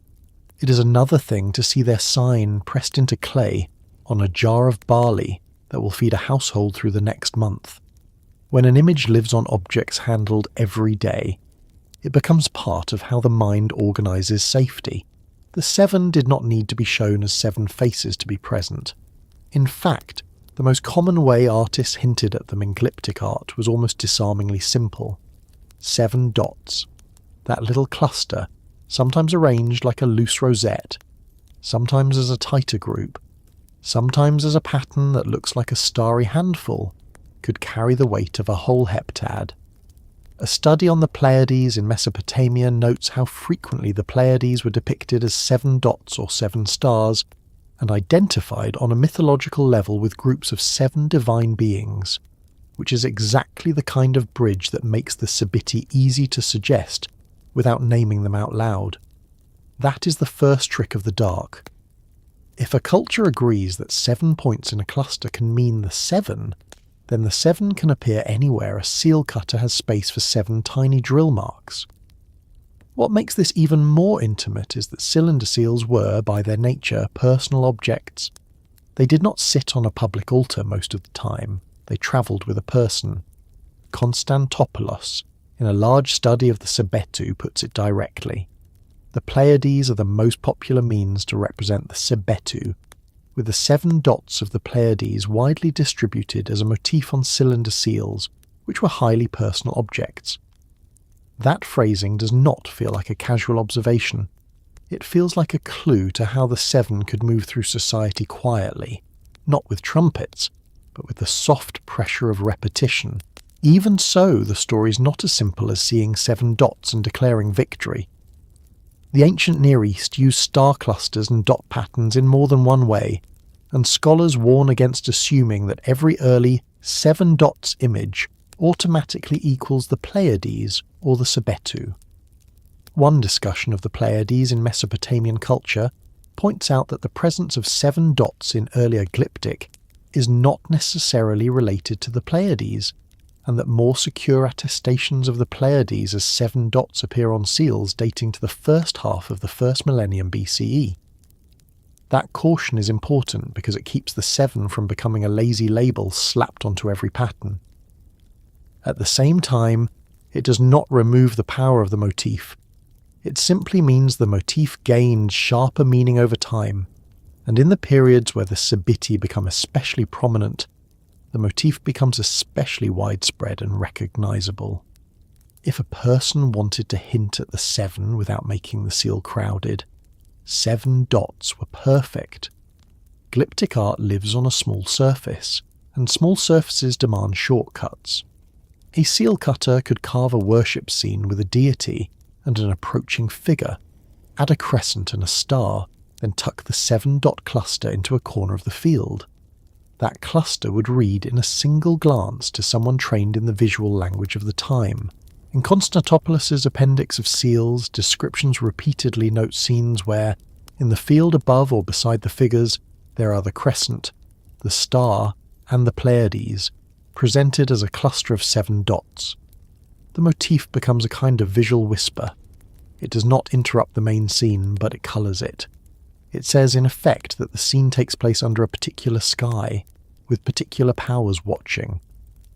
It is another thing to see their sign pressed into clay on a jar of barley that will feed a household through the next month. When an image lives on objects handled every day, it becomes part of how the mind organises safety. The seven did not need to be shown as seven faces to be present. In fact, the most common way artists hinted at them in glyptic art was almost disarmingly simple. 7 dots. That little cluster, sometimes arranged like a loose rosette, sometimes as a tighter group, sometimes as a pattern that looks like a starry handful, could carry the weight of a whole heptad. A study on the Pleiades in Mesopotamia notes how frequently the Pleiades were depicted as 7 dots or 7 stars, and identified on a mythological level with groups of 7 divine beings, which is exactly the kind of bridge that makes the Sabitti easy to suggest without naming them out loud. That is the first trick of the dark. If a culture agrees that 7 points in a cluster can mean the 7, then the 7 can appear anywhere a seal cutter has space for 7 tiny drill marks. What makes this even more intimate is that cylinder seals were, by their nature, personal objects. They did not sit on a public altar most of the time, they travelled with a person. Konstantopoulos, in a large study of the Sebitti, puts it directly. The Pleiades are the most popular means to represent the Sebitti, with the 7 dots of the Pleiades widely distributed as a motif on cylinder seals, which were highly personal objects. That phrasing does not feel like a casual observation. It feels like a clue to how the 7 could move through society quietly, not with trumpets, but with the soft pressure of repetition. Even so, the story's not as simple as seeing 7 dots and declaring victory. The ancient Near East used star clusters and dot patterns in more than one way, and scholars warn against assuming that every early 7 dots image automatically equals the Pleiades or the Sabitti. One discussion of the Pleiades in Mesopotamian culture points out that the presence of 7 dots in earlier glyptic is not necessarily related to the Pleiades, and that more secure attestations of the Pleiades as 7 dots appear on seals dating to the first half of the first millennium BCE. That caution is important because it keeps the 7 from becoming a lazy label slapped onto every pattern. At the same time, it does not remove the power of the motif. It simply means the motif gained sharper meaning over time, and in the periods where the Sabitti become especially prominent, the motif becomes especially widespread and recognisable. If a person wanted to hint at the 7 without making the seal crowded, 7 dots were perfect. Glyptic art lives on a small surface, and small surfaces demand shortcuts. A seal cutter could carve a worship scene with a deity and an approaching figure, add a crescent and a star, then tuck the 7-dot cluster into a corner of the field. That cluster would read in a single glance to someone trained in the visual language of the time. In Konstantopoulos' Appendix of Seals, descriptions repeatedly note scenes where, in the field above or beside the figures, there are the crescent, the star, and the Pleiades, presented as a cluster of 7 dots. The motif becomes a kind of visual whisper. It does not interrupt the main scene, but it colours it. It says in effect that the scene takes place under a particular sky, with particular powers watching.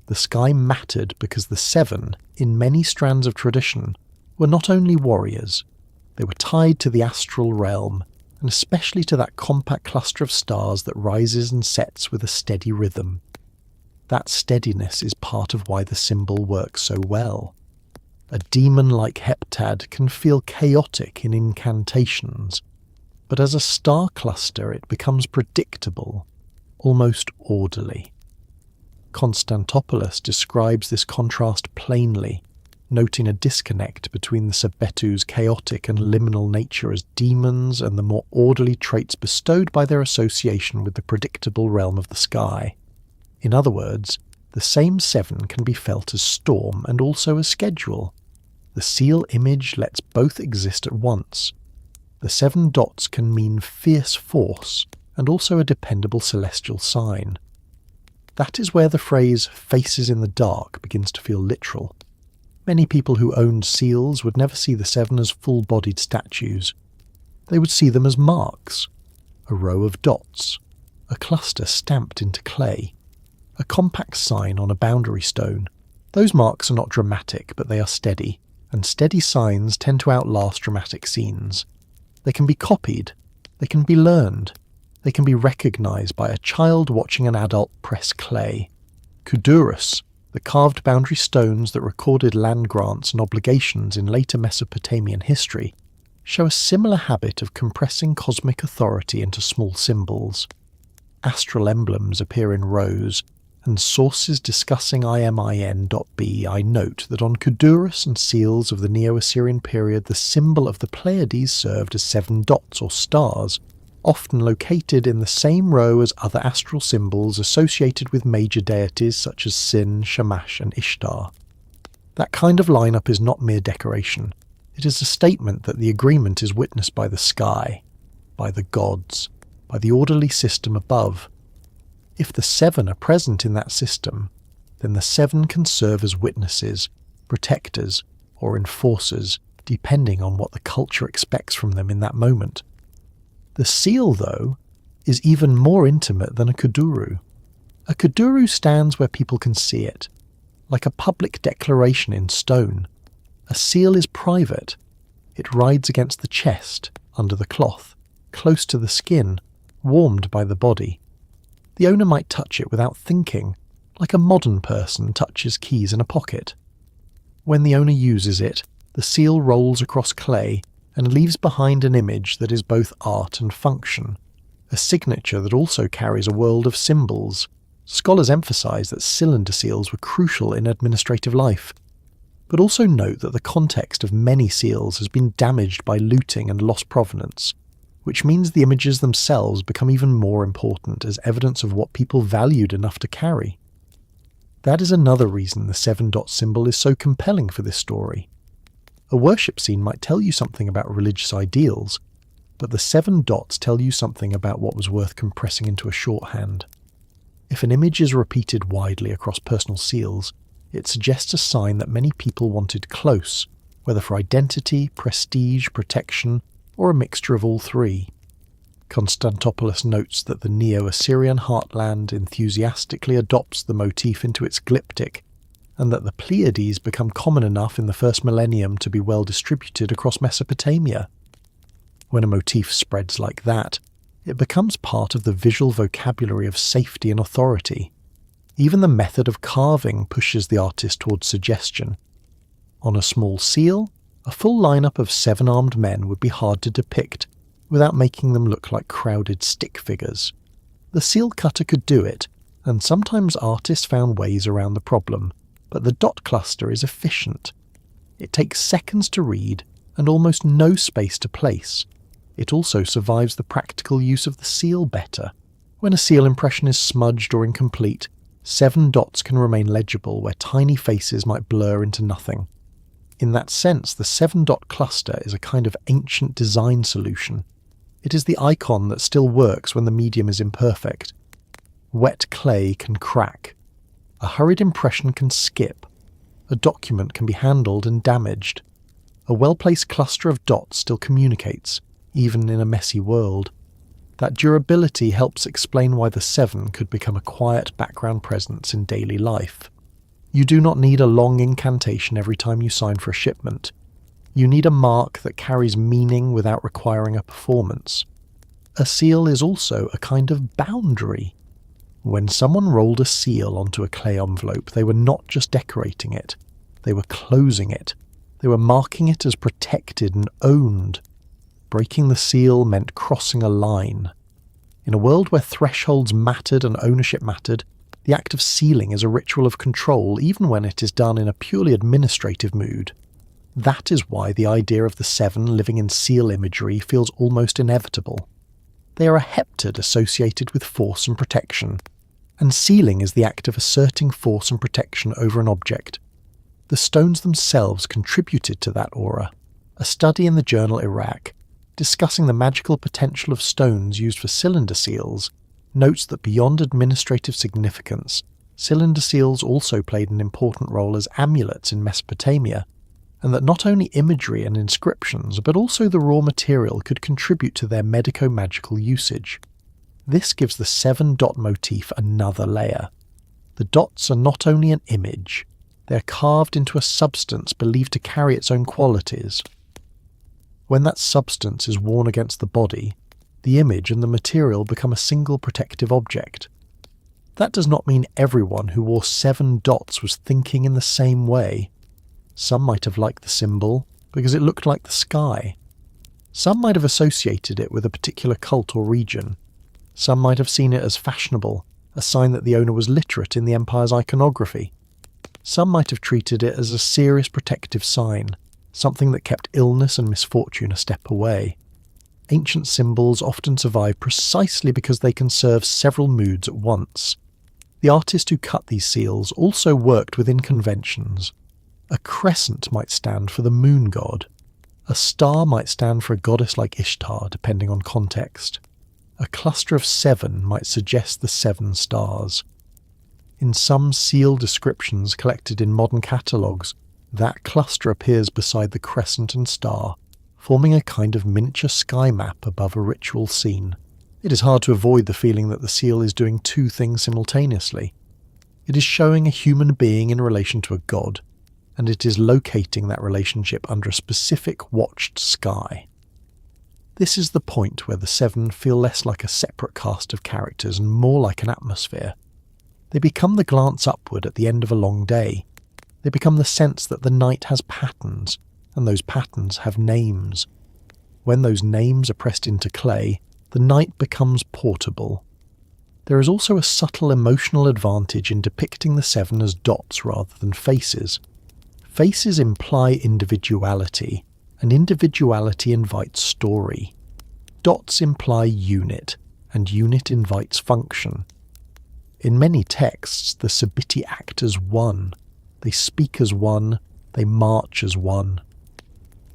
The sky mattered because the 7, in many strands of tradition, were not only warriors, they were tied to the astral realm, and especially to that compact cluster of stars that rises and sets with a steady rhythm. That steadiness is part of why the symbol works so well. A demon like Heptad can feel chaotic in Incantations, but as a star cluster it becomes predictable, almost orderly. Konstantopoulos describes this contrast plainly, noting a disconnect between the Sabitti's chaotic and liminal nature as demons and the more orderly traits bestowed by their association with the predictable realm of the sky. In other words, the same 7 can be felt as storm and also as schedule. The seal image lets both exist at once. The 7 dots can mean fierce force and also a dependable celestial sign. That is where the phrase "faces in the dark" begins to feel literal. Many people who owned seals would never see the 7 as full-bodied statues. They would see them as marks, a row of dots, a cluster stamped into clay, a compact sign on a boundary stone. Those marks are not dramatic, but they are steady, and steady signs tend to outlast dramatic scenes. They can be copied, they can be learned, they can be recognised by a child watching an adult press clay. Kudurus, the carved boundary stones that recorded land grants and obligations in later Mesopotamian history, show a similar habit of compressing cosmic authority into small symbols. Astral emblems appear in rows, and sources discussing IMIN.B note that on Kudurus and seals of the Neo-Assyrian period the symbol of the Pleiades served as 7 dots or stars, often located in the same row as other astral symbols associated with major deities such as Sin, Shamash and Ishtar. That kind of lineup is not mere decoration. It is a statement that the agreement is witnessed by the sky, by the gods, by the orderly system above. If the 7 are present in that system, then the 7 can serve as witnesses, protectors, or enforcers, depending on what the culture expects from them in that moment. The seal, though, is even more intimate than a kuduru. A kuduru stands where people can see it, like a public declaration in stone. A seal is private. It rides against the chest, under the cloth, close to the skin, warmed by the body. The owner might touch it without thinking, like a modern person touches keys in a pocket. When the owner uses it, the seal rolls across clay and leaves behind an image that is both art and function, a signature that also carries a world of symbols. Scholars emphasize that cylinder seals were crucial in administrative life, but also note that the context of many seals has been damaged by looting and lost provenance, which means the images themselves become even more important as evidence of what people valued enough to carry. That is another reason the 7-dot symbol is so compelling for this story. A worship scene might tell you something about religious ideals, but the 7 dots tell you something about what was worth compressing into a shorthand. If an image is repeated widely across personal seals, it suggests a sign that many people wanted close, whether for identity, prestige, protection, or a mixture of all 3. Constantopoulos notes that the Neo-Assyrian heartland enthusiastically adopts the motif into its glyptic, and that the Pleiades become common enough in the first millennium to be well distributed across Mesopotamia. When a motif spreads like that, it becomes part of the visual vocabulary of safety and authority. Even the method of carving pushes the artist towards suggestion. On a small seal, a full lineup of 7 armed men would be hard to depict without making them look like crowded stick figures. The seal cutter could do it, and sometimes artists found ways around the problem, but the dot cluster is efficient. It takes seconds to read and almost no space to place. It also survives the practical use of the seal better. When a seal impression is smudged or incomplete, 7 dots can remain legible where tiny faces might blur into nothing. In that sense, the 7-dot cluster is a kind of ancient design solution. It is the icon that still works when the medium is imperfect. Wet clay can crack. A hurried impression can skip. A document can be handled and damaged. A well-placed cluster of dots still communicates, even in a messy world. That durability helps explain why the 7 could become a quiet background presence in daily life. You do not need a long incantation every time you sign for a shipment. You need a mark that carries meaning without requiring a performance. A seal is also a kind of boundary. When someone rolled a seal onto a clay envelope, they were not just decorating it. They were closing it. They were marking it as protected and owned. Breaking the seal meant crossing a line. In a world where thresholds mattered and ownership mattered, the act of sealing is a ritual of control even when it is done in a purely administrative mood. That is why the idea of the 7 living in seal imagery feels almost inevitable. They are a heptad associated with force and protection, and sealing is the act of asserting force and protection over an object. The stones themselves contributed to that aura. A study in the journal Iraq, discussing the magical potential of stones used for cylinder seals, notes that beyond administrative significance, cylinder seals also played an important role as amulets in Mesopotamia, and that not only imagery and inscriptions, but also the raw material could contribute to their medico-magical usage. This gives the 7-dot motif another layer. The dots are not only an image, they are carved into a substance believed to carry its own qualities. When that substance is worn against the body, the image and the material become a single protective object. That does not mean everyone who wore 7 dots was thinking in the same way. Some might have liked the symbol because it looked like the sky. Some might have associated it with a particular cult or region. Some might have seen it as fashionable, a sign that the owner was literate in the empire's iconography. Some might have treated it as a serious protective sign, something that kept illness and misfortune a step away. Ancient symbols often survive precisely because they can serve several moods at once. The artist who cut these seals also worked within conventions. A crescent might stand for the moon god. A star might stand for a goddess like Ishtar, depending on context. A cluster of 7 might suggest the 7 stars. In some seal descriptions collected in modern catalogues, that cluster appears beside the crescent and star, forming a kind of miniature sky map above a ritual scene. It is hard to avoid the feeling that the seal is doing 2 things simultaneously. It is showing a human being in relation to a god, and it is locating that relationship under a specific watched sky. This is the point where the 7 feel less like a separate cast of characters and more like an atmosphere. They become the glance upward at the end of a long day. They become the sense that the night has patterns, and those patterns have names. When those names are pressed into clay, the night becomes portable. There is also a subtle emotional advantage in depicting the 7 as dots rather than faces. Faces imply individuality, and individuality invites story. Dots imply unit, and unit invites function. In many texts, the Sabitti act as one. They speak as one, they march as one.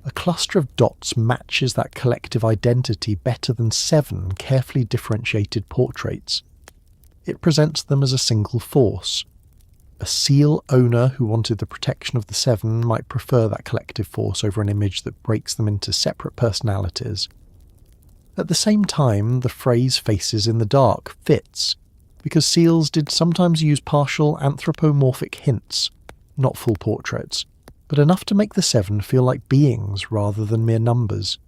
A cluster of dots matches that collective identity better than 7 carefully differentiated portraits. It presents them as a single force. A seal owner who wanted the protection of the 7 might prefer that collective force over an image that breaks them into separate personalities. At the same time, the phrase faces in the dark fits, because seals did sometimes use partial anthropomorphic hints, not full portraits, but enough to make the 7 feel like beings rather than mere numbers.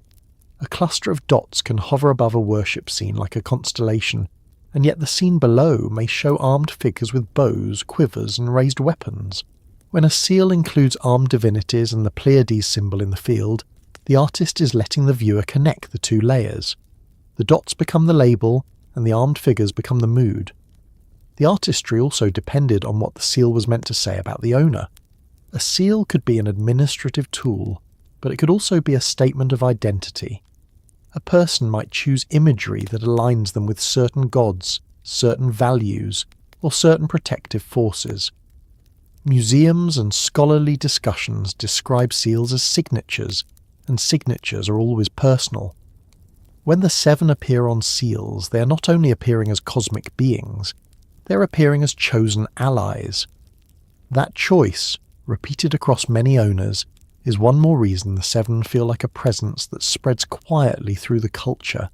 A cluster of dots can hover above a worship scene like a constellation, and yet the scene below may show armed figures with bows, quivers, and raised weapons. When a seal includes armed divinities and the Pleiades symbol in the field, the artist is letting the viewer connect the 2 layers. The dots become the label, and the armed figures become the mood. The artistry also depended on what the seal was meant to say about the owner. A seal could be an administrative tool, but it could also be a statement of identity. A person might choose imagery that aligns them with certain gods, certain values, or certain protective forces. Museums and scholarly discussions describe seals as signatures, and signatures are always personal. When the 7 appear on seals, they are not only appearing as cosmic beings, they are appearing as chosen allies. That choice, repeated across many owners, is one more reason the 7 feel like a presence that spreads quietly through the culture,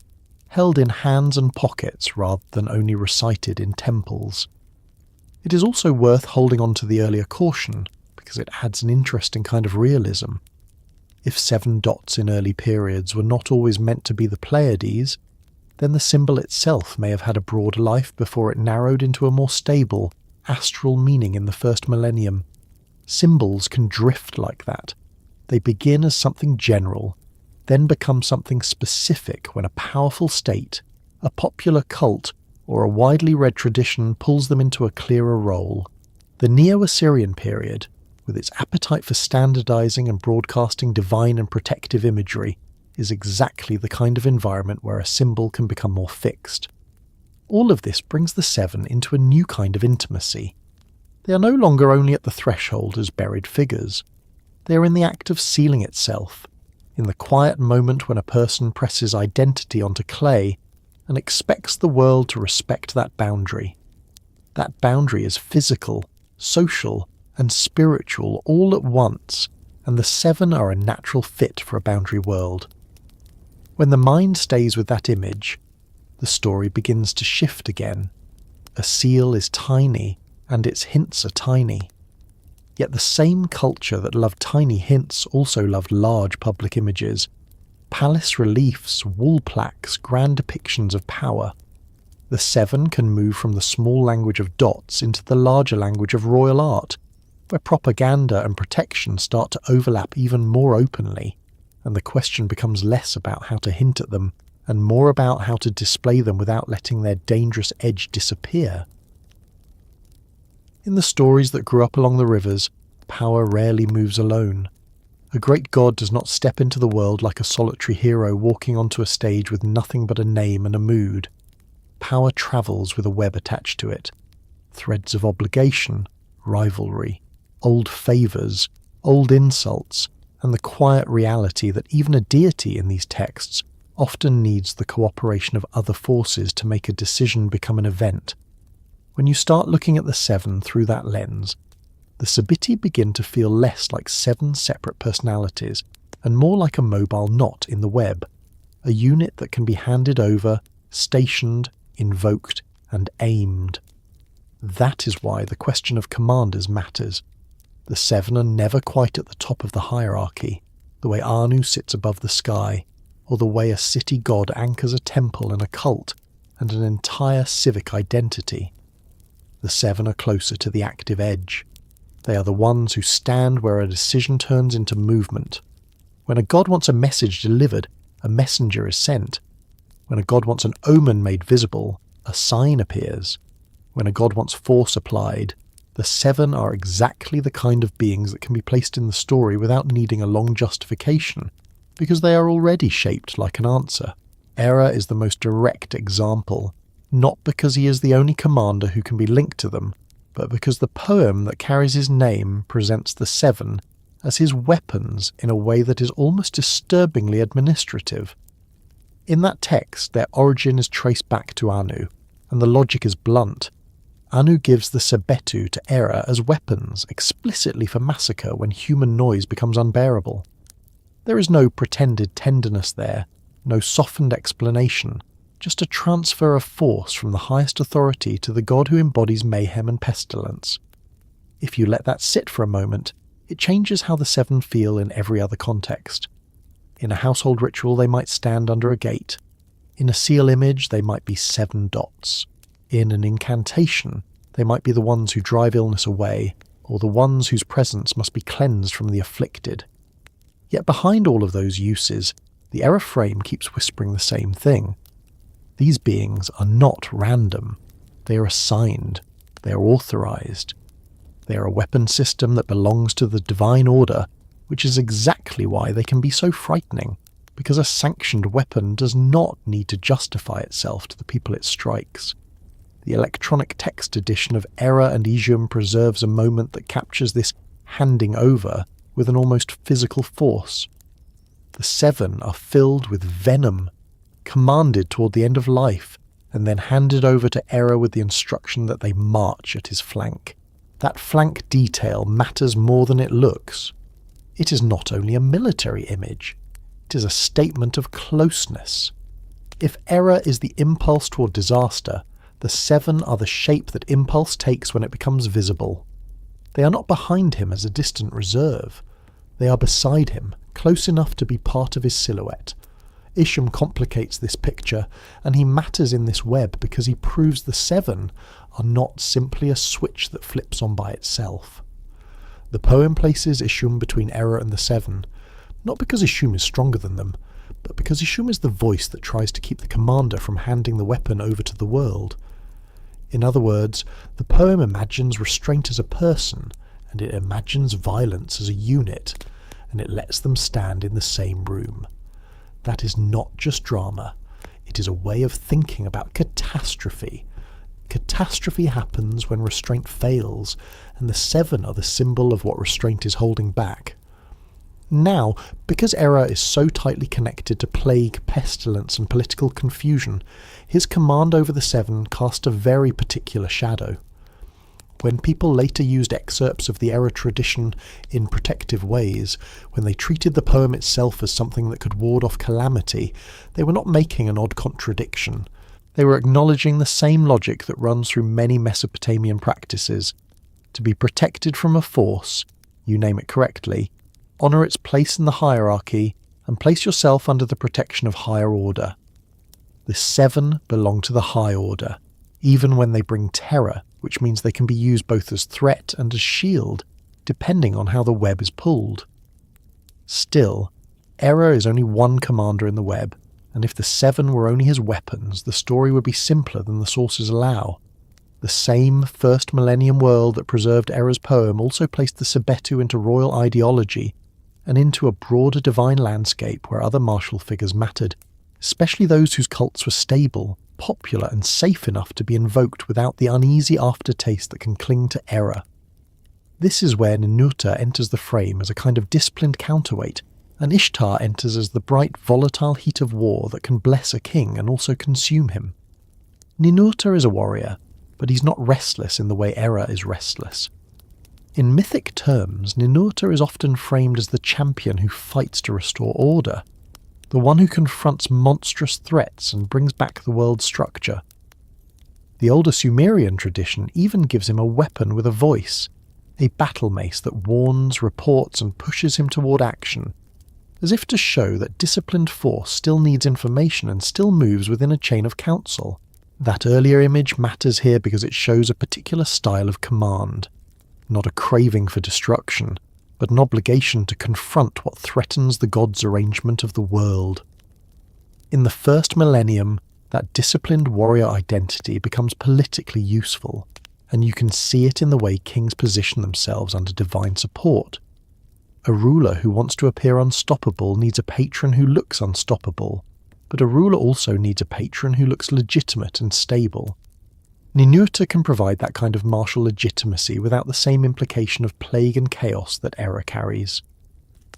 held in hands and pockets rather than only recited in temples. It is also worth holding on to the earlier caution, because it adds an interesting kind of realism. If 7 dots in early periods were not always meant to be the Pleiades, then the symbol itself may have had a broader life before it narrowed into a more stable, astral meaning in the first millennium. Symbols can drift like that. They begin as something general, then become something specific when a powerful state, a popular cult, or a widely read tradition pulls them into a clearer role. The Neo-Assyrian period, with its appetite for standardizing and broadcasting divine and protective imagery, is exactly the kind of environment where a symbol can become more fixed. All of this brings the 7 into a new kind of intimacy. They are no longer only at the threshold as buried figures. They are in the act of sealing itself, in the quiet moment when a person presses identity onto clay and expects the world to respect that boundary. That boundary is physical, social, and spiritual all at once, and the seven are a natural fit for a boundary world. When the mind stays with that image, the story begins to shift again. A seal is tiny, and its hints are tiny. Yet the same culture that loved tiny hints also loved large public images. Palace reliefs, wall plaques, grand depictions of power. The seven can move from the small language of dots into the larger language of royal art, where propaganda and protection start to overlap even more openly, and the question becomes less about how to hint at them, and more about how to display them without letting their dangerous edge disappear. In the stories that grew up along the rivers, power rarely moves alone. A great god does not step into the world like a solitary hero walking onto a stage with nothing but a name and a mood. Power travels with a web attached to it. Threads of obligation, rivalry, old favours, old insults, and the quiet reality that even a deity in these texts often needs the cooperation of other forces to make a decision become an event. When you start looking at the seven through that lens, the Sabitti begin to feel less like seven separate personalities and more like a mobile knot in the web, a unit that can be handed over, stationed, invoked, and aimed. That is why the question of commanders matters. The seven are never quite at the top of the hierarchy, the way Anu sits above the sky, or the way a city god anchors a temple and a cult and an entire civic identity. The seven are closer to the active edge. They are the ones who stand where a decision turns into movement. When a god wants a message delivered, a messenger is sent. When a god wants an omen made visible, a sign appears. When a god wants force applied, the seven are exactly the kind of beings that can be placed in the story without needing a long justification, because they are already shaped like an answer. Era is the most direct example, not because he is the only commander who can be linked to them, but because the poem that carries his name presents the seven as his weapons in a way that is almost disturbingly administrative. In that text, their origin is traced back to Anu, and the logic is blunt. Anu gives the Sebitti to Era as weapons, explicitly for massacre when human noise becomes unbearable. There is no pretended tenderness there, no softened explanation, just a transfer of force from the highest authority to the god who embodies mayhem and pestilence. If you let that sit for a moment, it changes how the seven feel in every other context. In a household ritual they might stand under a gate. In a seal image they might be 7 dots. In an incantation they might be the ones who drive illness away, or the ones whose presence must be cleansed from the afflicted. Yet behind all of those uses, the Era frame keeps whispering the same thing. These beings are not random. They are assigned. They are authorized. They are a weapon system that belongs to the divine order, which is exactly why they can be so frightening, because a sanctioned weapon does not need to justify itself to the people it strikes. The electronic text edition of Era and Ijum preserves a moment that captures this handing over with an almost physical force. The seven are filled with venom, commanded toward the end of life, and then handed over to Era with the instruction that they march at his flank. That flank detail matters more than it looks. It is not only a military image, it is a statement of closeness. If Era is the impulse toward disaster, the seven are the shape that impulse takes when it becomes visible. They are not behind him as a distant reserve. They are beside him, close enough to be part of his silhouette. Isham complicates this picture, and he matters in this web because he proves the seven are not simply a switch that flips on by itself. The poem places Isham between Era and the seven, not because Isham is stronger than them, but because Isham is the voice that tries to keep the commander from handing the weapon over to the world. In other words, the poem imagines restraint as a person, and it imagines violence as a unit, and it lets them stand in the same room. That is not just drama, it is a way of thinking about catastrophe. Catastrophe happens when restraint fails, and the seven are the symbol of what restraint is holding back. Now, because Era is so tightly connected to plague, pestilence, and political confusion, his command over the seven cast a very particular shadow. When people later used excerpts of the Era tradition in protective ways, when they treated the poem itself as something that could ward off calamity, they were not making an odd contradiction. They were acknowledging the same logic that runs through many Mesopotamian practices. To be protected from a force, you name it correctly, honour its place in the hierarchy, and place yourself under the protection of higher order. The 7 belong to the high order, even when they bring terror, which means they can be used both as threat and as shield, depending on how the web is pulled. Still, Era is only one commander in the web, and if the 7 were only his weapons, the story would be simpler than the sources allow. The same first millennium world that preserved Era's poem also placed the Sebitti into royal ideology and into a broader divine landscape where other martial figures mattered, especially those whose cults were stable, popular and safe enough to be invoked without the uneasy aftertaste that can cling to Era. This is where Ninurta enters the frame as a kind of disciplined counterweight, and Ishtar enters as the bright, volatile heat of war that can bless a king and also consume him. Ninurta is a warrior, but he's not restless in the way Era is restless. In mythic terms, Ninurta is often framed as the champion who fights to restore order, the one who confronts monstrous threats and brings back the world's structure. The older Sumerian tradition even gives him a weapon with a voice, a battle mace that warns, reports, and pushes him toward action, as if to show that disciplined force still needs information and still moves within a chain of counsel. That earlier image matters here because it shows a particular style of command, not a craving for destruction, but an obligation to confront what threatens the gods' arrangement of the world. In the first millennium, that disciplined warrior identity becomes politically useful, and you can see it in the way kings position themselves under divine support. A ruler who wants to appear unstoppable needs a patron who looks unstoppable, but a ruler also needs a patron who looks legitimate and stable. Ninurta can provide that kind of martial legitimacy without the same implication of plague and chaos that Era carries.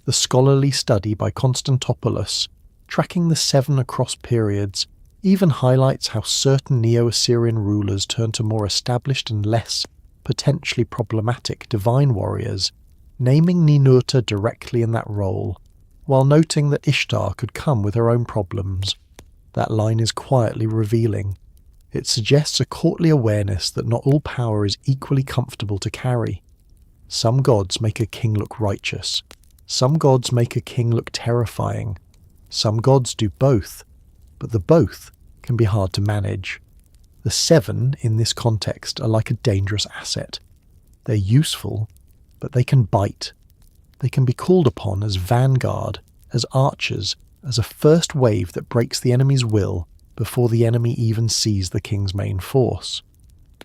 The scholarly study by Constantopoulos, tracking the 7 across periods, even highlights how certain Neo-Assyrian rulers turn to more established and less, potentially problematic divine warriors, naming Ninurta directly in that role, while noting that Ishtar could come with her own problems. That line is quietly revealing. It suggests a courtly awareness that not all power is equally comfortable to carry. Some gods make a king look righteous. Some gods make a king look terrifying. Some gods do both, but the both can be hard to manage. The 7 in this context are like a dangerous asset. They're useful, but they can bite. They can be called upon as vanguard, as archers, as a first wave that breaks the enemy's will before the enemy even sees the king's main force.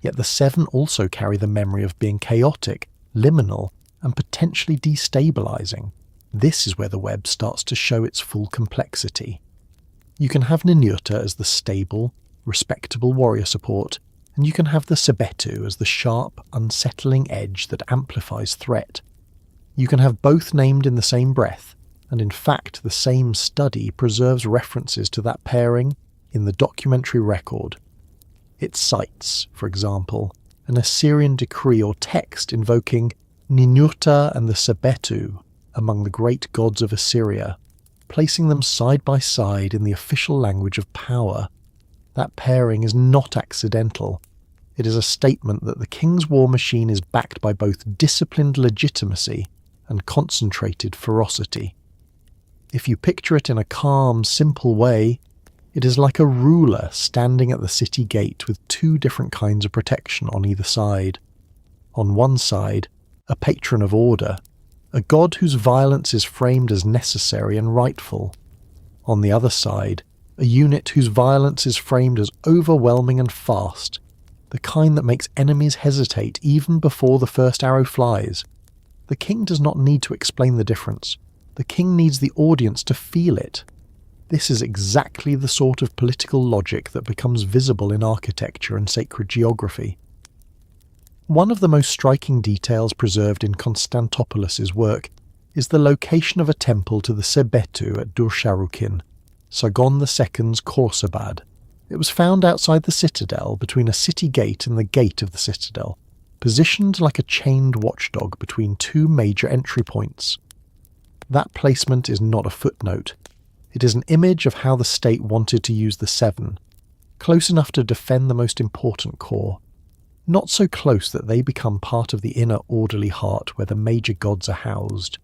Yet the 7 also carry the memory of being chaotic, liminal, and potentially destabilizing. This is where the web starts to show its full complexity. You can have Ninurta as the stable, respectable warrior support, and you can have the Sebitti as the sharp, unsettling edge that amplifies threat. You can have both named in the same breath, and in fact the same study preserves references to that pairing in the documentary record. It cites, for example, an Assyrian decree or text invoking Ninurta and the Sebitti among the great gods of Assyria, placing them side by side in the official language of power. That pairing is not accidental. It is a statement that the king's war machine is backed by both disciplined legitimacy and concentrated ferocity. If you picture it in a calm, simple way, it is like a ruler standing at the city gate with 2 different kinds of protection on either side. On one side, a patron of order, a god whose violence is framed as necessary and rightful. On the other side, a unit whose violence is framed as overwhelming and fast, the kind that makes enemies hesitate even before the first arrow flies. The king does not need to explain the difference. The king needs the audience to feel it. This is exactly the sort of political logic that becomes visible in architecture and sacred geography. One of the most striking details preserved in Constantopoulos' work is the location of a temple to the Sebitti at Dur-Sharukin, Sargon II's Khorsabad. It was found outside the citadel, between a city gate and the gate of the citadel, positioned like a chained watchdog between two major entry points. That placement is not a footnote. It is an image of how the state wanted to use the seven, close enough to defend the most important core, not so close that they become part of the inner orderly heart where the major gods are housed.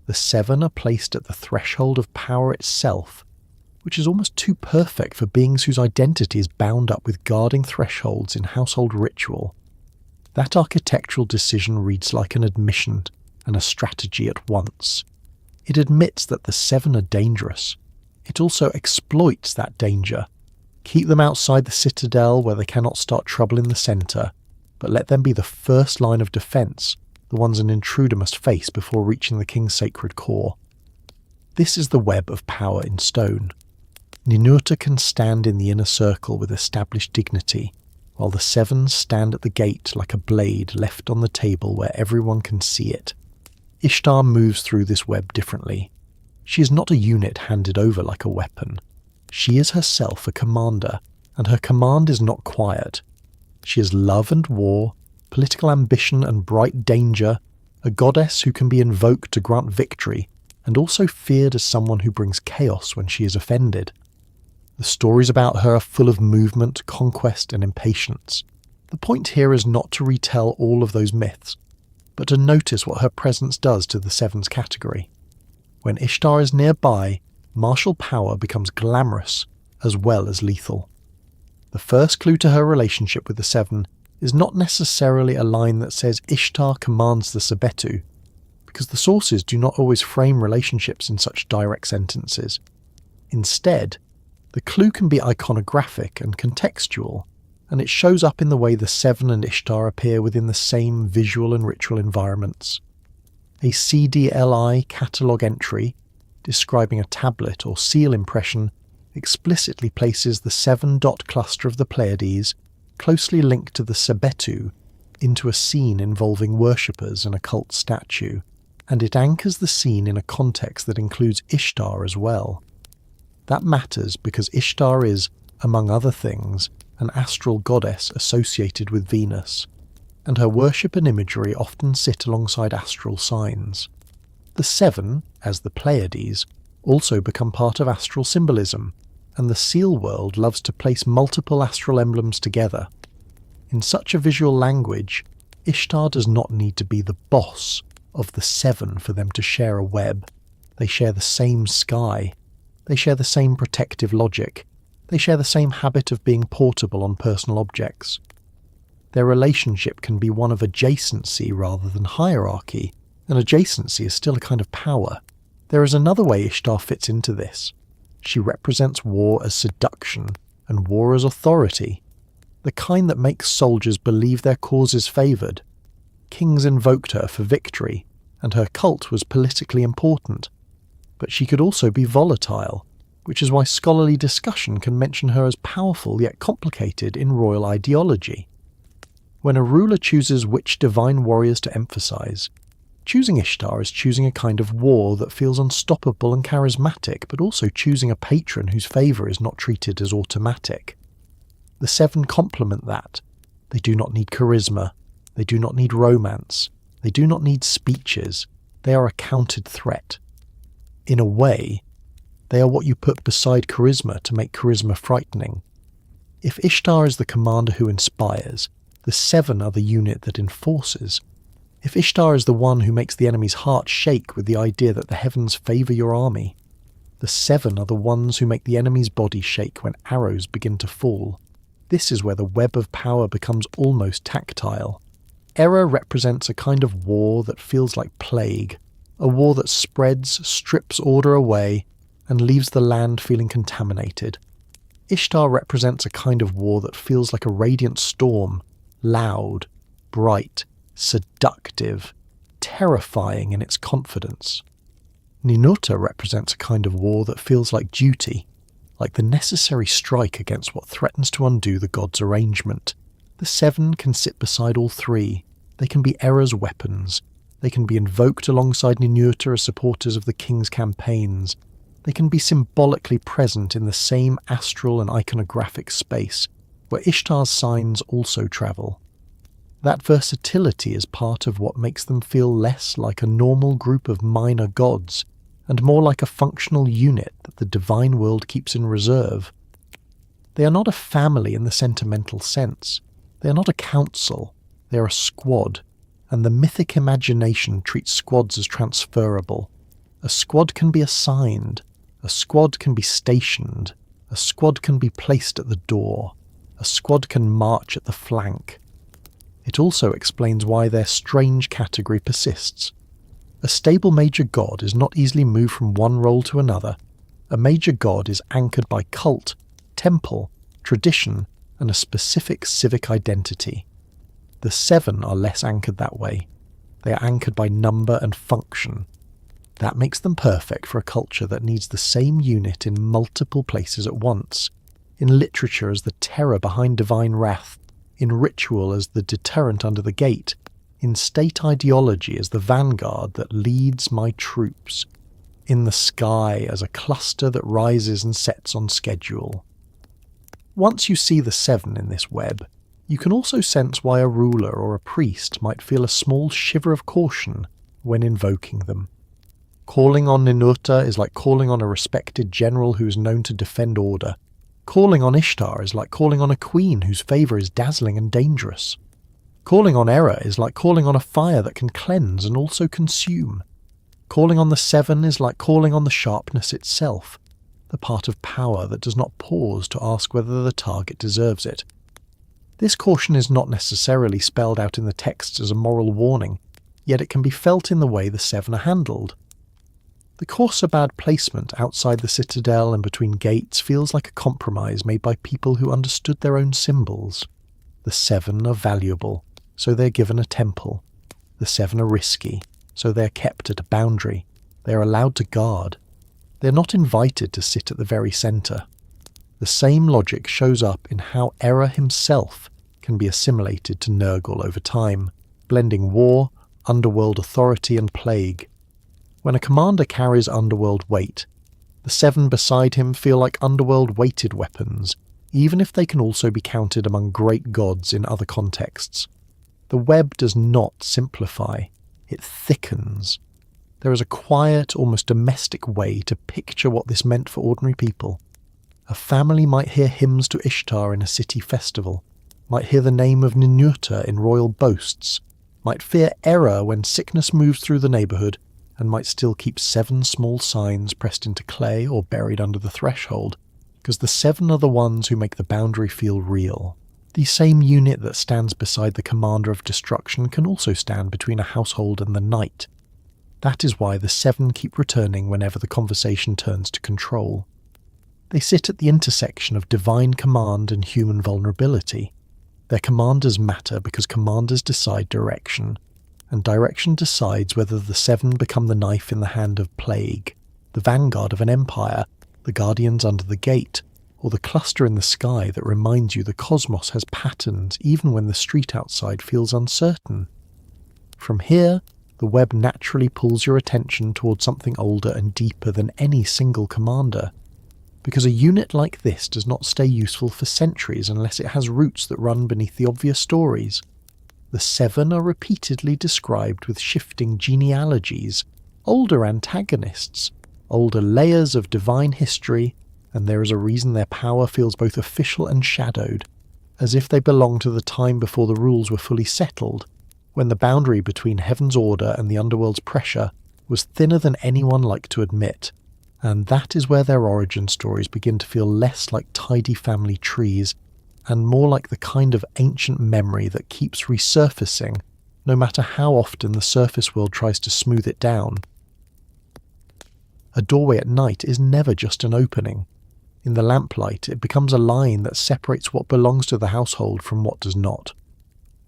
The seven are placed at the threshold of power itself, which is almost too perfect for beings whose identity is bound up with guarding thresholds in household ritual. That architectural decision reads like an admission and a strategy at once. It admits that the seven are dangerous. It also exploits that danger. Keep them outside the citadel where they cannot start trouble in the centre, but let them be the first line of defence, the ones an intruder must face before reaching the king's sacred core. This is the web of power in stone. Ninurta can stand in the inner circle with established dignity, while the seven stand at the gate like a blade left on the table where everyone can see it. Ishtar moves through this web differently. She is not a unit handed over like a weapon. She is herself a commander, and her command is not quiet. She is love and war, political ambition and bright danger, a goddess who can be invoked to grant victory, and also feared as someone who brings chaos when she is offended. The stories about her are full of movement, conquest, and impatience. The point here is not to retell all of those myths, but to notice what her presence does to the Seven's category. When Ishtar is nearby, martial power becomes glamorous as well as lethal. The first clue to her relationship with the Seven is not necessarily a line that says Ishtar commands the Sebitti, because the sources do not always frame relationships in such direct sentences. Instead, the clue can be iconographic and contextual, and it shows up in the way the Seven and Ishtar appear within the same visual and ritual environments. A CDLI catalogue entry, describing a tablet or seal impression, explicitly places the 7-dot cluster of the Pleiades, closely linked to the Sebitti, into a scene involving worshippers and a cult statue, and it anchors the scene in a context that includes Ishtar as well. That matters because Ishtar is, among other things, an astral goddess associated with Venus, and her worship and imagery often sit alongside astral signs. The Seven, as the Pleiades, also become part of astral symbolism, and the seal world loves to place multiple astral emblems together. In such a visual language, Ishtar does not need to be the boss of the Seven for them to share a web. They share the same sky. They share the same protective logic. They share the same habit of being portable on personal objects. Their relationship can be one of adjacency rather than hierarchy, and adjacency is still a kind of power. There is another way Ishtar fits into this. She represents war as seduction, and war as authority, the kind that makes soldiers believe their cause is favoured. Kings invoked her for victory, and her cult was politically important. But she could also be volatile, which is why scholarly discussion can mention her as powerful yet complicated in royal ideology. When a ruler chooses which divine warriors to emphasize, choosing Ishtar is choosing a kind of war that feels unstoppable and charismatic, but also choosing a patron whose favour is not treated as automatic. The Seven complement that. They do not need charisma. They do not need romance. They do not need speeches. They are a countered threat. In a way, they are what you put beside charisma to make charisma frightening. If Ishtar is the commander who inspires, the Seven are the unit that enforces. If Ishtar is the one who makes the enemy's heart shake with the idea that the heavens favour your army, the Seven are the ones who make the enemy's body shake when arrows begin to fall. This is where the web of power becomes almost tactile. Era represents a kind of war that feels like plague, a war that spreads, strips order away, and leaves the land feeling contaminated. Ishtar represents a kind of war that feels like a radiant storm, loud, bright, seductive, terrifying in its confidence. Ninurta represents a kind of war that feels like duty, like the necessary strike against what threatens to undo the gods' arrangement. The Seven can sit beside all three. They can be Era's weapons. They can be invoked alongside Ninurta as supporters of the king's campaigns. They can be symbolically present in the same astral and iconographic space, where Ishtar's signs also travel. That versatility is part of what makes them feel less like a normal group of minor gods and more like a functional unit that the divine world keeps in reserve. They are not a family in the sentimental sense. They are not a council. They are a squad, and the mythic imagination treats squads as transferable. A squad can be assigned. A squad can be stationed. A squad can be placed at the door. A squad can march at the flank. It also explains why their strange category persists. A stable major god is not easily moved from one role to another. A major god is anchored by cult, temple, tradition, and a specific civic identity. The 7 are less anchored that way. They are anchored by number and function. That makes them perfect for a culture that needs the same unit in multiple places at once. In literature as the terror behind divine wrath, in ritual as the deterrent under the gate, in state ideology as the vanguard that leads my troops, in the sky as a cluster that rises and sets on schedule. Once you see the 7 in this web, you can also sense why a ruler or a priest might feel a small shiver of caution when invoking them. Calling on Ninurta is like calling on a respected general who is known to defend order. Calling on Ishtar is like calling on a queen whose favour is dazzling and dangerous. Calling on Era is like calling on a fire that can cleanse and also consume. Calling on the 7 is like calling on the sharpness itself, the part of power that does not pause to ask whether the target deserves it. This caution is not necessarily spelled out in the text as a moral warning, yet it can be felt in the way the 7 are handled. The Khorsabad placement outside the citadel and between gates feels like a compromise made by people who understood their own symbols. The 7 are valuable, so they are given a temple. The 7 are risky, so they are kept at a boundary. They are allowed to guard. They are not invited to sit at the very centre. The same logic shows up in how Era himself can be assimilated to Nurgle over time, blending war, underworld authority and plague. When a commander carries underworld weight, the 7 beside him feel like underworld-weighted weapons, even if they can also be counted among great gods in other contexts. The web does not simplify, it thickens. There is a quiet, almost domestic way to picture what this meant for ordinary people. A family might hear hymns to Ishtar in a city festival, might hear the name of Ninurta in royal boasts, might fear Era when sickness moves through the neighbourhood, and might still keep 7 small signs pressed into clay or buried under the threshold, because the 7 are the ones who make the boundary feel real. The same unit that stands beside the commander of destruction can also stand between a household and the knight. That is why the 7 keep returning whenever the conversation turns to control. They sit at the intersection of divine command and human vulnerability. Their commanders matter because commanders decide direction, and direction decides whether the 7 become the knife in the hand of plague, the vanguard of an empire, the guardians under the gate, or the cluster in the sky that reminds you the cosmos has patterns even when the street outside feels uncertain. From here, the web naturally pulls your attention towards something older and deeper than any single commander, because a unit like this does not stay useful for centuries unless it has roots that run beneath the obvious stories. The 7 are repeatedly described with shifting genealogies, older antagonists, older layers of divine history, and there is a reason their power feels both official and shadowed, as if they belong to the time before the rules were fully settled, when the boundary between heaven's order and the underworld's pressure was thinner than anyone liked to admit, and that is where their origin stories begin to feel less like tidy family trees and more like the kind of ancient memory that keeps resurfacing, no matter how often the surface world tries to smooth it down. A doorway at night is never just an opening. In the lamplight, it becomes a line that separates what belongs to the household from what does not.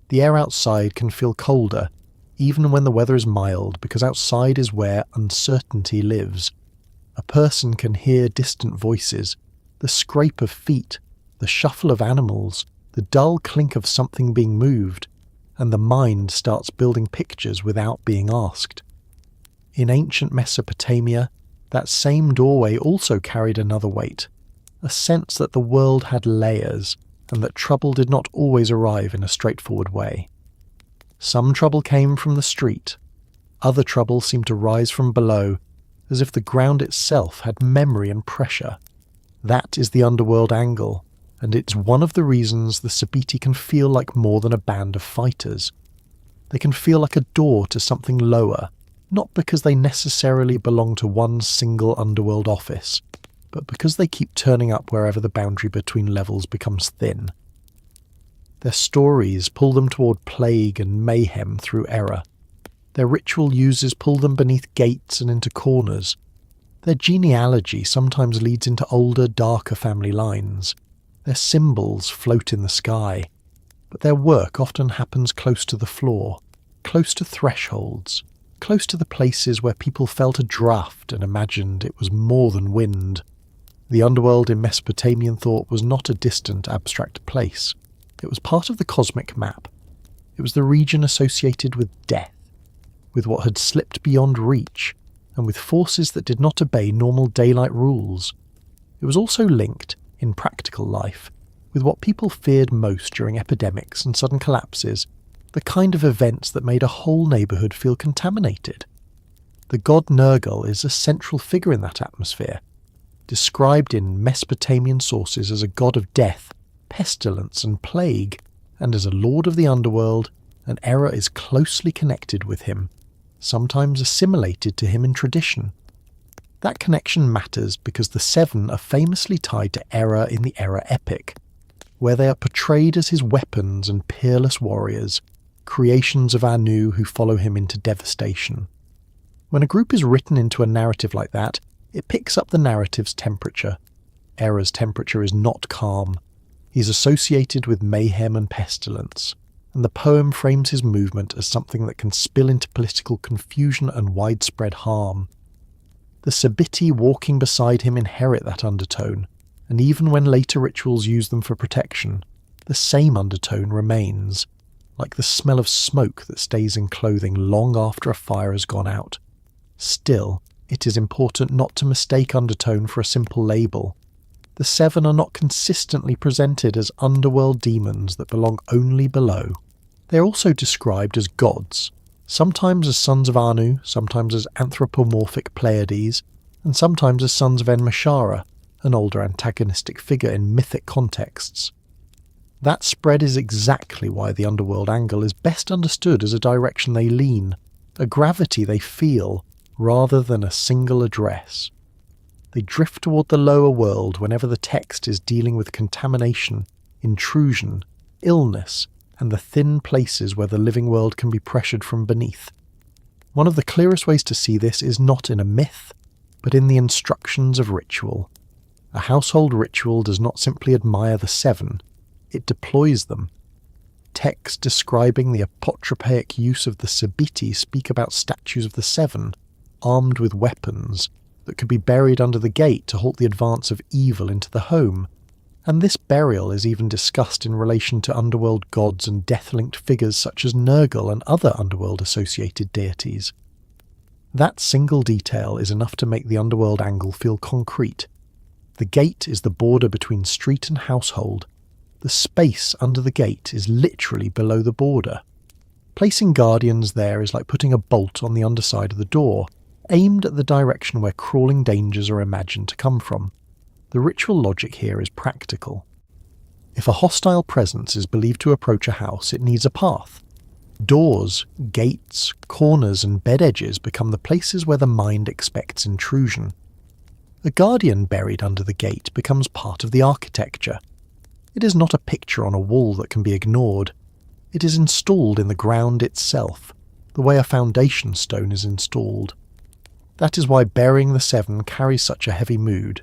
The air outside can feel colder, even when the weather is mild, because outside is where uncertainty lives. A person can hear distant voices, the scrape of feet, the shuffle of animals, the dull clink of something being moved, and the mind starts building pictures without being asked. In ancient Mesopotamia, that same doorway also carried another weight, a sense that the world had layers, and that trouble did not always arrive in a straightforward way. Some trouble came from the street. Other trouble seemed to rise from below, as if the ground itself had memory and pressure. That is the underworld angle, and it's one of the reasons the Sabitti can feel like more than a band of fighters. They can feel like a door to something lower, not because they necessarily belong to one single underworld office, but because they keep turning up wherever the boundary between levels becomes thin. Their stories pull them toward plague and mayhem through Era. Their ritual uses pull them beneath gates and into corners. Their genealogy sometimes leads into older, darker family lines. Their symbols float in the sky, but their work often happens close to the floor, close to thresholds, close to the places where people felt a draft and imagined it was more than wind. The underworld in Mesopotamian thought was not a distant, abstract place. It was part of the cosmic map. It was the region associated with death, with what had slipped beyond reach, and with forces that did not obey normal daylight rules. It was also linked, in practical life, with what people feared most during epidemics and sudden collapses, the kind of events that made a whole neighbourhood feel contaminated. The god Nergal is a central figure in that atmosphere, described in Mesopotamian sources as a god of death, pestilence and plague, and as a lord of the underworld, and Era is closely connected with him, sometimes assimilated to him in tradition. That connection matters because the Seven are famously tied to Era in the Era Epic, where they are portrayed as his weapons and peerless warriors, creations of Anu who follow him into devastation. When a group is written into a narrative like that, it picks up the narrative's temperature. Era's temperature is not calm. He's associated with mayhem and pestilence, and the poem frames his movement as something that can spill into political confusion and widespread harm. The Sabitti walking beside him inherit that undertone, and even when later rituals use them for protection, the same undertone remains, like the smell of smoke that stays in clothing long after a fire has gone out. Still, it is important not to mistake undertone for a simple label. The Seven are not consistently presented as underworld demons that belong only below. They are also described as gods, sometimes as sons of Anu, sometimes as anthropomorphic Pleiades, and sometimes as sons of Enmeshara, an older antagonistic figure in mythic contexts. That spread is exactly why the underworld angle is best understood as a direction they lean, a gravity they feel, rather than a single address. They drift toward the lower world whenever the text is dealing with contamination, intrusion, illness, and the thin places where the living world can be pressured from beneath. One of the clearest ways to see this is not in a myth, but in the instructions of ritual. A household ritual does not simply admire the Seven, it deploys them. Texts describing the apotropaic use of the Sebitti speak about statues of the Seven, armed with weapons, that could be buried under the gate to halt the advance of evil into the home, and this burial is even discussed in relation to underworld gods and death-linked figures such as Nergal and other underworld-associated deities. That single detail is enough to make the underworld angle feel concrete. The gate is the border between street and household. The space under the gate is literally below the border. Placing guardians there is like putting a bolt on the underside of the door, aimed at the direction where crawling dangers are imagined to come from. The ritual logic here is practical. If a hostile presence is believed to approach a house, it needs a path. Doors, gates, corners and bed edges become the places where the mind expects intrusion. A guardian buried under the gate becomes part of the architecture. It is not a picture on a wall that can be ignored. It is installed in the ground itself, the way a foundation stone is installed. That is why burying the Seven carries such a heavy mood.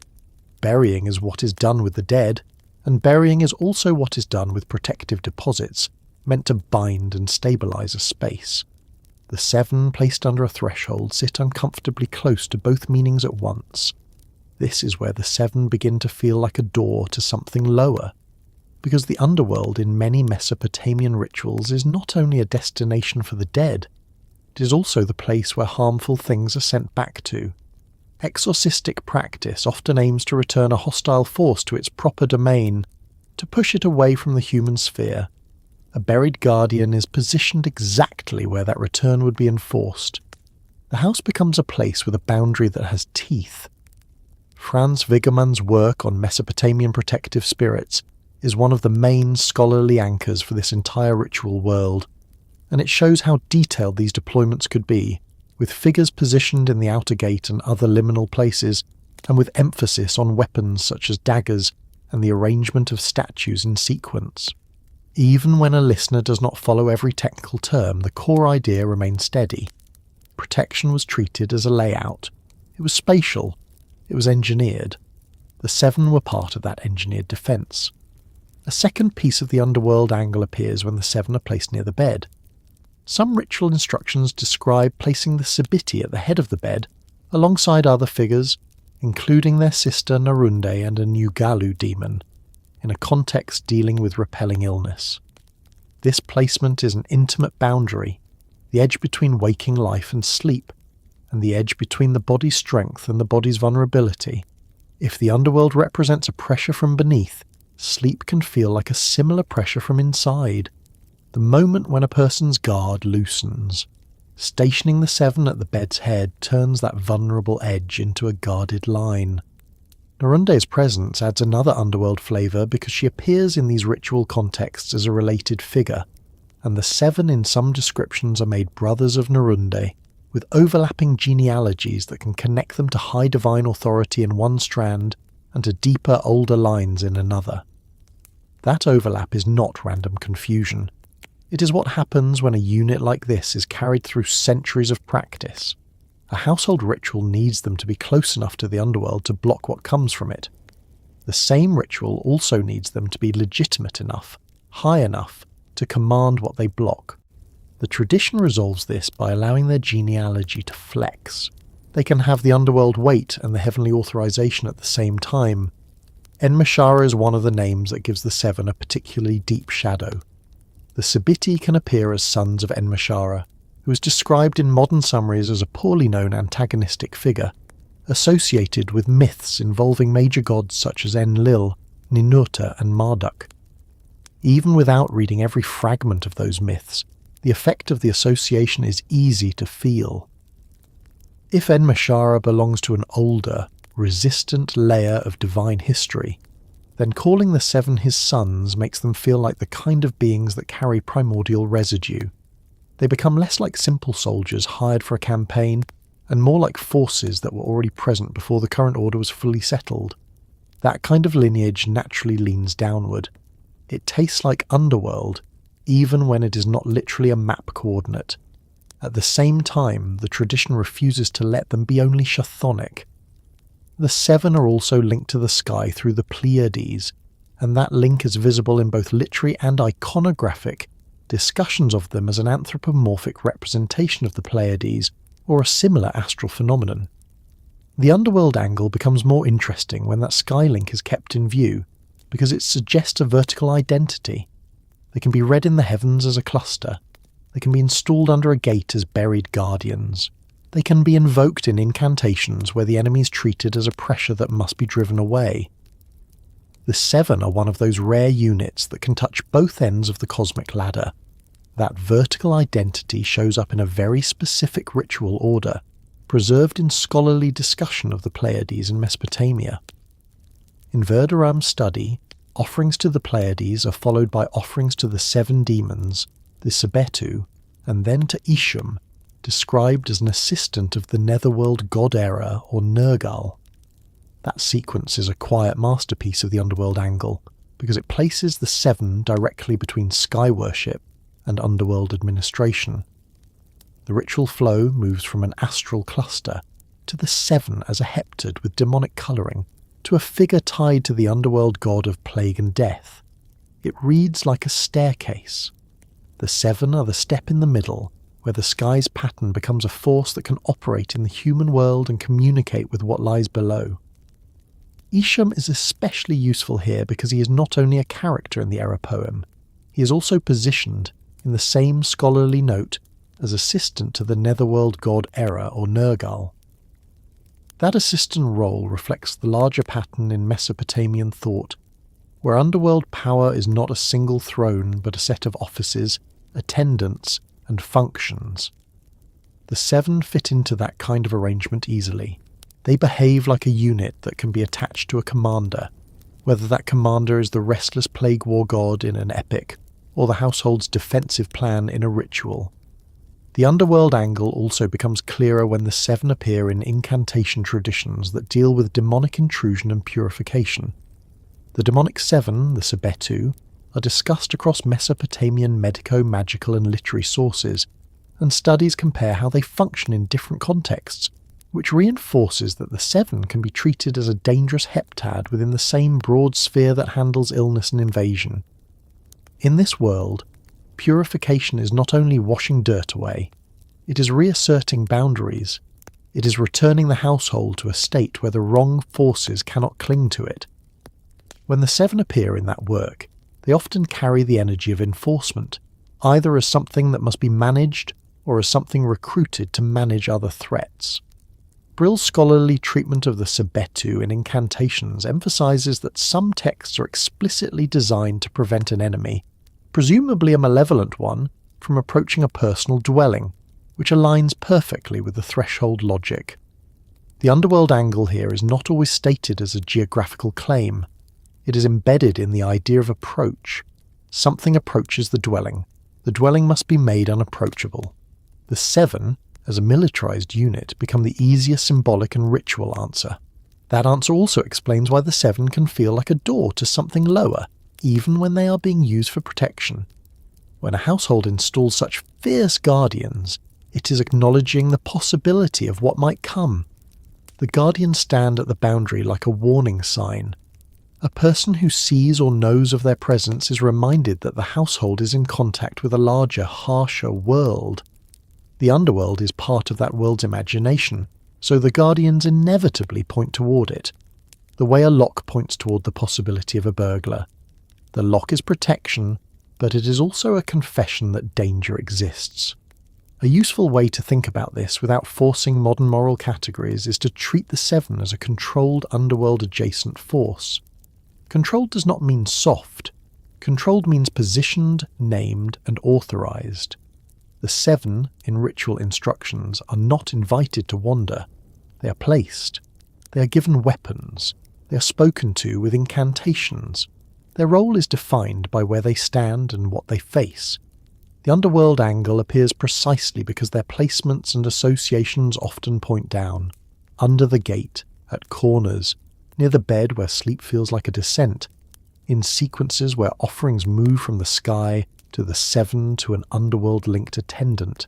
Burying is what is done with the dead, and burying is also what is done with protective deposits, meant to bind and stabilise a space. The Seven placed under a threshold sit uncomfortably close to both meanings at once. This is where the Seven begin to feel like a door to something lower, because the underworld in many Mesopotamian rituals is not only a destination for the dead, it is also the place where harmful things are sent back to. Exorcistic practice often aims to return a hostile force to its proper domain, to push it away from the human sphere. a buried guardian is positioned exactly where that return would be enforced. The house becomes a place with a boundary that has teeth. Franz Wigermann's work on Mesopotamian protective spirits is one of the main scholarly anchors for this entire ritual world, and it shows how detailed these deployments could be, with figures positioned in the outer gate and other liminal places, and with emphasis on weapons such as daggers and the arrangement of statues in sequence. Even when a listener does not follow every technical term, the core idea remains steady. Protection was treated as a layout. It was spatial. It was engineered. The seven were part of that engineered defence. A second piece of the underworld angle appears when the seven are placed near the bed. Some ritual instructions describe placing the Sebitti at the head of the bed, alongside other figures, including their sister Narunde and a Nugalu demon, in a context dealing with repelling illness. This placement is an intimate boundary, the edge between waking life and sleep, and the edge between the body's strength and the body's vulnerability. If the underworld represents a pressure from beneath, sleep can feel like a similar pressure from inside. The moment when a person's guard loosens, stationing the seven at the bed's head turns that vulnerable edge into a guarded line. Narunde's presence adds another underworld flavour because she appears in these ritual contexts as a related figure, and the seven in some descriptions are made brothers of Narunde, with overlapping genealogies that can connect them to high divine authority in one strand and to deeper, older lines in another. That overlap is not random confusion. It is what happens when a unit like this is carried through centuries of practice. A household ritual needs them to be close enough to the underworld to block what comes from it. The same ritual also needs them to be legitimate enough, high enough, to command what they block. The tradition resolves this by allowing their genealogy to flex. They can have the underworld weight and the heavenly authorization at the same time. Enmeshara is one of the names that gives the seven a particularly deep shadow. The Sabitti can appear as sons of Enmeshara, who is described in modern summaries as a poorly known antagonistic figure, associated with myths involving major gods such as Enlil, Ninurta and Marduk. Even without reading every fragment of those myths, the effect of the association is easy to feel. If Enmeshara belongs to an older, resistant layer of divine history, then calling the seven his sons makes them feel like the kind of beings that carry primordial residue. They become less like simple soldiers hired for a campaign, and more like forces that were already present before the current order was fully settled. That kind of lineage naturally leans downward. It tastes like underworld, even when it is not literally a map coordinate. At the same time, the tradition refuses to let them be only chthonic. The seven are also linked to the sky through the Pleiades, and that link is visible in both literary and iconographic discussions of them as an anthropomorphic representation of the Pleiades or a similar astral phenomenon. The underworld angle becomes more interesting when that sky link is kept in view, because it suggests a vertical identity. They can be read in the heavens as a cluster. They can be installed under a gate as buried guardians. They can be invoked in incantations where the enemy is treated as a pressure that must be driven away. The seven are one of those rare units that can touch both ends of the cosmic ladder. That vertical identity shows up in a very specific ritual order, preserved in scholarly discussion of the Pleiades in Mesopotamia. In Verderam's study, offerings to the Pleiades are followed by offerings to the seven demons, the Sebitti, and then to Ishum, described as an assistant of the netherworld god Era or Nergal. That sequence is a quiet masterpiece of the underworld angle, because it places the seven directly between sky worship and underworld administration. The ritual flow moves from an astral cluster to the seven as a heptad with demonic colouring, to a figure tied to the underworld god of plague and death. It reads like a staircase. The seven are the step in the middle, where the sky's pattern becomes a force that can operate in the human world and communicate with what lies below. Isham is especially useful here because he is not only a character in the Era poem, he is also positioned, in the same scholarly note, as assistant to the netherworld god Era or Nergal. That assistant role reflects the larger pattern in Mesopotamian thought, where underworld power is not a single throne but a set of offices, attendants, and functions. The seven fit into that kind of arrangement easily. They behave like a unit that can be attached to a commander, whether that commander is the restless plague war god in an epic, or the household's defensive plan in a ritual. The underworld angle also becomes clearer when the seven appear in incantation traditions that deal with demonic intrusion and purification. The demonic seven, the Sebitti, are discussed across Mesopotamian medico-magical and literary sources, and studies compare how they function in different contexts, which reinforces that the seven can be treated as a dangerous heptad within the same broad sphere that handles illness and invasion. In this world, purification is not only washing dirt away, it is reasserting boundaries. It is returning the household to a state where the wrong forces cannot cling to it. When the seven appear in that work, they often carry the energy of enforcement, either as something that must be managed or as something recruited to manage other threats. Brill's scholarly treatment of the Sebitti in Incantations emphasizes that some texts are explicitly designed to prevent an enemy, presumably a malevolent one, from approaching a personal dwelling, which aligns perfectly with the threshold logic. The underworld angle here is not always stated as a geographical claim. It is embedded in the idea of approach. Something approaches the dwelling. The dwelling must be made unapproachable. The seven, as a militarized unit, become the easier symbolic and ritual answer. That answer also explains why the seven can feel like a door to something lower, even when they are being used for protection. When a household installs such fierce guardians, it is acknowledging the possibility of what might come. The guardians stand at the boundary like a warning sign. A person who sees or knows of their presence is reminded that the household is in contact with a larger, harsher world. The underworld is part of that world's imagination, so the guardians inevitably point toward it, the way a lock points toward the possibility of a burglar. The lock is protection, but it is also a confession that danger exists. A useful way to think about this without forcing modern moral categories is to treat the seven as a controlled underworld-adjacent force. Controlled does not mean soft. Controlled means positioned, named, and authorized. The seven, in ritual instructions, are not invited to wander. They are placed. They are given weapons. They are spoken to with incantations. Their role is defined by where they stand and what they face. The underworld angle appears precisely because their placements and associations often point down, under the gate, at corners, near the bed where sleep feels like a descent, in sequences where offerings move from the sky to the seven to an underworld-linked attendant.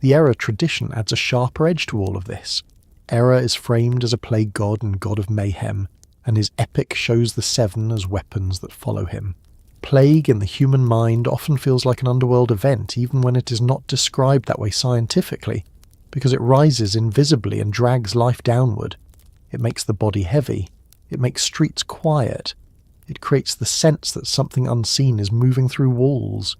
The Era tradition adds a sharper edge to all of this. Era is framed as a plague god and god of mayhem, and his epic shows the seven as weapons that follow him. Plague in the human mind often feels like an underworld event even when it is not described that way scientifically, because it rises invisibly and drags life downward. It makes the body heavy. It makes streets quiet. It creates the sense that something unseen is moving through walls.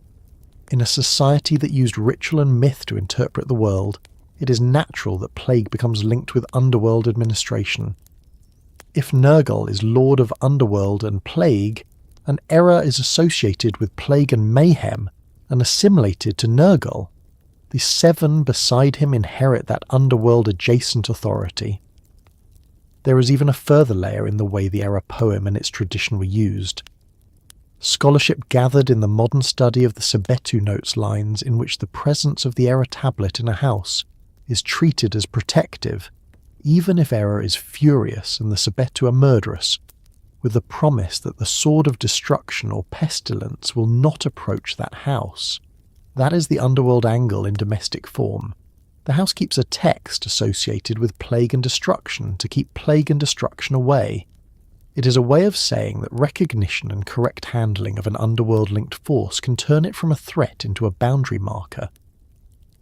In a society that used ritual and myth to interpret the world, it is natural that plague becomes linked with underworld administration. If Nergal is lord of underworld and plague, an Era is associated with plague and mayhem and assimilated to Nergal. The seven beside him inherit that underworld-adjacent authority. There is even a further layer in the way the Era poem and its tradition were used. Scholarship gathered in the modern study of the Sebitti notes lines in which the presence of the Era tablet in a house is treated as protective, even if Era is furious and the Sebitti are murderous, with the promise that the sword of destruction or pestilence will not approach that house. That is the underworld angle in domestic form. The house keeps a text associated with plague and destruction to keep plague and destruction away. It is a way of saying that recognition and correct handling of an underworld-linked force can turn it from a threat into a boundary marker.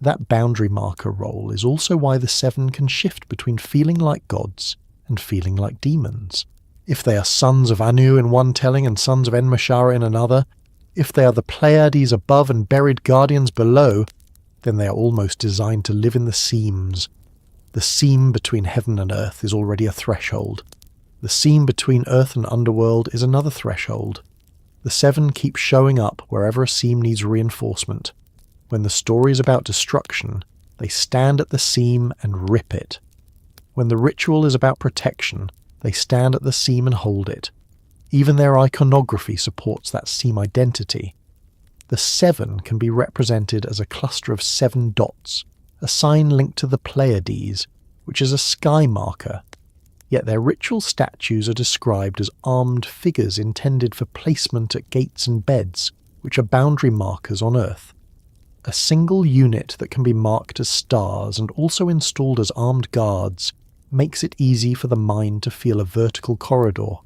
That boundary marker role is also why the seven can shift between feeling like gods and feeling like demons. If they are sons of Anu in one telling and sons of Enmeshara in another, if they are the Pleiades above and buried guardians below, then they are almost designed to live in the seams. The seam between heaven and earth is already a threshold. The seam between Earth and Underworld is another threshold. The seven keep showing up wherever a seam needs reinforcement. When the story is about destruction, they stand at the seam and rip it. When the ritual is about protection, they stand at the seam and hold it. Even their iconography supports that seam identity. The seven can be represented as a cluster of 7 dots, a sign linked to the Pleiades, which is a sky marker. Yet their ritual statues are described as armed figures intended for placement at gates and beds, which are boundary markers on Earth. A single unit that can be marked as stars and also installed as armed guards makes it easy for the mind to feel a vertical corridor.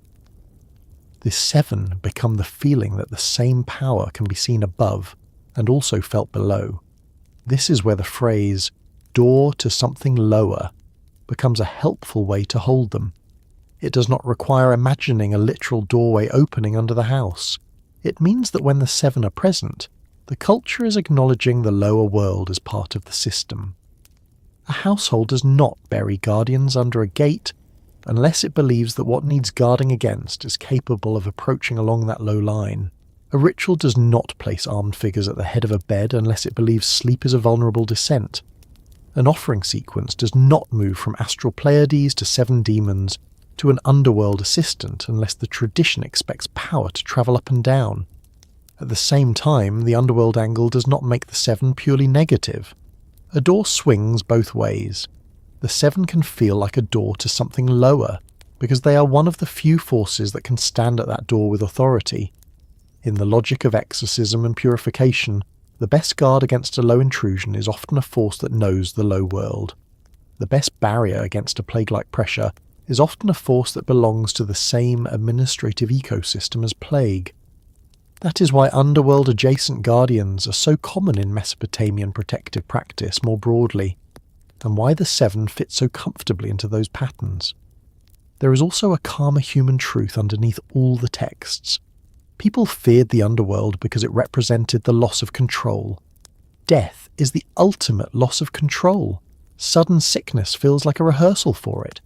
The seven become the feeling that the same power can be seen above and also felt below. This is where the phrase, door to something lower, becomes a helpful way to hold them. It does not require imagining a literal doorway opening under the house. It means that when the seven are present, the culture is acknowledging the lower world as part of the system. A household does not bury guardians under a gate unless it believes that what needs guarding against is capable of approaching along that low line. A ritual does not place armed figures at the head of a bed unless it believes sleep is a vulnerable descent. An offering sequence does not move from astral Pleiades to 7 demons to an underworld assistant unless the tradition expects power to travel up and down. At the same time, the underworld angle does not make the 7 purely negative. A door swings both ways. The 7 can feel like a door to something lower, because they are one of the few forces that can stand at that door with authority. In the logic of exorcism and purification, the best guard against a low intrusion is often a force that knows the low world. The best barrier against a plague-like pressure is often a force that belongs to the same administrative ecosystem as plague. That is why underworld-adjacent guardians are so common in Mesopotamian protective practice more broadly, and why the 7 fit so comfortably into those patterns. There is also a calmer human truth underneath all the texts. People feared the underworld because it represented the loss of control. Death is the ultimate loss of control. Sudden sickness feels like a rehearsal for it.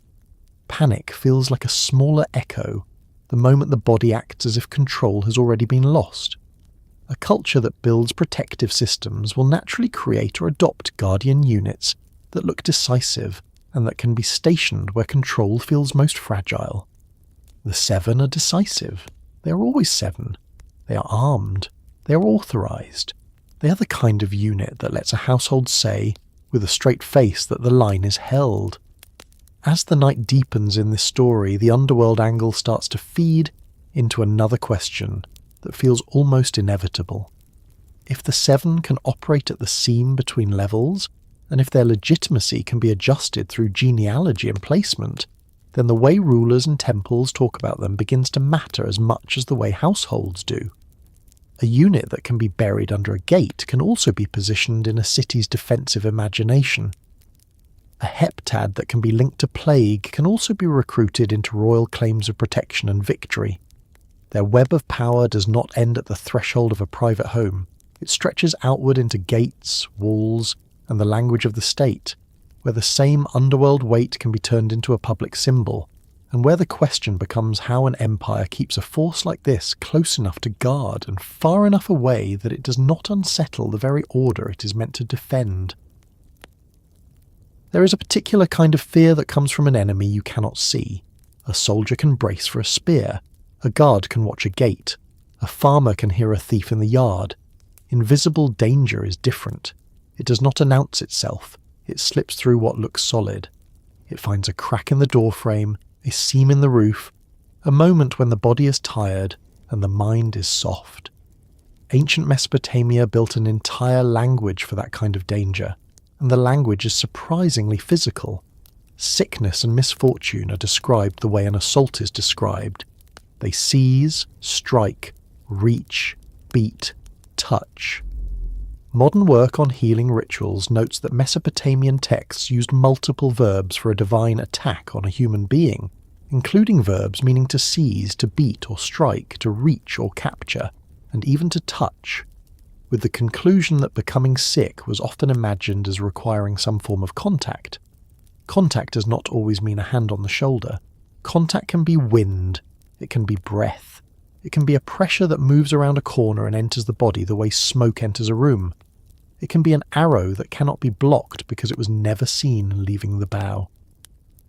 Panic feels like a smaller echo the moment the body acts as if control has already been lost. A culture that builds protective systems will naturally create or adopt guardian units that look decisive and that can be stationed where control feels most fragile. The 7 are decisive. They are always 7. They are armed. They are authorized. They are the kind of unit that lets a household say, with a straight face, that the line is held. As the night deepens in this story, the underworld angle starts to feed into another question that feels almost inevitable. If the 7 can operate at the seam between levels, and if their legitimacy can be adjusted through genealogy and placement, then the way rulers and temples talk about them begins to matter as much as the way households do. A unit that can be buried under a gate can also be positioned in a city's defensive imagination. A heptad that can be linked to plague can also be recruited into royal claims of protection and victory. Their web of power does not end at the threshold of a private home. It stretches outward into gates, walls, and the language of the state, where the same underworld weight can be turned into a public symbol, and where the question becomes how an empire keeps a force like this close enough to guard and far enough away that it does not unsettle the very order it is meant to defend. There is a particular kind of fear that comes from an enemy you cannot see. A soldier can brace for a spear. A guard can watch a gate. A farmer can hear a thief in the yard. Invisible danger is different. It does not announce itself. It slips through what looks solid. It finds a crack in the doorframe, a seam in the roof, a moment when the body is tired and the mind is soft. Ancient Mesopotamia built an entire language for that kind of danger, and the language is surprisingly physical. Sickness and misfortune are described the way an assault is described. They seize, strike, reach, beat, touch. Modern work on healing rituals notes that Mesopotamian texts used multiple verbs for a divine attack on a human being, including verbs meaning to seize, to beat or strike, to reach or capture, and even to touch, with the conclusion that becoming sick was often imagined as requiring some form of contact. Contact does not always mean a hand on the shoulder. Contact can be wind, it can be breath, it can be a pressure that moves around a corner and enters the body the way smoke enters a room. It can be an arrow that cannot be blocked because it was never seen leaving the bow.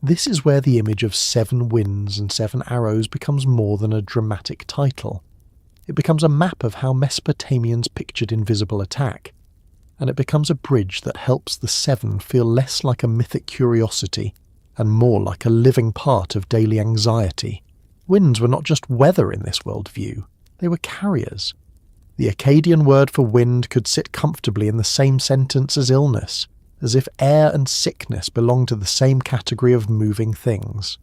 This is where the image of 7 winds and 7 arrows becomes more than a dramatic title. It becomes a map of how Mesopotamians pictured invisible attack, and it becomes a bridge that helps the 7 feel less like a mythic curiosity and more like a living part of daily anxiety. Winds were not just weather in this worldview, they were carriers. The Akkadian word for wind could sit comfortably in the same sentence as illness, as if air and sickness belonged to the same category of moving things.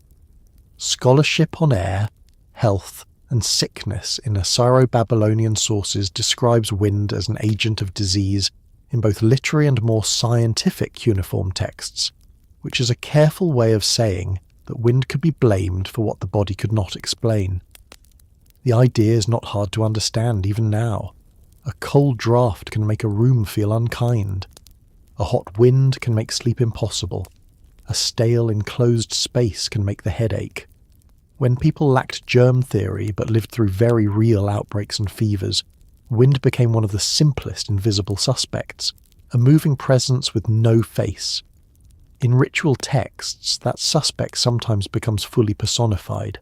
Scholarship on air, health, and sickness in Assyro-Babylonian sources describes wind as an agent of disease in both literary and more scientific cuneiform texts, which is a careful way of saying that wind could be blamed for what the body could not explain. The idea is not hard to understand even now. A cold draft can make a room feel unkind. A hot wind can make sleep impossible. A stale, enclosed space can make the head ache. When people lacked germ theory but lived through very real outbreaks and fevers, wind became one of the simplest invisible suspects, a moving presence with no face. In ritual texts, that suspect sometimes becomes fully personified.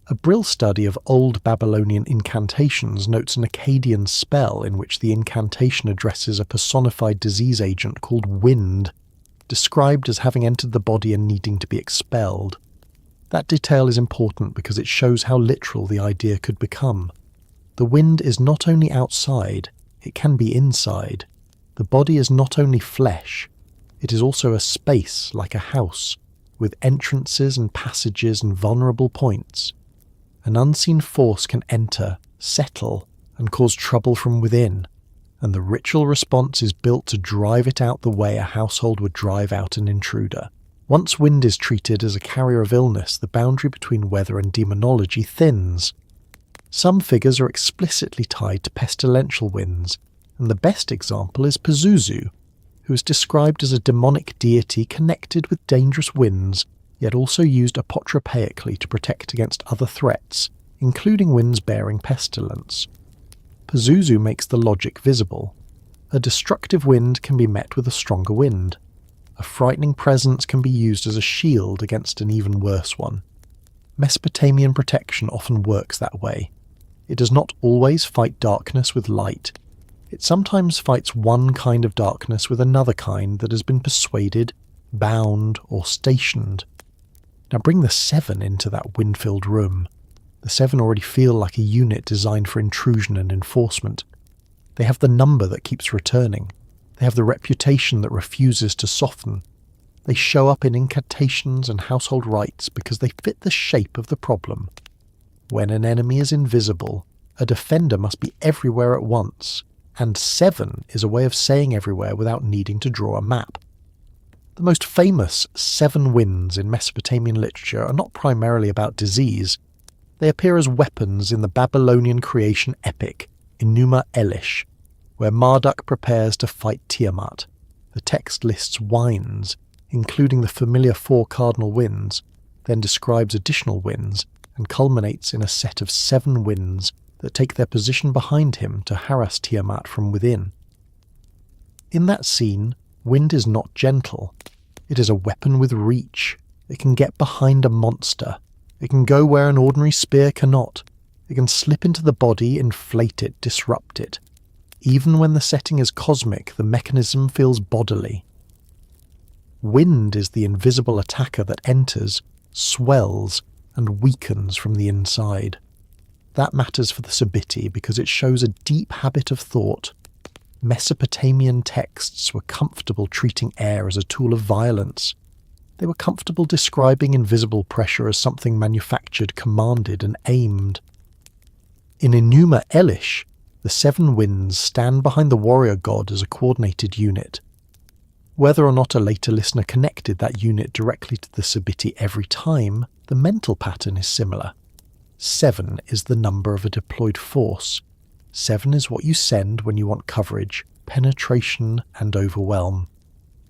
A Brill study of old Babylonian incantations notes an Akkadian spell in which the incantation addresses a personified disease agent called wind, described as having entered the body and needing to be expelled. That detail is important because it shows how literal the idea could become. The wind is not only outside, it can be inside. The body is not only flesh, it is also a space like a house, with entrances and passages and vulnerable points. An unseen force can enter, settle, and cause trouble from within, and the ritual response is built to drive it out the way a household would drive out an intruder. Once wind is treated as a carrier of illness, the boundary between weather and demonology thins. Some figures are explicitly tied to pestilential winds, and the best example is Pazuzu, who is described as a demonic deity connected with dangerous winds, yet also used apotropaically to protect against other threats, including winds bearing pestilence. Pazuzu makes the logic visible. A destructive wind can be met with a stronger wind. A frightening presence can be used as a shield against an even worse one. Mesopotamian protection often works that way. It does not always fight darkness with light. It sometimes fights one kind of darkness with another kind that has been persuaded, bound, or stationed. Now bring the 7 into that wind-filled room. The 7 already feel like a unit designed for intrusion and enforcement. They have the number that keeps returning. They have the reputation that refuses to soften. They show up in incantations and household rites because they fit the shape of the problem. When an enemy is invisible, a defender must be everywhere at once, and 7 is a way of saying everywhere without needing to draw a map. The most famous 7 winds in Mesopotamian literature are not primarily about disease. They appear as weapons in the Babylonian creation epic, Enuma Elish, where Marduk prepares to fight Tiamat. The text lists winds, including the familiar 4 cardinal winds, then describes additional winds, and culminates in a set of 7 winds that take their position behind him to harass Tiamat from within. In that scene, wind is not gentle. It is a weapon with reach. It can get behind a monster. It can go where an ordinary spear cannot. It can slip into the body, inflate it, disrupt it. Even when the setting is cosmic, the mechanism feels bodily. Wind is the invisible attacker that enters, swells, and weakens from the inside. That matters for the Sabitti because it shows a deep habit of thought. Mesopotamian texts were comfortable treating air as a tool of violence. They were comfortable describing invisible pressure as something manufactured, commanded, and aimed. In Enuma Elish, the 7 winds stand behind the warrior god as a coordinated unit. Whether or not a later listener connected that unit directly to the Sabitti every time, the mental pattern is similar. 7 is the number of a deployed force. 7 is what you send when you want coverage, penetration, and overwhelm.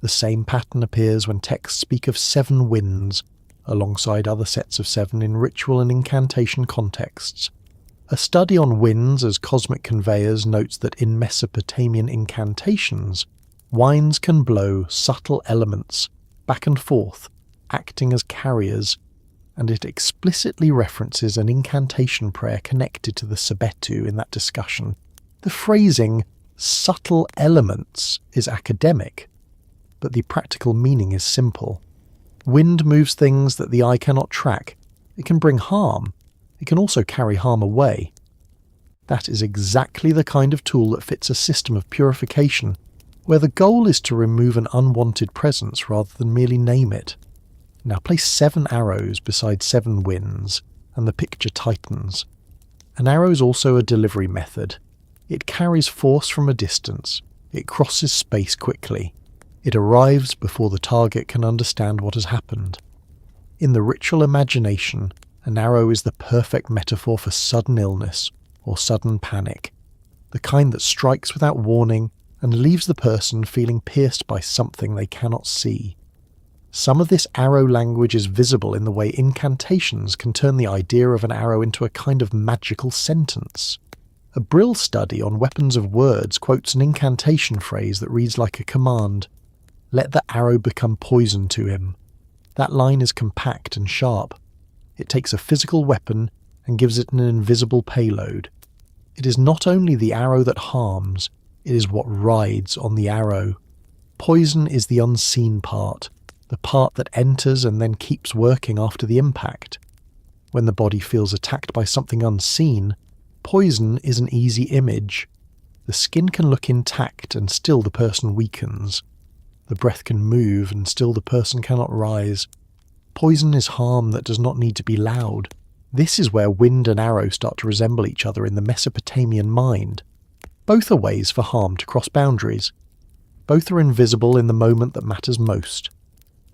The same pattern appears when texts speak of 7 winds, alongside other sets of 7 in ritual and incantation contexts. A study on winds as cosmic conveyors notes that in Mesopotamian incantations, winds can blow subtle elements back and forth, acting as carriers, and it explicitly references an incantation prayer connected to the Sebitti in that discussion. The phrasing, subtle elements, is academic, but the practical meaning is simple. Wind moves things that the eye cannot track. It can bring harm. It can also carry harm away. That is exactly the kind of tool that fits a system of purification, where the goal is to remove an unwanted presence rather than merely name it. Now place 7 arrows beside 7 winds, and the picture tightens. An arrow is also a delivery method. It carries force from a distance. It crosses space quickly. It arrives before the target can understand what has happened. In the ritual imagination, an arrow is the perfect metaphor for sudden illness or sudden panic, the kind that strikes without warning and leaves the person feeling pierced by something they cannot see. Some of this arrow language is visible in the way incantations can turn the idea of an arrow into a kind of magical sentence. A Brill study on weapons of words quotes an incantation phrase that reads like a command: "Let the arrow become poison to him." That line is compact and sharp. It takes a physical weapon and gives it an invisible payload. It is not only the arrow that harms, it is what rides on the arrow. Poison is the unseen part, the part that enters and then keeps working after the impact. When the body feels attacked by something unseen, poison is an easy image. The skin can look intact and still the person weakens. The breath can move and still the person cannot rise. Poison is harm that does not need to be loud. This is where wind and arrow start to resemble each other in the Mesopotamian mind. Both are ways for harm to cross boundaries. Both are invisible in the moment that matters most.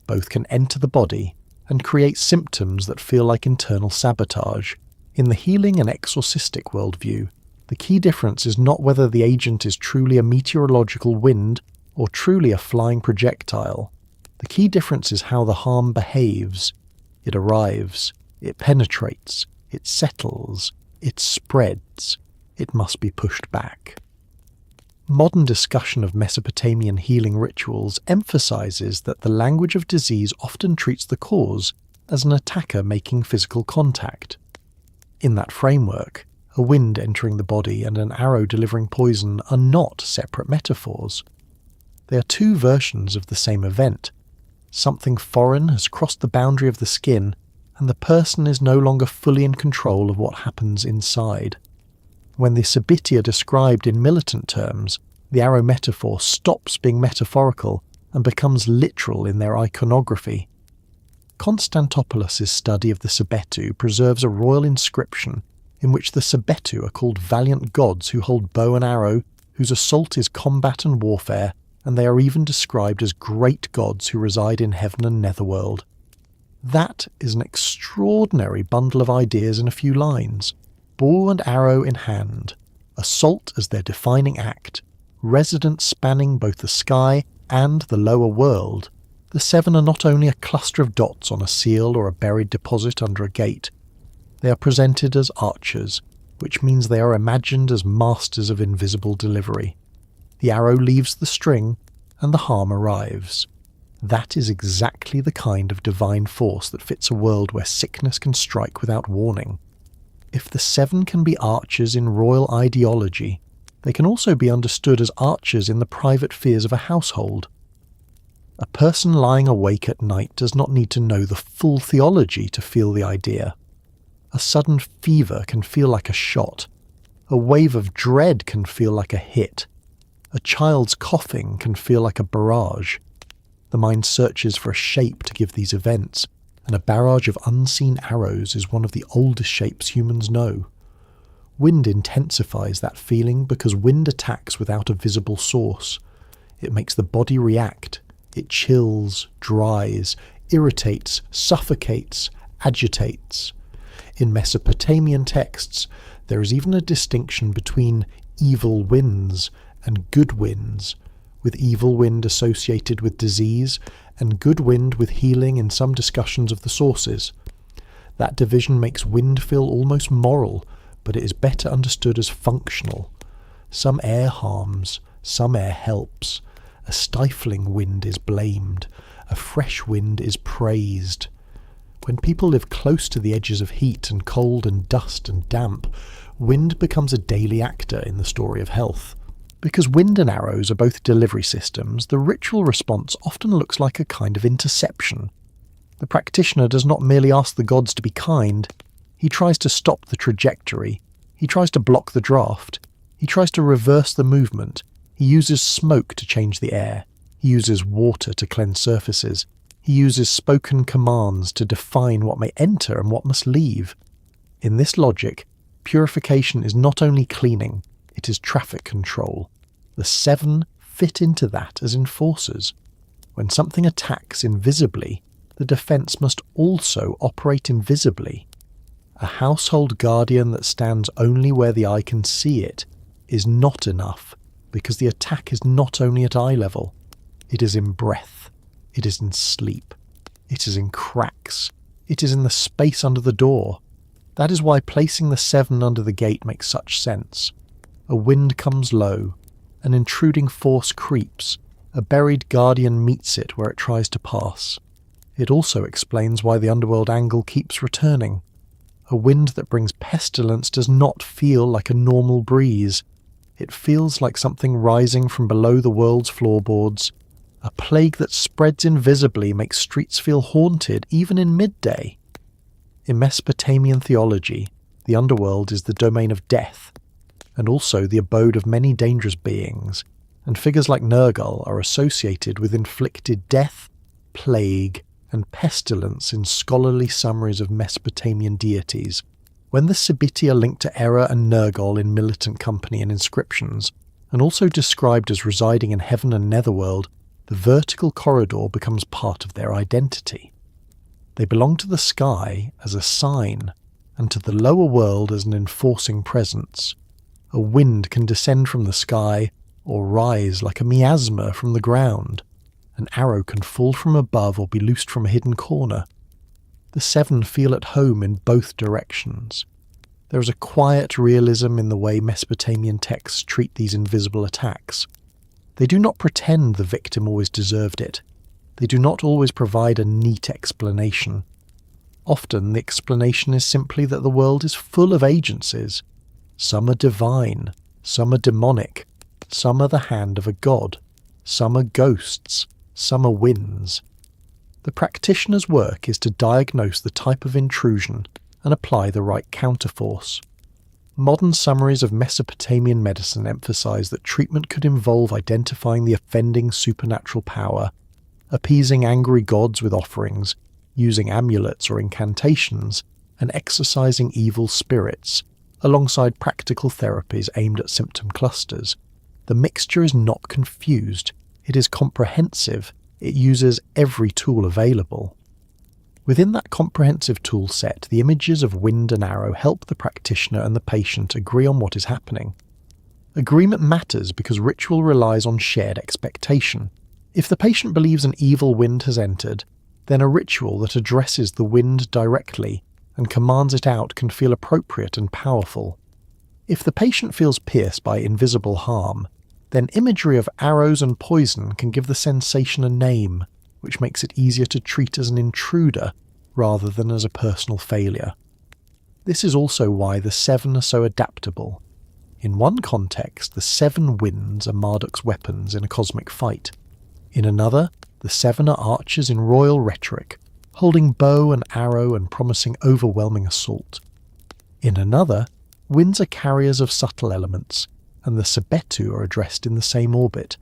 Both can enter the body and create symptoms that feel like internal sabotage. In the healing and exorcistic worldview, the key difference is not whether the agent is truly a meteorological wind or truly a flying projectile. The key difference is how the harm behaves. It arrives, it penetrates, it settles, it spreads. It must be pushed back. Modern discussion of Mesopotamian healing rituals emphasizes that the language of disease often treats the cause as an attacker making physical contact. In that framework, a wind entering the body and an arrow delivering poison are not separate metaphors. They are 2 versions of the same event. Something foreign has crossed the boundary of the skin, and the person is no longer fully in control of what happens inside. When the Sabitti are described in militant terms, the arrow metaphor stops being metaphorical and becomes literal in their iconography. Konstantopoulos' study of the Sebitti preserves a royal inscription in which the Sebitti are called valiant gods who hold bow and arrow, whose assault is combat and warfare, and they are even described as great gods who reside in heaven and netherworld. That is an extraordinary bundle of ideas in a few lines. Bow and arrow in hand, assault as their defining act, residents spanning both the sky and the lower world. The 7 are not only a cluster of dots on a seal or a buried deposit under a gate. They are presented as archers, which means they are imagined as masters of invisible delivery. The arrow leaves the string, and the harm arrives. That is exactly the kind of divine force that fits a world where sickness can strike without warning. If the 7 can be archers in royal ideology, they can also be understood as archers in the private fears of a household. A person lying awake at night does not need to know the full theology to feel the idea. A sudden fever can feel like a shot. A wave of dread can feel like a hit. A child's coughing can feel like a barrage. The mind searches for a shape to give these events, and a barrage of unseen arrows is one of the oldest shapes humans know. Wind intensifies that feeling because wind attacks without a visible source. It makes the body react. It chills, dries, irritates, suffocates, agitates. In Mesopotamian texts, there is even a distinction between evil winds and good winds, with evil wind associated with disease and good wind with healing in some discussions of the sources. That division makes wind feel almost moral, but it is better understood as functional. Some air harms, some air helps. A stifling wind is blamed, a fresh wind is praised. When people live close to the edges of heat and cold and dust and damp, wind becomes a daily actor in the story of health. Because wind and arrows are both delivery systems, the ritual response often looks like a kind of interception. The practitioner does not merely ask the gods to be kind, he tries to stop the trajectory, he tries to block the draft, he tries to reverse the movement, he uses smoke to change the air, he uses water to cleanse surfaces, he uses spoken commands to define what may enter and what must leave. In this logic, purification is not only cleaning, it is traffic control. The seven fit into that as enforcers. When something attacks invisibly, the defense must also operate invisibly. A household guardian that stands only where the eye can see it is not enough, because the attack is not only at eye level. It is in breath, it is in sleep, it is in cracks, it is in the space under the door. That is why placing the seven under the gate makes such sense. A wind comes low, an intruding force creeps, a buried guardian meets it where it tries to pass. It also explains why the underworld angle keeps returning. A wind that brings pestilence does not feel like a normal breeze. It feels like something rising from below the world's floorboards. A plague that spreads invisibly makes streets feel haunted even in midday. In Mesopotamian theology, the underworld is the domain of death, and also the abode of many dangerous beings, and figures like Nergal are associated with inflicted death, plague, and pestilence in scholarly summaries of Mesopotamian deities. When the Sebitti are linked to Era and Nergal in militant company and inscriptions, and also described as residing in heaven and netherworld, the vertical corridor becomes part of their identity. They belong to the sky as a sign, and to the lower world as an enforcing presence. A wind can descend from the sky, or rise like a miasma from the ground. An arrow can fall from above or be loosed from a hidden corner. The seven feel at home in both directions. There is a quiet realism in the way Mesopotamian texts treat these invisible attacks. They do not pretend the victim always deserved it. They do not always provide a neat explanation. Often the explanation is simply that the world is full of agencies. Some are divine, some are demonic, some are the hand of a god, some are ghosts, some are winds. The practitioner's work is to diagnose the type of intrusion and apply the right counterforce. Modern summaries of Mesopotamian medicine emphasize that treatment could involve identifying the offending supernatural power, appeasing angry gods with offerings, using amulets or incantations, and exorcising evil spirits, alongside practical therapies aimed at symptom clusters. The mixture is not confused. It is comprehensive. It uses every tool available. Within that comprehensive tool set, the images of wind and arrow help the practitioner and the patient agree on what is happening. Agreement matters because ritual relies on shared expectation. If the patient believes an evil wind has entered, then a ritual that addresses the wind directly and commands it out can feel appropriate and powerful. If the patient feels pierced by invisible harm, then imagery of arrows and poison can give the sensation a name, which makes it easier to treat as an intruder rather than as a personal failure. This is also why the seven are so adaptable. In one context, the seven winds are Marduk's weapons in a cosmic fight. In another, the seven are archers in royal rhetoric, holding bow and arrow and promising overwhelming assault. In another, winds are carriers of subtle elements, and the Sebitti are addressed in the same orbit,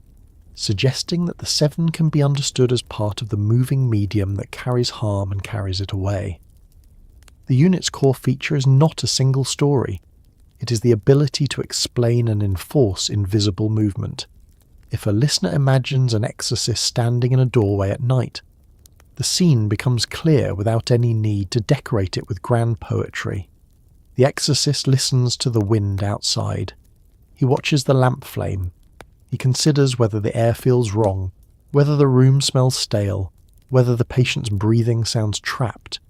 suggesting that the seven can be understood as part of the moving medium that carries harm and carries it away. The unit's core feature is not a single story. It is the ability to explain and enforce invisible movement. If a listener imagines an exorcist standing in a doorway at night, the scene becomes clear without any need to decorate it with grand poetry. The exorcist listens to the wind outside. He watches the lamp flame. He considers whether the air feels wrong, whether the room smells stale, whether the patient's breathing sounds trapped.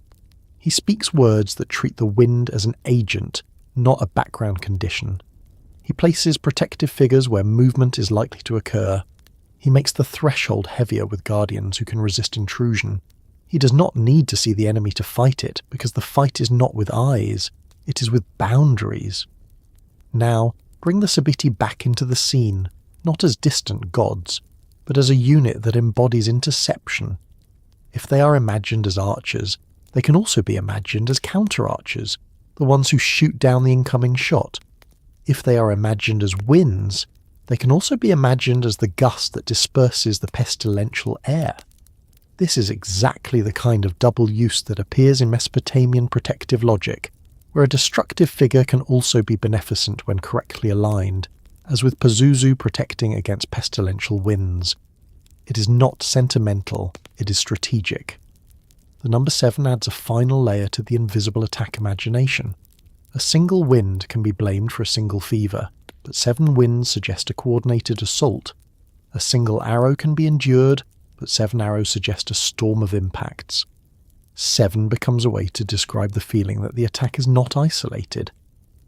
He speaks words that treat the wind as an agent, not a background condition. He places protective figures where movement is likely to occur. He makes the threshold heavier with guardians who can resist intrusion. He does not need to see the enemy to fight it, because the fight is not with eyes, it is with boundaries. Now, bring the Sabitti back into the scene, not as distant gods, but as a unit that embodies interception. If they are imagined as archers, they can also be imagined as counter-archers, the ones who shoot down the incoming shot. If they are imagined as winds, they can also be imagined as the gust that disperses the pestilential air. This is exactly the kind of double use that appears in Mesopotamian protective logic, where a destructive figure can also be beneficent when correctly aligned, as with Pazuzu protecting against pestilential winds. It is not sentimental, it is strategic. The number 7 adds a final layer to the invisible attack imagination. A single wind can be blamed for a single fever, but 7 winds suggest a coordinated assault. A single arrow can be endured, but 7 arrows suggest a storm of impacts. 7 becomes a way to describe the feeling that the attack is not isolated.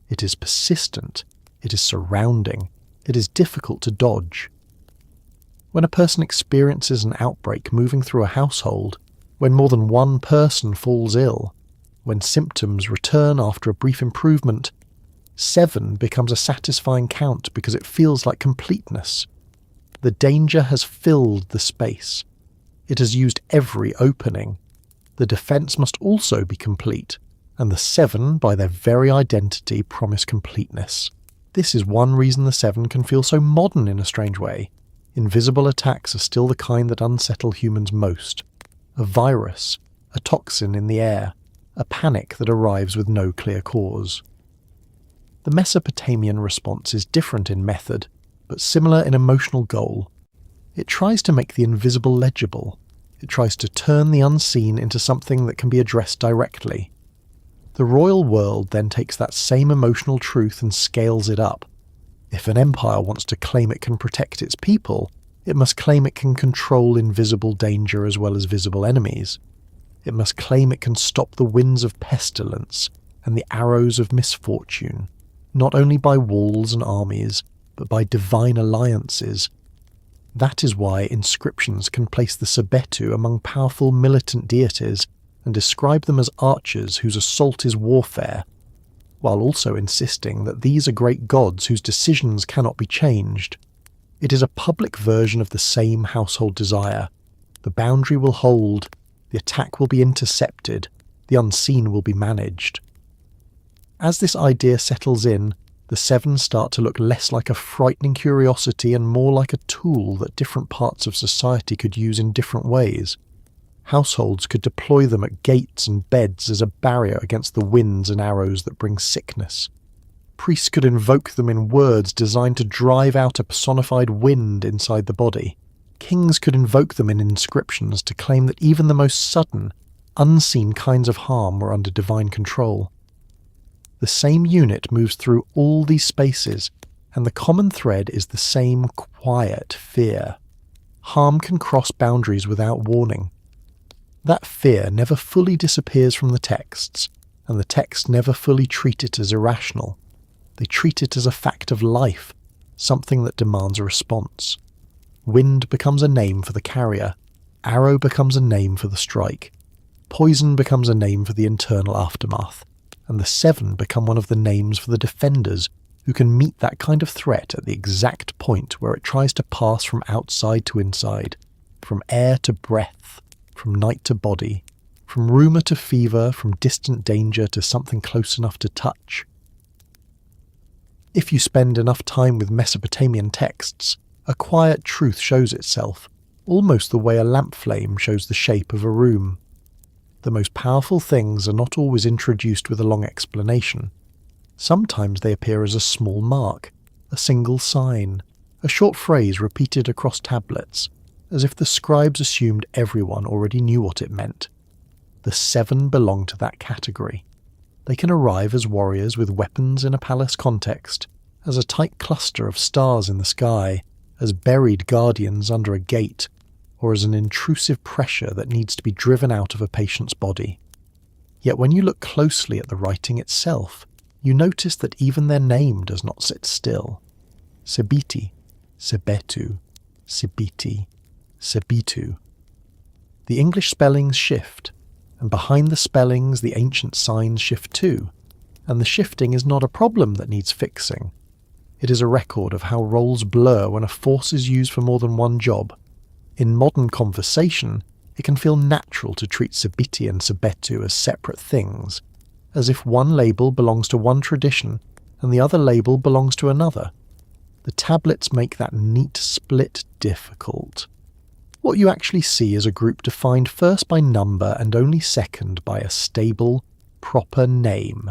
It is persistent, it is surrounding, it is difficult to dodge. When a person experiences an outbreak moving through a household, when more than one person falls ill, when symptoms return after a brief improvement, 7 becomes a satisfying count because it feels like completeness. The danger has filled the space. It has used every opening. The defense must also be complete, and the 7, by their very identity, promise completeness. This is one reason the 7 can feel so modern in a strange way. Invisible attacks are still the kind that unsettle humans most. A virus, a toxin in the air, a panic that arrives with no clear cause. The Mesopotamian response is different in method, but similar in emotional goal. It tries to make the invisible legible. It tries to turn the unseen into something that can be addressed directly. The royal world then takes that same emotional truth and scales it up. If an empire wants to claim it can protect its people, it must claim it can control invisible danger as well as visible enemies. It must claim it can stop the winds of pestilence and the arrows of misfortune, not only by walls and armies, but by divine alliances. That is why inscriptions can place the Sebitti among powerful militant deities and describe them as archers whose assault is warfare, while also insisting that these are great gods whose decisions cannot be changed. It is a public version of the same household desire. The boundary will hold, the attack will be intercepted, the unseen will be managed. As this idea settles in, the 7 start to look less like a frightening curiosity and more like a tool that different parts of society could use in different ways. Households could deploy them at gates and beds as a barrier against the winds and arrows that bring sickness. Priests could invoke them in words designed to drive out a personified wind inside the body. Kings could invoke them in inscriptions to claim that even the most sudden, unseen kinds of harm were under divine control. The same unit moves through all these spaces, and the common thread is the same quiet fear. Harm can cross boundaries without warning. That fear never fully disappears from the texts, and the texts never fully treat it as irrational. They treat it as a fact of life, something that demands a response. Wind becomes a name for the carrier, arrow becomes a name for the strike, poison becomes a name for the internal aftermath, and the 7 become one of the names for the defenders who can meet that kind of threat at the exact point where it tries to pass from outside to inside, from air to breath, from night to body, from rumour to fever, from distant danger to something close enough to touch. If you spend enough time with Mesopotamian texts, a quiet truth shows itself, almost the way a lamp flame shows the shape of a room. The most powerful things are not always introduced with a long explanation. Sometimes they appear as a small mark, a single sign, a short phrase repeated across tablets, as if the scribes assumed everyone already knew what it meant. The 7 belong to that category. They can arrive as warriors with weapons in a palace context, as a tight cluster of stars in the sky, as buried guardians under a gate, or as an intrusive pressure that needs to be driven out of a patient's body. Yet when you look closely at the writing itself, you notice that even their name does not sit still. Sebitti, Sebettu, Sebitti, Sebitu. The English spellings shift, and behind the spellings the ancient signs shift too, and the shifting is not a problem that needs fixing. It is a record of how roles blur when a force is used for more than one job. In modern conversation, it can feel natural to treat Sebitti and Sebettu as separate things, as if one label belongs to one tradition and the other label belongs to another. The tablets make that neat split difficult. What you actually see is a group defined first by number and only second by a stable, proper name.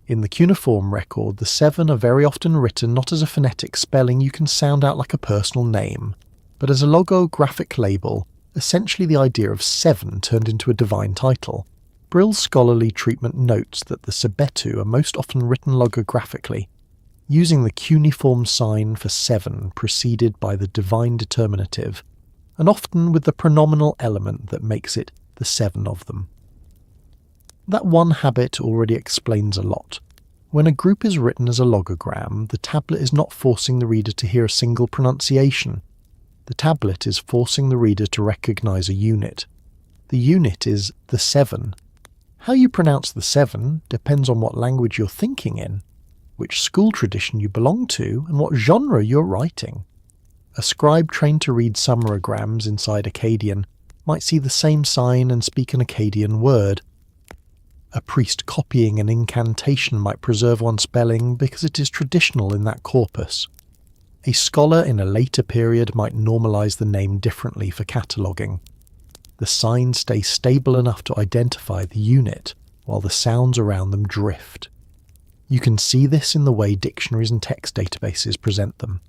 In the cuneiform record, the 7 are very often written not as a phonetic spelling you can sound out like a personal name, but as a logographic label, essentially the idea of 7 turned into a divine title. Brill's scholarly treatment notes that the Sebettu are most often written logographically, using the cuneiform sign for 7 preceded by the divine determinative, and often with the pronominal element that makes it the 7 of them. That one habit already explains a lot. When a group is written as a logogram, the tablet is not forcing the reader to hear a single pronunciation. The tablet is forcing the reader to recognize a unit. The unit is the 7. How you pronounce the 7 depends on what language you're thinking in, which school tradition you belong to, and what genre you're writing. A scribe trained to read sumerograms inside Akkadian might see the same sign and speak an Akkadian word. A priest copying an incantation might preserve one spelling because it is traditional in that corpus. A scholar in a later period might normalize the name differently for cataloguing. The signs stay stable enough to identify the unit, while the sounds around them drift. You can see this in the way dictionaries and text databases present them.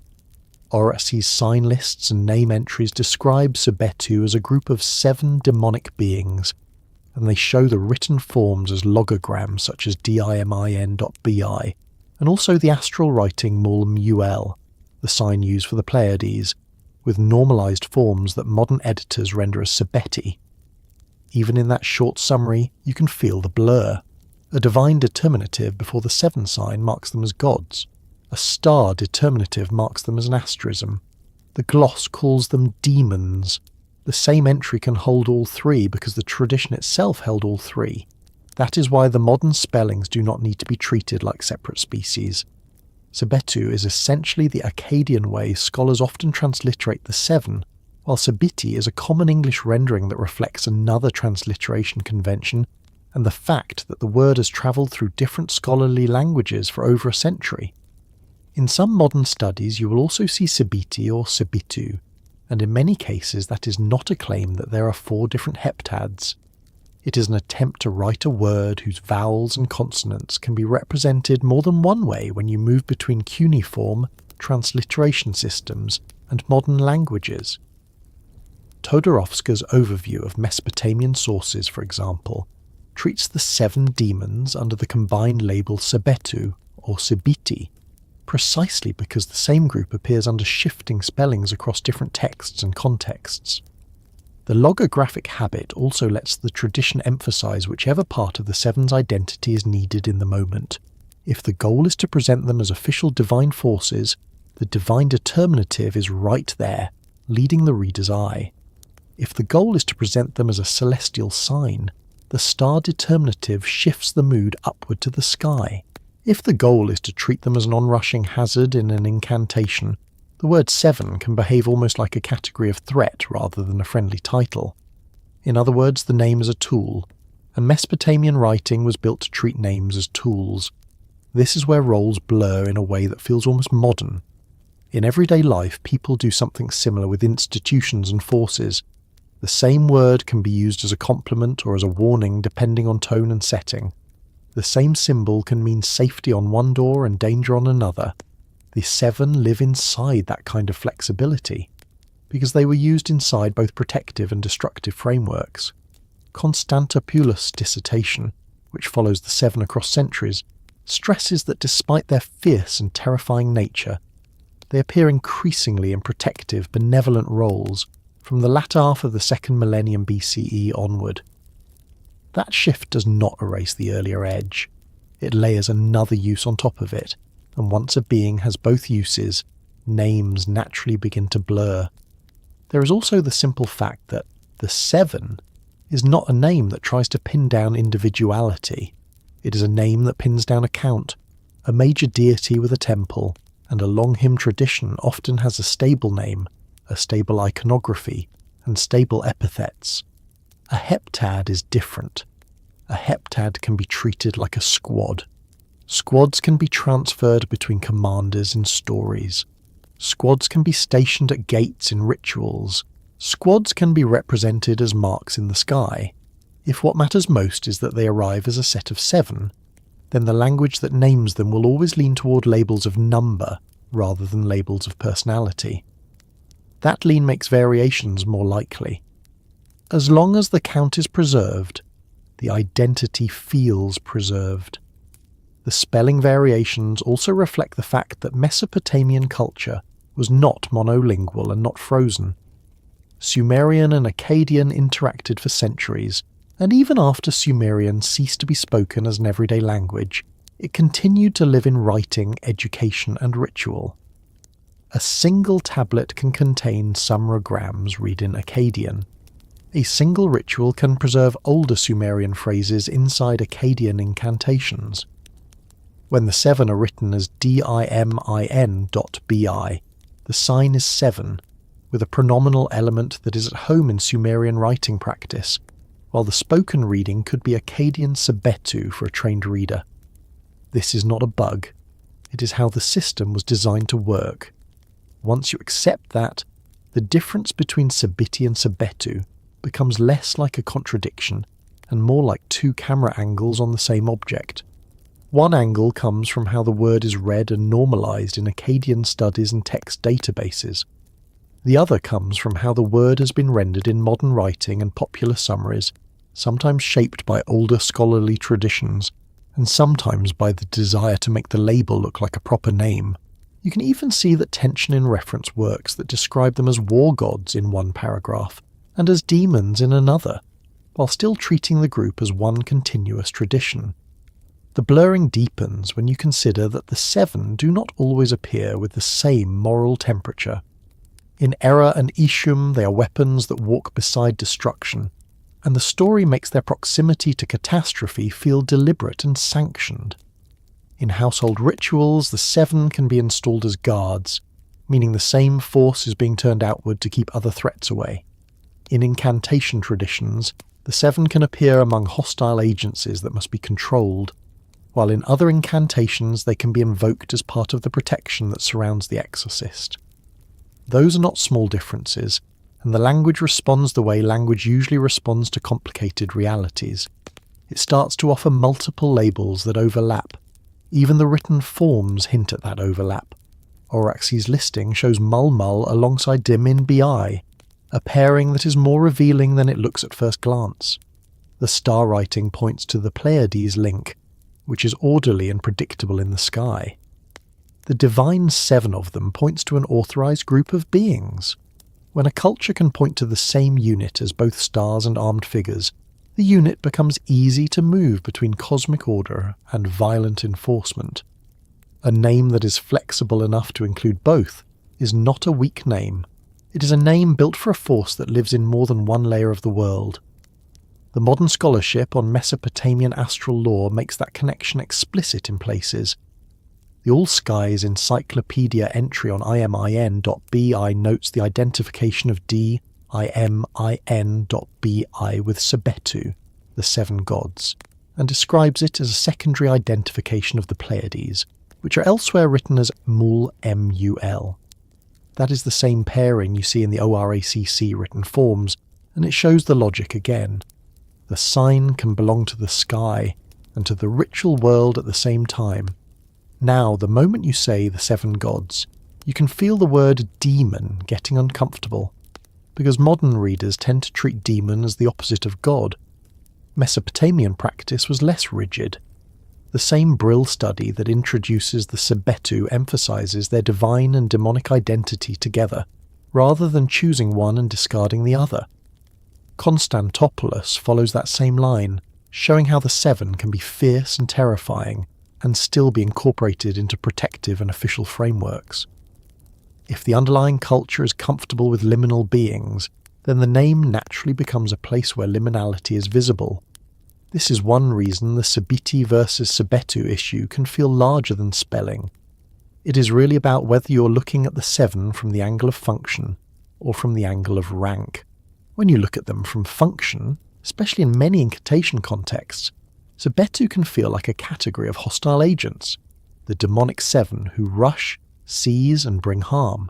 Orasi's sign lists and name entries describe Sebettu as a group of 7 demonic beings, and they show the written forms as logograms such as dimin.bi, and also the astral writing mulm-ul, the sign used for the Pleiades, with normalized forms that modern editors render as Sebitti. Even in that short summary, you can feel the blur. A divine determinative before the 7 sign marks them as gods. A star determinative marks them as an asterism. The gloss calls them demons. The same entry can hold all 3 because the tradition itself held all 3. That is why the modern spellings do not need to be treated like separate species. Sebettu is essentially the Akkadian way scholars often transliterate the 7, while Sebitti is a common English rendering that reflects another transliteration convention and the fact that the word has travelled through different scholarly languages for over a century. In some modern studies you will also see Sebitti or Sebittu, and in many cases that is not a claim that there are 4 different heptads. It is an attempt to write a word whose vowels and consonants can be represented more than one way when you move between cuneiform, transliteration systems, and modern languages. Todorovska's overview of Mesopotamian sources, for example, treats the 7 demons under the combined label Sebettu or Sebitti, precisely because the same group appears under shifting spellings across different texts and contexts. The logographic habit also lets the tradition emphasize whichever part of the 7's identity is needed in the moment. If the goal is to present them as official divine forces, the divine determinative is right there, leading the reader's eye. If the goal is to present them as a celestial sign, the star determinative shifts the mood upward to the sky. If the goal is to treat them as an onrushing hazard in an incantation, the word 7 can behave almost like a category of threat rather than a friendly title. In other words, the name is a tool, and Mesopotamian writing was built to treat names as tools. This is where roles blur in a way that feels almost modern. In everyday life, people do something similar with institutions and forces. The same word can be used as a compliment or as a warning depending on tone and setting. The same symbol can mean safety on one door and danger on another. The 7 live inside that kind of flexibility, because they were used inside both protective and destructive frameworks. Konstantopoulos' dissertation, which follows the 7 across centuries, stresses that despite their fierce and terrifying nature, they appear increasingly in protective, benevolent roles, from the latter half of the 2nd millennium BCE onward. That shift does not erase the earlier edge. It layers another use on top of it, and once a being has both uses, names naturally begin to blur. There is also the simple fact that the 7 is not a name that tries to pin down individuality. It is a name that pins down a count, a major deity with a temple, and a long hymn tradition often has a stable name, a stable iconography, and stable epithets. A heptad is different. A heptad can be treated like a squad. Squads can be transferred between commanders in stories. Squads can be stationed at gates in rituals. Squads can be represented as marks in the sky. If what matters most is that they arrive as a set of 7, then the language that names them will always lean toward labels of number rather than labels of personality. That lean makes variations more likely. As long as the count is preserved, the identity feels preserved. The spelling variations also reflect the fact that Mesopotamian culture was not monolingual and not frozen. Sumerian and Akkadian interacted for centuries, and even after Sumerian ceased to be spoken as an everyday language, it continued to live in writing, education, and ritual. A single tablet can contain sumragrams read in Akkadian. A single ritual can preserve older Sumerian phrases inside Akkadian incantations. When the 7 are written as dimin.bi, the sign is 7, with a pronominal element that is at home in Sumerian writing practice, while the spoken reading could be Akkadian Sebitti for a trained reader. This is not a bug. It is how the system was designed to work. Once you accept that, the difference between Sabitti and Sebitti becomes less like a contradiction and more like 2 camera angles on the same object. One angle comes from how the word is read and normalized in Akkadian studies and text databases. The other comes from how the word has been rendered in modern writing and popular summaries, sometimes shaped by older scholarly traditions, and sometimes by the desire to make the label look like a proper name. You can even see that tension in reference works that describe them as war gods in one paragraph, and as demons in another, while still treating the group as one continuous tradition. The blurring deepens when you consider that the 7 do not always appear with the same moral temperature. In Era and Ishum they are weapons that walk beside destruction, and the story makes their proximity to catastrophe feel deliberate and sanctioned. In household rituals, the 7 can be installed as guards, meaning the same force is being turned outward to keep other threats away. In incantation traditions, the 7 can appear among hostile agencies that must be controlled, while in other incantations they can be invoked as part of the protection that surrounds the exorcist. Those are not small differences, and the language responds the way language usually responds to complicated realities. It starts to offer multiple labels that overlap. Even the written forms hint at that overlap. Oraxi's listing shows Mulmul alongside Dimin Bi, a pairing that is more revealing than it looks at first glance. The star writing points to the Pleiades link, which is orderly and predictable in the sky. The divine 7 of them points to an authorized group of beings. When a culture can point to the same unit as both stars and armed figures, the unit becomes easy to move between cosmic order and violent enforcement. A name that is flexible enough to include both is not a weak name. It is a name built for a force that lives in more than one layer of the world. The modern scholarship on Mesopotamian astral lore makes that connection explicit in places. The All Skies Encyclopedia entry on imin.bi notes the identification of dimin.bi with Sebitti, the 7 gods, and describes it as a secondary identification of the Pleiades, which are elsewhere written as mul. That is the same pairing you see in the ORACC written forms, and it shows the logic again. The sign can belong to the sky and to the ritual world at the same time. Now, the moment you say the 7 gods, you can feel the word demon getting uncomfortable, because modern readers tend to treat demon as the opposite of god. Mesopotamian practice was less rigid. The same Brill study that introduces the Sebitti emphasizes their divine and demonic identity together, rather than choosing one and discarding the other. Constantopoulos follows that same line, showing how the seven can be fierce and terrifying and still be incorporated into protective and official frameworks. If the underlying culture is comfortable with liminal beings, then the name naturally becomes a place where liminality is visible. This is one reason the Sebitti versus Sebetu issue can feel larger than spelling. It is really about whether you're looking at the seven from the angle of function or from the angle of rank. When you look at them from function, especially in many incantation contexts, Sebetu can feel like a category of hostile agents, the demonic seven who rush, seize and bring harm.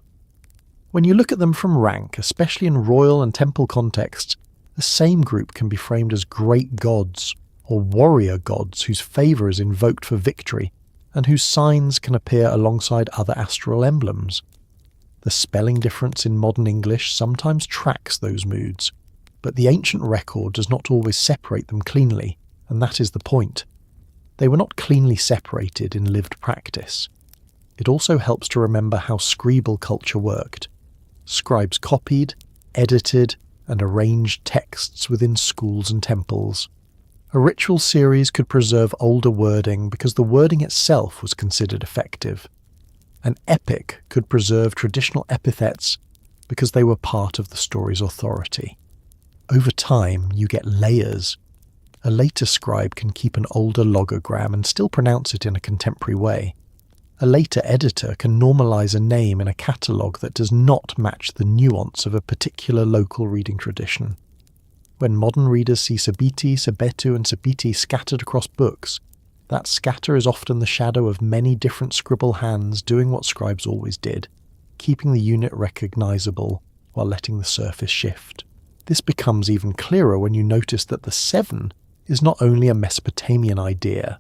When you look at them from rank, especially in royal and temple contexts, the same group can be framed as great gods or warrior gods whose favour is invoked for victory and whose signs can appear alongside other astral emblems. The spelling difference in modern English sometimes tracks those moods, but the ancient record does not always separate them cleanly, and that is the point. They were not cleanly separated in lived practice. It also helps to remember how scribal culture worked. Scribes copied, edited, and arranged texts within schools and temples. A ritual series could preserve older wording because the wording itself was considered effective. An epic could preserve traditional epithets because they were part of the story's authority. Over time, you get layers. A later scribe can keep an older logogram and still pronounce it in a contemporary way. A later editor can normalize a name in a catalogue that does not match the nuance of a particular local reading tradition. When modern readers see Sabitti, Sebetu and Sabitti scattered across books, that scatter is often the shadow of many different scribal hands doing what scribes always did, keeping the unit recognizable while letting the surface shift. This becomes even clearer when you notice that the seven is not only a Mesopotamian idea.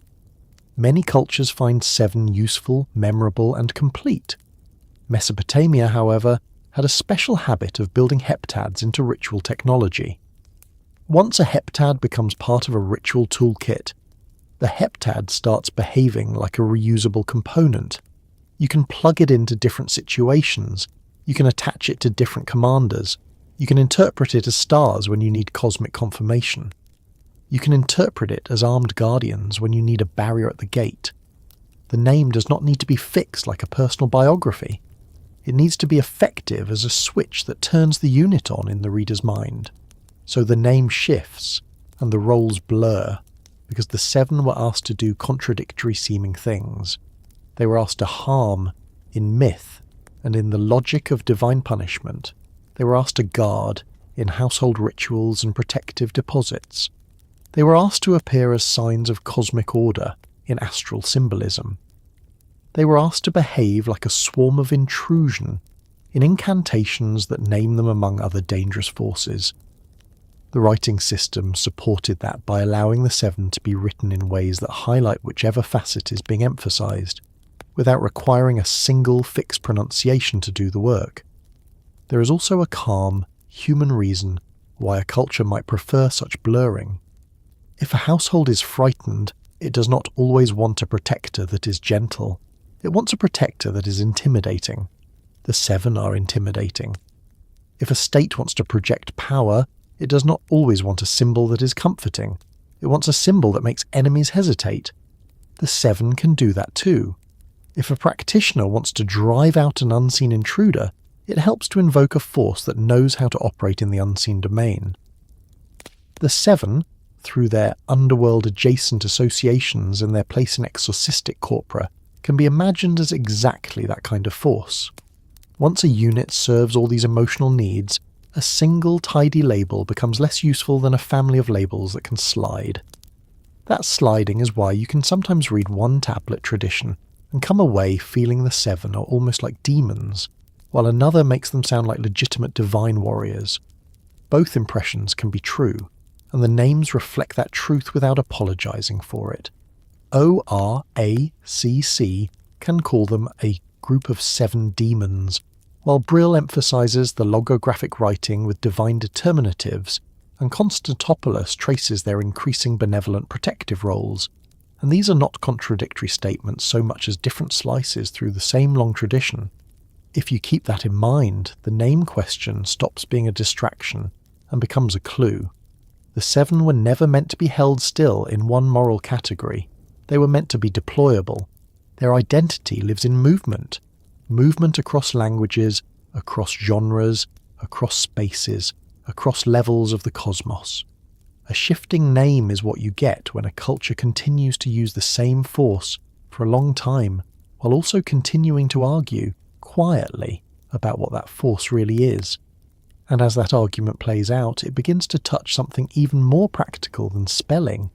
Many cultures find seven useful, memorable and complete. Mesopotamia, however, had a special habit of building heptads into ritual technology. Once a heptad becomes part of a ritual toolkit, the heptad starts behaving like a reusable component. You can plug it into different situations, you can attach it to different commanders, you can interpret it as stars when you need cosmic confirmation. You can interpret it as armed guardians when you need a barrier at the gate. The name does not need to be fixed like a personal biography. It needs to be effective as a switch that turns the unit on in the reader's mind. So the name shifts and the roles blur, because the seven were asked to do contradictory seeming things. They were asked to harm in myth and in the logic of divine punishment. They were asked to guard in household rituals and protective deposits. They were asked to appear as signs of cosmic order in astral symbolism. They were asked to behave like a swarm of intrusion in incantations that name them among other dangerous forces. The writing system supported that by allowing the seven to be written in ways that highlight whichever facet is being emphasized, without requiring a single fixed pronunciation to do the work. There is also a calm, human reason why a culture might prefer such blurring. If a household is frightened, it does not always want a protector that is gentle. It wants a protector that is intimidating. The seven are intimidating. If a state wants to project power, it does not always want a symbol that is comforting. It wants a symbol that makes enemies hesitate. The seven can do that too. If a practitioner wants to drive out an unseen intruder, it helps to invoke a force that knows how to operate in the unseen domain. The seven, through their underworld-adjacent associations and their place in exorcistic corpora, can be imagined as exactly that kind of force. Once a unit serves all these emotional needs, a single tidy label becomes less useful than a family of labels that can slide. That sliding is why you can sometimes read one tablet tradition and come away feeling the seven are almost like demons, while another makes them sound like legitimate divine warriors. Both impressions can be true, and the names reflect that truth without apologizing for it. ORACC can call them a group of seven demons, while Brill emphasizes the logographic writing with divine determinatives, and Constantopoulos traces their increasing benevolent protective roles. And these are not contradictory statements so much as different slices through the same long tradition. If you keep that in mind, the name question stops being a distraction and becomes a clue. The 7 were never meant to be held still in one moral category. They were meant to be deployable. Their identity lives in movement. Movement across languages, across genres, across spaces, across levels of the cosmos. A shifting name is what you get when a culture continues to use the same force for a long time, while also continuing to argue, quietly, about what that force really is. And as that argument plays out, it begins to touch something even more practical than spelling.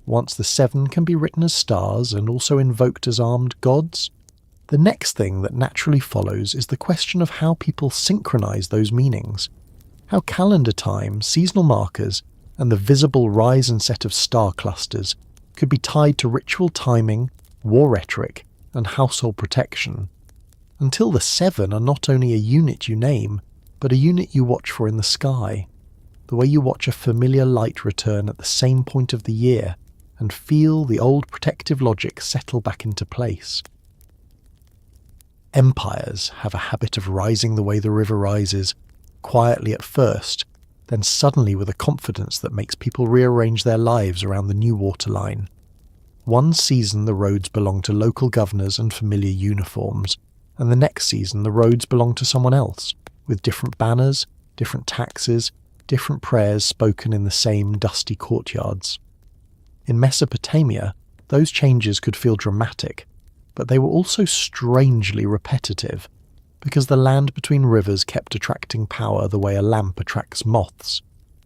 Once the 7 can be written as stars and also invoked as armed gods, the next thing that naturally follows is the question of how people synchronize those meanings. How calendar time, seasonal markers, and the visible rise and set of star clusters could be tied to ritual timing, war rhetoric, and household protection. Until the 7 are not only a unit you name, but a unit you watch for in the sky, the way you watch a familiar light return at the same point of the year and feel the old protective logic settle back into place. Empires have a habit of rising the way the river rises, quietly at first, then suddenly with a confidence that makes people rearrange their lives around the new waterline. One season the roads belong to local governors and familiar uniforms, and the next season the roads belong to someone else, with different banners, different taxes, different prayers spoken in the same dusty courtyards. In Mesopotamia, those changes could feel dramatic, but they were also strangely repetitive, because the land between rivers kept attracting power the way a lamp attracts moths.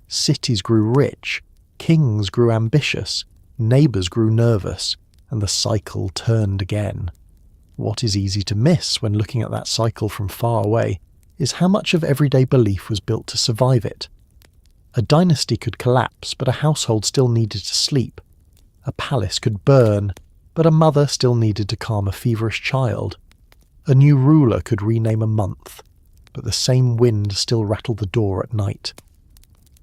Cities grew rich, kings grew ambitious, neighbours grew nervous, and the cycle turned again. What is easy to miss when looking at that cycle from far away is how much of everyday belief was built to survive it. A dynasty could collapse, but a household still needed to sleep. A palace could burn, but a mother still needed to calm a feverish child. A new ruler could rename a month, but the same wind still rattled the door at night.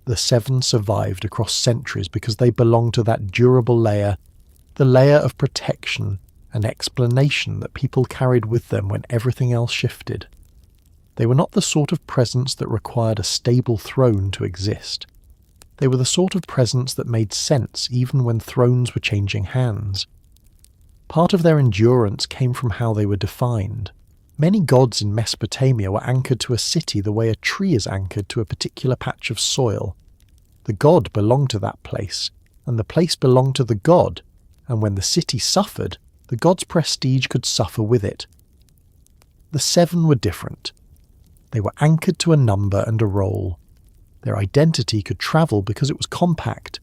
The 7 survived across centuries because they belonged to that durable layer, the layer of protection and explanation that people carried with them when everything else shifted. They were not the sort of presence that required a stable throne to exist. They were the sort of presence that made sense even when thrones were changing hands. Part of their endurance came from how they were defined. Many gods in Mesopotamia were anchored to a city the way a tree is anchored to a particular patch of soil. The god belonged to that place, and the place belonged to the god, and when the city suffered, the god's prestige could suffer with it. The 7 were different. They were anchored to a number and a role. Their identity could travel because it was compact.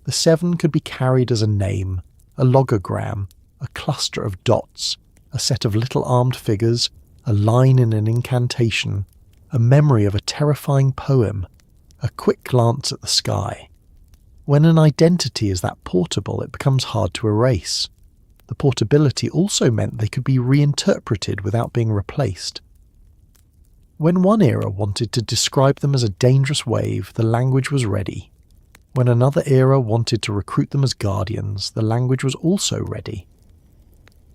The 7 could be carried as a name, a logogram, a cluster of dots, a set of little armed figures, a line in an incantation, a memory of a terrifying poem, a quick glance at the sky. When an identity is that portable, it becomes hard to erase. The portability also meant they could be reinterpreted without being replaced. When one era wanted to describe them as a dangerous wave, the language was ready. When another era wanted to recruit them as guardians, the language was also ready.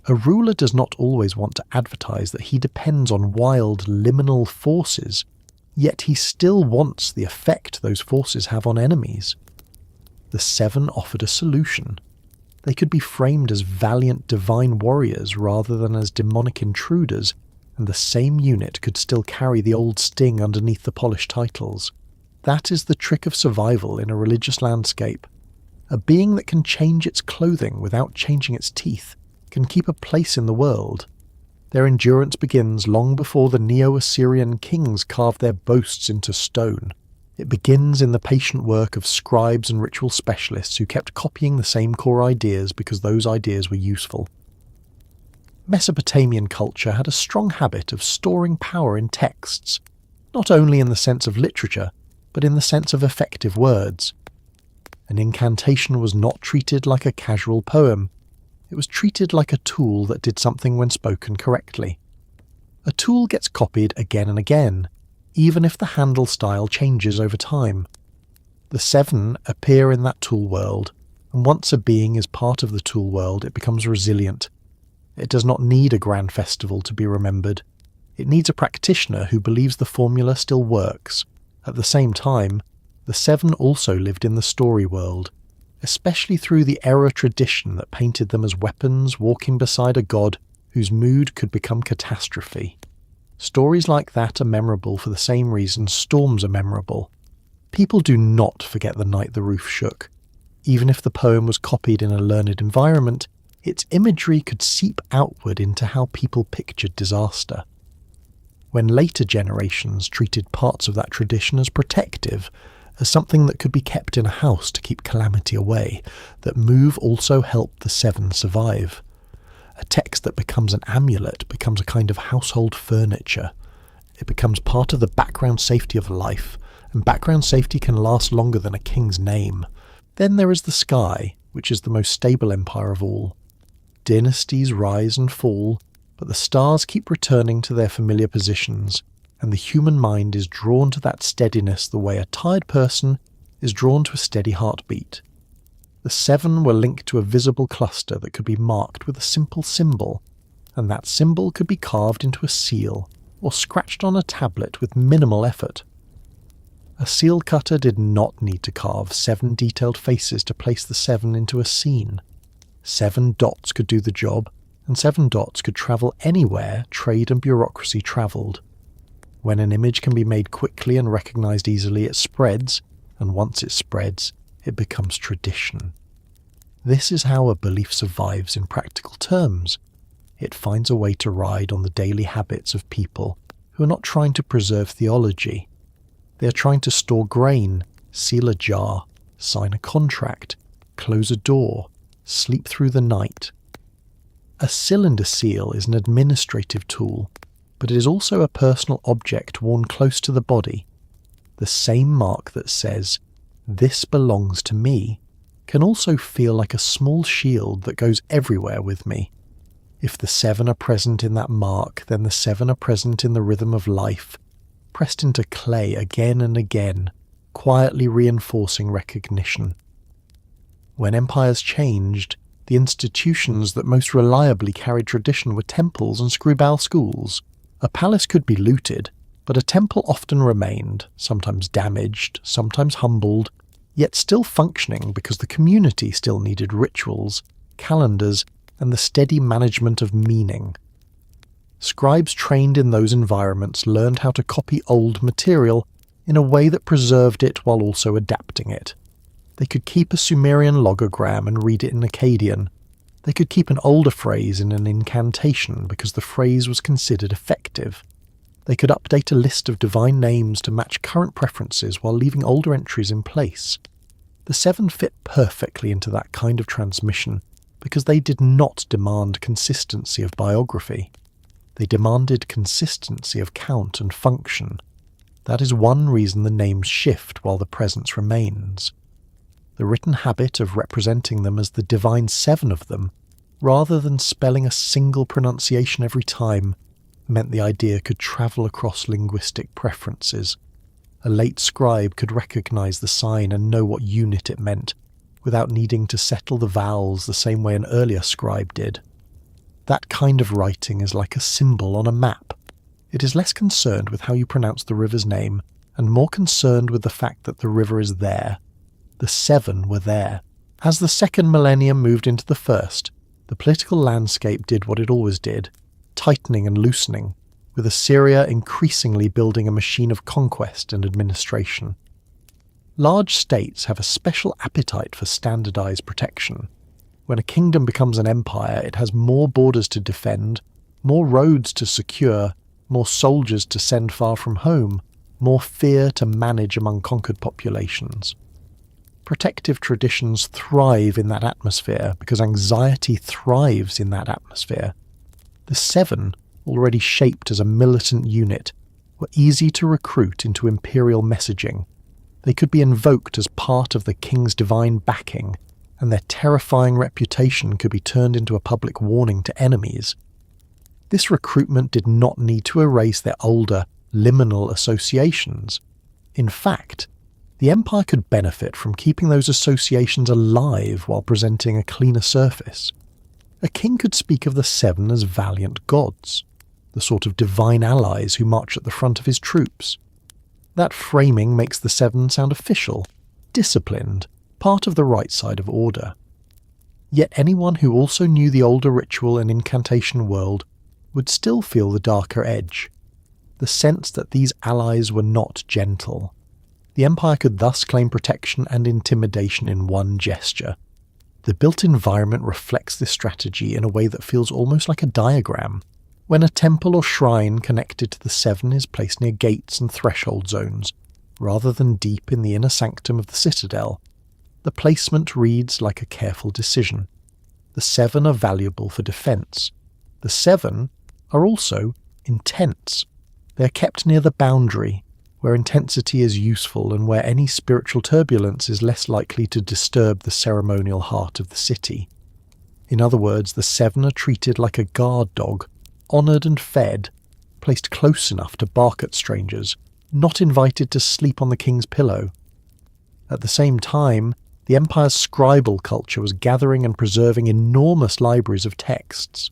A ruler does not always want to advertise that he depends on wild, liminal forces, yet he still wants the effect those forces have on enemies. The 7 offered a solution. They could be framed as valiant divine warriors rather than as demonic intruders, and the same unit could still carry the old sting underneath the polished titles. That is the trick of survival in a religious landscape. A being that can change its clothing without changing its teeth can keep a place in the world. Their endurance begins long before the Neo-Assyrian kings carved their boasts into stone. It begins in the patient work of scribes and ritual specialists who kept copying the same core ideas because those ideas were useful. Mesopotamian culture had a strong habit of storing power in texts, not only in the sense of literature, but in the sense of effective words. An incantation was not treated like a casual poem. It was treated like a tool that did something when spoken correctly. A tool gets copied again and again, even if the handle style changes over time. The 7 appear in that tool world, and once a being is part of the tool world, it becomes resilient. It does not need a grand festival to be remembered. It needs a practitioner who believes the formula still works. At the same time, the Seven also lived in the story world, especially through the Era tradition that painted them as weapons walking beside a god whose mood could become catastrophe. Stories like that are memorable for the same reason storms are memorable. People do not forget the night the roof shook. Even if the poem was copied in a learned environment, its imagery could seep outward into how people pictured disaster. When later generations treated parts of that tradition as protective, as something that could be kept in a house to keep calamity away, that move also helped the Seven survive. A text that becomes an amulet becomes a kind of household furniture. It becomes part of the background safety of life, and background safety can last longer than a king's name. Then there is the sky, which is the most stable empire of all. Dynasties rise and fall, but the stars keep returning to their familiar positions, and the human mind is drawn to that steadiness the way a tired person is drawn to a steady heartbeat. The Seven were linked to a visible cluster that could be marked with a simple symbol, and that symbol could be carved into a seal or scratched on a tablet with minimal effort. A seal cutter did not need to carve 7 detailed faces to place the Seven into a scene. 7 dots could do the job, and 7 dots could travel anywhere trade and bureaucracy travelled. When an image can be made quickly and recognised easily, it spreads, and once it spreads, it becomes tradition. This is how a belief survives in practical terms. It finds a way to ride on the daily habits of people who are not trying to preserve theology. They are trying to store grain, seal a jar, sign a contract, close a door, sleep through the night. A cylinder seal is an administrative tool, but it is also a personal object worn close to the body. The same mark that says, "This belongs to me," can also feel like a small shield that goes everywhere with me. If the 7 are present in that mark, then the 7 are present in the rhythm of life, pressed into clay again and again, quietly reinforcing recognition. When empires changed, the institutions that most reliably carried tradition were temples and Scribal schools. A palace could be looted, but a temple often remained, sometimes damaged, sometimes humbled, yet still functioning because the community still needed rituals, calendars, and the steady management of meaning. Scribes trained in those environments learned how to copy old material in a way that preserved it while also adapting it. They could keep a Sumerian logogram and read it in Akkadian. They could keep an older phrase in an incantation because the phrase was considered effective. They could update a list of divine names to match current preferences while leaving older entries in place. The 7 fit perfectly into that kind of transmission because they did not demand consistency of biography. They demanded consistency of count and function. That is one reason the names shift while the presence remains. The written habit of representing them as the divine 7 of them, rather than spelling a single pronunciation every time, meant the idea could travel across linguistic preferences. A late scribe could recognize the sign and know what unit it meant, without needing to settle the vowels the same way an earlier scribe did. That kind of writing is like a symbol on a map. It is less concerned with how you pronounce the river's name, and more concerned with the fact that the river is there. The 7 were there. As the second millennium moved into the first, the political landscape did what it always did, tightening and loosening, with Assyria increasingly building a machine of conquest and administration. Large states have a special appetite for standardized protection. When a kingdom becomes an empire, it has more borders to defend, more roads to secure, more soldiers to send far from home, more fear to manage among conquered populations. Protective traditions thrive in that atmosphere because anxiety thrives in that atmosphere. The 7, already shaped as a militant unit, were easy to recruit into imperial messaging. They could be invoked as part of the king's divine backing, and their terrifying reputation could be turned into a public warning to enemies. This recruitment did not need to erase their older, liminal associations. In fact, the empire could benefit from keeping those associations alive while presenting a cleaner surface. A king could speak of the 7 as valiant gods. the sort of divine allies who march at the front of his troops. That framing makes the Seven sound official, disciplined, part of the right side of order. Yet anyone who also knew the older ritual and incantation world would still feel the darker edge, the sense that these allies were not gentle. The Empire could thus claim protection and intimidation in one gesture. The built environment reflects this strategy in a way that feels almost like a diagram. When a temple or shrine connected to the Seven is placed near gates and threshold zones, rather than deep in the inner sanctum of the citadel, the placement reads like a careful decision. The Seven are valuable for defense. The Seven are also intense. They are kept near the boundary, where intensity is useful and where any spiritual turbulence is less likely to disturb the ceremonial heart of the city. In other words, the Seven are treated like a guard dog, honoured and fed, placed close enough to bark at strangers, not invited to sleep on the king's pillow. At the same time, the Empire's scribal culture was gathering and preserving enormous libraries of texts.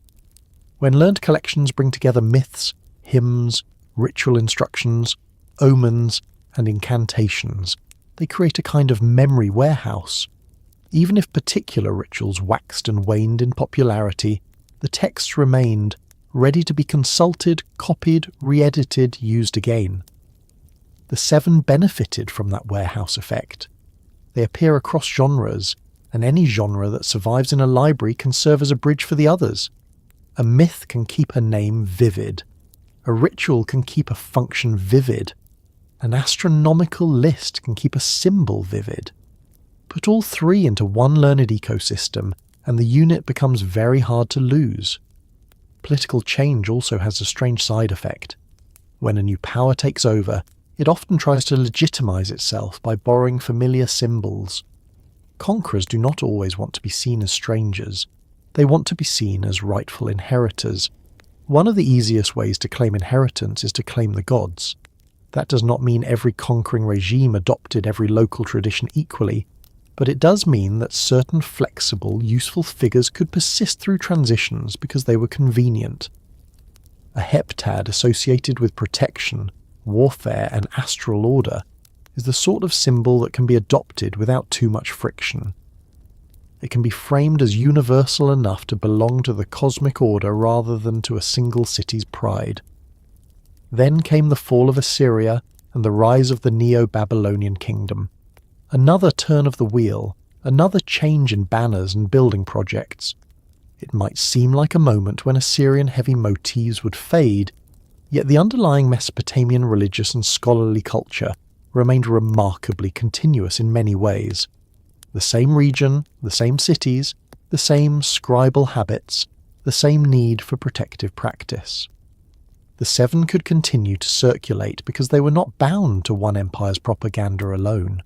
When learned collections bring together myths, hymns, ritual instructions, omens, and incantations, they create a kind of memory warehouse. Even if particular rituals waxed and waned in popularity, the texts remained, ready to be consulted, copied, re-edited, used again. The Seven benefited from that warehouse effect. They appear across genres, and any genre that survives in a library can serve as a bridge for the others. A myth can keep a name vivid. A ritual can keep a function vivid. An astronomical list can keep a symbol vivid. Put all three into one learned ecosystem, and the unit becomes very hard to lose. Political change also has a strange side effect. When a new power takes over, it often tries to legitimize itself by borrowing familiar symbols. Conquerors do not always want to be seen as strangers. They want to be seen as rightful inheritors. One of the easiest ways to claim inheritance is to claim the gods. That does not mean every conquering regime adopted every local tradition equally, but it does mean that certain flexible, useful figures could persist through transitions because they were convenient. A heptad associated with protection, warfare, and astral order is the sort of symbol that can be adopted without too much friction. It can be framed as universal enough to belong to the cosmic order rather than to a single city's pride. Then came the fall of Assyria and the rise of the Neo-Babylonian kingdom. Another turn of the wheel, another change in banners and building projects. It might seem like a moment when Assyrian heavy motifs would fade, yet the underlying Mesopotamian religious and scholarly culture remained remarkably continuous in many ways. The same region, the same cities, the same scribal habits, the same need for protective practice. The Seven could continue to circulate because they were not bound to one empire's propaganda alone.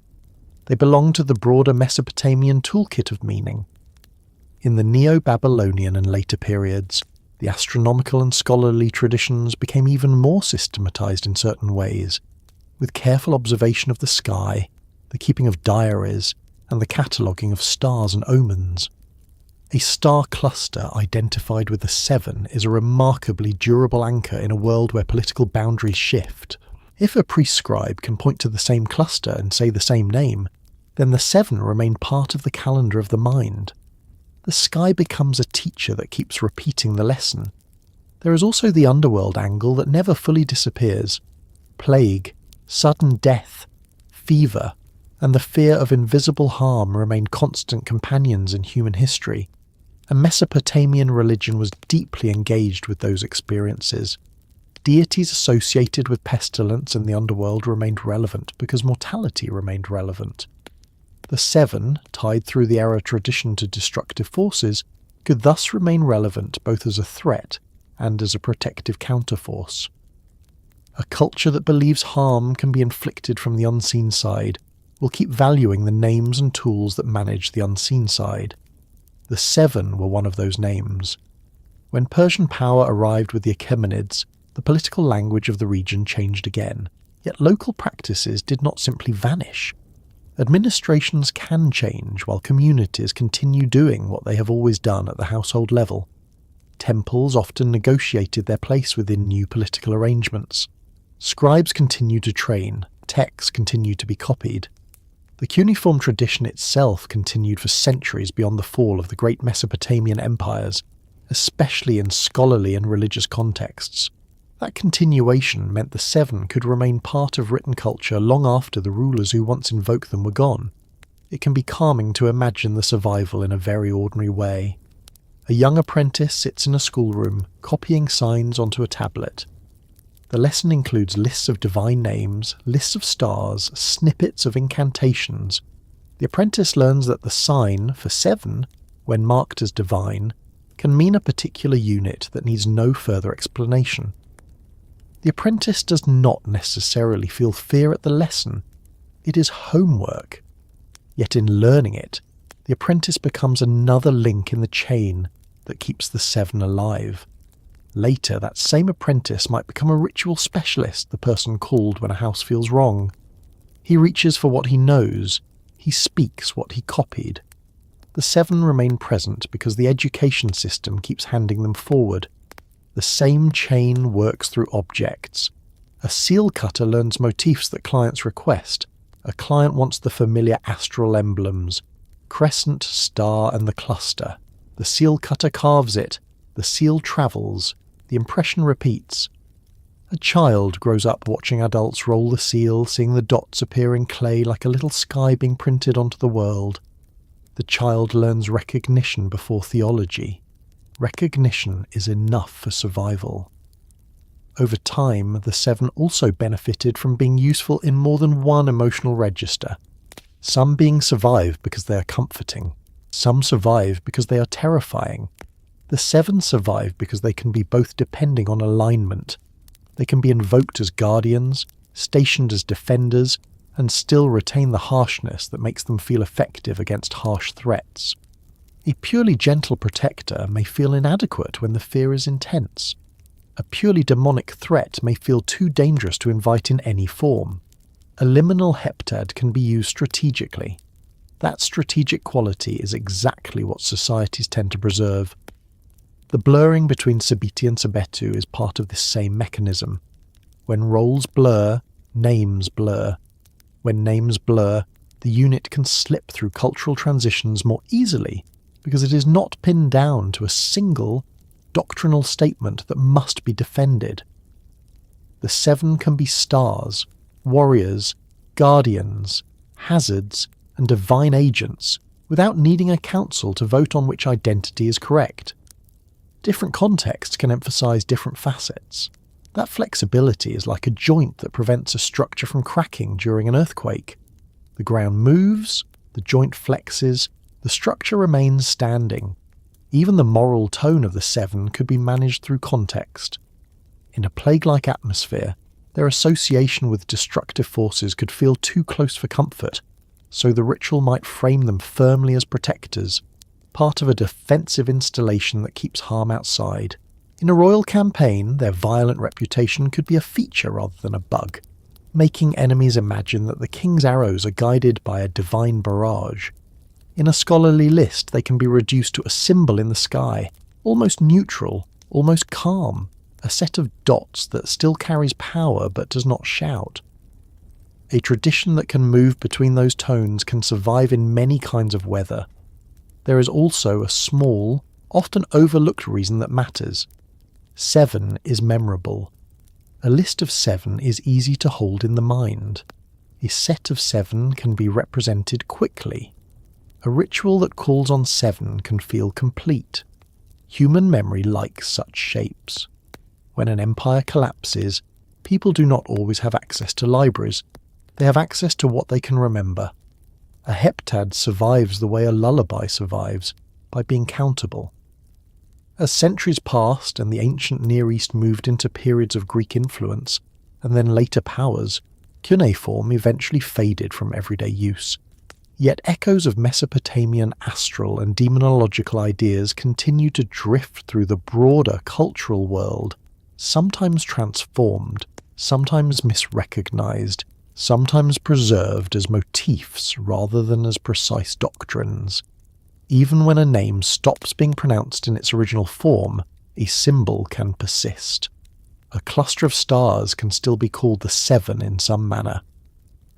They belonged to the broader Mesopotamian toolkit of meaning. In the Neo-Babylonian and later periods, the astronomical and scholarly traditions became even more systematized in certain ways, with careful observation of the sky, the keeping of diaries, and the cataloguing of stars and omens. A star cluster identified with the Seven is a remarkably durable anchor in a world where political boundaries shift. If a prescribe can point to the same cluster and say the same name, then the Seven remain part of the calendar of the mind. The sky becomes a teacher that keeps repeating the lesson. There is also the underworld angle that never fully disappears. Plague, sudden death, fever, and the fear of invisible harm remain constant companions in human history, and Mesopotamian religion was deeply engaged with those experiences. Deities associated with pestilence and the underworld remained relevant because mortality remained relevant. The Seven, tied through the Era tradition to destructive forces, could thus remain relevant both as a threat and as a protective counterforce. A culture that believes harm can be inflicted from the unseen side will keep valuing the names and tools that manage the unseen side. The Seven were one of those names. When Persian power arrived with the Achaemenids, the political language of the region changed again, yet local practices did not simply vanish. Administrations can change while communities continue doing what they have always done at the household level. Temples often negotiated their place within new political arrangements. Scribes continued to train, texts continued to be copied. The cuneiform tradition itself continued for centuries beyond the fall of the great Mesopotamian empires, especially in scholarly and religious contexts. That continuation meant the seven could remain part of written culture long after the rulers who once invoked them were gone. It can be calming to imagine the survival in a very ordinary way. A young apprentice sits in a schoolroom, copying signs onto a tablet. The lesson includes lists of divine names, lists of stars, snippets of incantations. The apprentice learns that the sign for 7, when marked as divine, can mean a particular unit that needs no further explanation. The apprentice does not necessarily feel fear at the lesson. It is homework. Yet in learning it, the apprentice becomes another link in the chain that keeps the 7 alive. Later, that same apprentice might become a ritual specialist, the person called when a house feels wrong. He reaches for what he knows. He speaks what he copied. The 7 remain present because the education system keeps handing them forward. The same chain works through objects. A seal cutter learns motifs that clients request. A client wants the familiar astral emblems: crescent, star, and the cluster. The seal cutter carves it. The seal travels. The impression repeats. A child grows up watching adults roll the seal, seeing the dots appear in clay like a little sky being printed onto the world. The child learns recognition before theology. Recognition is enough for survival. Over time, the 7 also benefited from being useful in more than one emotional register. Some being survive because they are comforting. Some survive because they are terrifying. The 7 survive because they can be both depending on alignment. They can be invoked as guardians, stationed as defenders, and still retain the harshness that makes them feel effective against harsh threats. A purely gentle protector may feel inadequate when the fear is intense. A purely demonic threat may feel too dangerous to invite in any form. A liminal heptad can be used strategically. That strategic quality is exactly what societies tend to preserve. The blurring between Sebitti and Sebitti is part of this same mechanism. When roles blur, names blur. When names blur, the unit can slip through cultural transitions more easily because it is not pinned down to a single doctrinal statement that must be defended. The 7 can be stars, warriors, guardians, hazards, and divine agents without needing a council to vote on which identity is correct. Different contexts can emphasize different facets. That flexibility is like a joint that prevents a structure from cracking during an earthquake. The ground moves, the joint flexes, the structure remains standing. Even the moral tone of the 7 could be managed through context. In a plague-like atmosphere, their association with destructive forces could feel too close for comfort, so the ritual might frame them firmly as protectors, part of a defensive installation that keeps harm outside. In a royal campaign, their violent reputation could be a feature rather than a bug, making enemies imagine that the king's arrows are guided by a divine barrage. In a scholarly list, they can be reduced to a symbol in the sky, almost neutral, almost calm, a set of dots that still carries power but does not shout. A tradition that can move between those tones can survive in many kinds of weather. There is also a small, often overlooked reason that matters. 7 is memorable. A list of 7 is easy to hold in the mind. A set of 7 can be represented quickly. A ritual that calls on 7 can feel complete. Human memory likes such shapes. When an empire collapses, people do not always have access to libraries. They have access to what they can remember. A heptad survives the way a lullaby survives, by being countable. As centuries passed and the ancient Near East moved into periods of Greek influence, and then later powers, cuneiform eventually faded from everyday use. Yet echoes of Mesopotamian astral and demonological ideas continue to drift through the broader cultural world, sometimes transformed, sometimes misrecognized, sometimes preserved as motifs rather than as precise doctrines. Even when a name stops being pronounced in its original form, a symbol can persist. A cluster of stars can still be called the Seven in some manner.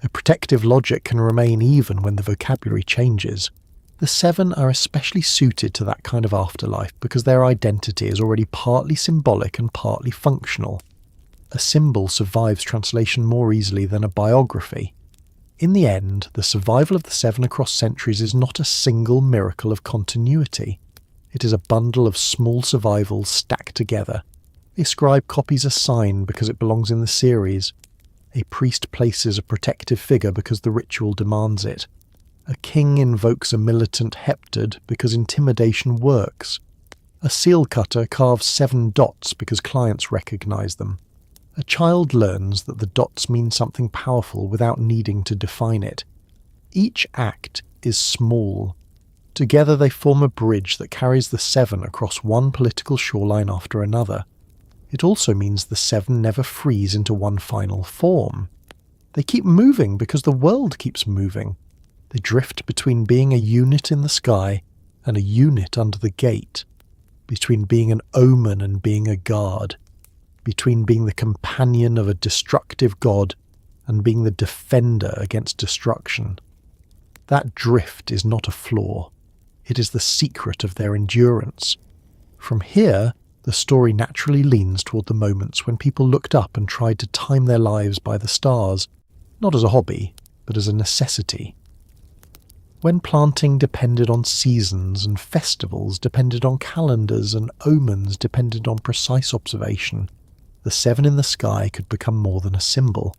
A protective logic can remain even when the vocabulary changes. The Seven are especially suited to that kind of afterlife because their identity is already partly symbolic and partly functional. A symbol survives translation more easily than a biography. In the end, the survival of the Seven across centuries is not a single miracle of continuity. It is a bundle of small survivals stacked together. A scribe copies a sign because it belongs in the series. A priest places a protective figure because the ritual demands it. A king invokes a militant Heptad because intimidation works. A seal cutter carves 7 dots because clients recognize them. A child learns that the dots mean something powerful without needing to define it. Each act is small. Together they form a bridge that carries the Seven across one political shoreline after another. It also means the Seven never freeze into one final form. They keep moving because the world keeps moving. They drift between being a unit in the sky and a unit under the gate, between being an omen and being a guard, between being the companion of a destructive god and being the defender against destruction. That drift is not a flaw. It is the secret of their endurance. From here, the story naturally leans toward the moments when people looked up and tried to time their lives by the stars, not as a hobby, but as a necessity. When planting depended on seasons and festivals depended on calendars and omens depended on precise observation, the Seven in the sky could become more than a symbol.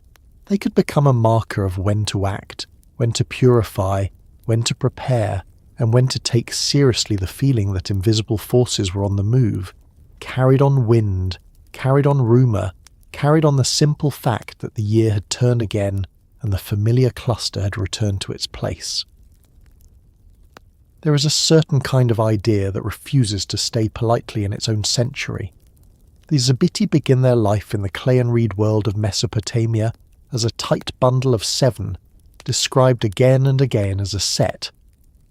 They could become a marker of when to act, when to purify, when to prepare, and when to take seriously the feeling that invisible forces were on the move, carried on wind, carried on rumour, carried on the simple fact that the year had turned again and the familiar cluster had returned to its place. There is a certain kind of idea that refuses to stay politely in its own century. The Sabitti begin their life in the clay and reed world of Mesopotamia as a tight bundle of 7, described again and again as a set,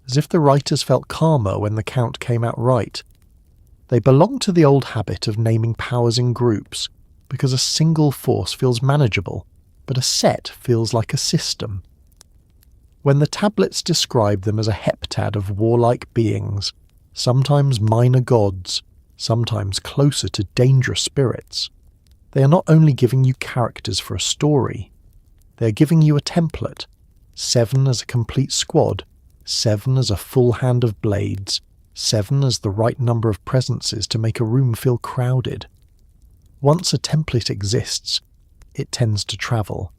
as if the writers felt calmer when the count came out right. They belong to the old habit of naming powers in groups, because a single force feels manageable, but a set feels like a system. When the tablets describe them as a heptad of warlike beings, sometimes minor gods, sometimes closer to dangerous spirits, they are not only giving you characters for a story, they are giving you a template, 7 as a complete squad, 7 as a full hand of blades, 7 as the right number of presences to make a room feel crowded. Once a template exists, it tends to travel.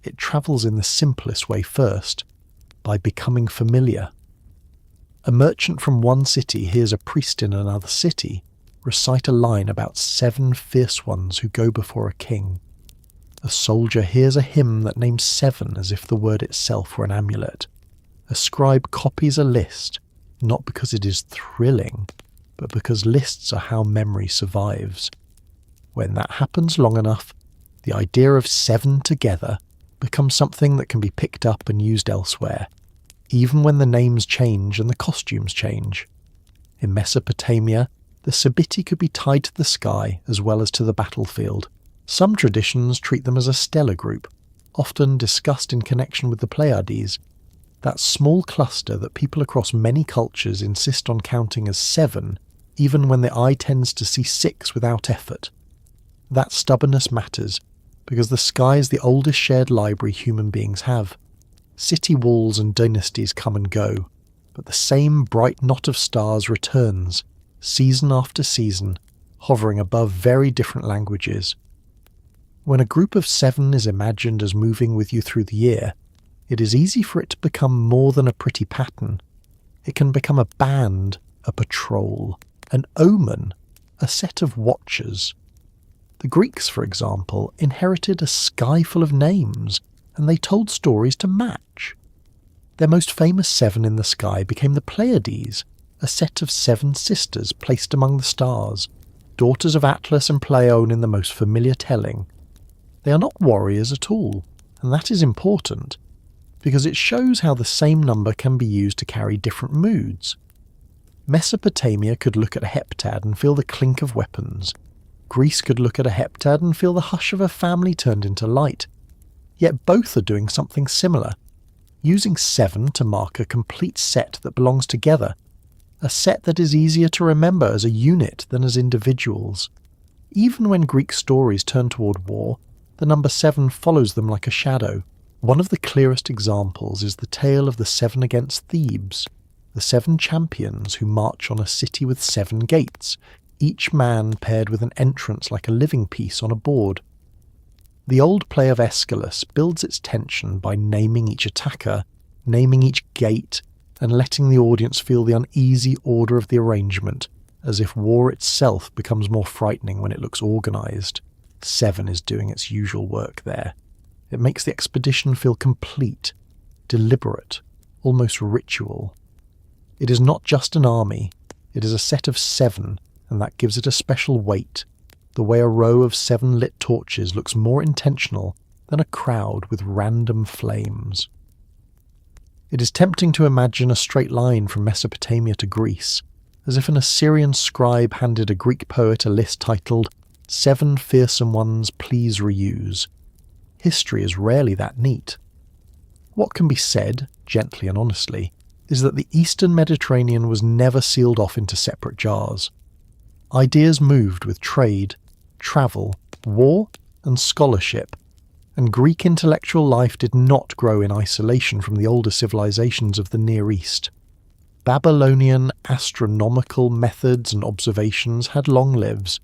It travels in the simplest way first, by becoming familiar. A merchant from one city hears a priest in another city recite a line about 7 fierce ones who go before a king. A soldier hears a hymn that names 7 as if the word itself were an amulet. A scribe copies a list, not because it is thrilling, but because lists are how memory survives. When that happens long enough, the idea of 7 together becomes something that can be picked up and used elsewhere, even when the names change and the costumes change. In Mesopotamia, the Sabitti could be tied to the sky as well as to the battlefield. Some traditions treat them as a stellar group, often discussed in connection with the Pleiades, that small cluster that people across many cultures insist on counting as 7, even when the eye tends to see 6 without effort. That stubbornness matters, because the sky is the oldest shared library human beings have. City walls and dynasties come and go, but the same bright knot of stars returns, season after season, hovering above very different languages. When a group of 7 is imagined as moving with you through the year, it is easy for it to become more than a pretty pattern. It can become a band, a patrol, an omen, a set of watchers. The Greeks, for example, inherited a sky full of names, and they told stories to match. Their most famous 7 in the sky became the Pleiades, a set of 7 sisters placed among the stars, daughters of Atlas and Pleione in the most familiar telling. They are not warriors at all, and that is important, because it shows how the same number can be used to carry different moods. Mesopotamia could look at a heptad and feel the clink of weapons. Greece could look at a heptad and feel the hush of a family turned into light. Yet both are doing something similar, using 7 to mark a complete set that belongs together, a set that is easier to remember as a unit than as individuals. Even when Greek stories turn toward war, the number 7 follows them like a shadow. One of the clearest examples is the tale of the 7 against Thebes, the 7 champions who march on a city with 7 gates, each man paired with an entrance like a living piece on a board. The old play of Aeschylus builds its tension by naming each attacker, naming each gate, and letting the audience feel the uneasy order of the arrangement, as if war itself becomes more frightening when it looks organised. 7 is doing its usual work there. It makes the expedition feel complete, deliberate, almost ritual. It is not just an army, it is a set of 7, and that gives it a special weight, the way a row of 7 lit torches looks more intentional than a crowd with random flames. It is tempting to imagine a straight line from Mesopotamia to Greece, as if an Assyrian scribe handed a Greek poet a list titled, 7 fearsome ones please reuse. History is rarely that neat. What can be said, gently and honestly, is that the Eastern Mediterranean was never sealed off into separate jars. Ideas moved with trade, travel, war, and scholarship, and Greek intellectual life did not grow in isolation from the older civilizations of the Near East. Babylonian astronomical methods and observations had long lives,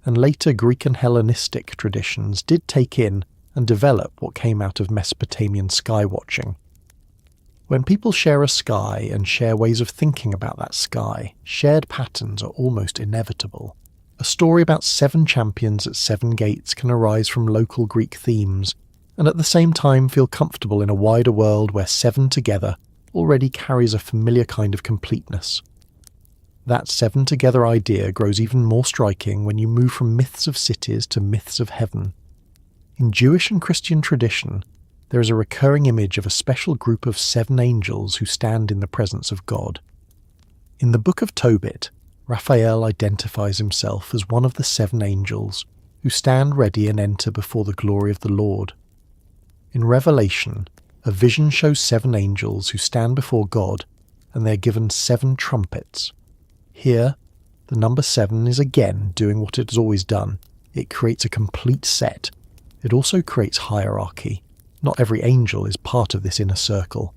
and later Greek and Hellenistic traditions did take in and develop what came out of Mesopotamian sky watching. When people share a sky and share ways of thinking about that sky, shared patterns are almost inevitable. A story about 7 champions at 7 gates can arise from local Greek themes, and at the same time feel comfortable in a wider world where 7 together already carries a familiar kind of completeness. That 7 together idea grows even more striking when you move from myths of cities to myths of heaven. In Jewish and Christian tradition, there is a recurring image of a special group of 7 angels who stand in the presence of God. In the Book of Tobit, Raphael identifies himself as one of the 7 angels who stand ready and enter before the glory of the Lord. In Revelation, a vision shows 7 angels who stand before God, and they are given 7 trumpets. Here, the number 7 is again doing what it has always done. It creates a complete set. It also creates hierarchy. Not every angel is part of this inner circle.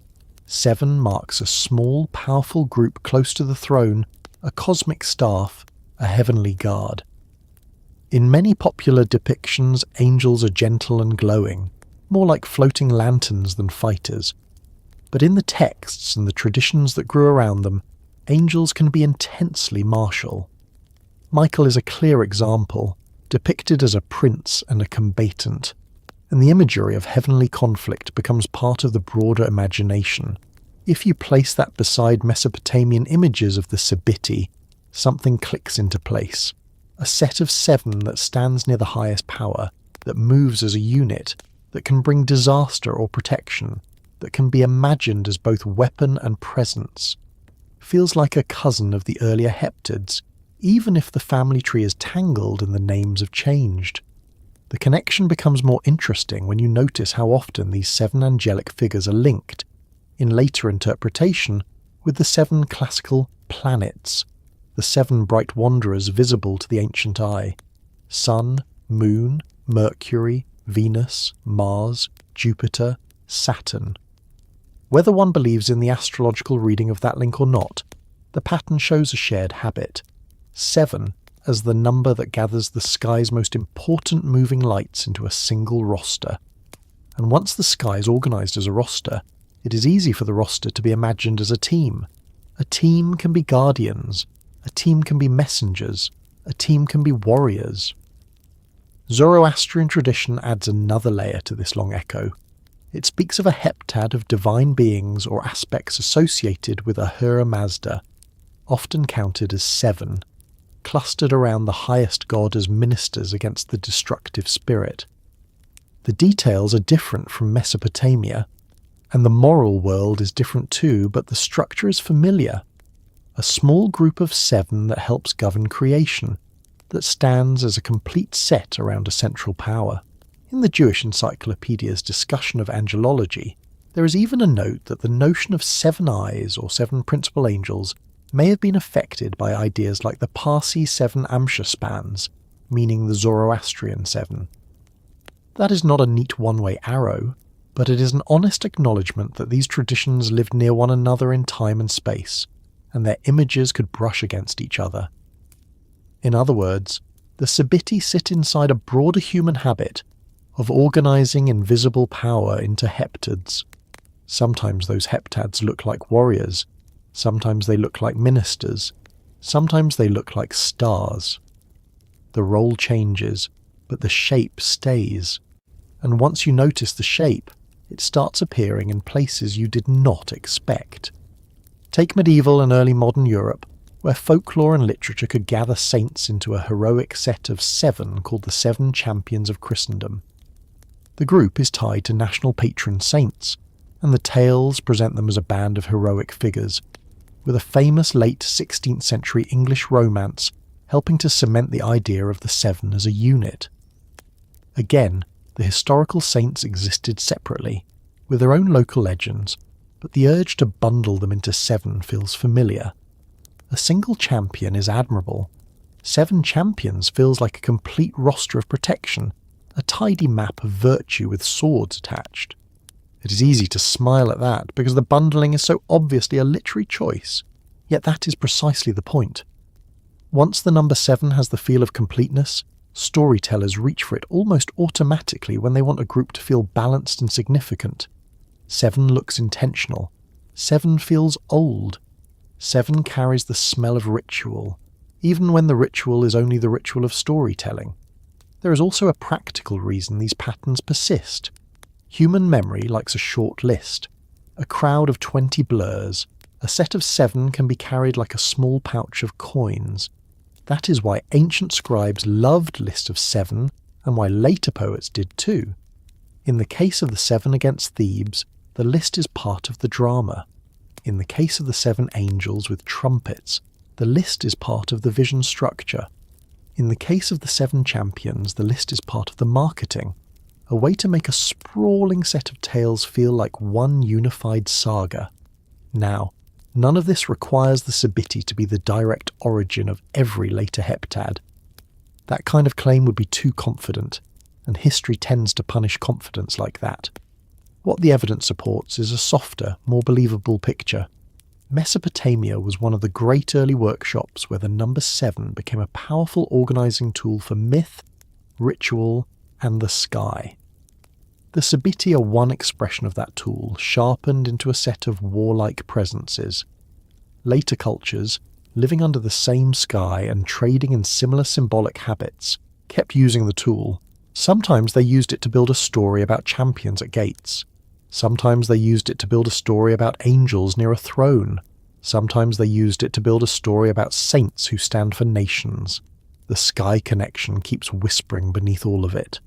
7 marks a small, powerful group close to the throne, a cosmic staff, a heavenly guard. In many popular depictions, angels are gentle and glowing, more like floating lanterns than fighters. But in the texts and the traditions that grew around them, angels can be intensely martial. Michael is a clear example, depicted as a prince and a combatant, and the imagery of heavenly conflict becomes part of the broader imagination. If you place that beside Mesopotamian images of the Sebitti, something clicks into place. A set of 7 that stands near the highest power, that moves as a unit, that can bring disaster or protection, that can be imagined as both weapon and presence. Feels like a cousin of the earlier Heptads, even if the family tree is tangled and the names have changed. The connection becomes more interesting when you notice how often these 7 angelic figures are linked, in later interpretation, with the 7 classical planets, the 7 bright wanderers visible to the ancient eye: Sun, Moon, Mercury, Venus, Mars, Jupiter, Saturn. Whether one believes in the astrological reading of that link or not, the pattern shows a shared habit. 7 as the number that gathers the sky's most important moving lights into a single roster. And once the sky is organised as a roster, it is easy for the roster to be imagined as a team. A team can be guardians, a team can be messengers, a team can be warriors. Zoroastrian tradition adds another layer to this long echo. It speaks of a heptad of divine beings or aspects associated with Ahura Mazda, often counted as 7, clustered around the highest god as ministers against the destructive spirit. The details are different from Mesopotamia, and the moral world is different too, but the structure is familiar. a small group of 7 that helps govern creation, that stands as a complete set around a central power. In the Jewish Encyclopedia's discussion of angelology, there is even a note that the notion of 7 eyes or 7 principal angels may have been affected by ideas like the Parsi 7 Amsha spans, meaning the Zoroastrian 7. That is not a neat one-way arrow, but it is an honest acknowledgement that these traditions lived near one another in time and space, and their images could brush against each other. In other words, the Sabitti sit inside a broader human habit of organising invisible power into Heptads. Sometimes those Heptads look like warriors, sometimes they look like ministers, sometimes they look like stars. The role changes, but the shape stays, and once you notice the shape, it starts appearing in places you did not expect. Take medieval and early modern Europe, where folklore and literature could gather saints into a heroic set of 7 called the 7 Champions of Christendom. The group is tied to national patron saints, and the tales present them as a band of heroic figures, with a famous late 16th century English romance helping to cement the idea of the 7 as a unit. Again, the historical saints existed separately, with their own local legends, but the urge to bundle them into 7 feels familiar. A single champion is admirable. 7 champions feels like a complete roster of protection, a tidy map of virtue with swords attached. It is easy to smile at that because the bundling is so obviously a literary choice, yet that is precisely the point. Once the number 7 has the feel of completeness, storytellers reach for it almost automatically when they want a group to feel balanced and significant. 7 looks intentional. 7 feels old. 7 carries the smell of ritual, even when the ritual is only the ritual of storytelling. There is also a practical reason these patterns persist. Human memory likes a short list. A crowd of 20 blurs. A set of 7 can be carried like a small pouch of coins. That is why ancient scribes loved lists of 7, and why later poets did too. In the case of the 7 against Thebes, the list is part of the drama. In the case of the 7 angels with trumpets, the list is part of the vision structure. In the case of the 7 champions, the list is part of the marketing, a way to make a sprawling set of tales feel like one unified saga. Now, none of this requires the Sabitti to be the direct origin of every later Heptad. That kind of claim would be too confident, and history tends to punish confidence like that. What the evidence supports is a softer, more believable picture. Mesopotamia was one of the great early workshops where the number 7 became a powerful organising tool for myth, ritual, and the sky. The Sabitti are one expression of that tool, sharpened into a set of warlike presences. Later cultures, living under the same sky and trading in similar symbolic habits, kept using the tool. Sometimes they used it to build a story about champions at gates. Sometimes they used it to build a story about angels near a throne. Sometimes they used it to build a story about saints who stand for nations. The sky connection keeps whispering beneath all of it.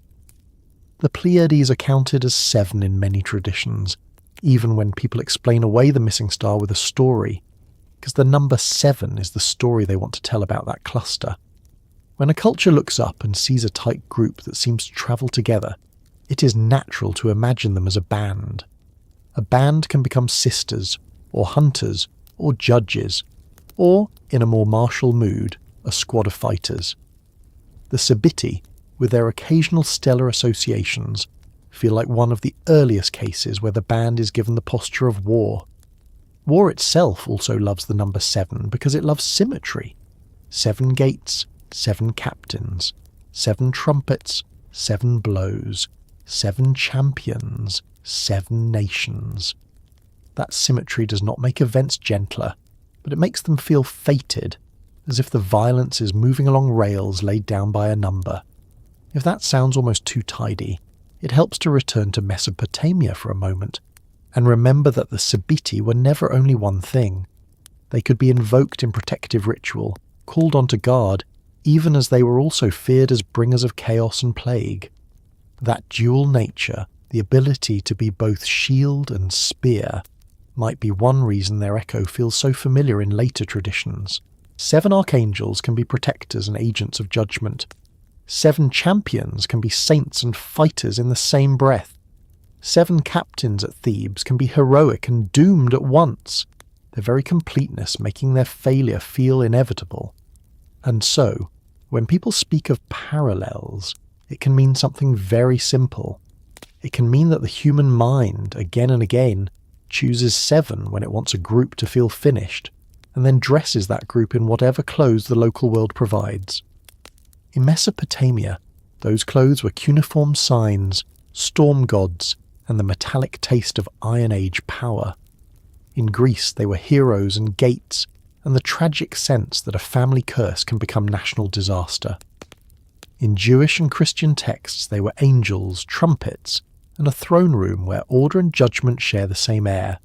The Pleiades are counted as 7 in many traditions, even when people explain away the missing star with a story, because the number 7 is the story they want to tell about that cluster. When a culture looks up and sees a tight group that seems to travel together, it is natural to imagine them as a band. A band can become sisters, or hunters, or judges, or, in a more martial mood, a squad of fighters. The Sabitti, with their occasional stellar associations, feel like one of the earliest cases where the band is given the posture of war. War itself also loves the number 7 because it loves symmetry. 7 gates, 7 captains, 7 trumpets, 7 blows, 7 champions, 7 nations. That symmetry does not make events gentler, but it makes them feel fated, as if the violence is moving along rails laid down by a number. If that sounds almost too tidy, it helps to return to Mesopotamia for a moment, and remember that the Sabitti were never only one thing. They could be invoked in protective ritual, called on to guard, even as they were also feared as bringers of chaos and plague. That dual nature, the ability to be both shield and spear, might be one reason their echo feels so familiar in later traditions. 7 archangels can be protectors and agents of judgment. 7 champions can be saints and fighters in the same breath. 7 captains at Thebes can be heroic and doomed at once, their very completeness making their failure feel inevitable. And so, when people speak of parallels, it can mean something very simple. It can mean that the human mind, again and again, chooses 7 when it wants a group to feel finished, and then dresses that group in whatever clothes the local world provides. In Mesopotamia, those clothes were cuneiform signs, storm gods, and the metallic taste of Iron Age power. In Greece, they were heroes and gates, and the tragic sense that a family curse can become national disaster. In Jewish and Christian texts, they were angels, trumpets, and a throne room where order and judgment share the same air.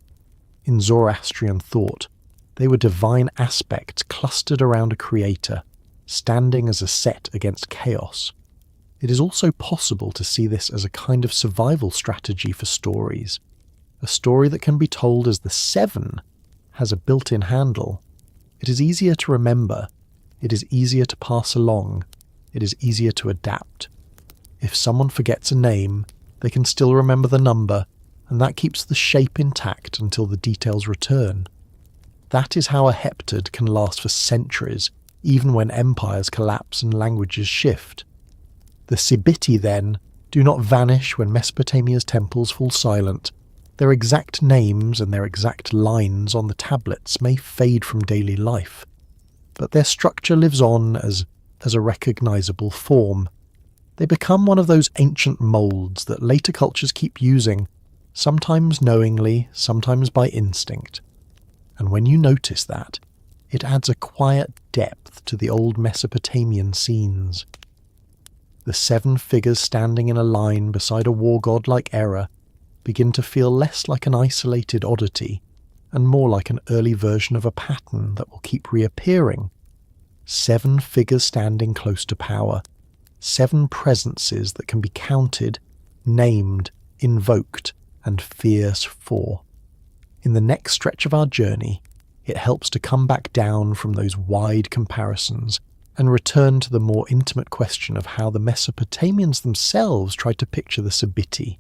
In Zoroastrian thought, they were divine aspects clustered around a creator, standing as a set against chaos. It is also possible to see this as a kind of survival strategy for stories. A story that can be told as the 7 has a built-in handle. It is easier to remember. It is easier to pass along. It is easier to adapt. If someone forgets a name, they can still remember the number, and that keeps the shape intact until the details return. That is how a heptad can last for centuries, even when empires collapse and languages shift. The Sebitti, then, do not vanish when Mesopotamia's temples fall silent. Their exact names and their exact lines on the tablets may fade from daily life, but their structure lives on as a recognizable form. They become one of those ancient molds that later cultures keep using, sometimes knowingly, sometimes by instinct. And when you notice that, it adds a quiet depth to the old Mesopotamian scenes. The 7 figures standing in a line beside a war god like Era begin to feel less like an isolated oddity and more like an early version of a pattern that will keep reappearing. 7 figures standing close to power, 7 presences that can be counted, named, invoked, and fierce for. In the next stretch of our journey, it helps to come back down from those wide comparisons and return to the more intimate question of how the Mesopotamians themselves tried to picture the Sabitti.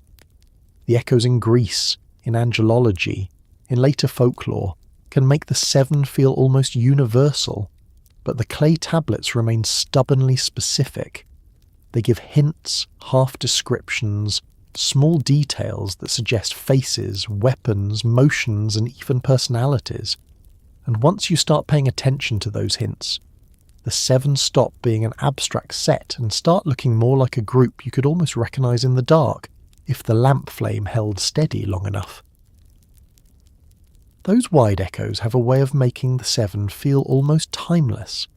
The echoes in Greece, in angelology, in later folklore, can make the 7 feel almost universal, but the clay tablets remain stubbornly specific. They give hints, half-descriptions, small details that suggest faces, weapons, motions, and even personalities. And once you start paying attention to those hints, the 7 stop being an abstract set and start looking more like a group you could almost recognize in the dark if the lamp flame held steady long enough. Those wide echoes have a way of making the 7 feel almost timeless,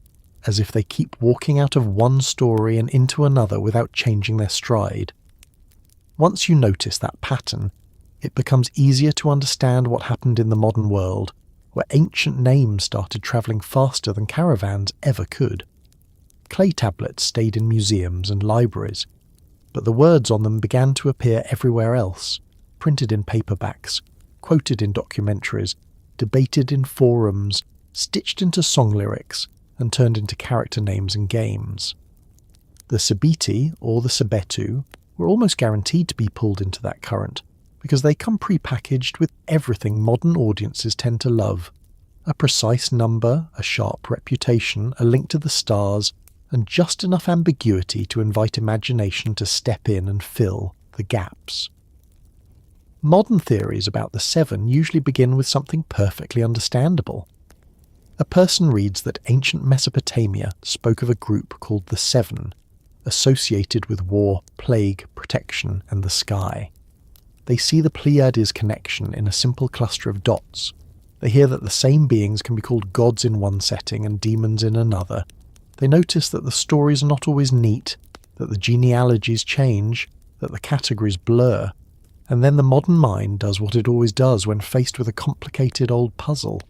as if they keep walking out of one story and into another without changing their stride. Once you notice that pattern, it becomes easier to understand what happened in the modern world, where ancient names started travelling faster than caravans ever could. Clay tablets stayed in museums and libraries, but the words on them began to appear everywhere else, printed in paperbacks, quoted in documentaries, debated in forums, stitched into song lyrics, and turned into character names in games. The Sabitti, or the Sebetu, were almost guaranteed to be pulled into that current, because they come pre-packaged with everything modern audiences tend to love. A precise number, a sharp reputation, a link to the stars, and just enough ambiguity to invite imagination to step in and fill the gaps. Modern theories about the 7 usually begin with something perfectly understandable. A person reads that ancient Mesopotamia spoke of a group called the 7, associated with war, plague, protection, and the sky. They see the Pleiades Connection in a simple cluster of dots. They hear that the same beings can be called gods in one setting and demons in another. They notice that the stories are not always neat, that the genealogies change, that the categories blur. And then the modern mind does what it always does when faced with a complicated old puzzle.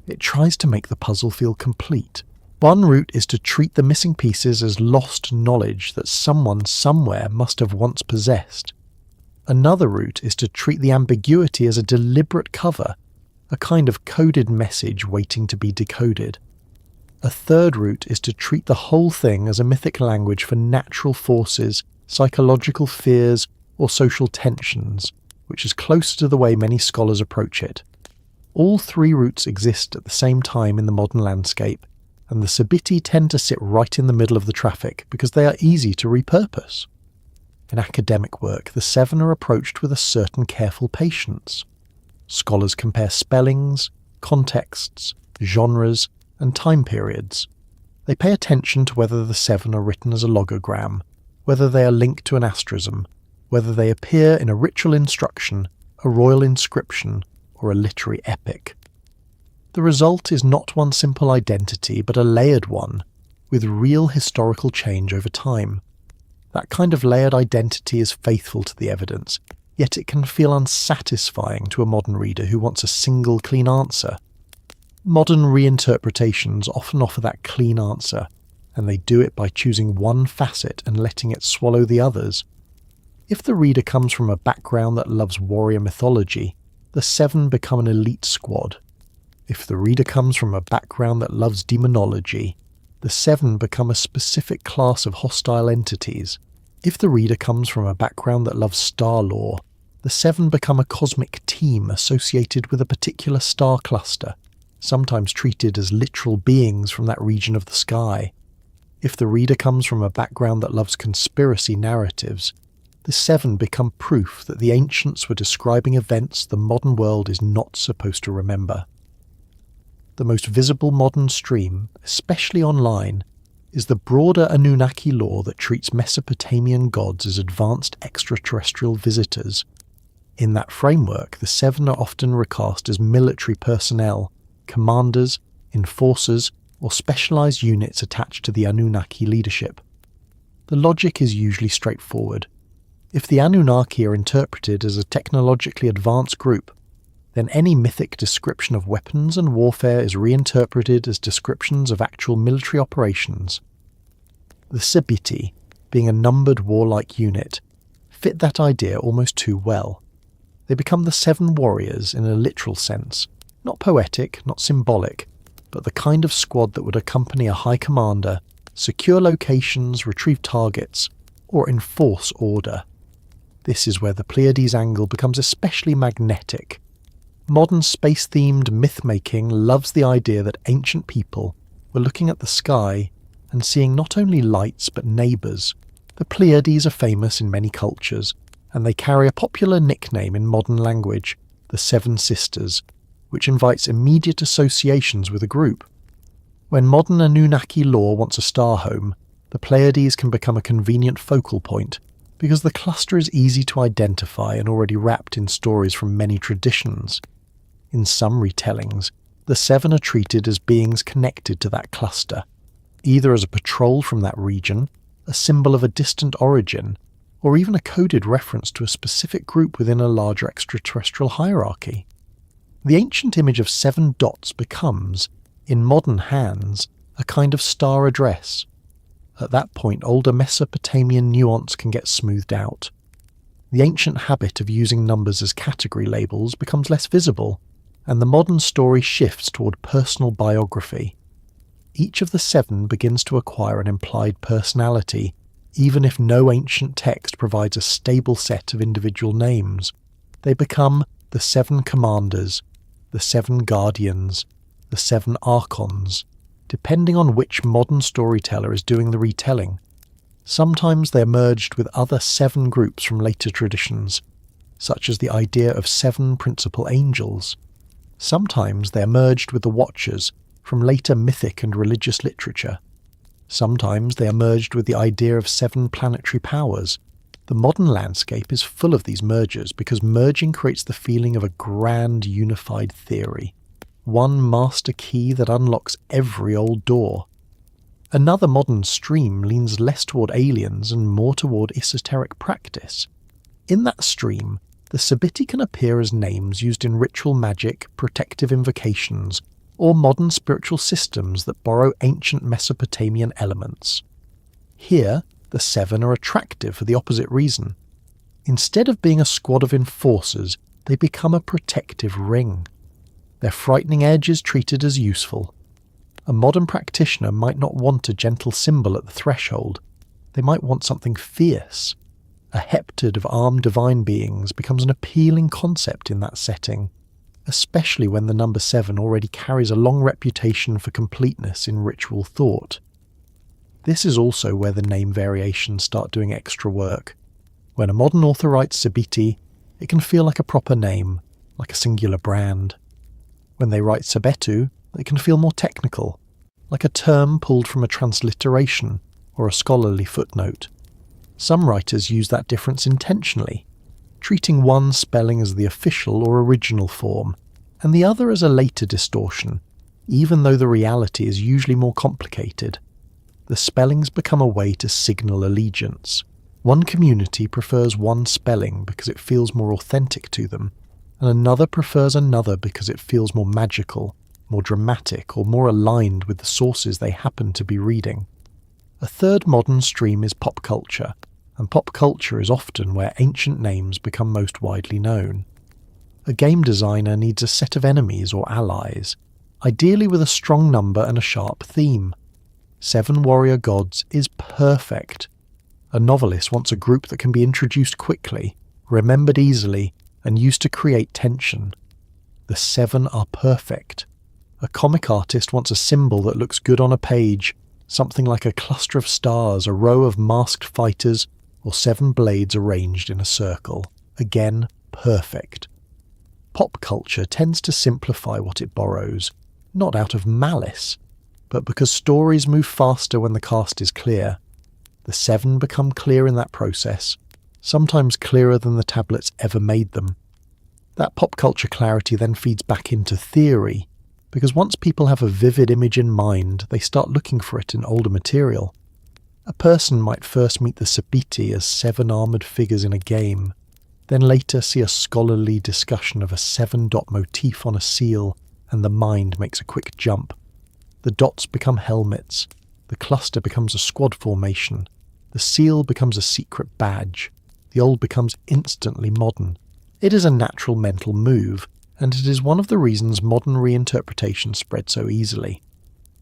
It tries to make the puzzle feel complete. One route is to treat the missing pieces as lost knowledge that someone somewhere must have once possessed. Another route is to treat the ambiguity as a deliberate cover a kind of coded message waiting to be decoded. A third route is to treat the whole thing as a mythic language for natural forces, psychological fears, or social tensions, which is closer to the way many scholars approach it. All three routes exist at the same time in the modern landscape, and the Sabitti tend to sit right in the middle of the traffic because they are easy to repurpose. In academic work, the seven are approached with a certain careful patience. Scholars compare spellings, contexts, genres, and time periods. They pay attention to whether the seven are written as a logogram, whether they are linked to an asterism, whether they appear in a ritual instruction, a royal inscription, or a literary epic. The result is not one simple identity, but a layered one, with real historical change over time. That kind of layered identity is faithful to the evidence, yet it can feel unsatisfying to a modern reader who wants a single clean answer. Modern reinterpretations often offer that clean answer, and they do it by choosing one facet and letting it swallow the others. If the reader comes from a background that loves warrior mythology, the seven become an elite squad. If the reader comes from a background that loves demonology, the seven become a specific class of hostile entities. If the reader comes from a background that loves star lore, the seven become a cosmic team associated with a particular star cluster, sometimes treated as literal beings from that region of the sky. If the reader comes from a background that loves conspiracy narratives, the seven become proof that the ancients were describing events the modern world is not supposed to remember. The most visible modern stream, especially online, is the broader Anunnaki lore that treats Mesopotamian gods as advanced extraterrestrial visitors. In that framework, the seven are often recast as military personnel, commanders, enforcers, or specialized units attached to the Anunnaki leadership. The logic is usually straightforward. If the Anunnaki are interpreted as a technologically advanced group, then any mythic description of weapons and warfare is reinterpreted as descriptions of actual military operations. The Sebitti, being a numbered warlike unit, fit that idea almost too well. They become the seven warriors in a literal sense, not poetic, not symbolic, but the kind of squad that would accompany a high commander, secure locations, retrieve targets, or enforce order. This is where the Pleiades angle becomes especially magnetic. Modern space-themed myth-making loves the idea that ancient people were looking at the sky and seeing not only lights but neighbours. The Pleiades are famous in many cultures, and they carry a popular nickname in modern language, the Seven Sisters, which invites immediate associations with a group. When modern Anunnaki lore wants a star home, the Pleiades can become a convenient focal point, because the cluster is easy to identify and already wrapped in stories from many traditions. In some retellings, the seven are treated as beings connected to that cluster, either as a patrol from that region, a symbol of a distant origin, or even a coded reference to a specific group within a larger extraterrestrial hierarchy. The ancient image of seven dots becomes, in modern hands, a kind of star address. At that point, older Mesopotamian nuance can get smoothed out. The ancient habit of using numbers as category labels becomes less visible, and the modern story shifts toward personal biography. Each of the seven begins to acquire an implied personality, even if no ancient text provides a stable set of individual names. They become the seven commanders, the seven guardians, the seven archons, depending on which modern storyteller is doing the retelling. Sometimes they are merged with other seven groups from later traditions, such as the idea of seven principal angels. Sometimes they are merged with the Watchers from later mythic and religious literature. Sometimes they are merged with the idea of seven planetary powers. The modern landscape is full of these mergers because merging creates the feeling of a grand unified theory, one master key that unlocks every old door. Another modern stream leans less toward aliens and more toward esoteric practice. In that stream, the Sabitti can appear as names used in ritual magic, protective invocations, or modern spiritual systems that borrow ancient Mesopotamian elements. Here, the seven are attractive for the opposite reason. Instead of being a squad of enforcers, they become a protective ring. Their frightening edge is treated as useful. A modern practitioner might not want a gentle symbol at the threshold. They might want something fierce. A heptad of armed divine beings becomes an appealing concept in that setting, especially when the number 7 already carries a long reputation for completeness in ritual thought. This is also where the name variations start doing extra work. When a modern author writes Sebitti, it can feel like a proper name, like a singular brand. When they write Sebitti, it can feel more technical, like a term pulled from a transliteration or a scholarly footnote. Some writers use that difference intentionally, treating one spelling as the official or original form, and the other as a later distortion, even though the reality is usually more complicated. The spellings become a way to signal allegiance. One community prefers one spelling because it feels more authentic to them, and another prefers another because it feels more magical, more dramatic, or more aligned with the sources they happen to be reading. A third modern stream is pop culture, and pop culture is often where ancient names become most widely known. A game designer needs a set of enemies or allies, ideally with a strong number and a sharp theme. 7 warrior gods is perfect. A novelist wants a group that can be introduced quickly, remembered easily, and used to create tension. The 7 are perfect. A comic artist wants a symbol that looks good on a page, something like a cluster of stars, a row of masked fighters, or 7 blades arranged in a circle. Again, perfect. Pop culture tends to simplify what it borrows, not out of malice, but because stories move faster when the cast is clear. The 7 become clear in that process, sometimes clearer than the tablets ever made them. That pop culture clarity then feeds back into theory, because once people have a vivid image in mind, they start looking for it in older material. A person might first meet the Sabitti as 7 armoured figures in a game, then later see a scholarly discussion of a 7-dot motif on a seal, and the mind makes a quick jump. The dots become helmets, the cluster becomes a squad formation, the seal becomes a secret badge, the old becomes instantly modern. It is a natural mental move, and it is one of the reasons modern reinterpretations spread so easily.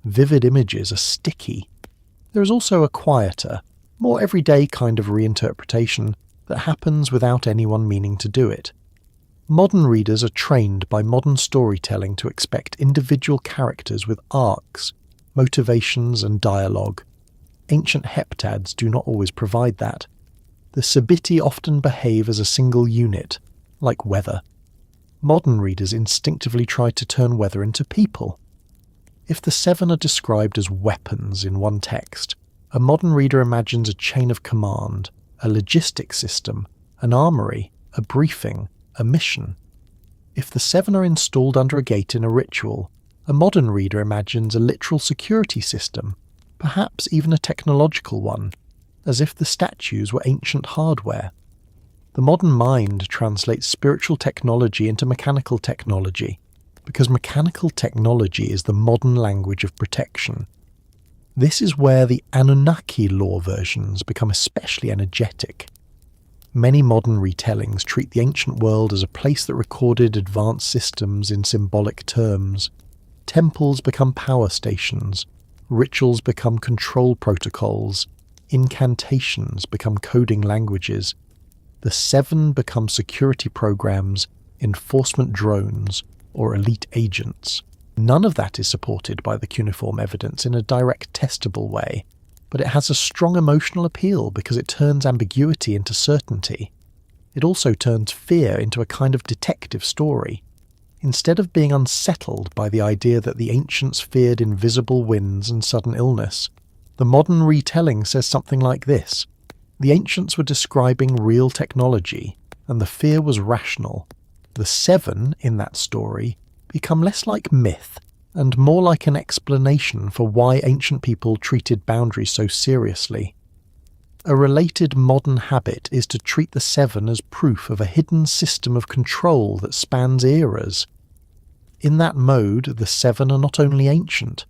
Vivid images are sticky. There is also a quieter, more everyday kind of reinterpretation that happens without anyone meaning to do it. Modern readers are trained by modern storytelling to expect individual characters with arcs, motivations and dialogue. Ancient Heptads do not always provide that. The Sabitti often behave as a single unit, like weather. Modern readers instinctively try to turn weather into people. If the 7 are described as weapons in one text, a modern reader imagines a chain of command, a logistics system, an armory, a briefing, a mission. If the 7 are installed under a gate in a ritual, a modern reader imagines a literal security system, perhaps even a technological one, as if the statues were ancient hardware. The modern mind translates spiritual technology into mechanical technology, because mechanical technology is the modern language of protection. This is where the Anunnaki lore versions become especially energetic. Many modern retellings treat the ancient world as a place that recorded advanced systems in symbolic terms. Temples become power stations, rituals become control protocols, incantations become coding languages. The 7 become security programs, enforcement drones, or elite agents. None of that is supported by the cuneiform evidence in a direct testable way, but it has a strong emotional appeal because it turns ambiguity into certainty. It also turns fear into a kind of detective story. Instead of being unsettled by the idea that the ancients feared invisible winds and sudden illness, the modern retelling says something like this. The ancients were describing real technology, and the fear was rational. The 7 in that story become less like myth and more like an explanation for why ancient people treated boundaries so seriously. A related modern habit is to treat the 7 as proof of a hidden system of control that spans eras. In that mode, the 7 are not only ancient,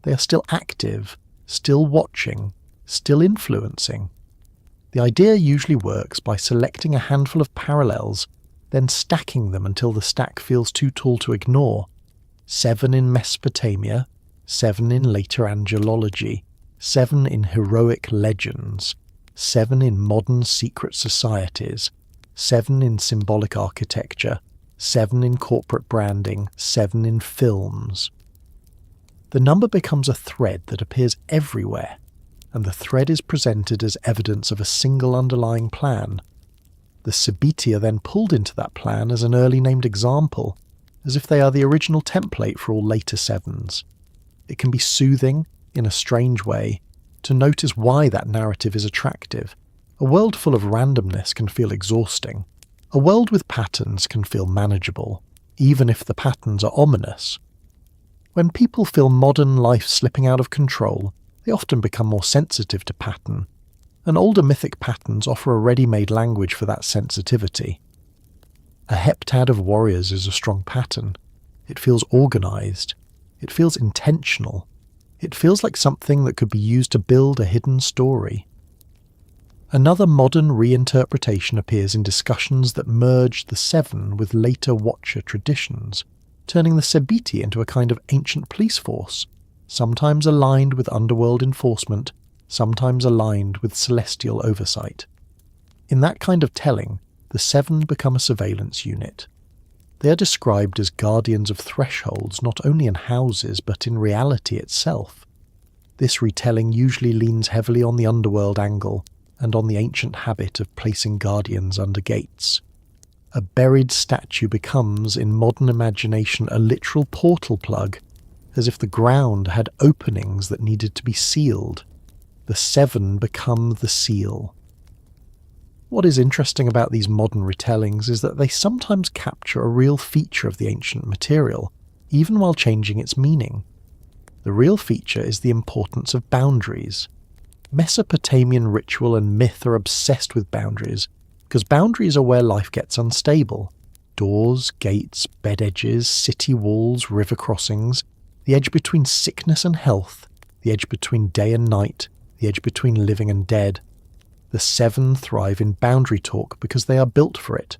they are still active, still watching, still influencing. The idea usually works by selecting a handful of parallels, then stacking them until the stack feels too tall to ignore. 7 in Mesopotamia, 7 in later angelology, 7 in heroic legends, 7 in modern secret societies, 7 in symbolic architecture, 7 in corporate branding, 7 in films. The number becomes a thread that appears everywhere, and the thread is presented as evidence of a single underlying plan. The Sabitti are then pulled into that plan as an early named example, as if they are the original template for all later 7s. It can be soothing, in a strange way, to notice why that narrative is attractive. A world full of randomness can feel exhausting. A world with patterns can feel manageable, even if the patterns are ominous. When people feel modern life slipping out of control, they often become more sensitive to pattern, and older mythic patterns offer a ready-made language for that sensitivity. A heptad of warriors is a strong pattern. It feels organised. It feels intentional. It feels like something that could be used to build a hidden story. Another modern reinterpretation appears in discussions that merge the 7 with later Watcher traditions, turning the Sebitti into a kind of ancient police force, sometimes aligned with underworld enforcement, sometimes aligned with celestial oversight. In that kind of telling, the 7 become a surveillance unit. They are described as guardians of thresholds not only in houses but in reality itself. This retelling usually leans heavily on the underworld angle and on the ancient habit of placing guardians under gates. A buried statue becomes, in modern imagination, a literal portal plug, as if the ground had openings that needed to be sealed. The 7 become the seal. What is interesting about these modern retellings is that they sometimes capture a real feature of the ancient material, even while changing its meaning. The real feature is the importance of boundaries. Mesopotamian ritual and myth are obsessed with boundaries, because boundaries are where life gets unstable. Doors, gates, bed edges, city walls, river crossings, the edge between sickness and health, the edge between day and night, the edge between living and dead. The 7 thrive in boundary talk because they are built for it.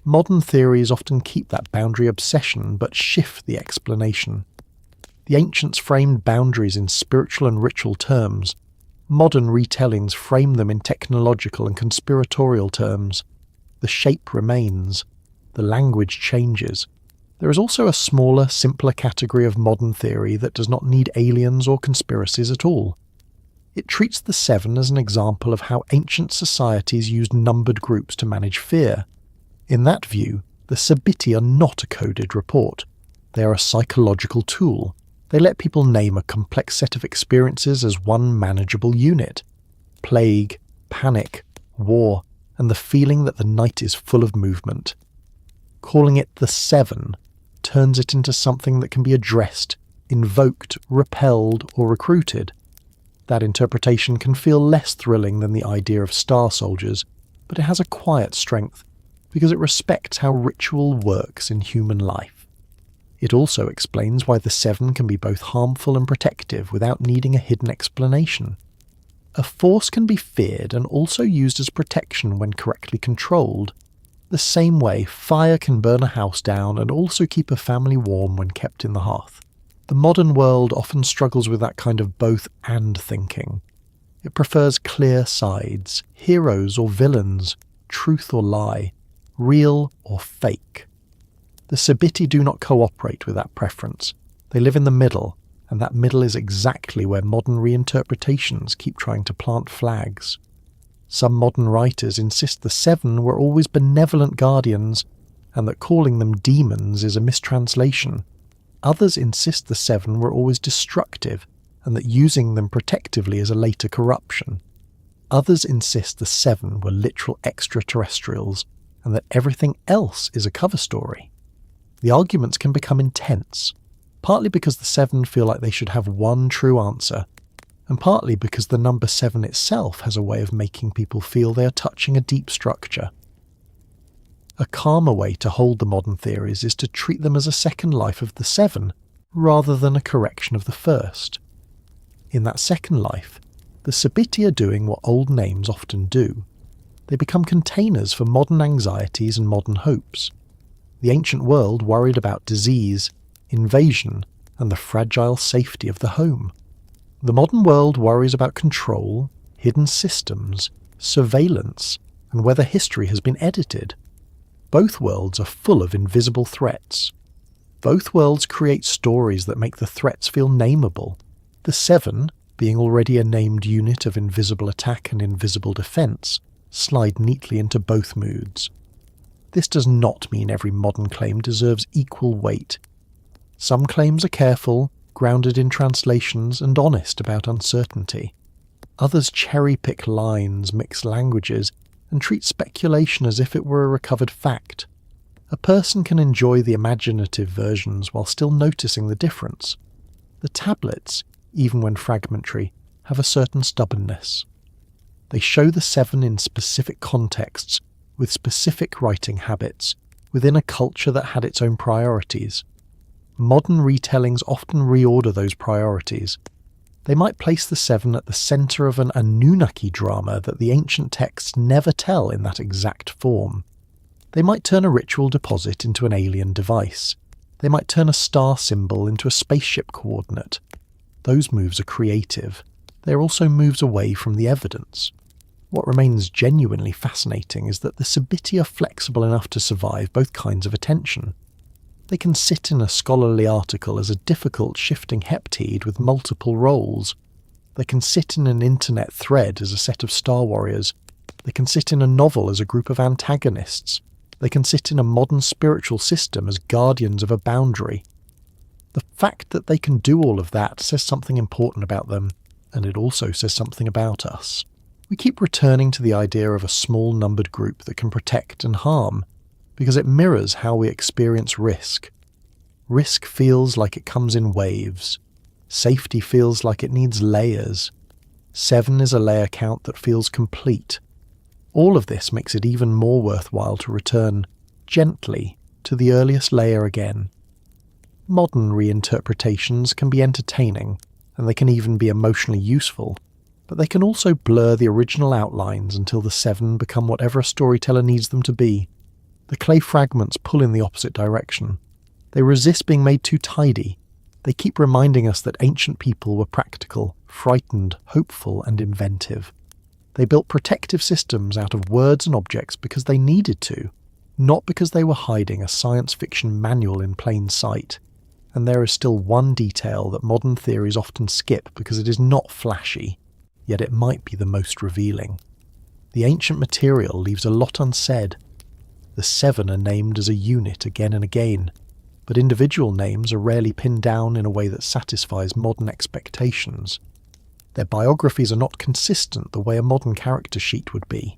Modern theories often keep that boundary obsession but shift the explanation. The ancients framed boundaries in spiritual and ritual terms. Modern retellings frame them in technological and conspiratorial terms. The shape remains. The language changes. There is also a smaller, simpler category of modern theory that does not need aliens or conspiracies at all. It treats the 7 as an example of how ancient societies used numbered groups to manage fear. In that view, the Sabitti are not a coded report. They are a psychological tool. They let people name a complex set of experiences as one manageable unit. Plague, panic, war, and the feeling that the night is full of movement. Calling it the 7 turns it into something that can be addressed, invoked, repelled, or recruited. That interpretation can feel less thrilling than the idea of star soldiers, but it has a quiet strength, because it respects how ritual works in human life. It also explains why the 7 can be both harmful and protective without needing a hidden explanation. A force can be feared and also used as protection when correctly controlled. The same way fire can burn a house down and also keep a family warm when kept in the hearth. The modern world often struggles with that kind of both and thinking. It prefers clear sides, heroes or villains, truth or lie, real or fake. The Sabitti do not cooperate with that preference. They live in the middle, and that middle is exactly where modern reinterpretations keep trying to plant flags. Some modern writers insist the 7 were always benevolent guardians, and that calling them demons is a mistranslation. Others insist the 7 were always destructive, and that using them protectively is a later corruption. Others insist the 7 were literal extraterrestrials, and that everything else is a cover story. The arguments can become intense, partly because the 7 feel like they should have one true answer, and partly because the number 7 itself has a way of making people feel they are touching a deep structure. A calmer way to hold the modern theories is to treat them as a second life of the 7, rather than a correction of the first. In that second life, the Sabitti are doing what old names often do. They become containers for modern anxieties and modern hopes. The ancient world worried about disease, invasion, and the fragile safety of the home. The modern world worries about control, hidden systems, surveillance, and whether history has been edited. Both worlds are full of invisible threats. Both worlds create stories that make the threats feel nameable. The Seven, being already a named unit of invisible attack and invisible defense, slide neatly into both moods. This does not mean every modern claim deserves equal weight. Some claims are careful, grounded in translations, and honest about uncertainty. Others cherry-pick lines, mix languages, and treat speculation as if it were a recovered fact. A person can enjoy the imaginative versions while still noticing the difference. The tablets, even when fragmentary, have a certain stubbornness. They show the Seven in specific contexts, with specific writing habits, within a culture that had its own priorities. Modern retellings often reorder those priorities. They might place the Seven at the centre of an Anunnaki drama that the ancient texts never tell in that exact form. They might turn a ritual deposit into an alien device. They might turn a star symbol into a spaceship coordinate. Those moves are creative. They are also moves away from the evidence. What remains genuinely fascinating is that the Sabitti are flexible enough to survive both kinds of attention. They can sit in a scholarly article as a difficult shifting heptad with multiple roles. They can sit in an internet thread as a set of Star Warriors. They can sit in a novel as a group of antagonists. They can sit in a modern spiritual system as guardians of a boundary. The fact that they can do all of that says something important about them, and it also says something about us. We keep returning to the idea of a small numbered group that can protect and harm, because it mirrors how we experience risk. Risk feels like it comes in waves. Safety feels like it needs layers. Seven is a layer count that feels complete. All of this makes it even more worthwhile to return, gently, to the earliest layer again. Modern reinterpretations can be entertaining, and they can even be emotionally useful, but they can also blur the original outlines until the Seven become whatever a storyteller needs them to be. The clay fragments pull in the opposite direction. They resist being made too tidy. They keep reminding us that ancient people were practical, frightened, hopeful, and inventive. They built protective systems out of words and objects because they needed to, not because they were hiding a science fiction manual in plain sight. And there is still one detail that modern theories often skip because it is not flashy, yet it might be the most revealing. The ancient material leaves a lot unsaid. The Seven are named as a unit again and again, but individual names are rarely pinned down in a way that satisfies modern expectations. Their biographies are not consistent the way a modern character sheet would be.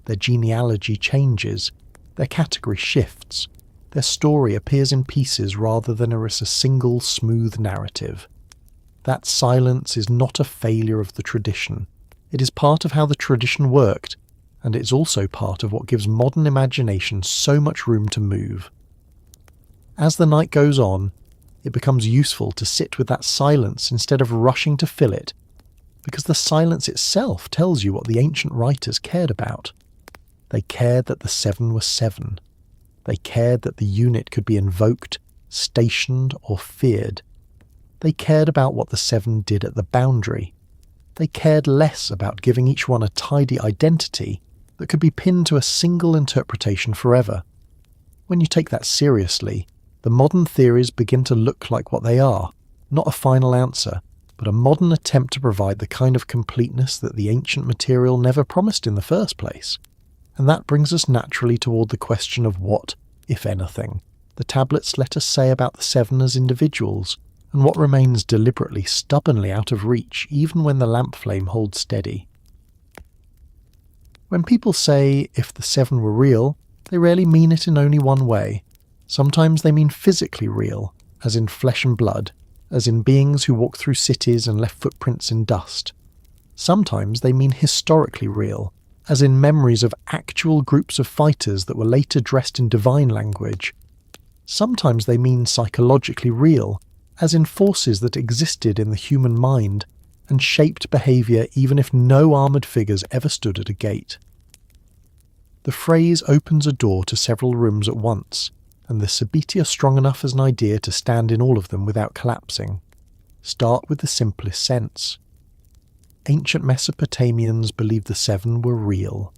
Their genealogy changes, their category shifts, their story appears in pieces rather than as a single smooth narrative. That silence is not a failure of the tradition. It is part of how the tradition worked, and it's also part of what gives modern imagination so much room to move. As the night goes on, it becomes useful to sit with that silence instead of rushing to fill it, because the silence itself tells you what the ancient writers cared about. They cared that the Seven were seven. They cared that the unit could be invoked, stationed, or feared. They cared about what the Seven did at the boundary. They cared less about giving each one a tidy identity that could be pinned to a single interpretation forever. When you take that seriously, the modern theories begin to look like what they are, not a final answer, but a modern attempt to provide the kind of completeness that the ancient material never promised in the first place. And that brings us naturally toward the question of what, if anything, the tablets let us say about the Seven as individuals, and what remains deliberately, stubbornly out of reach even when the lamp flame holds steady. When people say, if the Seven were real, they rarely mean it in only one way. Sometimes they mean physically real, as in flesh and blood, as in beings who walked through cities and left footprints in dust. Sometimes they mean historically real, as in memories of actual groups of fighters that were later dressed in divine language. Sometimes they mean psychologically real, as in forces that existed in the human mind and shaped behaviour even if no armoured figures ever stood at a gate. The phrase opens a door to several rooms at once, and the Sabitti are strong enough as an idea to stand in all of them without collapsing. Start with the simplest sense. Ancient Mesopotamians believed the seven were real.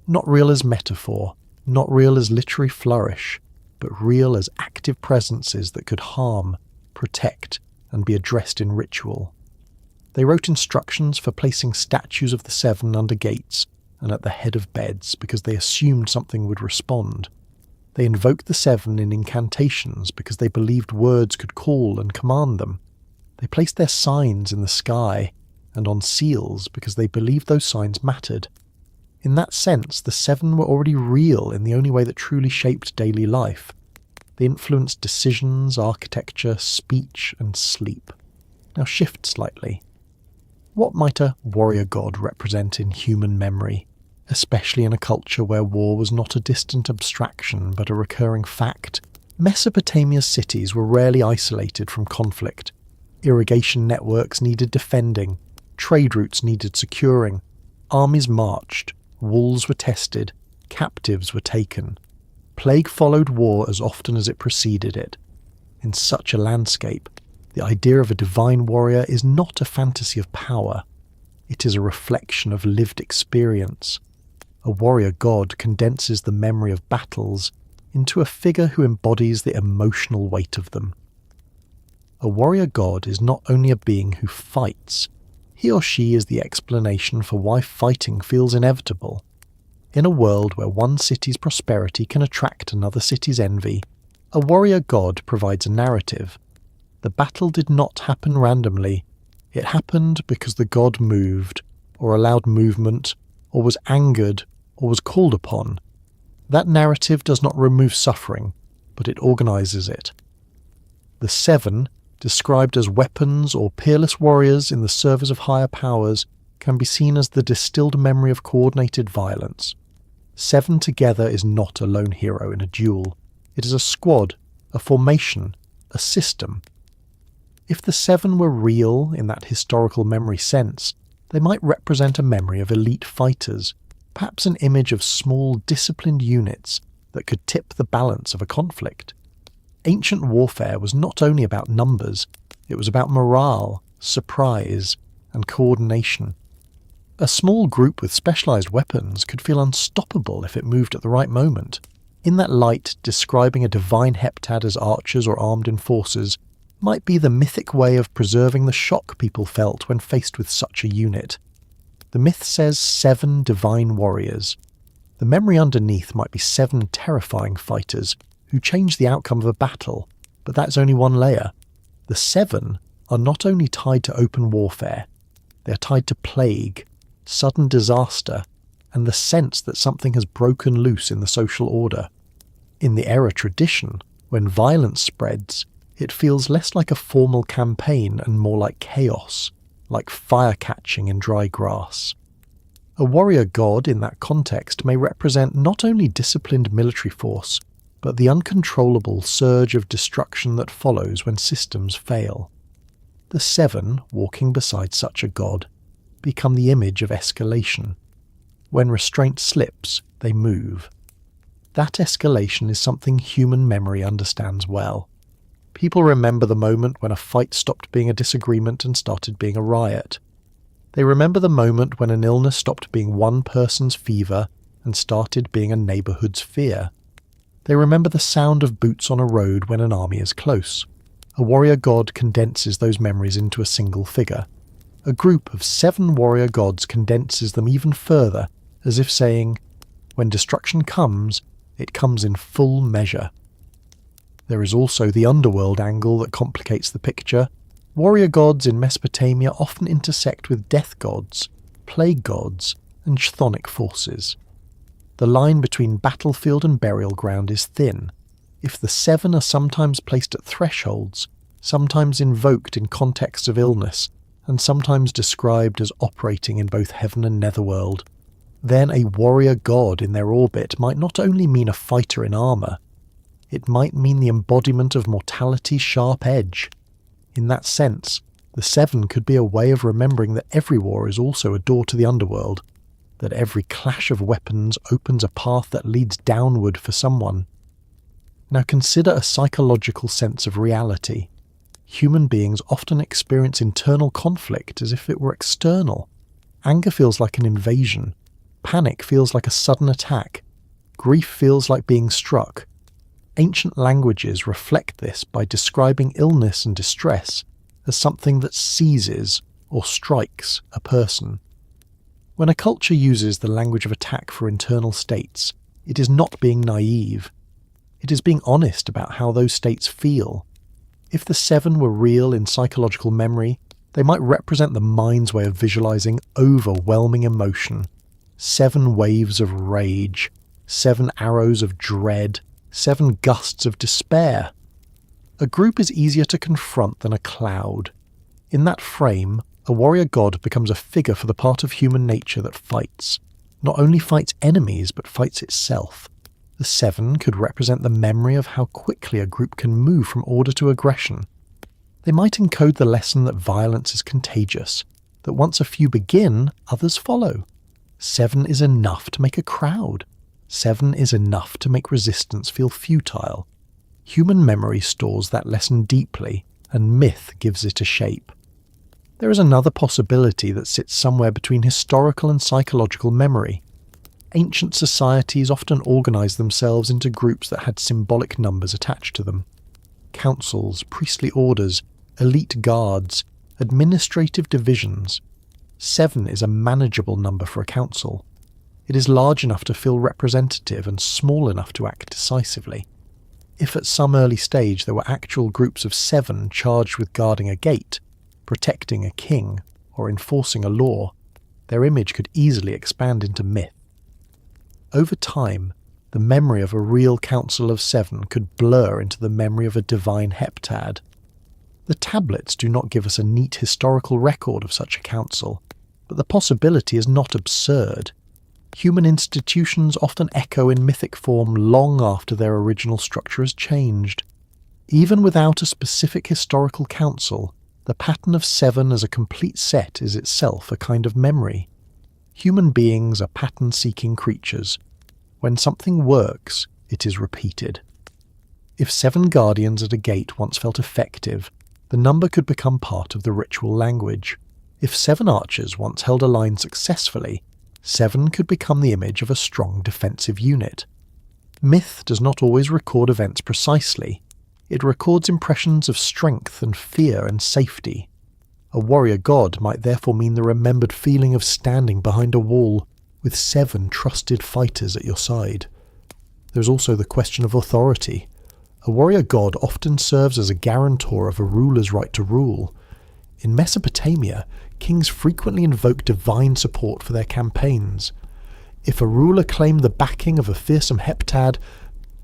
Not real as metaphor, not real as literary flourish, but real as active presences that could harm, protect, and be addressed in ritual. They wrote instructions for placing statues of the seven under gates and at the head of beds because they assumed something would respond. They invoked the seven in incantations because they believed words could call and command them. They placed their signs in the sky and on seals because they believed those signs mattered. In that sense, the seven were already real in the only way that truly shaped daily life. They influenced decisions, architecture, speech, and sleep. Now shift slightly. What might a warrior god represent in human memory, especially in a culture where war was not a distant abstraction but a recurring fact? Mesopotamia's cities were rarely isolated from conflict. Irrigation networks needed defending, trade routes needed securing, armies marched, walls were tested, captives were taken. Plague followed war as often as it preceded it. In such a landscape, the idea of a divine warrior is not a fantasy of power. It is a reflection of lived experience. A warrior god condenses the memory of battles into a figure who embodies the emotional weight of them. A warrior god is not only a being who fights, he or she is the explanation for why fighting feels inevitable. In a world where one city's prosperity can attract another city's envy, a warrior god provides a narrative. The battle did not happen randomly. It happened because the god moved, or allowed movement, or was angered, or was called upon. That narrative does not remove suffering, but it organizes it. The seven, described as weapons or peerless warriors in the service of higher powers, can be seen as the distilled memory of coordinated violence. Seven together is not a lone hero in a duel. It is a squad, a formation, a system. If the seven were real in that historical memory sense, they might represent a memory of elite fighters, perhaps an image of small, disciplined units that could tip the balance of a conflict. Ancient warfare was not only about numbers, it was about morale, surprise, and coordination. A small group with specialized weapons could feel unstoppable if it moved at the right moment. In that light, describing a divine heptad as archers or armed enforcers might be the mythic way of preserving the shock people felt when faced with such a unit. The myth says 7 divine warriors. The memory underneath might be 7 terrifying fighters who change the outcome of a battle, but that's only one layer. The 7 are not only tied to open warfare, they are tied to plague, sudden disaster, and the sense that something has broken loose in the social order. In the Era tradition, when violence spreads, it feels less like a formal campaign and more like chaos, like fire catching in dry grass. A warrior god in that context may represent not only disciplined military force, but the uncontrollable surge of destruction that follows when systems fail. The 7, walking beside such a god, become the image of escalation. When restraint slips, they move. That escalation is something human memory understands well. People remember the moment when a fight stopped being a disagreement and started being a riot. They remember the moment when an illness stopped being one person's fever and started being a neighborhood's fear. They remember the sound of boots on a road when an army is close. A warrior god condenses those memories into a single figure. A group of 7 warrior gods condenses them even further, as if saying, when destruction comes, it comes in full measure. There is also the underworld angle that complicates the picture. Warrior gods in Mesopotamia often intersect with death gods, plague gods, and chthonic forces. The line between battlefield and burial ground is thin. If the 7 are sometimes placed at thresholds, sometimes invoked in contexts of illness, and sometimes described as operating in both heaven and netherworld, then a warrior god in their orbit might not only mean a fighter in armour, it might mean the embodiment of mortality's sharp edge. In that sense, the 7 could be a way of remembering that every war is also a door to the underworld, that every clash of weapons opens a path that leads downward for someone. Now consider a psychological sense of reality. Human beings often experience internal conflict as if it were external. Anger feels like an invasion. Panic feels like a sudden attack. Grief feels like being struck. Ancient languages reflect this by describing illness and distress as something that seizes or strikes a person. When a culture uses the language of attack for internal states, it is not being naive. It is being honest about how those states feel. If the seven were real in psychological memory, they might represent the mind's way of visualizing overwhelming emotion. 7 waves of rage, 7 arrows of dread, 7 gusts of despair. A group is easier to confront than a cloud. In that frame, a warrior god becomes a figure for the part of human nature that fights. Not only fights enemies, but fights itself. The 7 could represent the memory of how quickly a group can move from order to aggression. They might encode the lesson that violence is contagious, that once a few begin, others follow. 7 is enough to make a crowd. 7 is enough to make resistance feel futile. Human memory stores that lesson deeply, and myth gives it a shape. There is another possibility that sits somewhere between historical and psychological memory. Ancient societies often organized themselves into groups that had symbolic numbers attached to them. Councils, priestly orders, elite guards, administrative divisions. 7 is a manageable number for a council. It is large enough to feel representative and small enough to act decisively. If at some early stage there were actual groups of 7 charged with guarding a gate, protecting a king, or enforcing a law, their image could easily expand into myth. Over time, the memory of a real council of 7 could blur into the memory of a divine heptad. The tablets do not give us a neat historical record of such a council, but the possibility is not absurd. Human institutions often echo in mythic form long after their original structure has changed. Even without a specific historical council, the pattern of 7 as a complete set is itself a kind of memory. Human beings are pattern-seeking creatures. When something works, it is repeated. If 7 guardians at a gate once felt effective, the number could become part of the ritual language. If 7 archers once held a line successfully, 7 could become the image of a strong defensive unit. Myth does not always record events precisely. It records impressions of strength and fear and safety. A warrior god might therefore mean the remembered feeling of standing behind a wall with 7 trusted fighters at your side. There is also the question of authority. A warrior god often serves as a guarantor of a ruler's right to rule. In Mesopotamia, kings frequently invoked divine support for their campaigns. If a ruler claimed the backing of a fearsome heptad,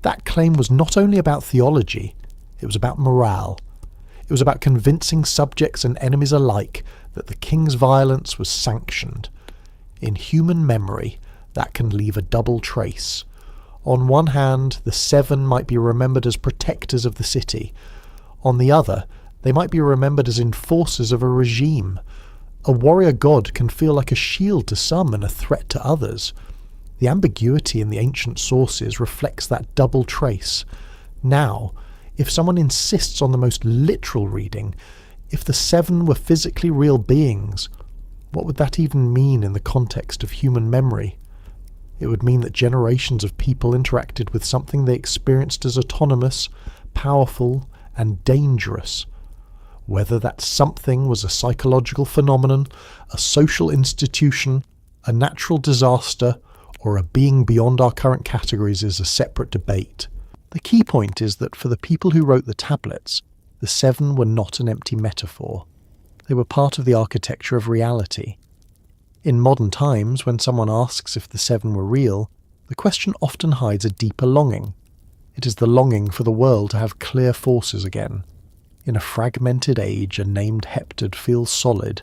that claim was not only about theology, it was about morale. It was about convincing subjects and enemies alike that the king's violence was sanctioned. In human memory, that can leave a double trace. On one hand, the 7 might be remembered as protectors of the city. On the other, they might be remembered as enforcers of a regime. A warrior god can feel like a shield to some and a threat to others. The ambiguity in the ancient sources reflects that double trace. Now, if someone insists on the most literal reading, if the 7 were physically real beings, what would that even mean in the context of human memory? It would mean that generations of people interacted with something they experienced as autonomous, powerful, and dangerous. Whether that something was a psychological phenomenon, a social institution, a natural disaster, or a being beyond our current categories is a separate debate. The key point is that for the people who wrote the tablets, the 7 were not an empty metaphor. They were part of the architecture of reality. In modern times, when someone asks if the 7 were real, the question often hides a deeper longing. It is the longing for the world to have clear forces again. In a fragmented age, a named heptad feels solid.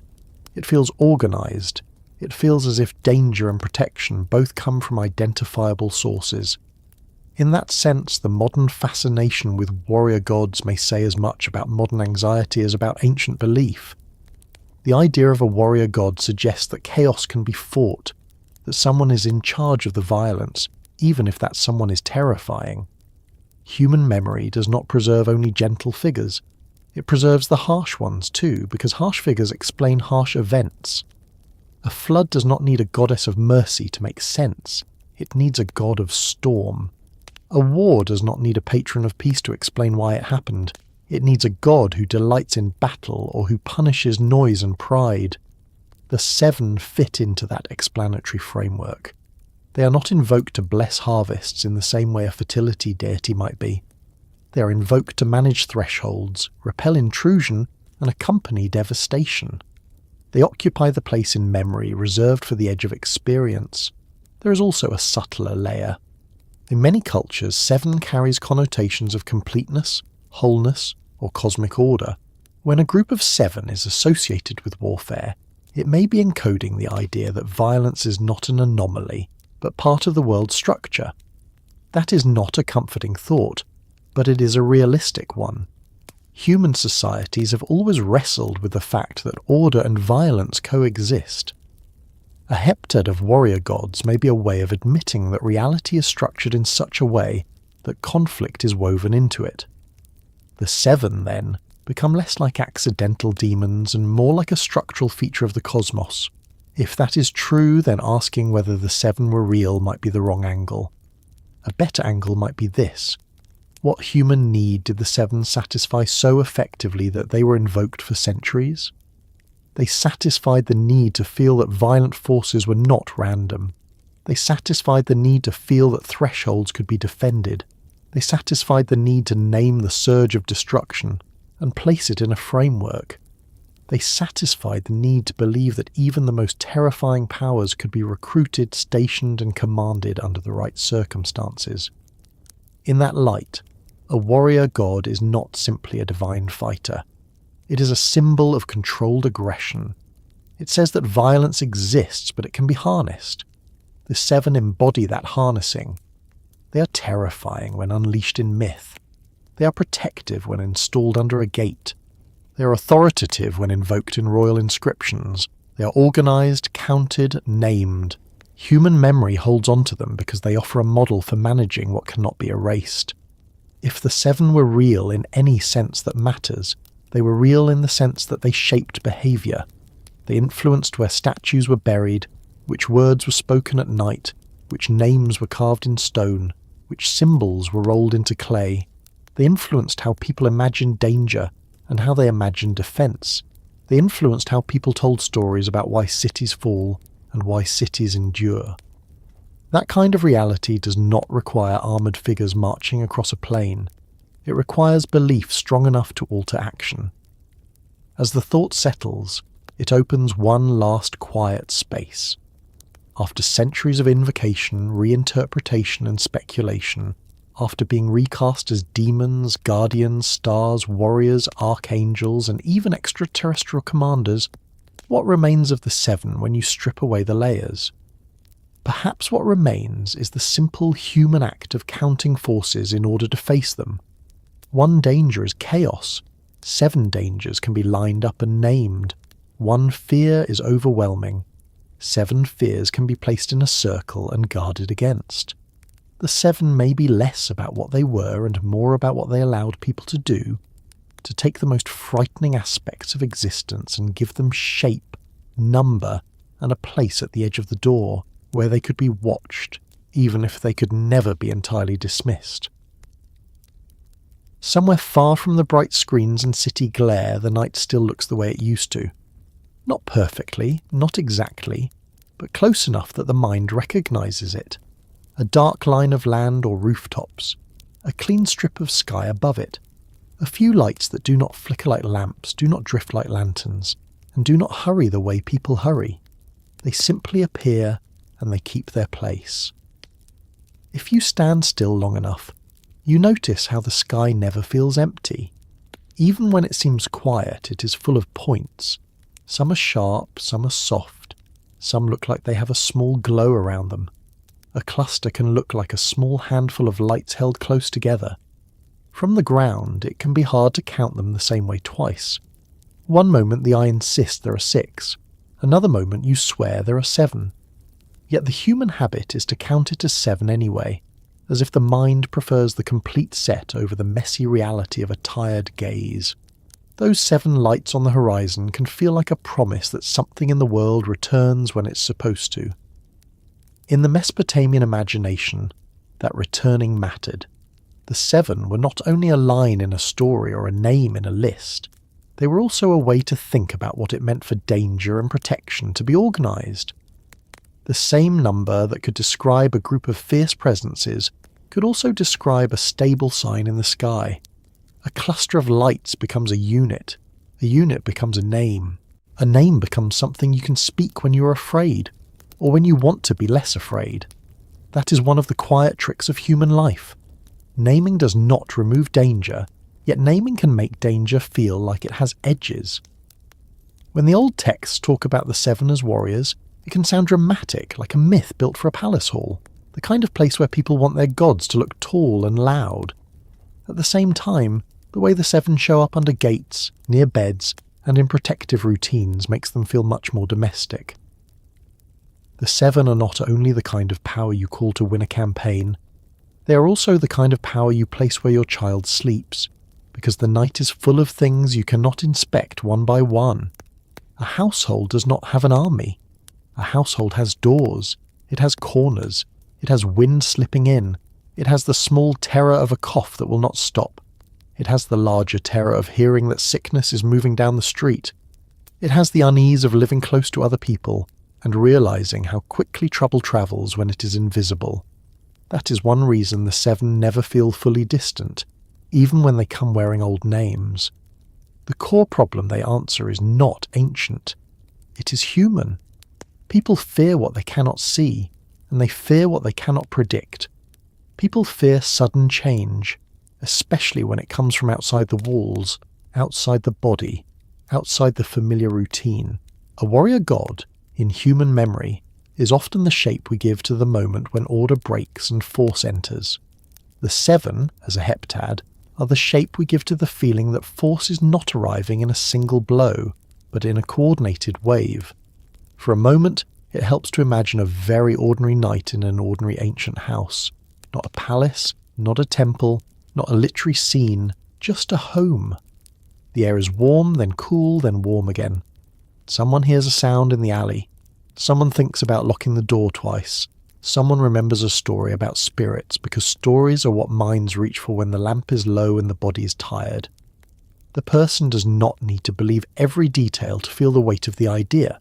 It feels organized. It feels as if danger and protection both come from identifiable sources. In that sense, the modern fascination with warrior gods may say as much about modern anxiety as about ancient belief. The idea of a warrior god suggests that chaos can be fought, that someone is in charge of the violence, even if that someone is terrifying. Human memory does not preserve only gentle figures. It preserves the harsh ones too, because harsh figures explain harsh events. A flood does not need a goddess of mercy to make sense. It needs a god of storm. A war does not need a patron of peace to explain why it happened. It needs a god who delights in battle or who punishes noise and pride. The seven fit into that explanatory framework. They are not invoked to bless harvests in the same way a fertility deity might be. They are invoked to manage thresholds, repel intrusion, and accompany devastation. They occupy the place in memory reserved for the edge of experience. There is also a subtler layer. In many cultures, seven carries connotations of completeness, wholeness, or cosmic order. When a group of seven is associated with warfare, it may be encoding the idea that violence is not an anomaly, but part of the world's structure. That is not a comforting thought, but it is a realistic one. Human societies have always wrestled with the fact that order and violence coexist. A heptad of warrior gods may be a way of admitting that reality is structured in such a way that conflict is woven into it. The seven, then, become less like accidental demons and more like a structural feature of the cosmos. If that is true, then asking whether the seven were real might be the wrong angle. A better angle might be this. What human need did the seven satisfy so effectively that they were invoked for centuries? They satisfied the need to feel that violent forces were not random. They satisfied the need to feel that thresholds could be defended. They satisfied the need to name the surge of destruction and place it in a framework. They satisfied the need to believe that even the most terrifying powers could be recruited, stationed, and commanded under the right circumstances. In that light, a warrior god is not simply a divine fighter. It is a symbol of controlled aggression. It says that violence exists, but it can be harnessed. The seven embody that harnessing. They are terrifying when unleashed in myth. They are protective when installed under a gate. They are authoritative when invoked in royal inscriptions. They are organized, counted, named. Human memory holds on to them because they offer a model for managing what cannot be erased. If the seven were real in any sense that matters, they were real in the sense that they shaped behaviour. They influenced where statues were buried, which words were spoken at night, which names were carved in stone, which symbols were rolled into clay. They influenced how people imagined danger and how they imagined defence. They influenced how people told stories about why cities fall and why cities endure. That kind of reality does not require armoured figures marching across a plain. It requires belief strong enough to alter action. As the thought settles, it opens one last quiet space. After centuries of invocation, reinterpretation and speculation, after being recast as demons, guardians, stars, warriors, archangels, and even extraterrestrial commanders, what remains of the seven when you strip away the layers? Perhaps what remains is the simple human act of counting forces in order to face them. One danger is chaos. 7 dangers can be lined up and named. One fear is overwhelming. 7 fears can be placed in a circle and guarded against. The 7 may be less about what they were and more about what they allowed people to do, to take the most frightening aspects of existence and give them shape, number, and a place at the edge of the door, where they could be watched, even if they could never be entirely dismissed. Somewhere far from the bright screens and city glare, the night still looks the way it used to. Not perfectly, not exactly, but close enough that the mind recognises it. A dark line of land or rooftops, a clean strip of sky above it, a few lights that do not flicker like lamps, do not drift like lanterns, and do not hurry the way people hurry. They simply appear, and they keep their place. If you stand still long enough, you notice how the sky never feels empty. Even when it seems quiet, it is full of points. Some are sharp, some are soft, some look like they have a small glow around them. A cluster can look like a small handful of lights held close together. From the ground, it can be hard to count them the same way twice. One moment the eye insists there are 6, another moment you swear there are 7. Yet the human habit is to count it as 7 anyway. as if the mind prefers the complete set over the messy reality of a tired gaze. Those 7 lights on the horizon can feel like a promise that something in the world returns when it's supposed to. In the Mesopotamian imagination, that returning mattered. The 7 were not only a line in a story or a name in a list, they were also a way to think about what it meant for danger and protection to be organised. The same number that could describe a group of fierce presences could also describe a stable sign in the sky. A cluster of lights becomes a unit becomes a name becomes something you can speak when you're afraid, or when you want to be less afraid. That is one of the quiet tricks of human life. Naming does not remove danger, yet naming can make danger feel like it has edges. When the old texts talk about the 7 as warriors, it can sound dramatic, like a myth built for a palace hall, the kind of place where people want their gods to look tall and loud. At the same time, the way the 7 show up under gates, near beds, and in protective routines makes them feel much more domestic. The 7 are not only the kind of power you call to win a campaign, they are also the kind of power you place where your child sleeps, because the night is full of things you cannot inspect one by one. A household does not have an army. A household has doors, it has corners, it has wind slipping in, it has the small terror of a cough that will not stop. It has the larger terror of hearing that sickness is moving down the street. It has the unease of living close to other people and realizing how quickly trouble travels when it is invisible. That is one reason the 7 never feel fully distant, even when they come wearing old names. The core problem they answer is not ancient. It is human. People fear what they cannot see, and they fear what they cannot predict. People fear sudden change, especially when it comes from outside the walls, outside the body, outside the familiar routine. A warrior god, in human memory, is often the shape we give to the moment when order breaks and force enters. The 7, as a heptad, are the shape we give to the feeling that force is not arriving in a single blow, but in a coordinated wave. For a moment, it helps to imagine a very ordinary night in an ordinary ancient house. Not a palace, not a temple, not a literary scene, just a home. The air is warm, then cool, then warm again. Someone hears a sound in the alley. Someone thinks about locking the door twice. Someone remembers a story about spirits, because stories are what minds reach for when the lamp is low and the body is tired. The person does not need to believe every detail to feel the weight of the idea.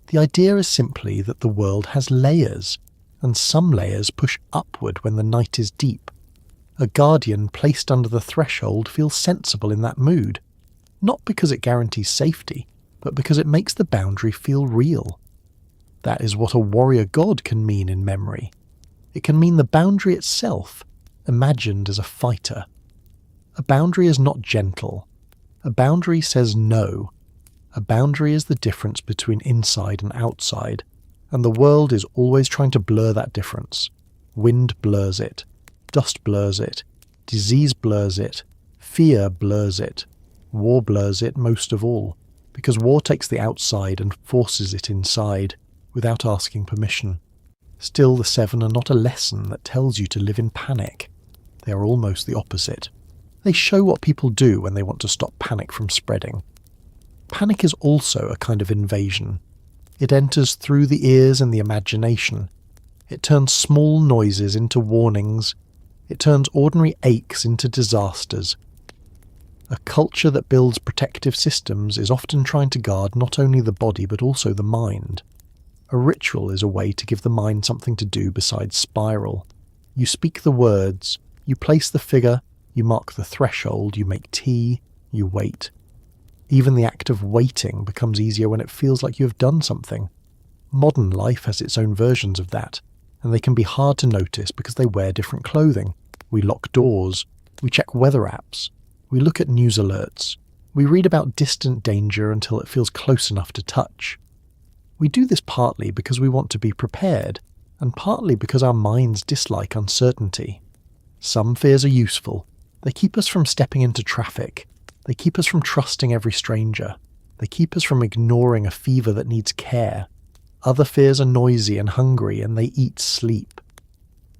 The idea is simply that the world has layers, and some layers push upward when the night is deep. A guardian placed under the threshold feels sensible in that mood, not because it guarantees safety, but because it makes the boundary feel real. That is what a warrior god can mean in memory. It can mean the boundary itself, imagined as a fighter. A boundary is not gentle. A boundary says no. A boundary is the difference between inside and outside, and the world is always trying to blur that difference. Wind blurs it. Dust blurs it. Disease blurs it. Fear blurs it. War blurs it most of all, because war takes the outside and forces it inside, without asking permission. Still, the 7 are not a lesson that tells you to live in panic. They are almost the opposite. They show what people do when they want to stop panic from spreading. Panic is also a kind of invasion. It enters through the ears and the imagination. It turns small noises into warnings. It turns ordinary aches into disasters. A culture that builds protective systems is often trying to guard not only the body but also the mind. A ritual is a way to give the mind something to do besides spiral. You speak the words, you place the figure, you mark the threshold, you make tea, you wait. Even the act of waiting becomes easier when it feels like you have done something. Modern life has its own versions of that, and they can be hard to notice because they wear different clothing. We lock doors, we check weather apps, we look at news alerts, we read about distant danger until it feels close enough to touch. We do this partly because we want to be prepared, and partly because our minds dislike uncertainty. Some fears are useful. They keep us from stepping into traffic. They keep us from trusting every stranger. They keep us from ignoring a fever that needs care. Other fears are noisy and hungry, and they eat sleep.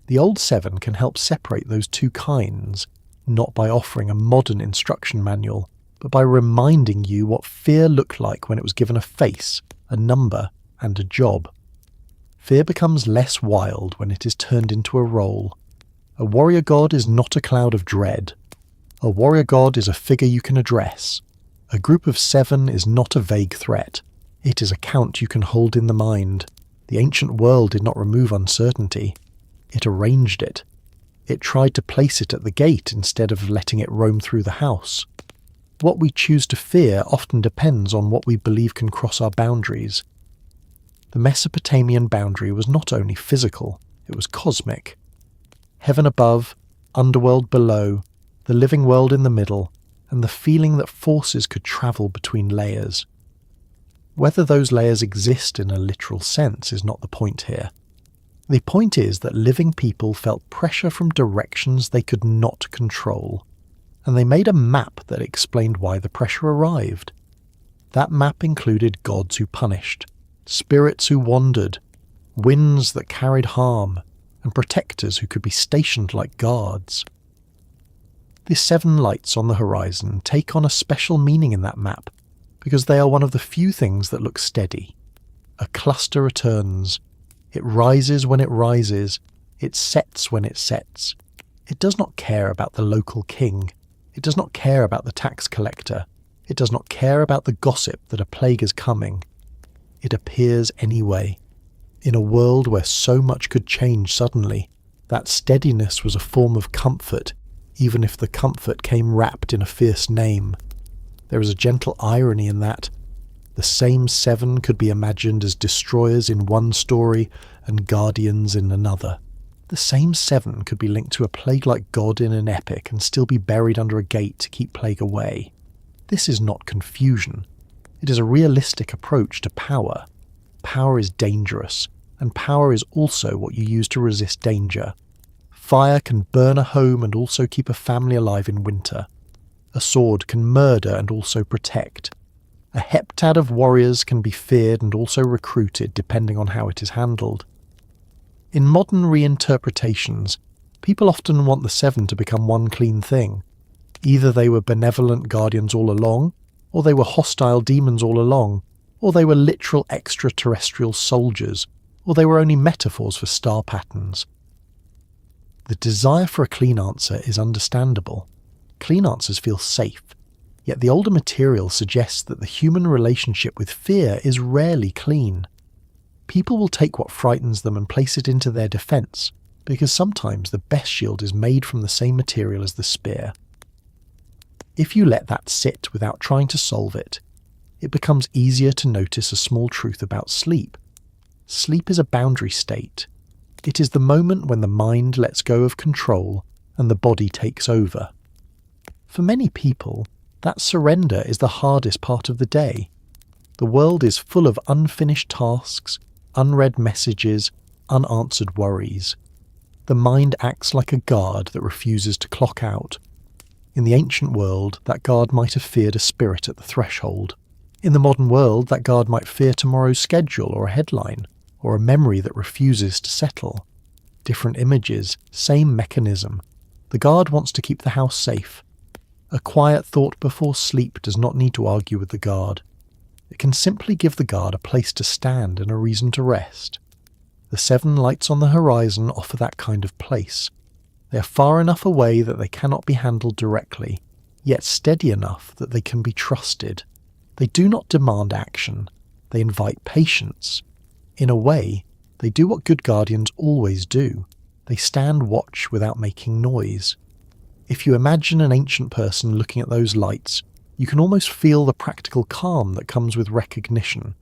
The old 7 can help separate those two kinds, not by offering a modern instruction manual, but by reminding you what fear looked like when it was given a face, a number, and a job. Fear becomes less wild when it is turned into a role. A warrior god is not a cloud of dread. A warrior god is a figure you can address. A group of 7 is not a vague threat. It is a count you can hold in the mind. The ancient world did not remove uncertainty. It arranged it. It tried to place it at the gate instead of letting it roam through the house. What we choose to fear often depends on what we believe can cross our boundaries. The Mesopotamian boundary was not only physical, it was cosmic. Heaven above, underworld below, the living world in the middle, and the feeling that forces could travel between layers. Whether those layers exist in a literal sense is not the point here. The point is that living people felt pressure from directions they could not control, and they made a map that explained why the pressure arrived. That map included gods who punished, spirits who wandered, winds that carried harm, and protectors who could be stationed like guards. The 7 lights on the horizon take on a special meaning in that map, because they are one of the few things that look steady. A cluster returns. It rises when it rises. It sets when it sets. It does not care about the local king. It does not care about the tax collector. It does not care about the gossip that a plague is coming. It appears anyway. In a world where so much could change suddenly, that steadiness was a form of comfort, even if the comfort came wrapped in a fierce name. There is a gentle irony in that. The same 7 could be imagined as destroyers in one story and guardians in another. The same 7 could be linked to a plague-like god in an epic and still be buried under a gate to keep plague away. This is not confusion. It is a realistic approach to power. Power is dangerous, and power is also what you use to resist danger. Fire can burn a home and also keep a family alive in winter. A sword can murder and also protect. A heptad of warriors can be feared and also recruited depending on how it is handled. In modern reinterpretations, people often want the 7 to become one clean thing. Either they were benevolent guardians all along, or they were hostile demons all along, or they were literal extraterrestrial soldiers, or they were only metaphors for star patterns. The desire for a clean answer is understandable. Clean answers feel safe, yet the older material suggests that the human relationship with fear is rarely clean. People will take what frightens them and place it into their defense, because sometimes the best shield is made from the same material as the spear. If you let that sit without trying to solve it, it becomes easier to notice a small truth about sleep. Sleep is a boundary state. It is the moment when the mind lets go of control and the body takes over. For many people, that surrender is the hardest part of the day. The world is full of unfinished tasks, unread messages, unanswered worries. The mind acts like a guard that refuses to clock out. In the ancient world, that guard might have feared a spirit at the threshold. In the modern world, that guard might fear tomorrow's schedule or a headline, or a memory that refuses to settle. Different images, same mechanism. The guard wants to keep the house safe. A quiet thought before sleep does not need to argue with the guard. It can simply give the guard a place to stand and a reason to rest. The 7 lights on the horizon offer that kind of place. They are far enough away that they cannot be handled directly, yet steady enough that they can be trusted. They do not demand action. They invite patience. In a way, they do what good guardians always do. They stand watch without making noise. If you imagine an ancient person looking at those lights, you can almost feel the practical calm that comes with recognition.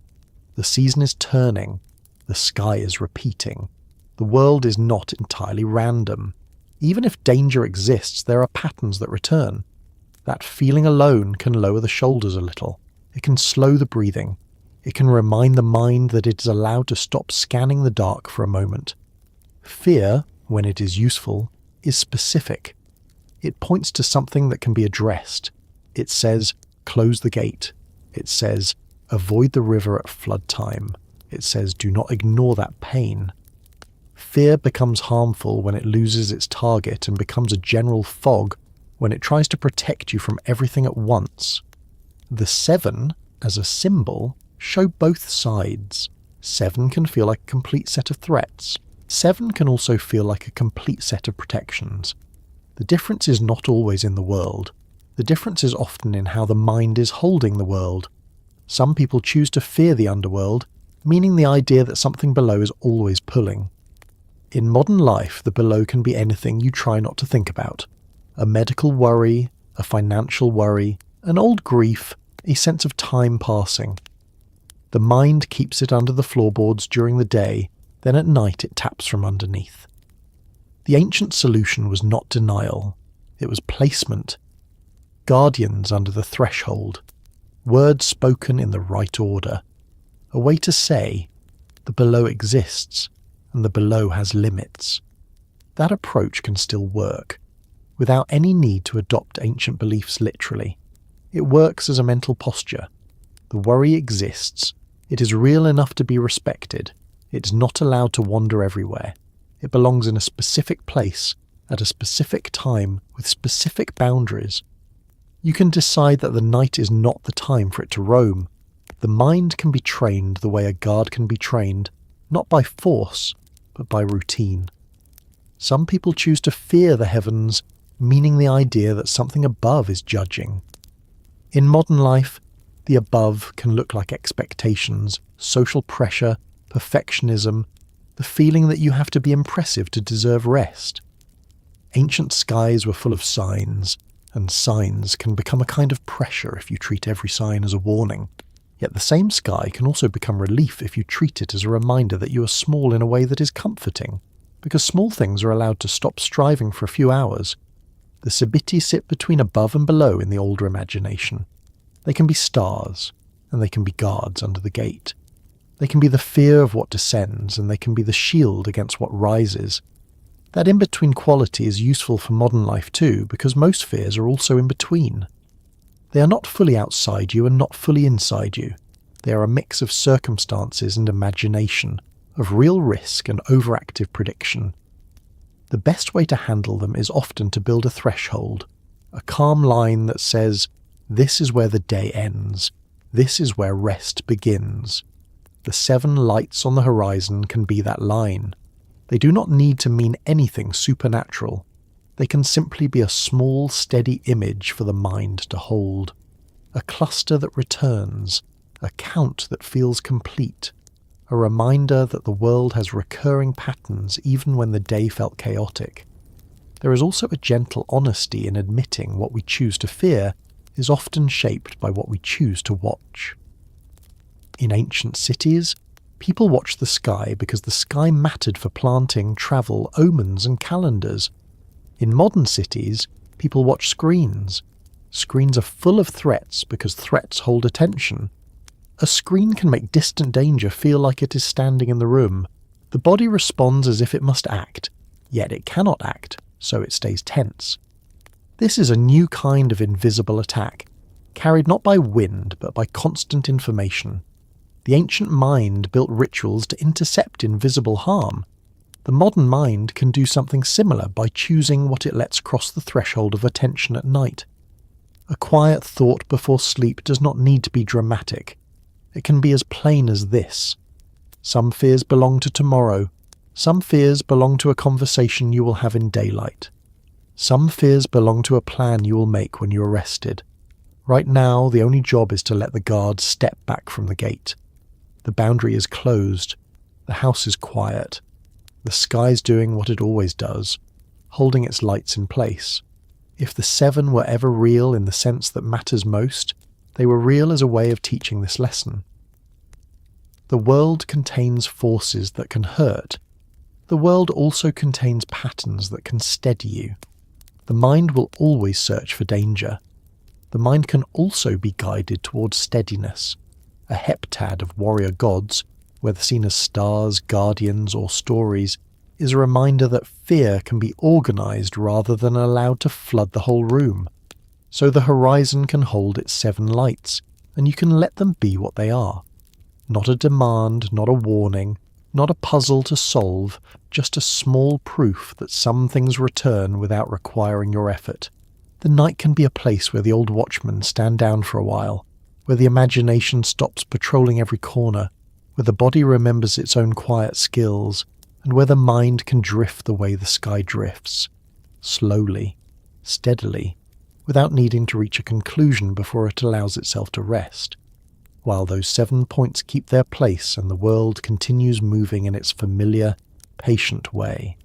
The season is turning. The sky is repeating. The world is not entirely random. Even if danger exists, there are patterns that return. That feeling alone can lower the shoulders a little. It can slow the breathing. It can remind the mind that it is allowed to stop scanning the dark for a moment. Fear, when it is useful, is specific. It points to something that can be addressed. It says, close the gate. It says, avoid the river at flood time. It says, do not ignore that pain. Fear becomes harmful when it loses its target and becomes a general fog when it tries to protect you from everything at once. The 7, as a symbol, show both sides. 7 can feel like a complete set of threats. 7 can also feel like a complete set of protections. The difference is not always in the world. The difference is often in how the mind is holding the world. Some people choose to fear the underworld, meaning the idea that something below is always pulling. In modern life, the below can be anything you try not to think about. A medical worry, a financial worry, an old grief, a sense of time passing. The mind keeps it under the floorboards during the day, then at night it taps from underneath. The ancient solution was not denial, it was placement. Guardians under the threshold, words spoken in the right order. A way to say, the below exists, and the below has limits. That approach can still work, without any need to adopt ancient beliefs literally. It works as a mental posture. The worry exists. It is real enough to be respected. It is not allowed to wander everywhere. It belongs in a specific place, at a specific time, with specific boundaries. You can decide that the night is not the time for it to roam. The mind can be trained the way a guard can be trained, not by force, but by routine. Some people choose to fear the heavens, meaning the idea that something above is judging. In modern life, the above can look like expectations, social pressure, perfectionism, the feeling that you have to be impressive to deserve rest. Ancient skies were full of signs, and signs can become a kind of pressure if you treat every sign as a warning. Yet the same sky can also become relief if you treat it as a reminder that you are small in a way that is comforting, because small things are allowed to stop striving for a few hours. The Sabitti sit between above and below in the older imagination. They can be stars, and they can be guards under the gate. They can be the fear of what descends, and they can be the shield against what rises. That in-between quality is useful for modern life too, because most fears are also in between. They are not fully outside you and not fully inside you. They are a mix of circumstances and imagination, of real risk and overactive prediction. The best way to handle them is often to build a threshold, a calm line that says, this is where the day ends, this is where rest begins. The 7 lights on the horizon can be that line. They do not need to mean anything supernatural. They can simply be a small, steady image for the mind to hold. A cluster that returns, a count that feels complete, a reminder that the world has recurring patterns even when the day felt chaotic. There is also a gentle honesty in admitting what we choose to fear is often shaped by what we choose to watch. In ancient cities, people watched the sky because the sky mattered for planting, travel, omens and calendars. In modern cities, people watch screens. Screens are full of threats because threats hold attention. A screen can make distant danger feel like it is standing in the room. The body responds as if it must act, yet it cannot act, so it stays tense. This is a new kind of invisible attack, carried not by wind but by constant information. The ancient mind built rituals to intercept invisible harm. The modern mind can do something similar by choosing what it lets cross the threshold of attention at night. A quiet thought before sleep does not need to be dramatic. It can be as plain as this. Some fears belong to tomorrow. Some fears belong to a conversation you will have in daylight. Some fears belong to a plan you will make when you are rested. Right now, the only job is to let the guard step back from the gate. The boundary is closed. The house is quiet. The sky's doing what it always does, holding its lights in place. If the 7 were ever real in the sense that matters most, they were real as a way of teaching this lesson. The world contains forces that can hurt. The world also contains patterns that can steady you. The mind will always search for danger. The mind can also be guided towards steadiness. A heptad of warrior gods, whether seen as stars, guardians, or stories, is a reminder that fear can be organized rather than allowed to flood the whole room. So the horizon can hold its 7 lights, and you can let them be what they are. Not a demand, not a warning, Not a puzzle to solve, just a small proof that some things return without requiring your effort. The night can be a place where the old watchmen stand down for a while, where the imagination stops patrolling every corner, where the body remembers its own quiet skills, and where the mind can drift the way the sky drifts. Slowly, steadily, without needing to reach a conclusion before it allows itself to rest, while those 7 points keep their place and the world continues moving in its familiar, patient way.